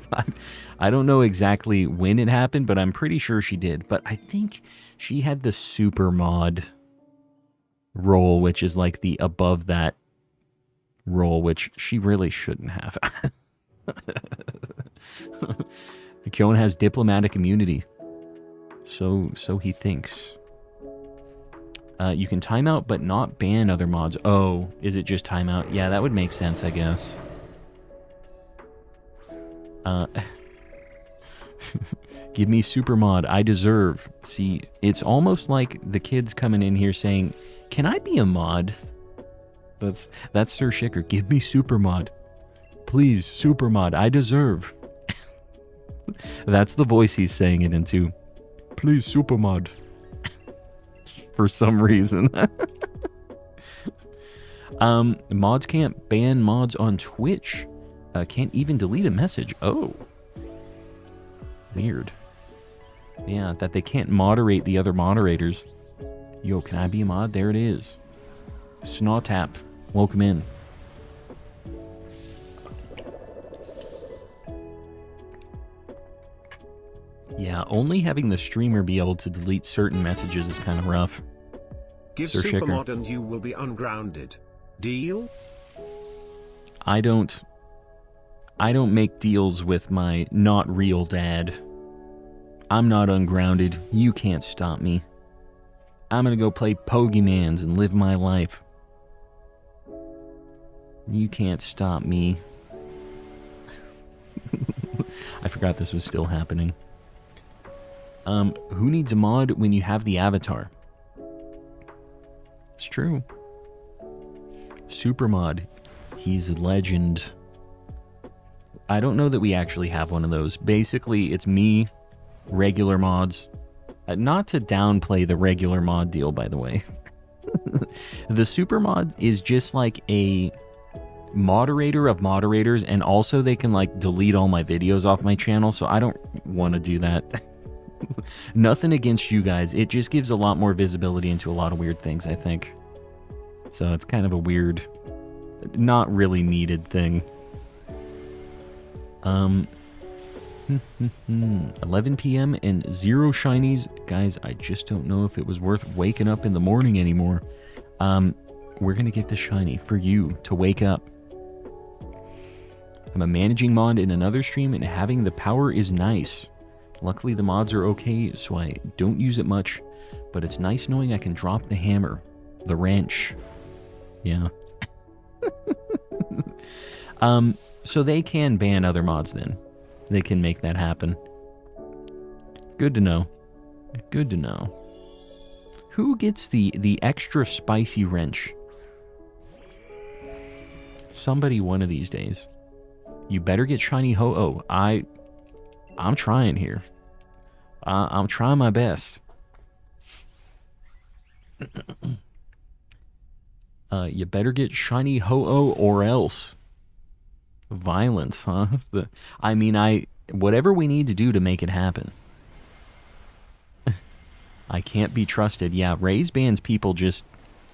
I don't know exactly when it happened, but I'm pretty sure she did. But I think she had the super mod role, which is like the above that role, which she really shouldn't have. Kyon has diplomatic immunity. So he thinks. You can timeout but not ban other mods. Oh, is it just timeout? Yeah, that would make sense, I guess. Give me super mod. I deserve. See, it's almost like the kids coming in here saying, "Can I be a mod?" That's Sir Shicker. Give me super mod. Please, super mod. I deserve. That's the voice he's saying it into. Please, super mod. For some reason. Mods can't ban mods on Twitch. Can't even delete a message. Oh. Weird. Yeah, that they can't moderate the other moderators. Yo, can I be a mod? There it is. Snawtap. Welcome in. Yeah, only having the streamer be able to delete certain messages is kind of rough. Give Sir Shicker. supermod and you will be ungrounded. Deal? I don't make deals with my not real dad. I'm not ungrounded. You can't stop me. I'm gonna go play Pokemans and live my life. You can't stop me. I forgot this was still happening. Who needs a mod when you have the avatar? It's true. Super mod. He's a legend. I don't know that we actually have one of those. Basically, it's me, regular mods. Not to downplay the regular mod deal, by the way. The super mod is just like a moderator of moderators, and also they can like delete all my videos off my channel, so I don't want to do that. Nothing against you guys. It just gives a lot more visibility into a lot of weird things, I think. So it's kind of a weird, not really needed thing. 11 p.m. and 0 shinies. Guys, I just don't know if it was worth waking up in the morning anymore. We're going to get the shiny for you to wake up. I'm a managing mod in another stream, and having the power is nice. Luckily, the mods are okay, so I don't use it much. But it's nice knowing I can drop the hammer. The wrench. Yeah. So they can ban other mods then. They can make that happen. Good to know. Good to know. Who gets the extra spicy wrench? Somebody one of these days. You better get shiny Ho-Oh. I'm trying here. I'm trying my best. You better get shiny Ho-Oh or else. Violence, huh? Whatever we need to do to make it happen. I can't be trusted. Yeah, Ray's bans people just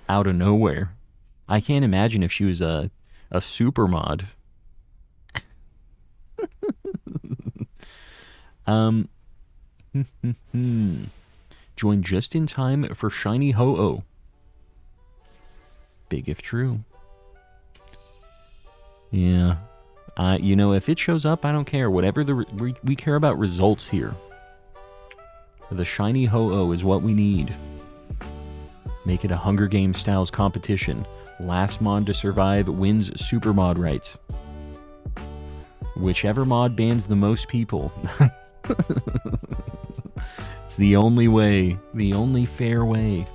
out of nowhere. I can't imagine if she was a super mod. Join just in time for shiny Ho-Oh. Big if true. Yeah. If it shows up, I don't care. Whatever we care about results here. The shiny Ho-Oh is what we need. Make it a Hunger Games styles competition. Last mod to survive wins super mod rights. Whichever mod bans the most people. It's the only way. The only fair way.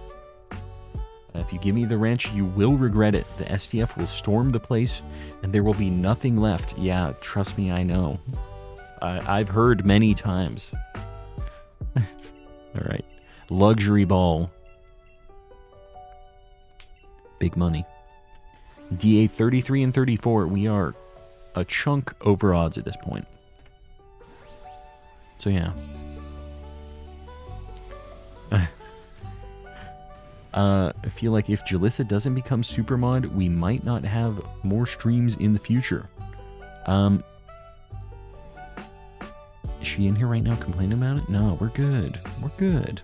If you give me the wrench, you will regret it. The SDF will storm the place, and there will be nothing left. Yeah, trust me, I know. I've heard many times. All right. Luxury ball. Big money. DA 33 and 34. We are a chunk over odds at this point. So, yeah. I feel like if Jalissa doesn't become Supermod, we might not have more streams in the future. Is she in here right now complaining about it? No, we're good. We're good.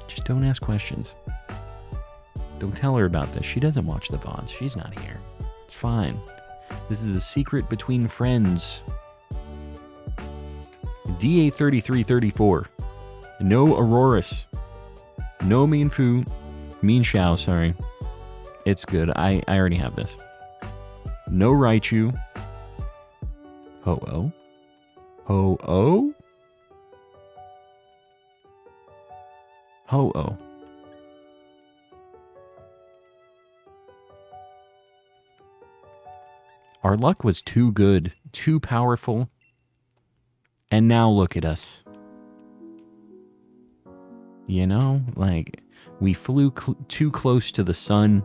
Just don't ask questions. Don't tell her about this. She doesn't watch the VODs. She's not here. It's fine. This is a secret between friends. DA 3334. No Auroras. No Mean Fu. Mean Xiao, sorry. It's good. I already have this. No Raichu. Ho-Oh. Ho-Oh? Ho-Oh. Our luck was too good, too powerful. And now look at us. You know, like, we flew too close to the sun.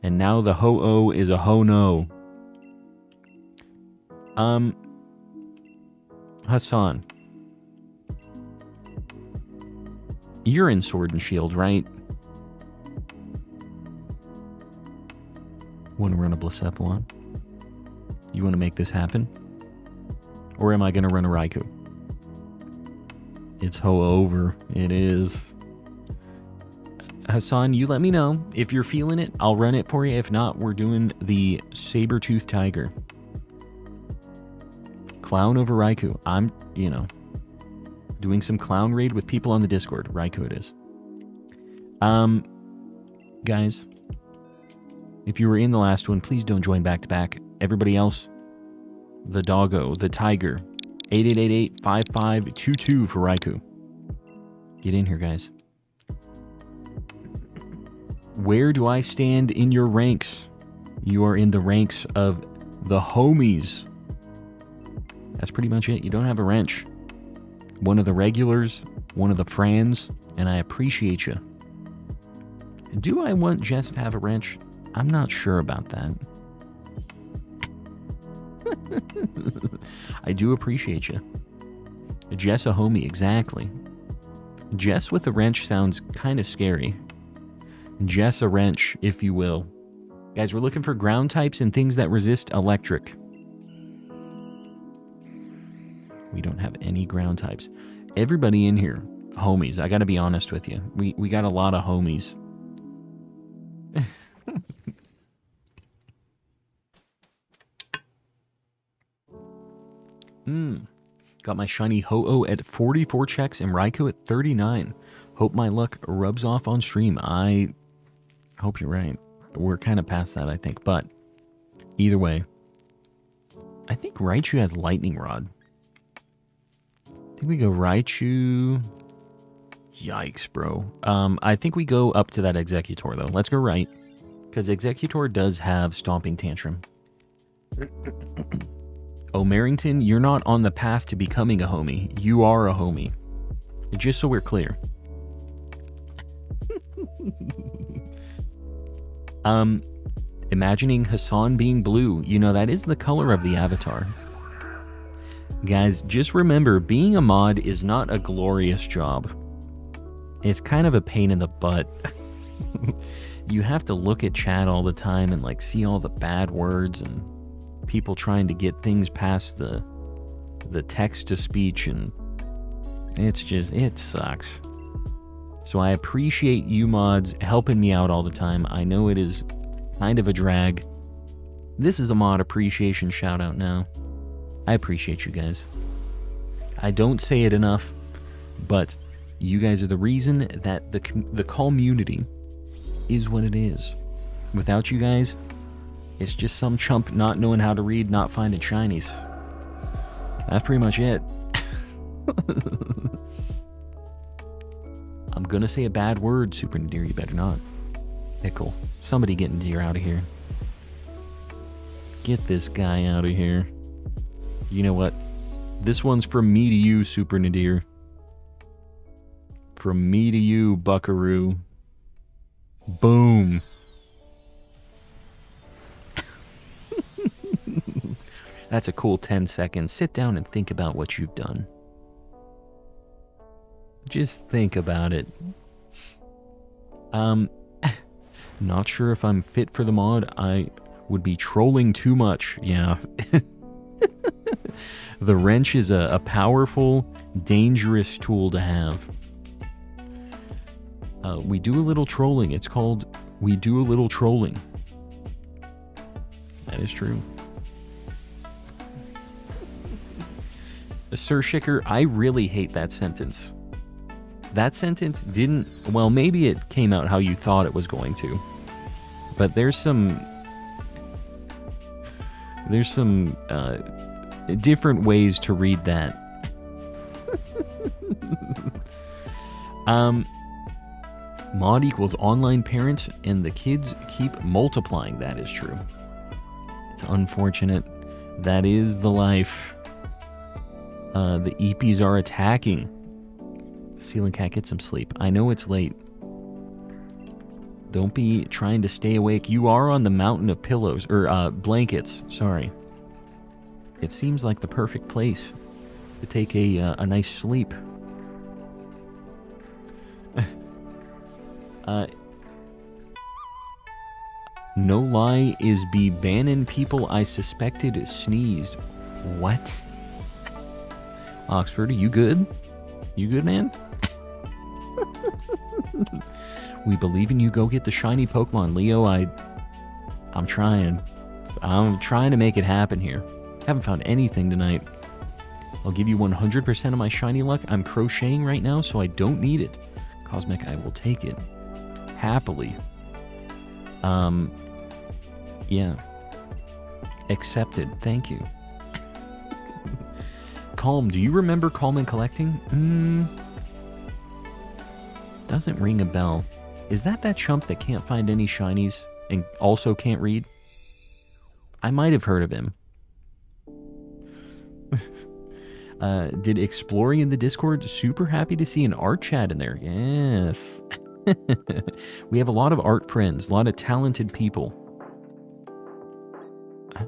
And now the Ho-Oh is a Ho-No. Hassan. You're in Sword and Shield, right? Want to run a Blacephalon? You want to make this happen? Or am I going to run a Raikou? It's over. It is. Hassan, you let me know. If you're feeling it, I'll run it for you. If not, we're doing the Saber-Tooth Tiger. Clown over Raikou. I'm, doing some clown raid with people on the Discord. Raikou it is. Guys, if you were in the last one, please don't join back to back. Everybody else, the doggo, the tiger. 8888-5522 for Raikou. Get in here, guys. Where do I stand in your ranks? You are in the ranks of the homies. That's pretty much it. You don't have a wrench. One of the regulars, one of the friends, and I appreciate you. Do I want Jess to have a wrench? I'm not sure about that. I do appreciate you. Jess a homie, exactly. Jess with a wrench sounds kind of scary. Jess a wrench, if you will. Guys, we're looking for ground types and things that resist electric. We don't have any ground types. Everybody in here, homies. I gotta be honest with you. We got a lot of homies. Got my shiny Ho-Oh at 44 checks and Raikou at 39. Hope my luck rubs off on stream. I hope you're right. We're kind of past that, I think. But either way, I think Raichu has Lightning Rod. I think we go Raichu. Yikes, bro. I think we go up to that Executor, though. Let's go right. Because Executor does have Stomping Tantrum. Oh, Merrington, you're not on the path to becoming a homie. You are a homie. Just so we're clear. Imagining Hassan being blue. You know, that is the color of the avatar. Guys, just remember, being a mod is not a glorious job. It's kind of a pain in the butt. You have to look at chat all the time and like see all the bad words and people trying to get things past the text to speech, and it sucks. So I appreciate you mods helping me out all the time. I know it is kind of a drag. This is a mod appreciation shout out now. I appreciate you guys. I don't say it enough, but you guys are the reason that the community is what it is. Without you guys, it's just some chump not knowing how to read, not finding shinies. That's pretty much it. I'm gonna say a bad word, Super Nadir, you better not. Pickle. Somebody get Nadir out of here. Get this guy out of here. You know what? This one's from me to you, Super Nadir. From me to you, Buckaroo. Boom. That's a cool 10 seconds. Sit down and think about what you've done. Just think about it. Not sure if I'm fit for the mod. I would be trolling too much. Yeah. The wrench is a powerful, dangerous tool to have. We do a little trolling. It's called We Do a Little Trolling. That is true. Sir Shicker, I really hate that sentence. That sentence didn't... Well, maybe it came out how you thought it was going to. But there's some different ways to read that. Mod equals online parents, and the kids keep multiplying. That is true. It's unfortunate. That is the life. The EPs are attacking. Ceiling cat, get some sleep. I know it's late. Don't be trying to stay awake. You are on the mountain of pillows, or blankets, sorry. It seems like the perfect place to take a nice sleep. No lie is be banning people I suspected sneezed. What? Oxford, are you good? You good, man? We believe in you. Go get the shiny Pokemon. Leo, I'm trying. I'm trying to make it happen here. Haven't found anything tonight. I'll give you 100% of my shiny luck. I'm crocheting right now, so I don't need it. Cosmic, I will take it. Happily. Yeah. Accepted. Thank you. Calm. Do you remember Calm and Collecting? Doesn't ring a bell. Is that chump that can't find any shinies and also can't read? I might have heard of him. Did Exploring in the Discord? Super happy to see an art chat in there. Yes. We have a lot of art friends, a lot of talented people.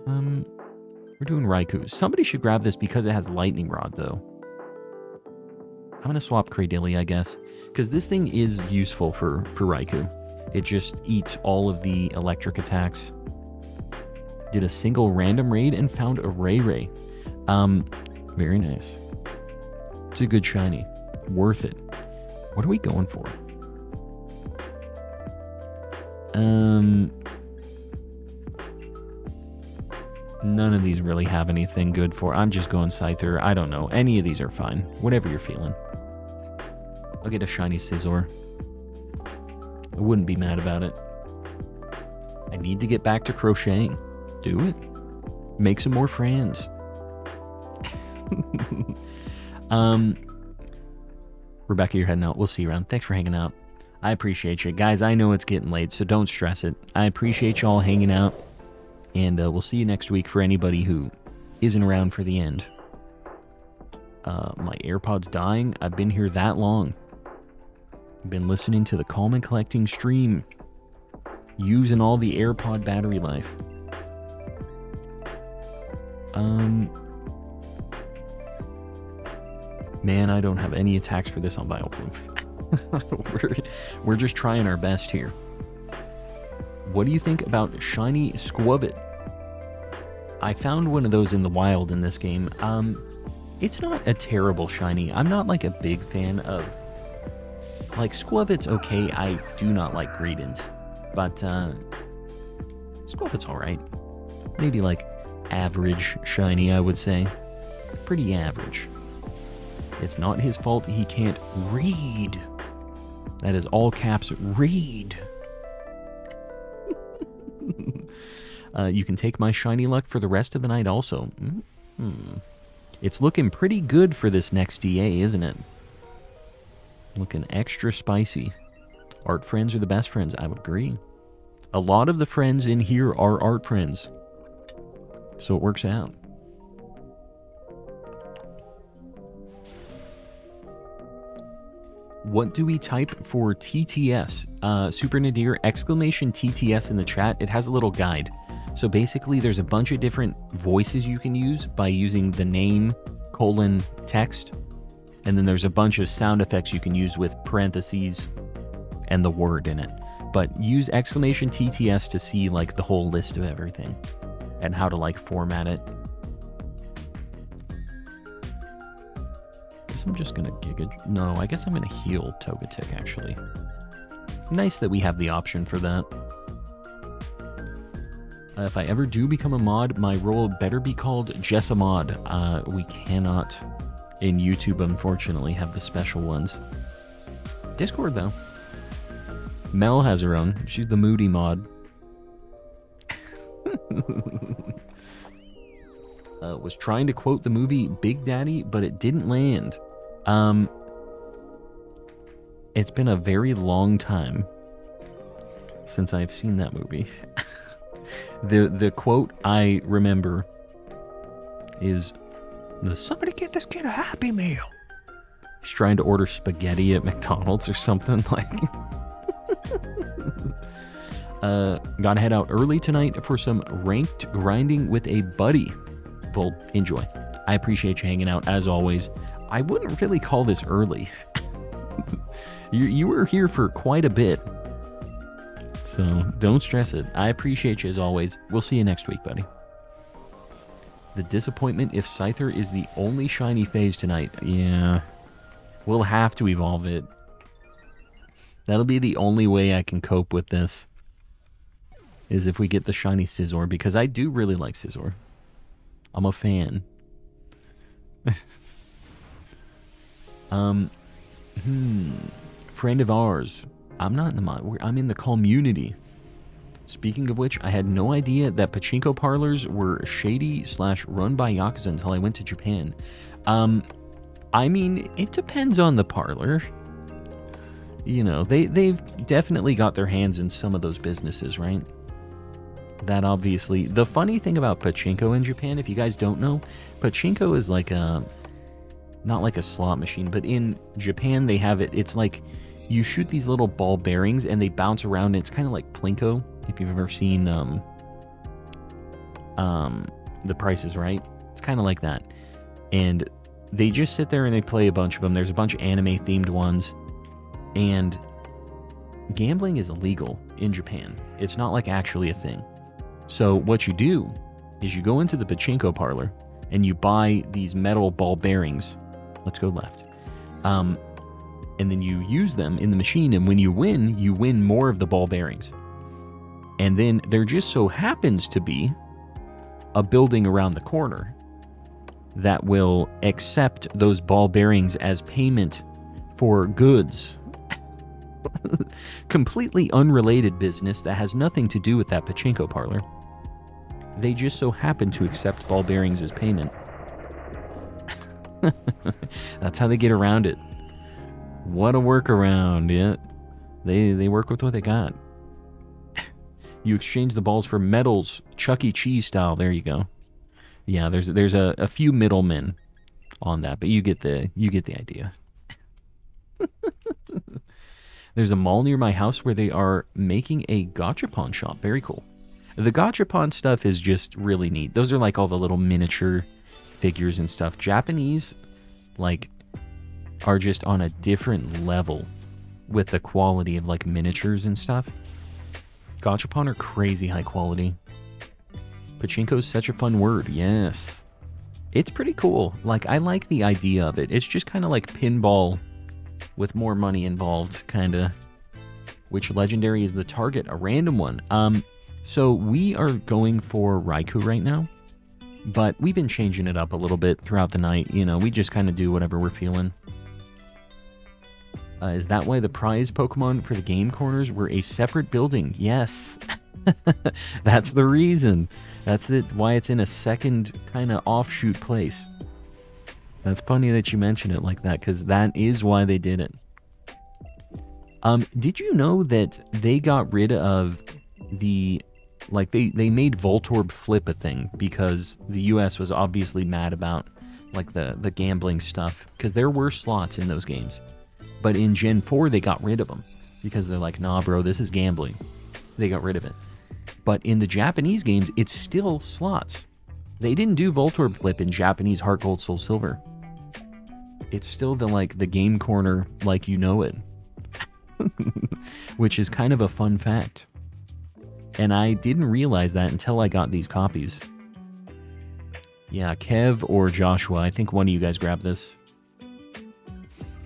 We're doing Raikou. Somebody should grab this because it has Lightning Rod, though. I'm going to swap Cradilly, I guess. Because this thing is useful for Raikou. It just eats all of the electric attacks. Did a single random raid and found a Ray. Very nice. It's a good shiny. Worth it. What are we going for? None of these really have anything good for. I'm just going Scyther. I don't know. Any of these are fine. Whatever you're feeling. I'll get a shiny Scizor. I wouldn't be mad about it. I need to get back to crocheting. Do it. Make some more friends. Rebecca, you're heading out. We'll see you around. Thanks for hanging out. I appreciate you. Guys, I know it's getting late, so don't stress it. I appreciate you all hanging out. And we'll see you next week for anybody who isn't around for the end. My AirPod's dying. I've been here that long. I've been listening to the Calm and Collecting stream. Using all the AirPod battery life. Man, I don't have any attacks for this on Bioproof. we're just trying our best here. What do you think about Shiny Squubit? I found one of those in the wild in this game. It's not a terrible shiny. I'm not like a big fan of... Like, Squubit's okay. I do not like Greedent. But, Squubit's alright. Maybe like average shiny, I would say. Pretty average. It's not his fault he can't read. That is all caps, read. You can take my shiny luck for the rest of the night also. It's looking pretty good for this next DA, isn't it? Looking extra spicy. Art friends are the best friends, I would agree. A lot of the friends in here are art friends. So it works out. What do we type for TTS? Super Nadir, exclamation TTS in the chat. It has a little guide. So basically there's a bunch of different voices you can use by using the name, text. And then there's a bunch of sound effects you can use with parentheses and the word in it. But use exclamation TTS to see like the whole list of everything and how to like format it. I'm just gonna No, I guess I'm gonna heal Togetic, actually. Nice that we have the option for that. If I ever do become a mod, my role better be called Jessamod. We cannot, in YouTube, unfortunately, have the special ones. Discord, though. Mel has her own. She's the moody mod. Was trying to quote the movie Big Daddy, but it didn't land. It's been a very long time since I've seen that movie. The quote I remember is, "Somebody get this kid a Happy Meal." He's trying to order spaghetti at McDonald's or something like. Gotta head out early tonight for some ranked grinding with a buddy. Well, enjoy. I appreciate you hanging out as always. I wouldn't really call this early. You were here for quite a bit. So don't stress it. I appreciate you as always. We'll see you next week, buddy. The disappointment if Scyther is the only shiny phase tonight. Yeah. We'll have to evolve it. That'll be the only way I can cope with this. Is if we get the shiny Scizor, because I do really like Scizor. I'm a fan. Friend of ours. I'm not in the mod. I'm in the community. Speaking of which, I had no idea that pachinko parlors were shady / run by Yakuza until I went to Japan. I mean, it depends on the parlor. You know, they've definitely got their hands in some of those businesses, right? That obviously... The funny thing about pachinko in Japan, if you guys don't know, pachinko is like a... Not like a slot machine, but in Japan they have it... It's like you shoot these little ball bearings and they bounce around. And it's kind of like Plinko, if you've ever seen The Price is Right. It's kind of like that. And they just sit there and they play a bunch of them. There's a bunch of anime-themed ones. And gambling is illegal in Japan. It's not like actually a thing. So what you do is you go into the pachinko parlor and you buy these metal ball bearings. Let's go left. And then you use them in the machine, and when you win more of the ball bearings. And then there just so happens to be a building around the corner that will accept those ball bearings as payment for goods. Completely unrelated business that has nothing to do with that pachinko parlor. They just so happen to accept ball bearings as payment. That's how they get around it. What a workaround, yeah. They work with what they got. You exchange the balls for medals, Chuck E. Cheese style. There you go. Yeah, there's a few middlemen on that, but you get the idea. There's a mall near my house where they are making a gachapon shop. Very cool. The gachapon stuff is just really neat. Those are like all the little miniature figures and stuff. Japanese, like, are just on a different level with the quality of like miniatures and stuff. Gachapon are crazy high quality. Pachinko is such a fun word. Yes. It's pretty cool. Like, I like the idea of it. It's just kind of like pinball with more money involved, kind of. Which legendary is the target? A random one. So we are going for Raikou right now, but we've been changing it up a little bit throughout the night. You know, we just kind of do whatever we're feeling. Is that why the prize Pokemon for the game corners were a separate building? Yes. That's the reason. That's why it's in a second kind of offshoot place. That's funny that you mention it like that, because that is why they did it. Did you know that they got rid of the... Like, they made Voltorb flip a thing because the US was obviously mad about, like, the gambling stuff, because there were slots in those games. But in Gen 4, they got rid of them because they're like, nah, bro, this is gambling. They got rid of it. But in the Japanese games, it's still slots. They didn't do Voltorb flip in Japanese Heart Gold Soul Silver. It's still the game corner like you know it. Which is kind of a fun fact. And I didn't realize that until I got these copies. Yeah, Kev or Joshua, I think one of you guys grabbed this.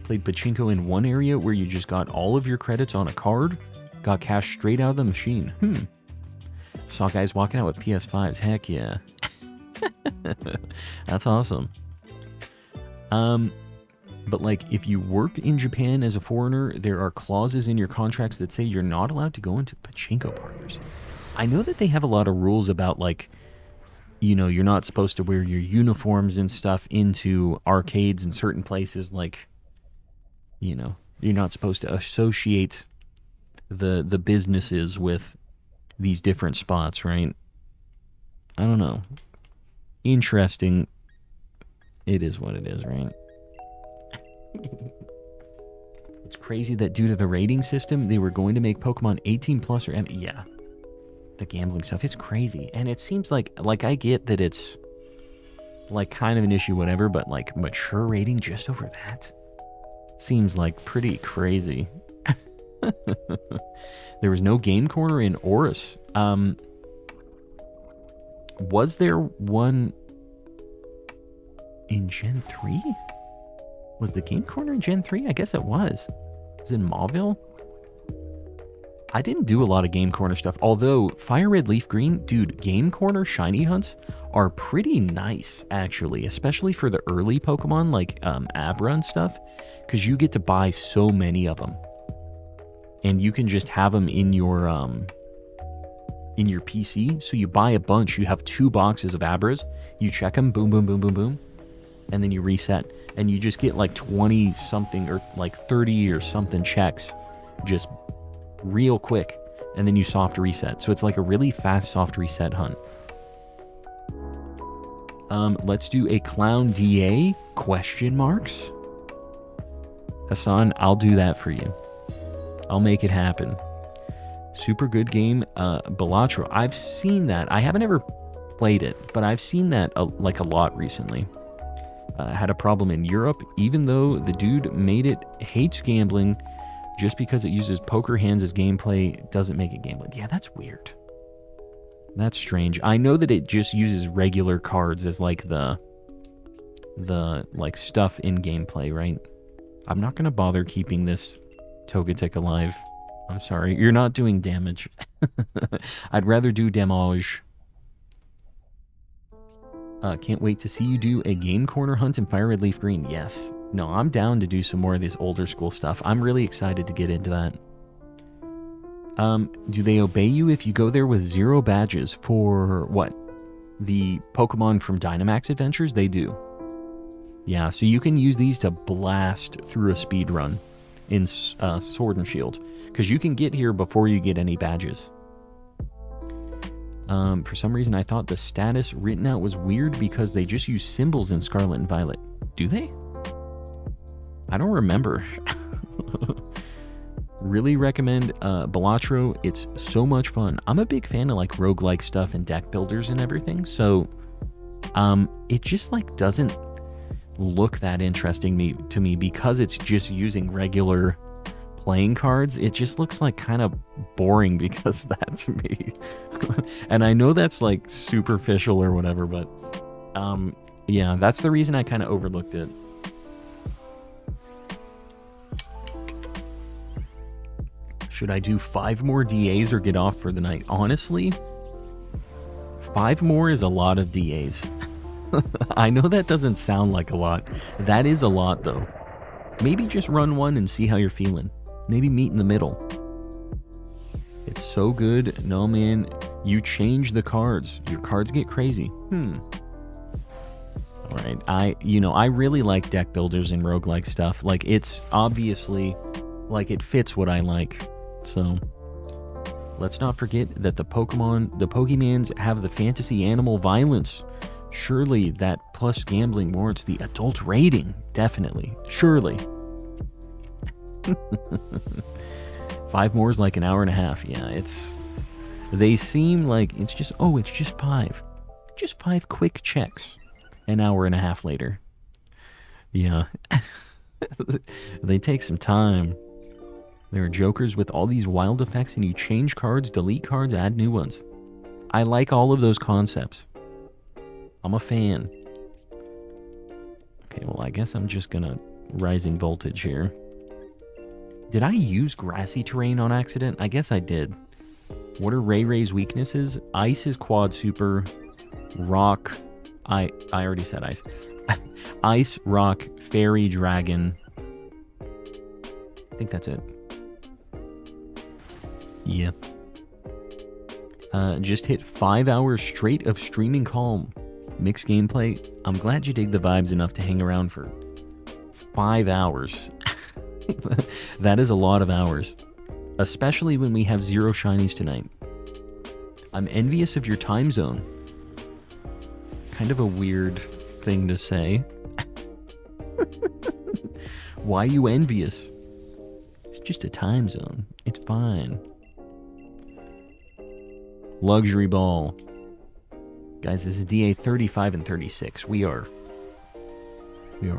Played Pachinko in one area where you just got all of your credits on a card, got cash straight out of the machine. Saw guys walking out with PS5s. Heck yeah. That's awesome. But like, if you work in Japan as a foreigner, there are clauses in your contracts that say you're not allowed to go into pachinko parlors. I know that they have a lot of rules about, like, you know, you're not supposed to wear your uniforms and stuff into arcades in certain places. Like, you know, you're not supposed to associate the businesses with these different spots, right? I don't know. Interesting. It is what it is, right? It's crazy that due to the rating system, they were going to make Pokemon 18 plus or yeah. The gambling stuff, it's crazy. And it seems like I get that it's like kind of an issue, whatever, but like mature rating just over that seems like pretty crazy. There was no game corner in Oris. Was there one in Gen 3? Was the game corner in Gen 3? I guess it was. It was in Mauville? I didn't do a lot of game corner stuff, although Fire Red Leaf Green, dude, game corner shiny hunts are pretty nice, actually, especially for the early Pokemon, like Abra and stuff, because you get to buy so many of them. And you can just have them in your PC, so you buy a bunch, you have 2 boxes of Abras, you check them, boom, boom, boom, boom, boom, and then you reset, and you just get like 20 something or like 30 or something checks just real quick, and then you soft reset. So it's like a really fast soft reset hunt. Let's do a clown DA question marks. Hassan, I'll do that for you. I'll make it happen. Super good game. Balatro, I've seen that. I haven't ever played it, but I've seen that like a lot recently. Had a problem in Europe, even though the dude made it hates gambling. Just because it uses poker hands as gameplay doesn't make it gambling. Yeah, that's weird. That's strange. I know that it just uses regular cards as like the like stuff in gameplay, right? I'm not gonna bother keeping this Togetic alive. I'm sorry, you're not doing damage. I'd rather do damage. Can't wait to see you do a game corner hunt in Fire Red Leaf Green. Yes. No, I'm down to do some more of this older school stuff. I'm really excited to get into that. Do they obey you if you go there with 0 badges for what? The Pokemon from Dynamax Adventures? They do. Yeah, so you can use these to blast through a speed run. in Sword and Shield, because you can get here before you get any badges. For some reason, I thought the status written out was weird because they just use symbols in Scarlet and Violet. Do they? I don't remember. Really recommend Balatro. It's so much fun. I'm a big fan of like roguelike stuff and deck builders and everything, so it just like doesn't look that interesting to me because it's just using regular playing cards. It just looks like kind of boring because of that to me. And I know that's like superficial or whatever, but yeah, that's the reason I kind of overlooked it. Should I do 5 more DAs or get off for the night? Honestly, 5 more is a lot of DAs. I know that doesn't sound like a lot. That is a lot though. Maybe just run one and see how you're feeling. Maybe meet in the middle. It's so good. No, man. You change the cards. Your cards get crazy. Alright. I really like deck builders and roguelike stuff. Like, it's obviously, like, it fits what I like. So, let's not forget that the Pokemans have the fantasy animal violence. Surely that plus gambling warrants the adult rating. Definitely. Surely. 5 more is like an hour and a half. Yeah, they seem like it's just 5. Just 5 quick checks. An hour and a half later. Yeah. They take some time. There are jokers with all these wild effects and you change cards, delete cards, add new ones. I like all of those concepts. I'm a fan. Okay, well, I guess I'm just gonna rising voltage here. Did I use grassy terrain on accident? I guess I did. What are Ray Ray's weaknesses? Ice is quad super. Rock. I already said ice. Ice, rock, fairy, dragon. I think that's it. Yeah. Just hit 5 hours straight of streaming calm. Mixed gameplay. I'm glad you dig the vibes enough to hang around for 5 hours. That is a lot of hours. Especially when we have 0 shinies tonight. I'm envious of your time zone. Kind of a weird thing to say. Why you envious? It's just a time zone. It's fine. Luxury ball. Guys, this is DA 35 and 36. We are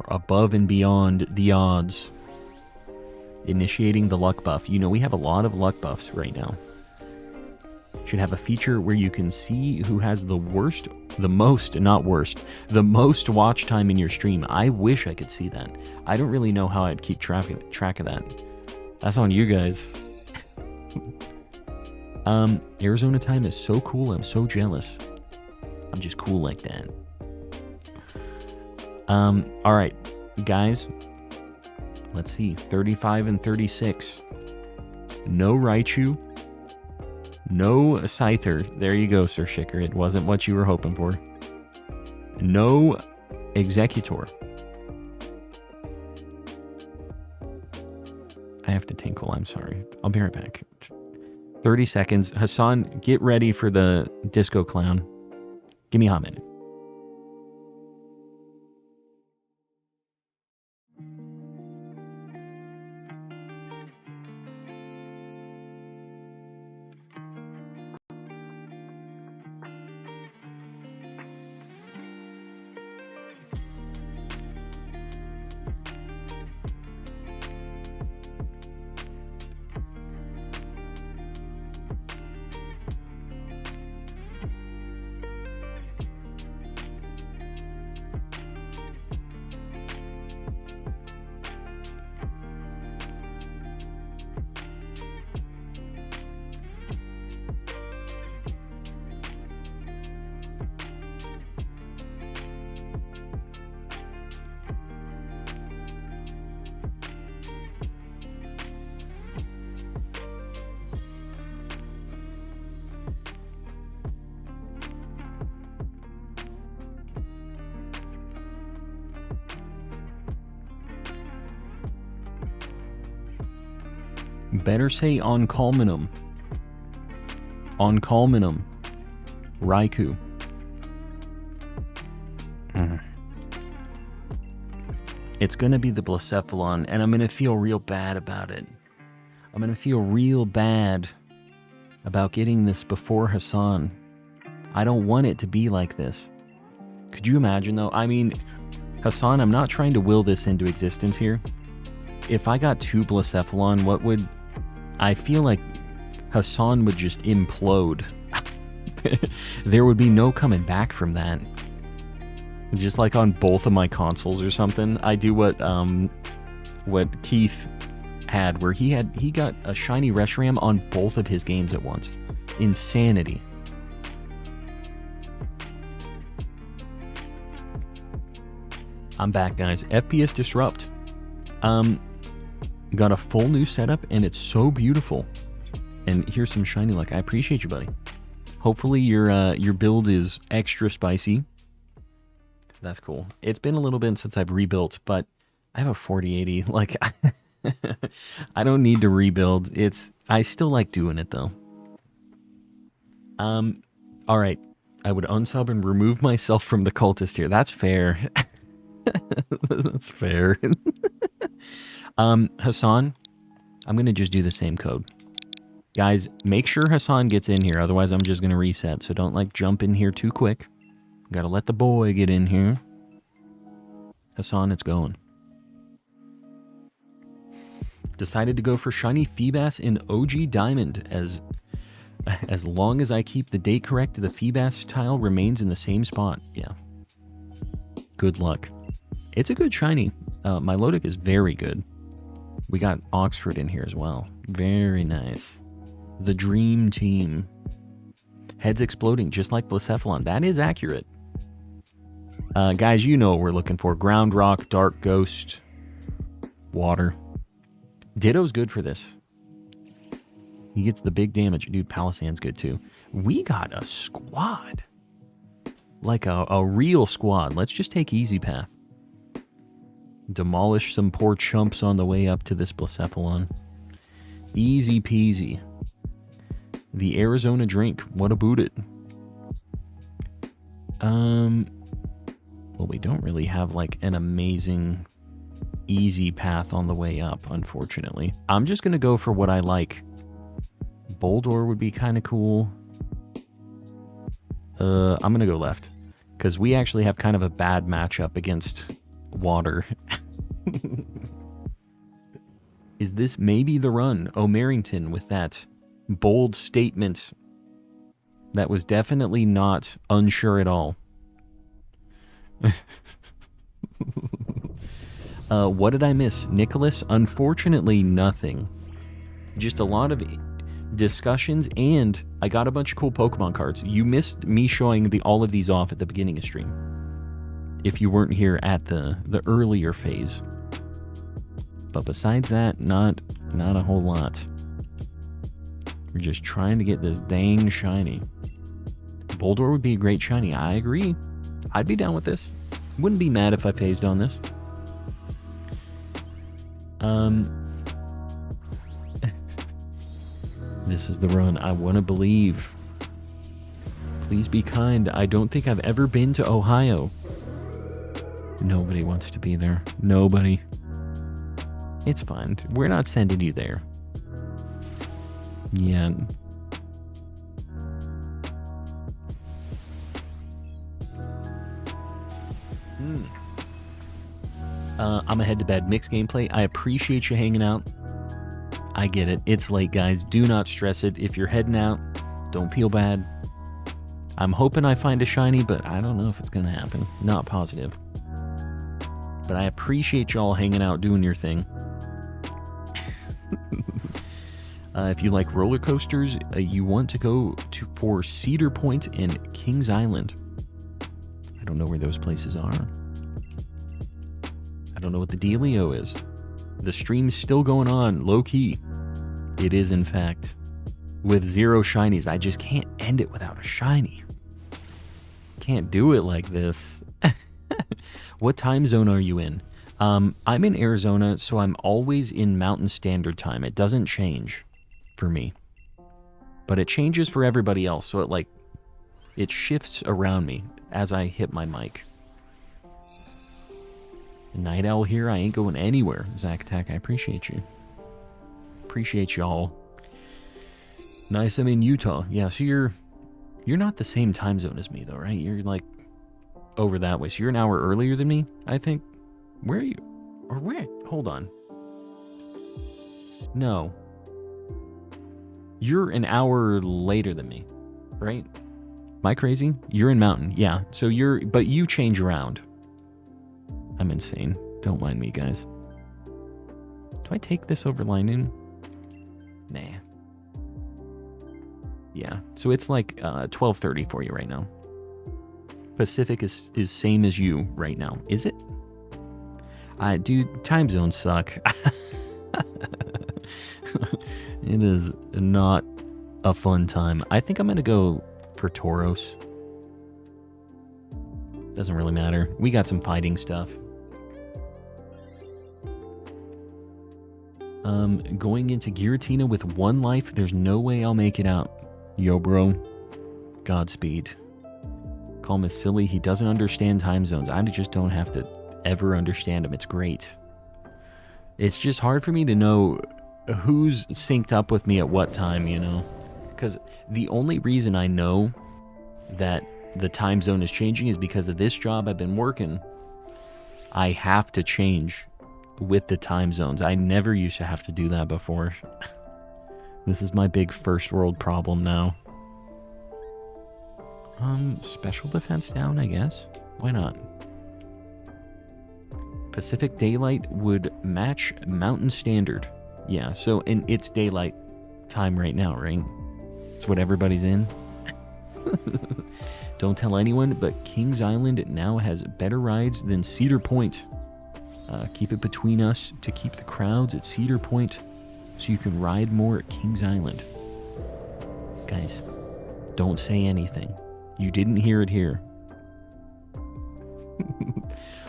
above and beyond the odds. Initiating the luck buff. You know, we have a lot of luck buffs right now. Should have a feature where you can see who has the most watch time in your stream. I wish I could see that. I don't really know how I'd keep track of that. That's on you guys. Arizona time is so cool. I'm so jealous. I'm just cool like that. Alright, guys. Let's see. 35 and 36. No Raichu. No Scyther. There you go, Sir Shicker. It wasn't what you were hoping for. No Executor. I have to tinkle. I'm sorry. I'll be right back. 30 seconds. Hassan, get ready for the disco clown. Give me a hot minute. Better say on Calminum. On Calminum. Raikou. It's going to be the Blacephalon, and I'm going to feel real bad about it. I'm going to feel real bad about getting this before Hassan. I don't want it to be like this. Could you imagine, though? I mean, Hassan, I'm not trying to will this into existence here. If I got 2 Blacephalon, what would... I feel like Hassan would just implode. There would be no coming back from that. Just like on both of my consoles or something. I do what Keith had, where he got a shiny Reshiram on both of his games at once. Insanity. I'm back, guys. FPS Disrupt. Got a full new setup, and it's so beautiful. And here's some shiny luck. I appreciate you, buddy. Hopefully your build is extra spicy. That's cool. It's been a little bit since I've rebuilt, but I have a 4080. Like, I don't need to rebuild. I still like doing it, though. All right. I would unsub and remove myself from the cultist here. That's fair. That's fair. Hassan, I'm going to just do the same code. Guys, make sure Hassan gets in here. Otherwise, I'm just going to reset. So don't, like, jump in here too quick. Gotta let the boy get in here. Hassan, it's going. Decided to go for shiny Feebas in OG Diamond. As long as I keep the date correct, the Feebas tile remains in the same spot. Yeah. Good luck. It's a good shiny. Milotic is very good. We got Oxford in here as well. Very nice. The dream team. Heads exploding just like Blacephalon. That is accurate. Guys, you know what we're looking for. Ground Rock, Dark Ghost, Water. Ditto's good for this. He gets the big damage. Dude, Palisand's good too. We got a squad. Like a real squad. Let's just take easy path. Demolish some poor chumps on the way up to this Blacephalon. Easy peasy. The Arizona drink. What about it? Well, we don't really have, like, an amazing easy path on the way up, unfortunately. I'm just going to go for what I like. Boldor would be kind of cool. I'm going to go left. Because we actually have kind of a bad matchup against water. Is this maybe the run? O'Merrington with that bold statement that was definitely not unsure at all. What did I miss? Nicholas? Unfortunately, nothing. Just a lot of discussions, and I got a bunch of cool Pokemon cards. You missed me showing all of these off at the beginning of stream, if you weren't here at the earlier phase. But besides that, not a whole lot. We're just trying to get this dang shiny. Boldor would be a great shiny. I agree. I'd be down with this. Wouldn't be mad if I phased on this. This is the run. I want to believe. Please be kind. I don't think I've ever been to Ohio. Nobody wants to be there. Nobody. It's fine. We're not sending you there. Yeah. I'm gonna head to bed. Mixed gameplay. I appreciate you hanging out. I get it. It's late, guys. Do not stress it. If you're heading out, don't feel bad. I'm hoping I find a shiny, but I don't know if it's gonna happen. Not positive. But I appreciate y'all hanging out, doing your thing. If you like roller coasters, you want to go for Cedar Point and Kings Island. I don't know where those places are. I don't know what the dealio is. The stream's still going on, low key. It is, in fact. With 0 shinies, I just can't end it without a shiny. Can't do it like this. What time zone are you in? I'm in Arizona, so I'm always in Mountain Standard Time. It doesn't change for me. But it changes for everybody else, so it shifts around me as I hit my mic. Night Owl here, I ain't going anywhere. Zach Attack, I appreciate you. Appreciate y'all. Nice, I'm in Utah. Yeah, so you're not the same time zone as me, though, right? You're, like, over that way. So you're an hour earlier than me, I think. Where are you? Or where? Hold on. No. You're an hour later than me, right? Am I crazy? You're in Mountain, yeah. So but you change around. I'm insane. Don't mind me, guys. Do I take this over Line? Nah. Yeah, so it's like 12:30 for you right now. Pacific is same as you right now. Is it? Dude, time zones suck. It is not a fun time. I think I'm going to go for Tauros. Doesn't really matter. We got some fighting stuff. Going into Giratina with 1 life, there's no way I'll make it out. Yo, bro. Godspeed. Call him silly. He doesn't understand time zones. I just don't have to ever understand him. It's great. It's just hard for me to know who's synced up with me at what time, you know? Because the only reason I know that the time zone is changing is because of this job I've been working. I have to change with the time zones. I never used to have to do that before. This is my big first world problem now. Special defense down, I guess. Why not? Pacific Daylight would match Mountain Standard. Yeah, so and it's daylight time right now, right? It's what everybody's in. Don't tell anyone, but Kings Island now has better rides than Cedar Point. Keep it between us to keep the crowds at Cedar Point so you can ride more at Kings Island. Guys, don't say anything. You didn't hear it here.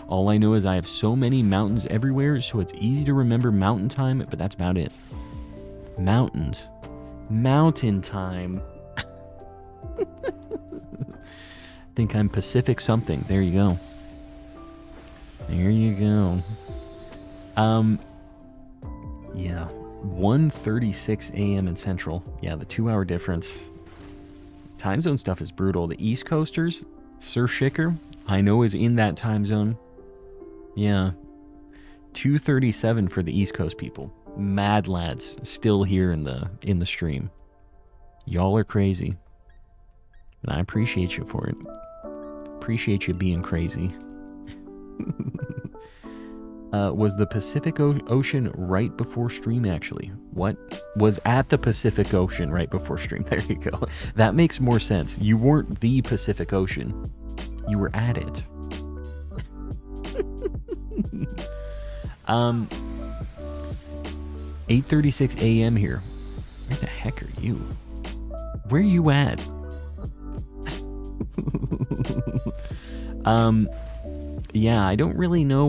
All I know is I have so many mountains everywhere, so it's easy to remember mountain time, but that's about it. Mountains. Mountain time. Think I'm Pacific something. There you go. There you go. Yeah. 1:36 a.m. in Central. Yeah, the 2-hour difference. Time zone stuff is brutal. The East Coasters, Sir Shicker, I know is in that time zone. Yeah. 2:37 for the East Coast people. Mad lads still here in the stream. Y'all are crazy. And I appreciate you for it. Appreciate you being crazy. Was the Pacific Ocean right before stream, actually? What? Was at the Pacific Ocean right before stream. There you go. That makes more sense. You weren't the Pacific Ocean. You were at it. 8:36 a.m. here. Where the heck are you? Where are you at? Yeah, I don't really know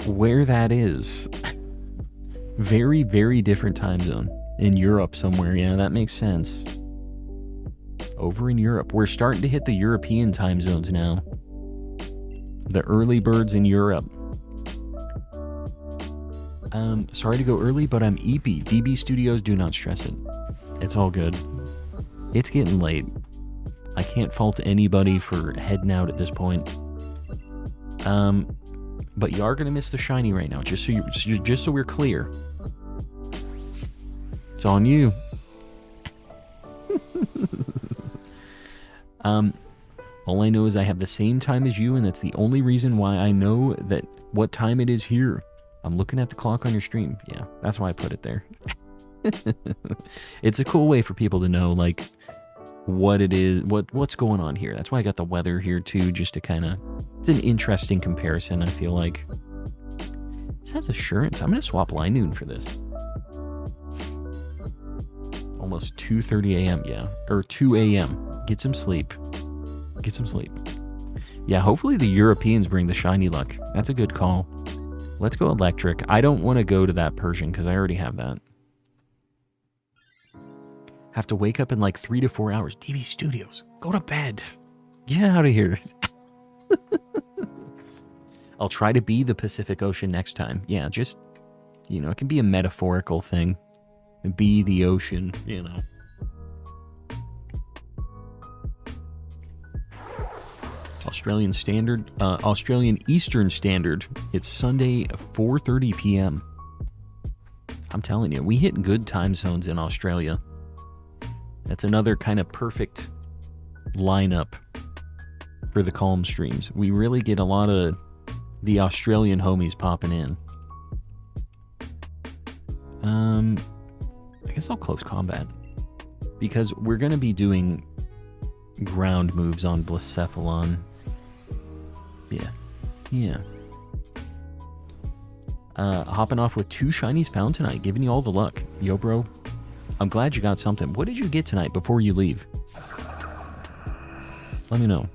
where that is. Very, very different time zone. In Europe somewhere, yeah, that makes sense. Over in Europe. We're starting to hit the European time zones now. The early birds in Europe. Sorry to go early, but I'm EP. DB Studios, do not stress it. It's all good. It's getting late. I can't fault anybody for heading out at this point. But you are gonna miss the shiny right now, just so we're clear. It's on you. All I know is I have the same time as you, and that's the only reason why I know that what time it is here. I'm looking at the clock on your stream. Yeah, that's why I put it there. It's a cool way for people to know, like, what it is, what's going on here. That's why I got the weather here too, just to kind of, it's an interesting comparison, I feel like. This has assurance. I'm gonna swap Line Noon for this. Almost 2:30 a.m. yeah, or 2 a.m. Get some sleep. Get some sleep. Yeah, hopefully the Europeans bring the shiny luck. That's a good call. Let's go electric. I don't want to go to that Persian because I already have that. Have to wake up in like 3 to 4 hours. DB Studios, go to bed. Get out of here. I'll try to be the Pacific Ocean next time. Yeah, just, you know, it can be a metaphorical thing. Be the ocean, you know. Australian Standard, Australian Eastern Standard. It's Sunday, 4:30 p.m. I'm telling you, we hit good time zones in Australia. That's another kind of perfect lineup for the calm streams. We really get a lot of the Australian homies popping in. I guess I'll close combat because we're going to be doing ground moves on Blacephalon. Yeah. Hopping off with 2 shinies found tonight, giving you all the luck. Yo, bro, I'm glad you got something. What did you get tonight before you leave? Let me know.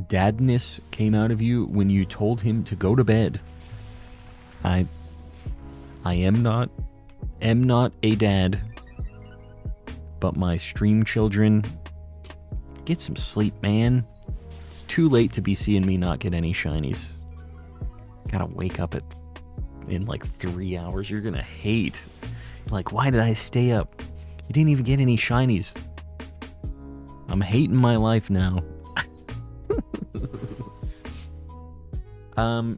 Dadness came out of you when you told him to go to bed. I am not a dad, but my stream children, get some sleep, man. It's too late to be seeing me not get any shinies. Gotta wake up in like 3 hours. You're gonna hate. Like, why did I stay up? You didn't even get any shinies. I'm hating my life now. I'm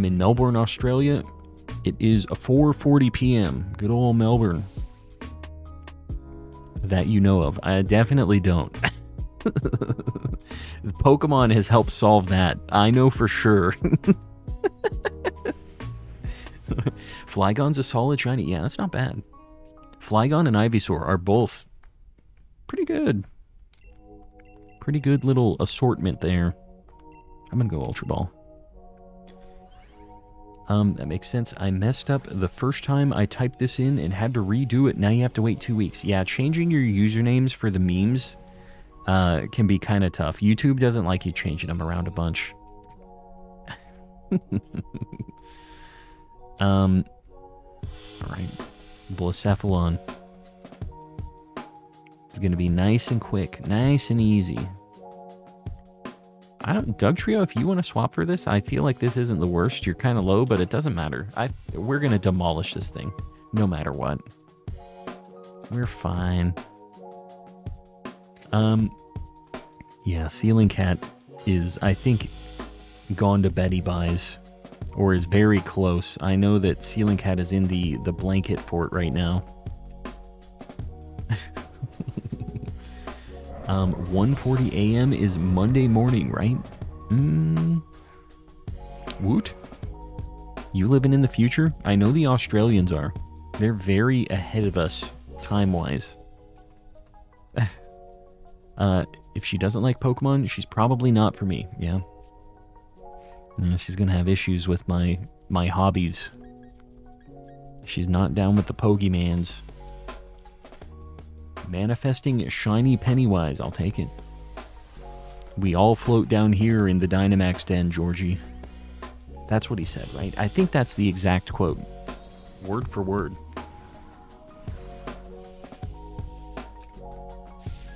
in Melbourne, Australia. It is 4:40 p.m. Good old Melbourne. That you know of. I definitely don't. Pokemon has helped solve that. I know for sure. Flygon's a solid shiny. Yeah, that's not bad. Flygon and Ivysaur are both pretty good. Pretty good little assortment there. I'm gonna go Ultra Ball. That makes sense. I messed up the first time I typed this in and had to redo it. Now you have to wait 2 weeks. Yeah, changing your usernames for the memes can be kind of tough. YouTube doesn't like you changing them around a bunch. Alright. Blacephalon. It's going to be nice and quick. Nice and easy. Doug Trio, if you want to swap for this, I feel like this isn't the worst. You're kind of low, but it doesn't matter. We're going to demolish this thing, no matter what. We're fine. Yeah, Ceiling Cat is, I think, gone to Betty Buys, or is very close. I know that Ceiling Cat is in the blanket fort right now. 1:40 a.m. is Monday morning, right? Woot. You living in the future? I know the Australians are. They're very ahead of us, time-wise. If she doesn't like Pokemon, she's probably not for me, yeah? She's gonna have issues with my hobbies. She's not down with the Pokemans. Manifesting shiny Pennywise, I'll take it. We all float down here in the Dynamax Den, Georgie. That's what he said, right? I think that's the exact quote. Word for word.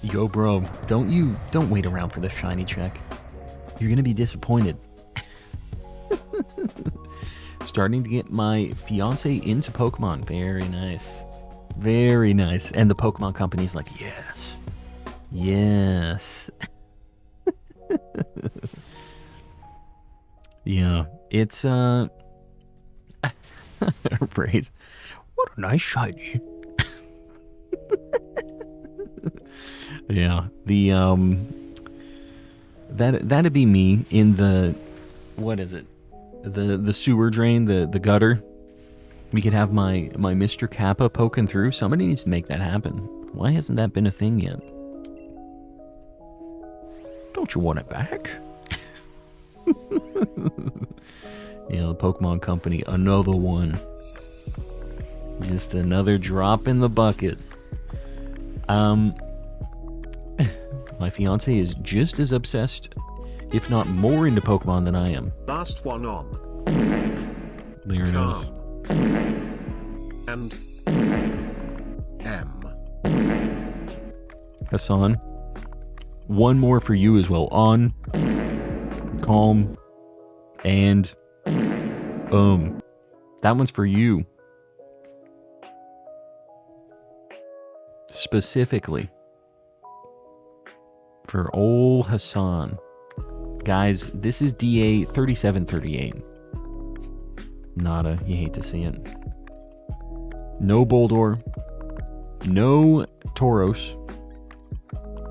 Yo, bro, don't wait around for the shiny check. You're gonna be disappointed. Starting to get my fiance into Pokemon. Very nice. Very nice. And the Pokemon company's like, yes. Yes. Yeah. It's, Praise. What a nice shiny. Yeah. The, that'd be me in the, what is it? The sewer drain, the gutter. We could have my Mr. Kappa poking through. Somebody needs to make that happen. Why hasn't that been a thing yet? Don't you want it back? Yeah, the Pokemon Company, another one. Just another drop in the bucket. My fiance is just as obsessed, if not more into Pokemon than I am. Last one on. There it is. Calm. And M. Hassan, one more for you as well. On, calm, and that one's for you. Specifically for old Hassan. Guys, this is DA 3738. Nada, you hate to see it. No Boldor. No Tauros.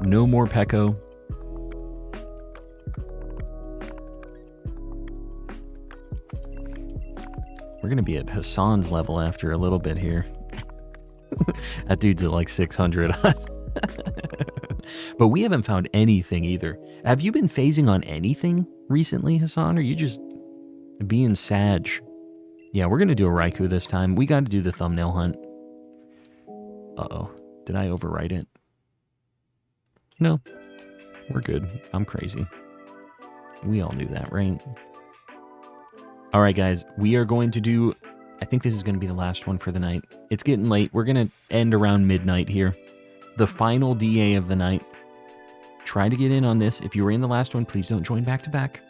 No more Peko. We're going to be at Hassan's level after a little bit here. That dude's at like 600. But we haven't found anything either. Have you been phasing on anything recently, Hassan? Or are you just being sag? Yeah, we're going to do a Raikou this time. We got to do the thumbnail hunt. Uh-oh. Did I overwrite it? No. We're good. I'm crazy. We all knew that, right? All right, guys. We are going to do... I think this is going to be the last one for the night. It's getting late. We're going to end around midnight here. The final DA of the night. Try to get in on this. If you were in the last one, please don't join back to back.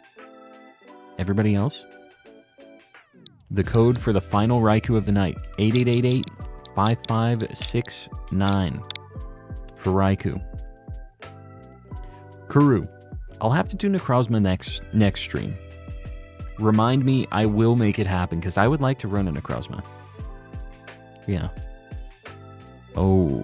Everybody else? The code for the final Raikou of the night. 8888-5569 for Raikou. Kuru. I'll have to do Necrozma next stream. Remind me, I will make it happen, because I would like to run a Necrozma. Yeah. Oh.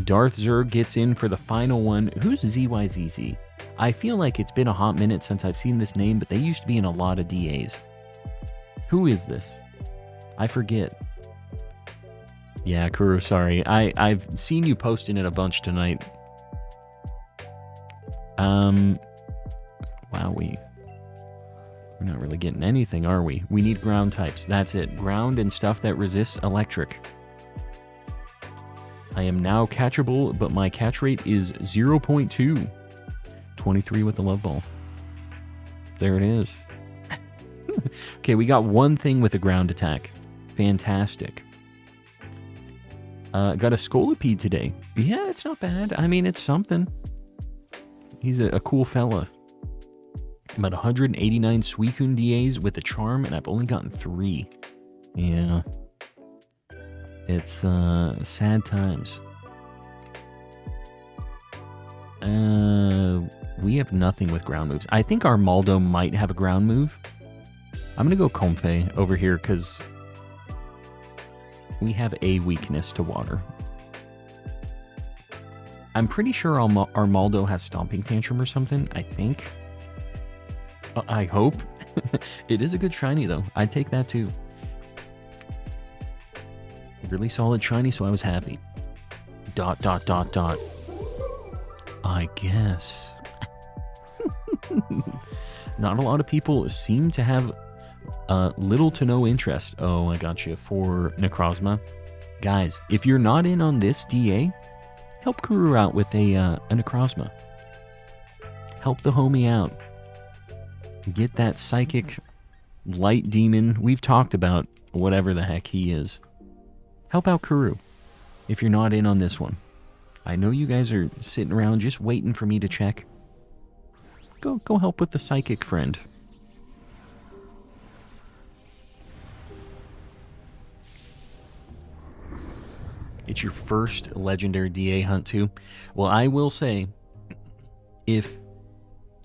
Darth Zerg gets in for the final one. Who's ZYZZ? I feel like it's been a hot minute since I've seen this name, but they used to be in a lot of DAs. Who is this? I forget. Yeah, Kuru, sorry. I've seen you posting it a bunch tonight. Wow, we're not really getting anything, are we? We need ground types. That's it. Ground and stuff that resists electric. I am now catchable, but my catch rate is 0.2. 23 with the love ball. There it is. Okay, we got one thing with a ground attack. Fantastic. Got a Scolipede today. Yeah, it's not bad. I mean, it's something. He's a cool fella. I'm at 189 Suicune DAs with a charm, and I've only gotten 3. Yeah. It's sad times. We have nothing with ground moves. I think our Maldo might have a ground move. I'm going to go Comfey over here because we have a weakness to water. I'm pretty sure our Maldo has Stomping Tantrum or something, I think. I hope. It is a good shiny, though. I'd take that, too. Really solid shiny, so I was happy. ... I guess. Not a lot of people seem to have little to no interest. Oh, I got you for Necrozma. Guys, if you're not in on this DA, help Kuru out with a Necrozma. Help the homie out. Get that psychic light demon. We've talked about whatever the heck he is. Help out Kuru if you're not in on this one. I know you guys are sitting around just waiting for me to check. Go help with the psychic friend. It's your first legendary DA hunt too. Well, I will say, if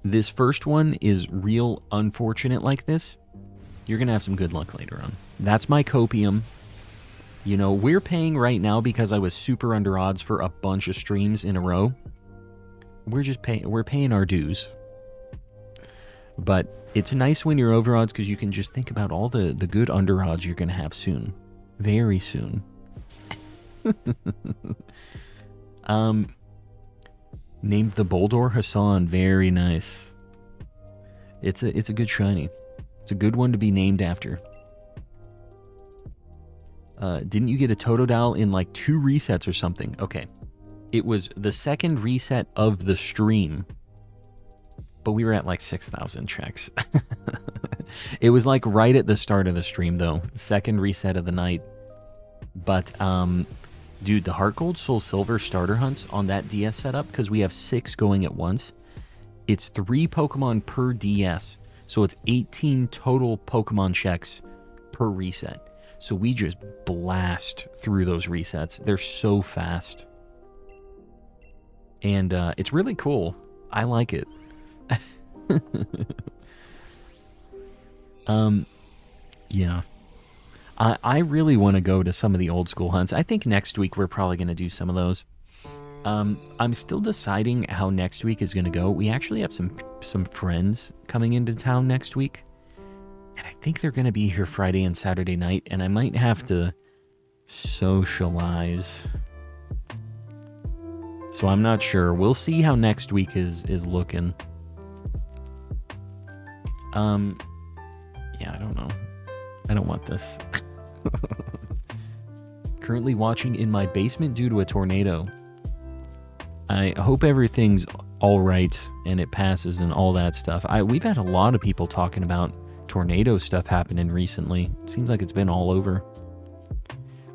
this first one is real unfortunate like this, you're going to have some good luck later on. That's my copium. You know, we're paying right now because I was super under odds for a bunch of streams in a row. We're paying our dues. But it's nice when you're over odds because you can just think about all the good under odds you're going to have soon. Very soon. Named the Boldor Hassan. Very nice. It's a good shiny. It's a good one to be named after. Didn't you get a Totodile in like 2 resets or something? Okay. It was the second reset of the stream. But we were at like 6,000 checks. It was like right at the start of the stream though. Second reset of the night. But, dude, the Heart Gold Soul Silver starter hunts on that DS setup, because we have 6 going at once, it's 3 Pokemon per DS. So it's 18 total Pokemon checks per reset. So we just blast through those resets. They're so fast. And it's really cool. I like it. Yeah. I really want to go to some of the old school hunts. I think next week we're probably going to do some of those. I'm still deciding how next week is going to go. We actually have some friends coming into town next week. And I think they're going to be here Friday and Saturday night. And I might have to socialize. So I'm not sure. We'll see how next week is looking. Yeah, I don't know. I don't want this. Currently watching in my basement due to a tornado. I hope everything's all right and it passes and all that stuff. We've had a lot of people talking about tornado stuff happening recently. It seems like it's been all over.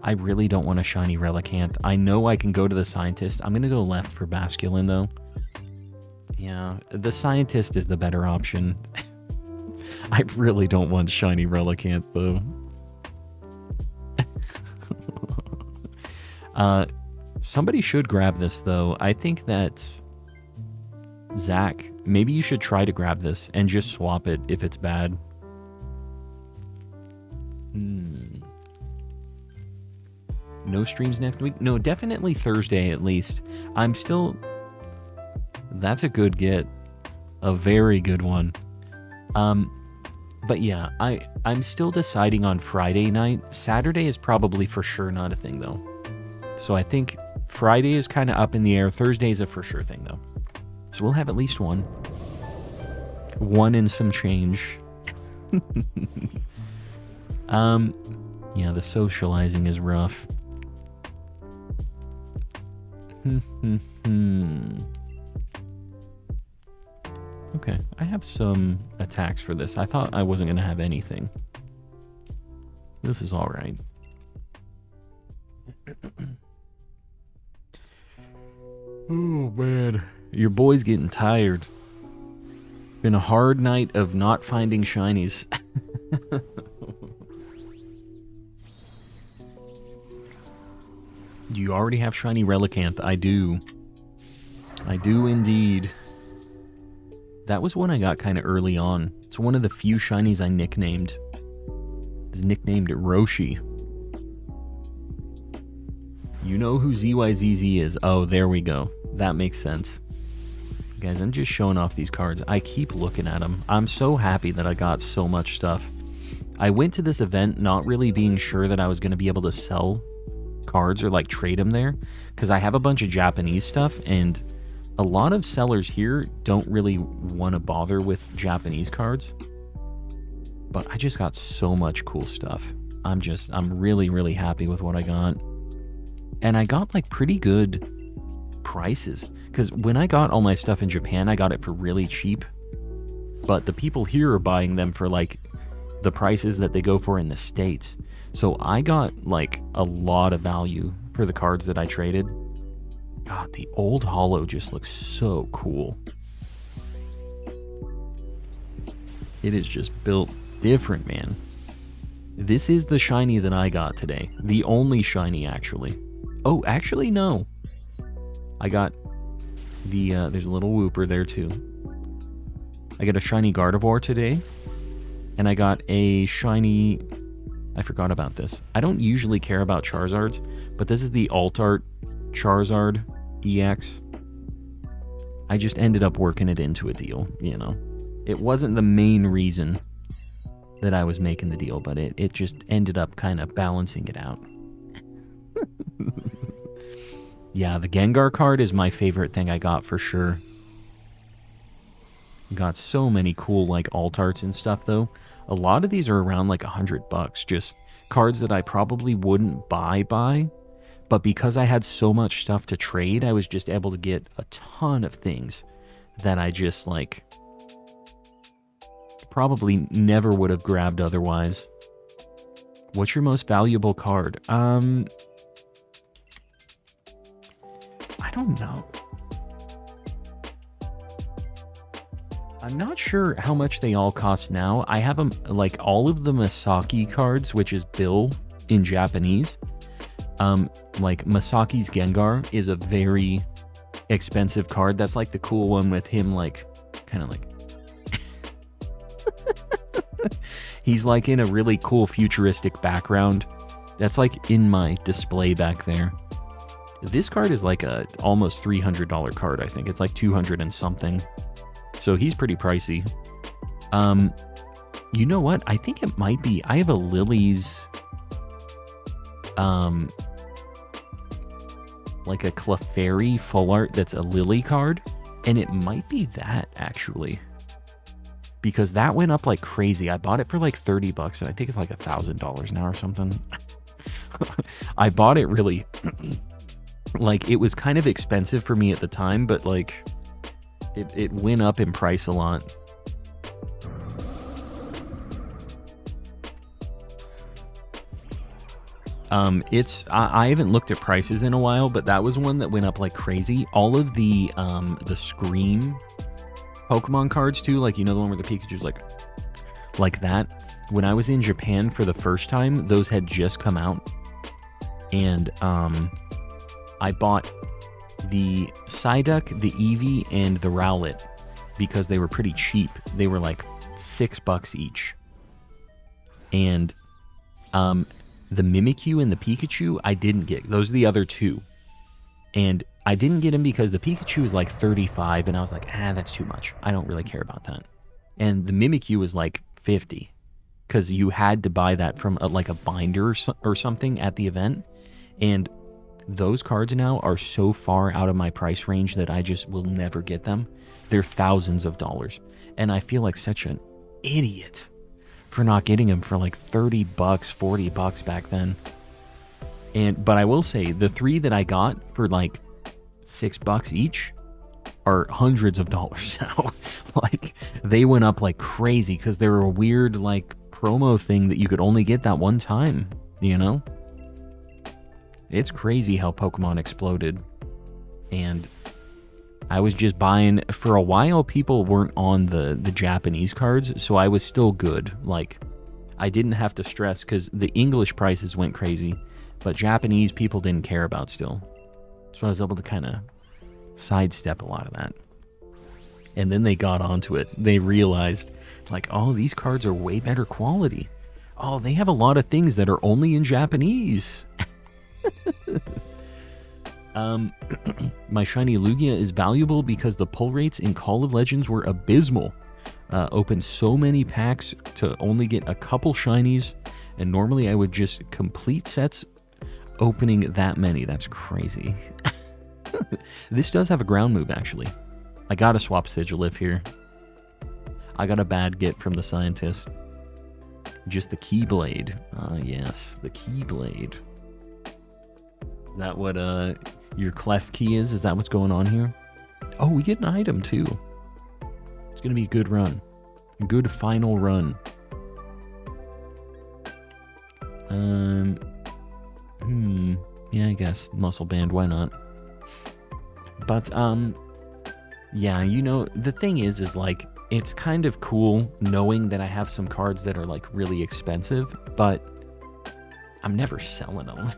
I really don't want a shiny Relicanth. I know I can go to the Scientist. I'm going to go left for Basculin, though. Yeah, the Scientist is the better option. I really don't want shiny Relicanth, though. Somebody should grab this, though. I think that... Zach, maybe you should try to grab this and just swap it if it's bad. No streams next week? No, definitely Thursday at least. I'm still... That's a good get. A very good one. But yeah, I'm still deciding on Friday night. Saturday is probably for sure not a thing, though. So I think Friday is kind of up in the air. Thursday is a for sure thing, though. So we'll have at least one. One and some change. Yeah, the socializing is rough. Okay, I have some attacks for this. I thought I wasn't going to have anything. This is alright. Oh, man. Your boy's getting tired. Been a hard night of not finding shinies. You already have shiny Relicanth. I do. I do indeed. That was one I got kind of early on. It's one of the few shinies I nicknamed. It's nicknamed Roshi. You know who ZYZZ is. Oh, there we go. That makes sense. Guys, I'm just showing off these cards. I keep looking at them. I'm so happy that I got so much stuff. I went to this event not really being sure that I was going to be able to sell cards or like trade them there, because I have a bunch of Japanese stuff and a lot of sellers here don't really want to bother with Japanese cards. But I just got so much cool stuff. I'm really, really happy with what I got. And I got like pretty good prices, because when I got all my stuff in Japan, I got it for really cheap. But the people here are buying them for like the prices that they go for in the States. So I got like a lot of value for the cards that I traded. God, the old holo just looks so cool. It is just built different, man. This is the shiny that I got today. The only shiny, actually. Oh, actually, no. I got the, there's a little Wooper there, too. I got a shiny Gardevoir today. And I got a shiny... I forgot about this. I don't usually care about Charizards, but this is the Alt Art Charizard EX. I just ended up working it into a deal, you know. It wasn't the main reason that I was making the deal, but it just ended up kind of balancing it out. Yeah, the Gengar card is my favorite thing I got for sure. Got so many cool like alt arts and stuff though. A lot of these are around like $100. Just cards that I probably wouldn't buy, but because I had so much stuff to trade, I was just able to get a ton of things that I just, like, probably never would have grabbed otherwise. What's your most valuable card? I don't know. I'm not sure how much they all cost now. I have them, like, all of the Masaki cards, which is Bill in Japanese. Like, Masaki's Gengar is a very expensive card. That's, like, the cool one with him, like, kind of like... He's, like, in a really cool futuristic background. That's, like, in my display back there. This card is, like, a almost $300 card, I think. It's, like, 200 and something. So he's pretty pricey. You know what? I think it might be... I have a Lily's... like a Clefairy full art that's a Lily card. And it might be that, actually. Because that went up like crazy. I bought it for like $30, and I think it's like $1,000 now or something. I bought it really... like, it was kind of expensive for me at the time, but like... It went up in price a lot. I haven't looked at prices in a while, but that was one that went up like crazy. All of the Scream Pokemon cards too, like, you know, the one where the Pikachu's like that. When I was in Japan for the first time, those had just come out, and I bought the Psyduck, the Eevee, and the Rowlet because they were pretty cheap. They were like $6 each. And the Mimikyu and the Pikachu, I didn't get. Those are the other two. And I didn't get them because the Pikachu is like $35, and I was like, that's too much. I don't really care about that. And the Mimikyu was like $50 because you had to buy that from like a binder or something at the event. And those cards now are so far out of my price range that I just will never get them. They're thousands of dollars. And I feel like such an idiot for not getting them for like $30, $40 back then. But I will say, the three that I got for like $6 each are hundreds of dollars now. Like, they went up like crazy because they were a weird like promo thing that you could only get that one time, you know? It's crazy how Pokemon exploded. And I was just buying... For a while, people weren't on the Japanese cards, so I was still good. Like, I didn't have to stress because the English prices went crazy, but Japanese people didn't care about still. So I was able to kind of sidestep a lot of that. And then they got onto it. They realized, like, oh, these cards are way better quality. Oh, they have a lot of things that are only in Japanese. My shiny Lugia is valuable because the pull rates in Call of Legends were abysmal. Opened so many packs to only get a couple shinies, and normally I would just complete sets opening that many. That's crazy. This does have a ground move, actually. I gotta swap Sigilif here. I got a bad get from the scientist. Just the Keyblade. Yes, the Keyblade. Is that what your clef key is? Is that what's going on here? Oh, we get an item too. It's gonna be a good run. A good final run. Yeah, I guess muscle band, why not? But yeah, you know, the thing is like, it's kind of cool knowing that I have some cards that are like really expensive, but I'm never selling them.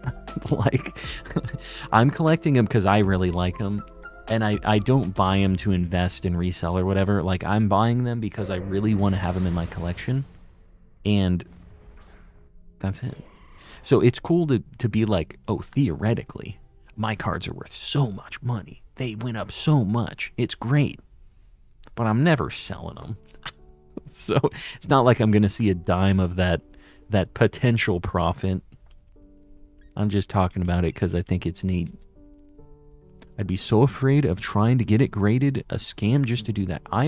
Like, I'm collecting them because I really like them, and I don't buy them to invest and resell or whatever. Like, I'm buying them because I really want to have them in my collection, and that's it. So it's cool to be like, oh, theoretically, my cards are worth so much money. They went up so much. It's great, but I'm never selling them. So it's not like I'm going to see a dime of that potential profit. I'm just talking about it because I think it's neat. I'd be so afraid of trying to get it graded a scam just to do that. I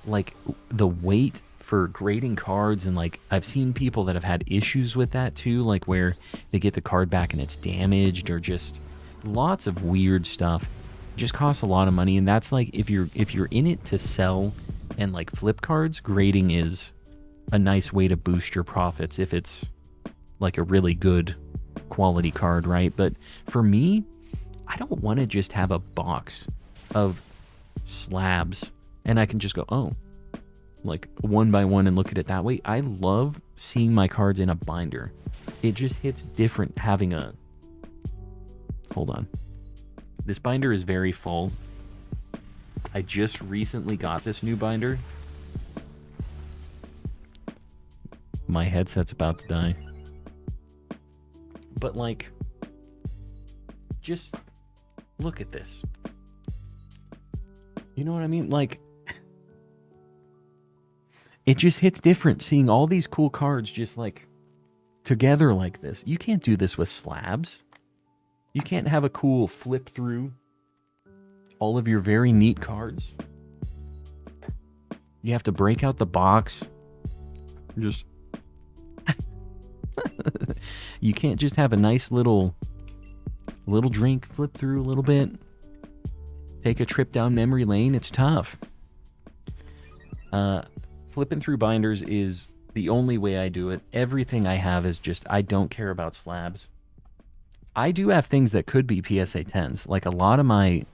like the weight for grading cards, and like I've seen people that have had issues with that too, like where they get the card back and it's damaged, or just lots of weird stuff. It just costs a lot of money, and that's like if you're in it to sell and like flip cards, grading is a nice way to boost your profits if it's like a really good quality card, right? But for me, I don't want to just have a box of slabs and I can just go, oh, like one by one and look at it that way. I love seeing my cards in a binder. It just hits different having a... Hold on. This binder is very full. I just recently got this new binder. My headset's about to die. But like, just look at this. You know what I mean? Like, it just hits different seeing all these cool cards just like together like this. You can't do this with slabs. You can't have a cool flip through all of your very neat cards. You have to break out the box. Just you can't just have a nice little drink, flip through a little bit, take a trip down memory lane. It's tough. Flipping through binders is the only way I do it. Everything I have is just, I don't care about slabs. I do have things that could be PSA 10s. Like a lot of my,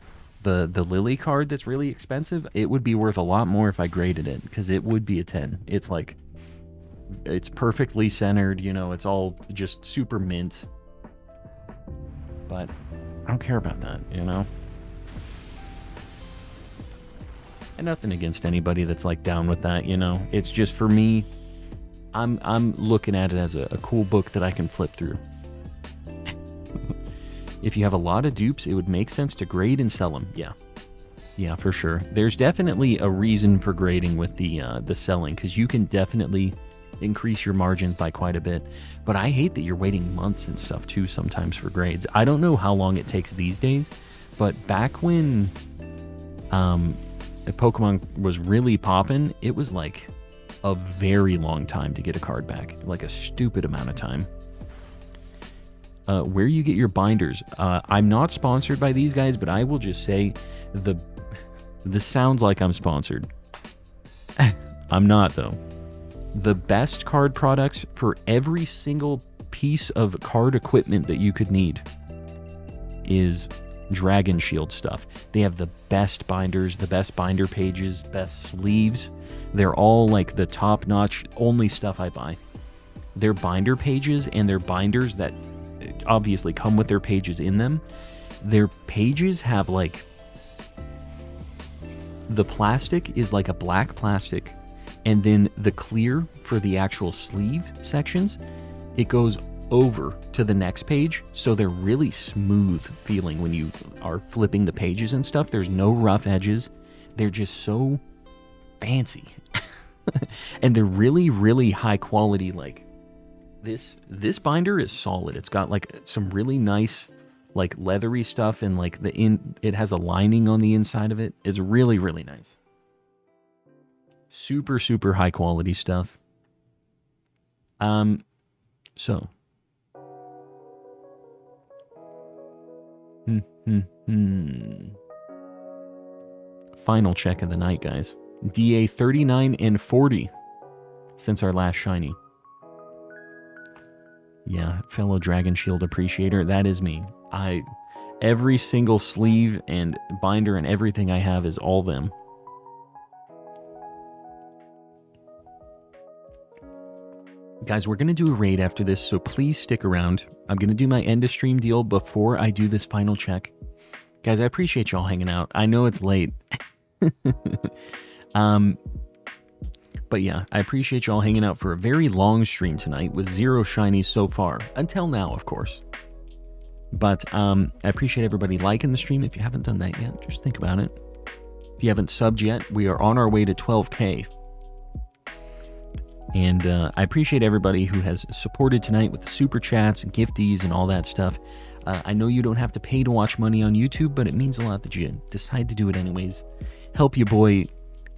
the Lily card that's really expensive, it would be worth a lot more if I graded it, because it would be a 10. It's like, it's perfectly centered, you know, it's all just super mint. But I don't care about that, you know? And nothing against anybody that's like down with that, you know? It's just for me, I'm looking at it as a cool book that I can flip through. If you have a lot of dupes, it would make sense to grade and sell them. Yeah, for sure. There's definitely a reason for grading with the selling, because you can definitely increase your margins by quite a bit. But I hate that you're waiting months and stuff too sometimes for grades. I don't know how long it takes these days, but back when Pokemon was really popping, it was like a very long time to get a card back, like a stupid amount of time. Where you get your binders, I'm not sponsored by these guys, but I will just say this sounds like I'm sponsored. I'm not though. The best card products for every single piece of card equipment that you could need is Dragon Shield stuff. They have the best binders, the best binder pages, best sleeves. They're all like the top-notch, only stuff I buy. Their binder pages and their binders that obviously come with their pages in them, their pages have like, the plastic is like a black plastic, and then the clear for the actual sleeve sections, it goes over to the next page, so they're really smooth feeling when you are flipping the pages and stuff. There's no rough edges. They're just so fancy. And they're really, really high quality. Like this binder is solid. It's got like some really nice like leathery stuff, and like it has a lining on the inside of it. It's really, really nice. Super, super high quality stuff. So. Final check of the night, guys. DA 39 and 40 since our last shiny. Yeah, fellow Dragon Shield appreciator, that is me. Every single sleeve and binder and everything I have is all them. Guys, we're going to do a raid after this, so please stick around. I'm going to do my end of stream deal before I do this final check. Guys, I appreciate y'all hanging out. I know it's late. But yeah, I appreciate y'all hanging out for a very long stream tonight with 0 shinies so far. Until now, of course. But I appreciate everybody liking the stream. If you haven't done that yet, just think about it. If you haven't subbed yet, we are on our way to 12K. And I appreciate everybody who has supported tonight with the super chats and gifties and all that stuff. I know you don't have to pay to watch money on YouTube, but it means a lot that you decide to do it anyways. Help your boy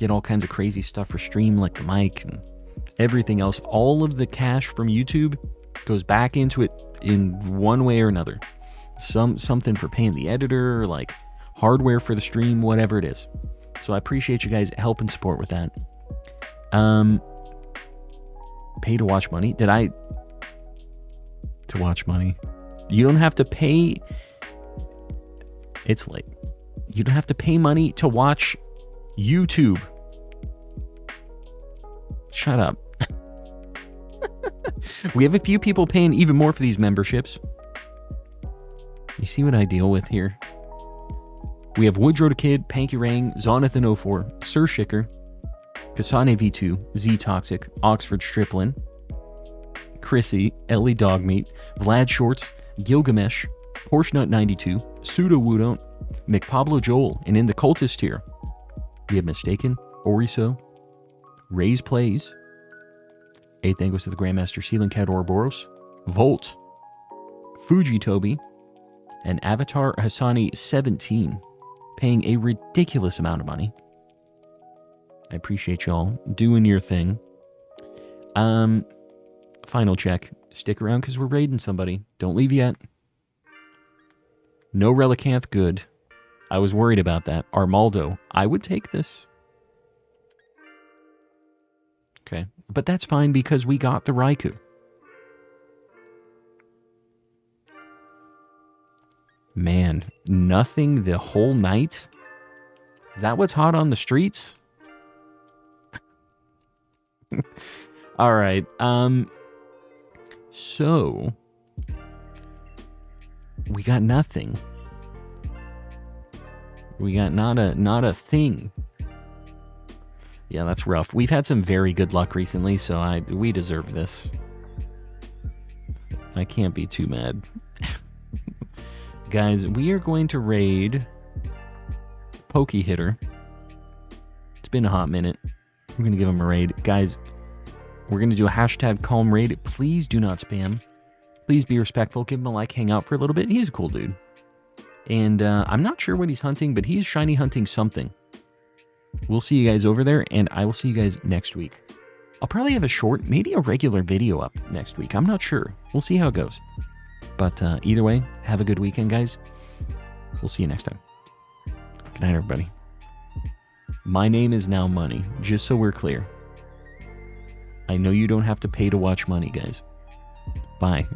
get all kinds of crazy stuff for stream, like the mic and everything else. All of the cash from YouTube goes back into it in one way or another. Something for paying the editor, like hardware for the stream, whatever it is. So I appreciate you guys help and support with that. Pay to watch money. To watch money? You don't have to pay. It's late. You don't have to pay money to watch YouTube. Shut up. We have a few people paying even more for these memberships. You see what I deal with here? We have Woodrow the Kid, Panky Rang, Zonathan04, Sir Shicker, Kasane V2, Z Toxic, Oxford Striplin, Chrissy, Ellie Dogmeat, Vlad Shorts, Gilgamesh, Porschnut92, Pseudo Woodont, McPablo Joel, and in the cultist tier, we have Mistaken, Oriso, Ray's Plays, 8th Angus of the Grandmaster Sealing Cat Ouroboros, Volt, Fuji Toby, and Avatar Hassani 17, paying a ridiculous amount of money. I appreciate y'all doing your thing. Final check. Stick around because we're raiding somebody. Don't leave yet. No Relicanth, good. I was worried about that. Armaldo, I would take this. Okay, but that's fine because we got the Raikou. Man, nothing the whole night? Is that what's hot on the streets? All right. So we got nothing. We got not a thing. Yeah, that's rough. We've had some very good luck recently, so we deserve this. I can't be too mad. Guys, we are going to raid Pokey Hitter. It's been a hot minute. We're going to give him a raid. Guys, we're going to do a hashtag calm raid. Please do not spam. Please be respectful. Give him a like. Hang out for a little bit. He's a cool dude. And I'm not sure what he's hunting, but he's shiny hunting something. We'll see you guys over there, and I will see you guys next week. I'll probably have a short, maybe a regular video up next week. I'm not sure. We'll see how it goes. But either way, have a good weekend, guys. We'll see you next time. Good night, everybody. My name is now Money, just so we're clear. I know you don't have to pay to watch money, guys. Bye.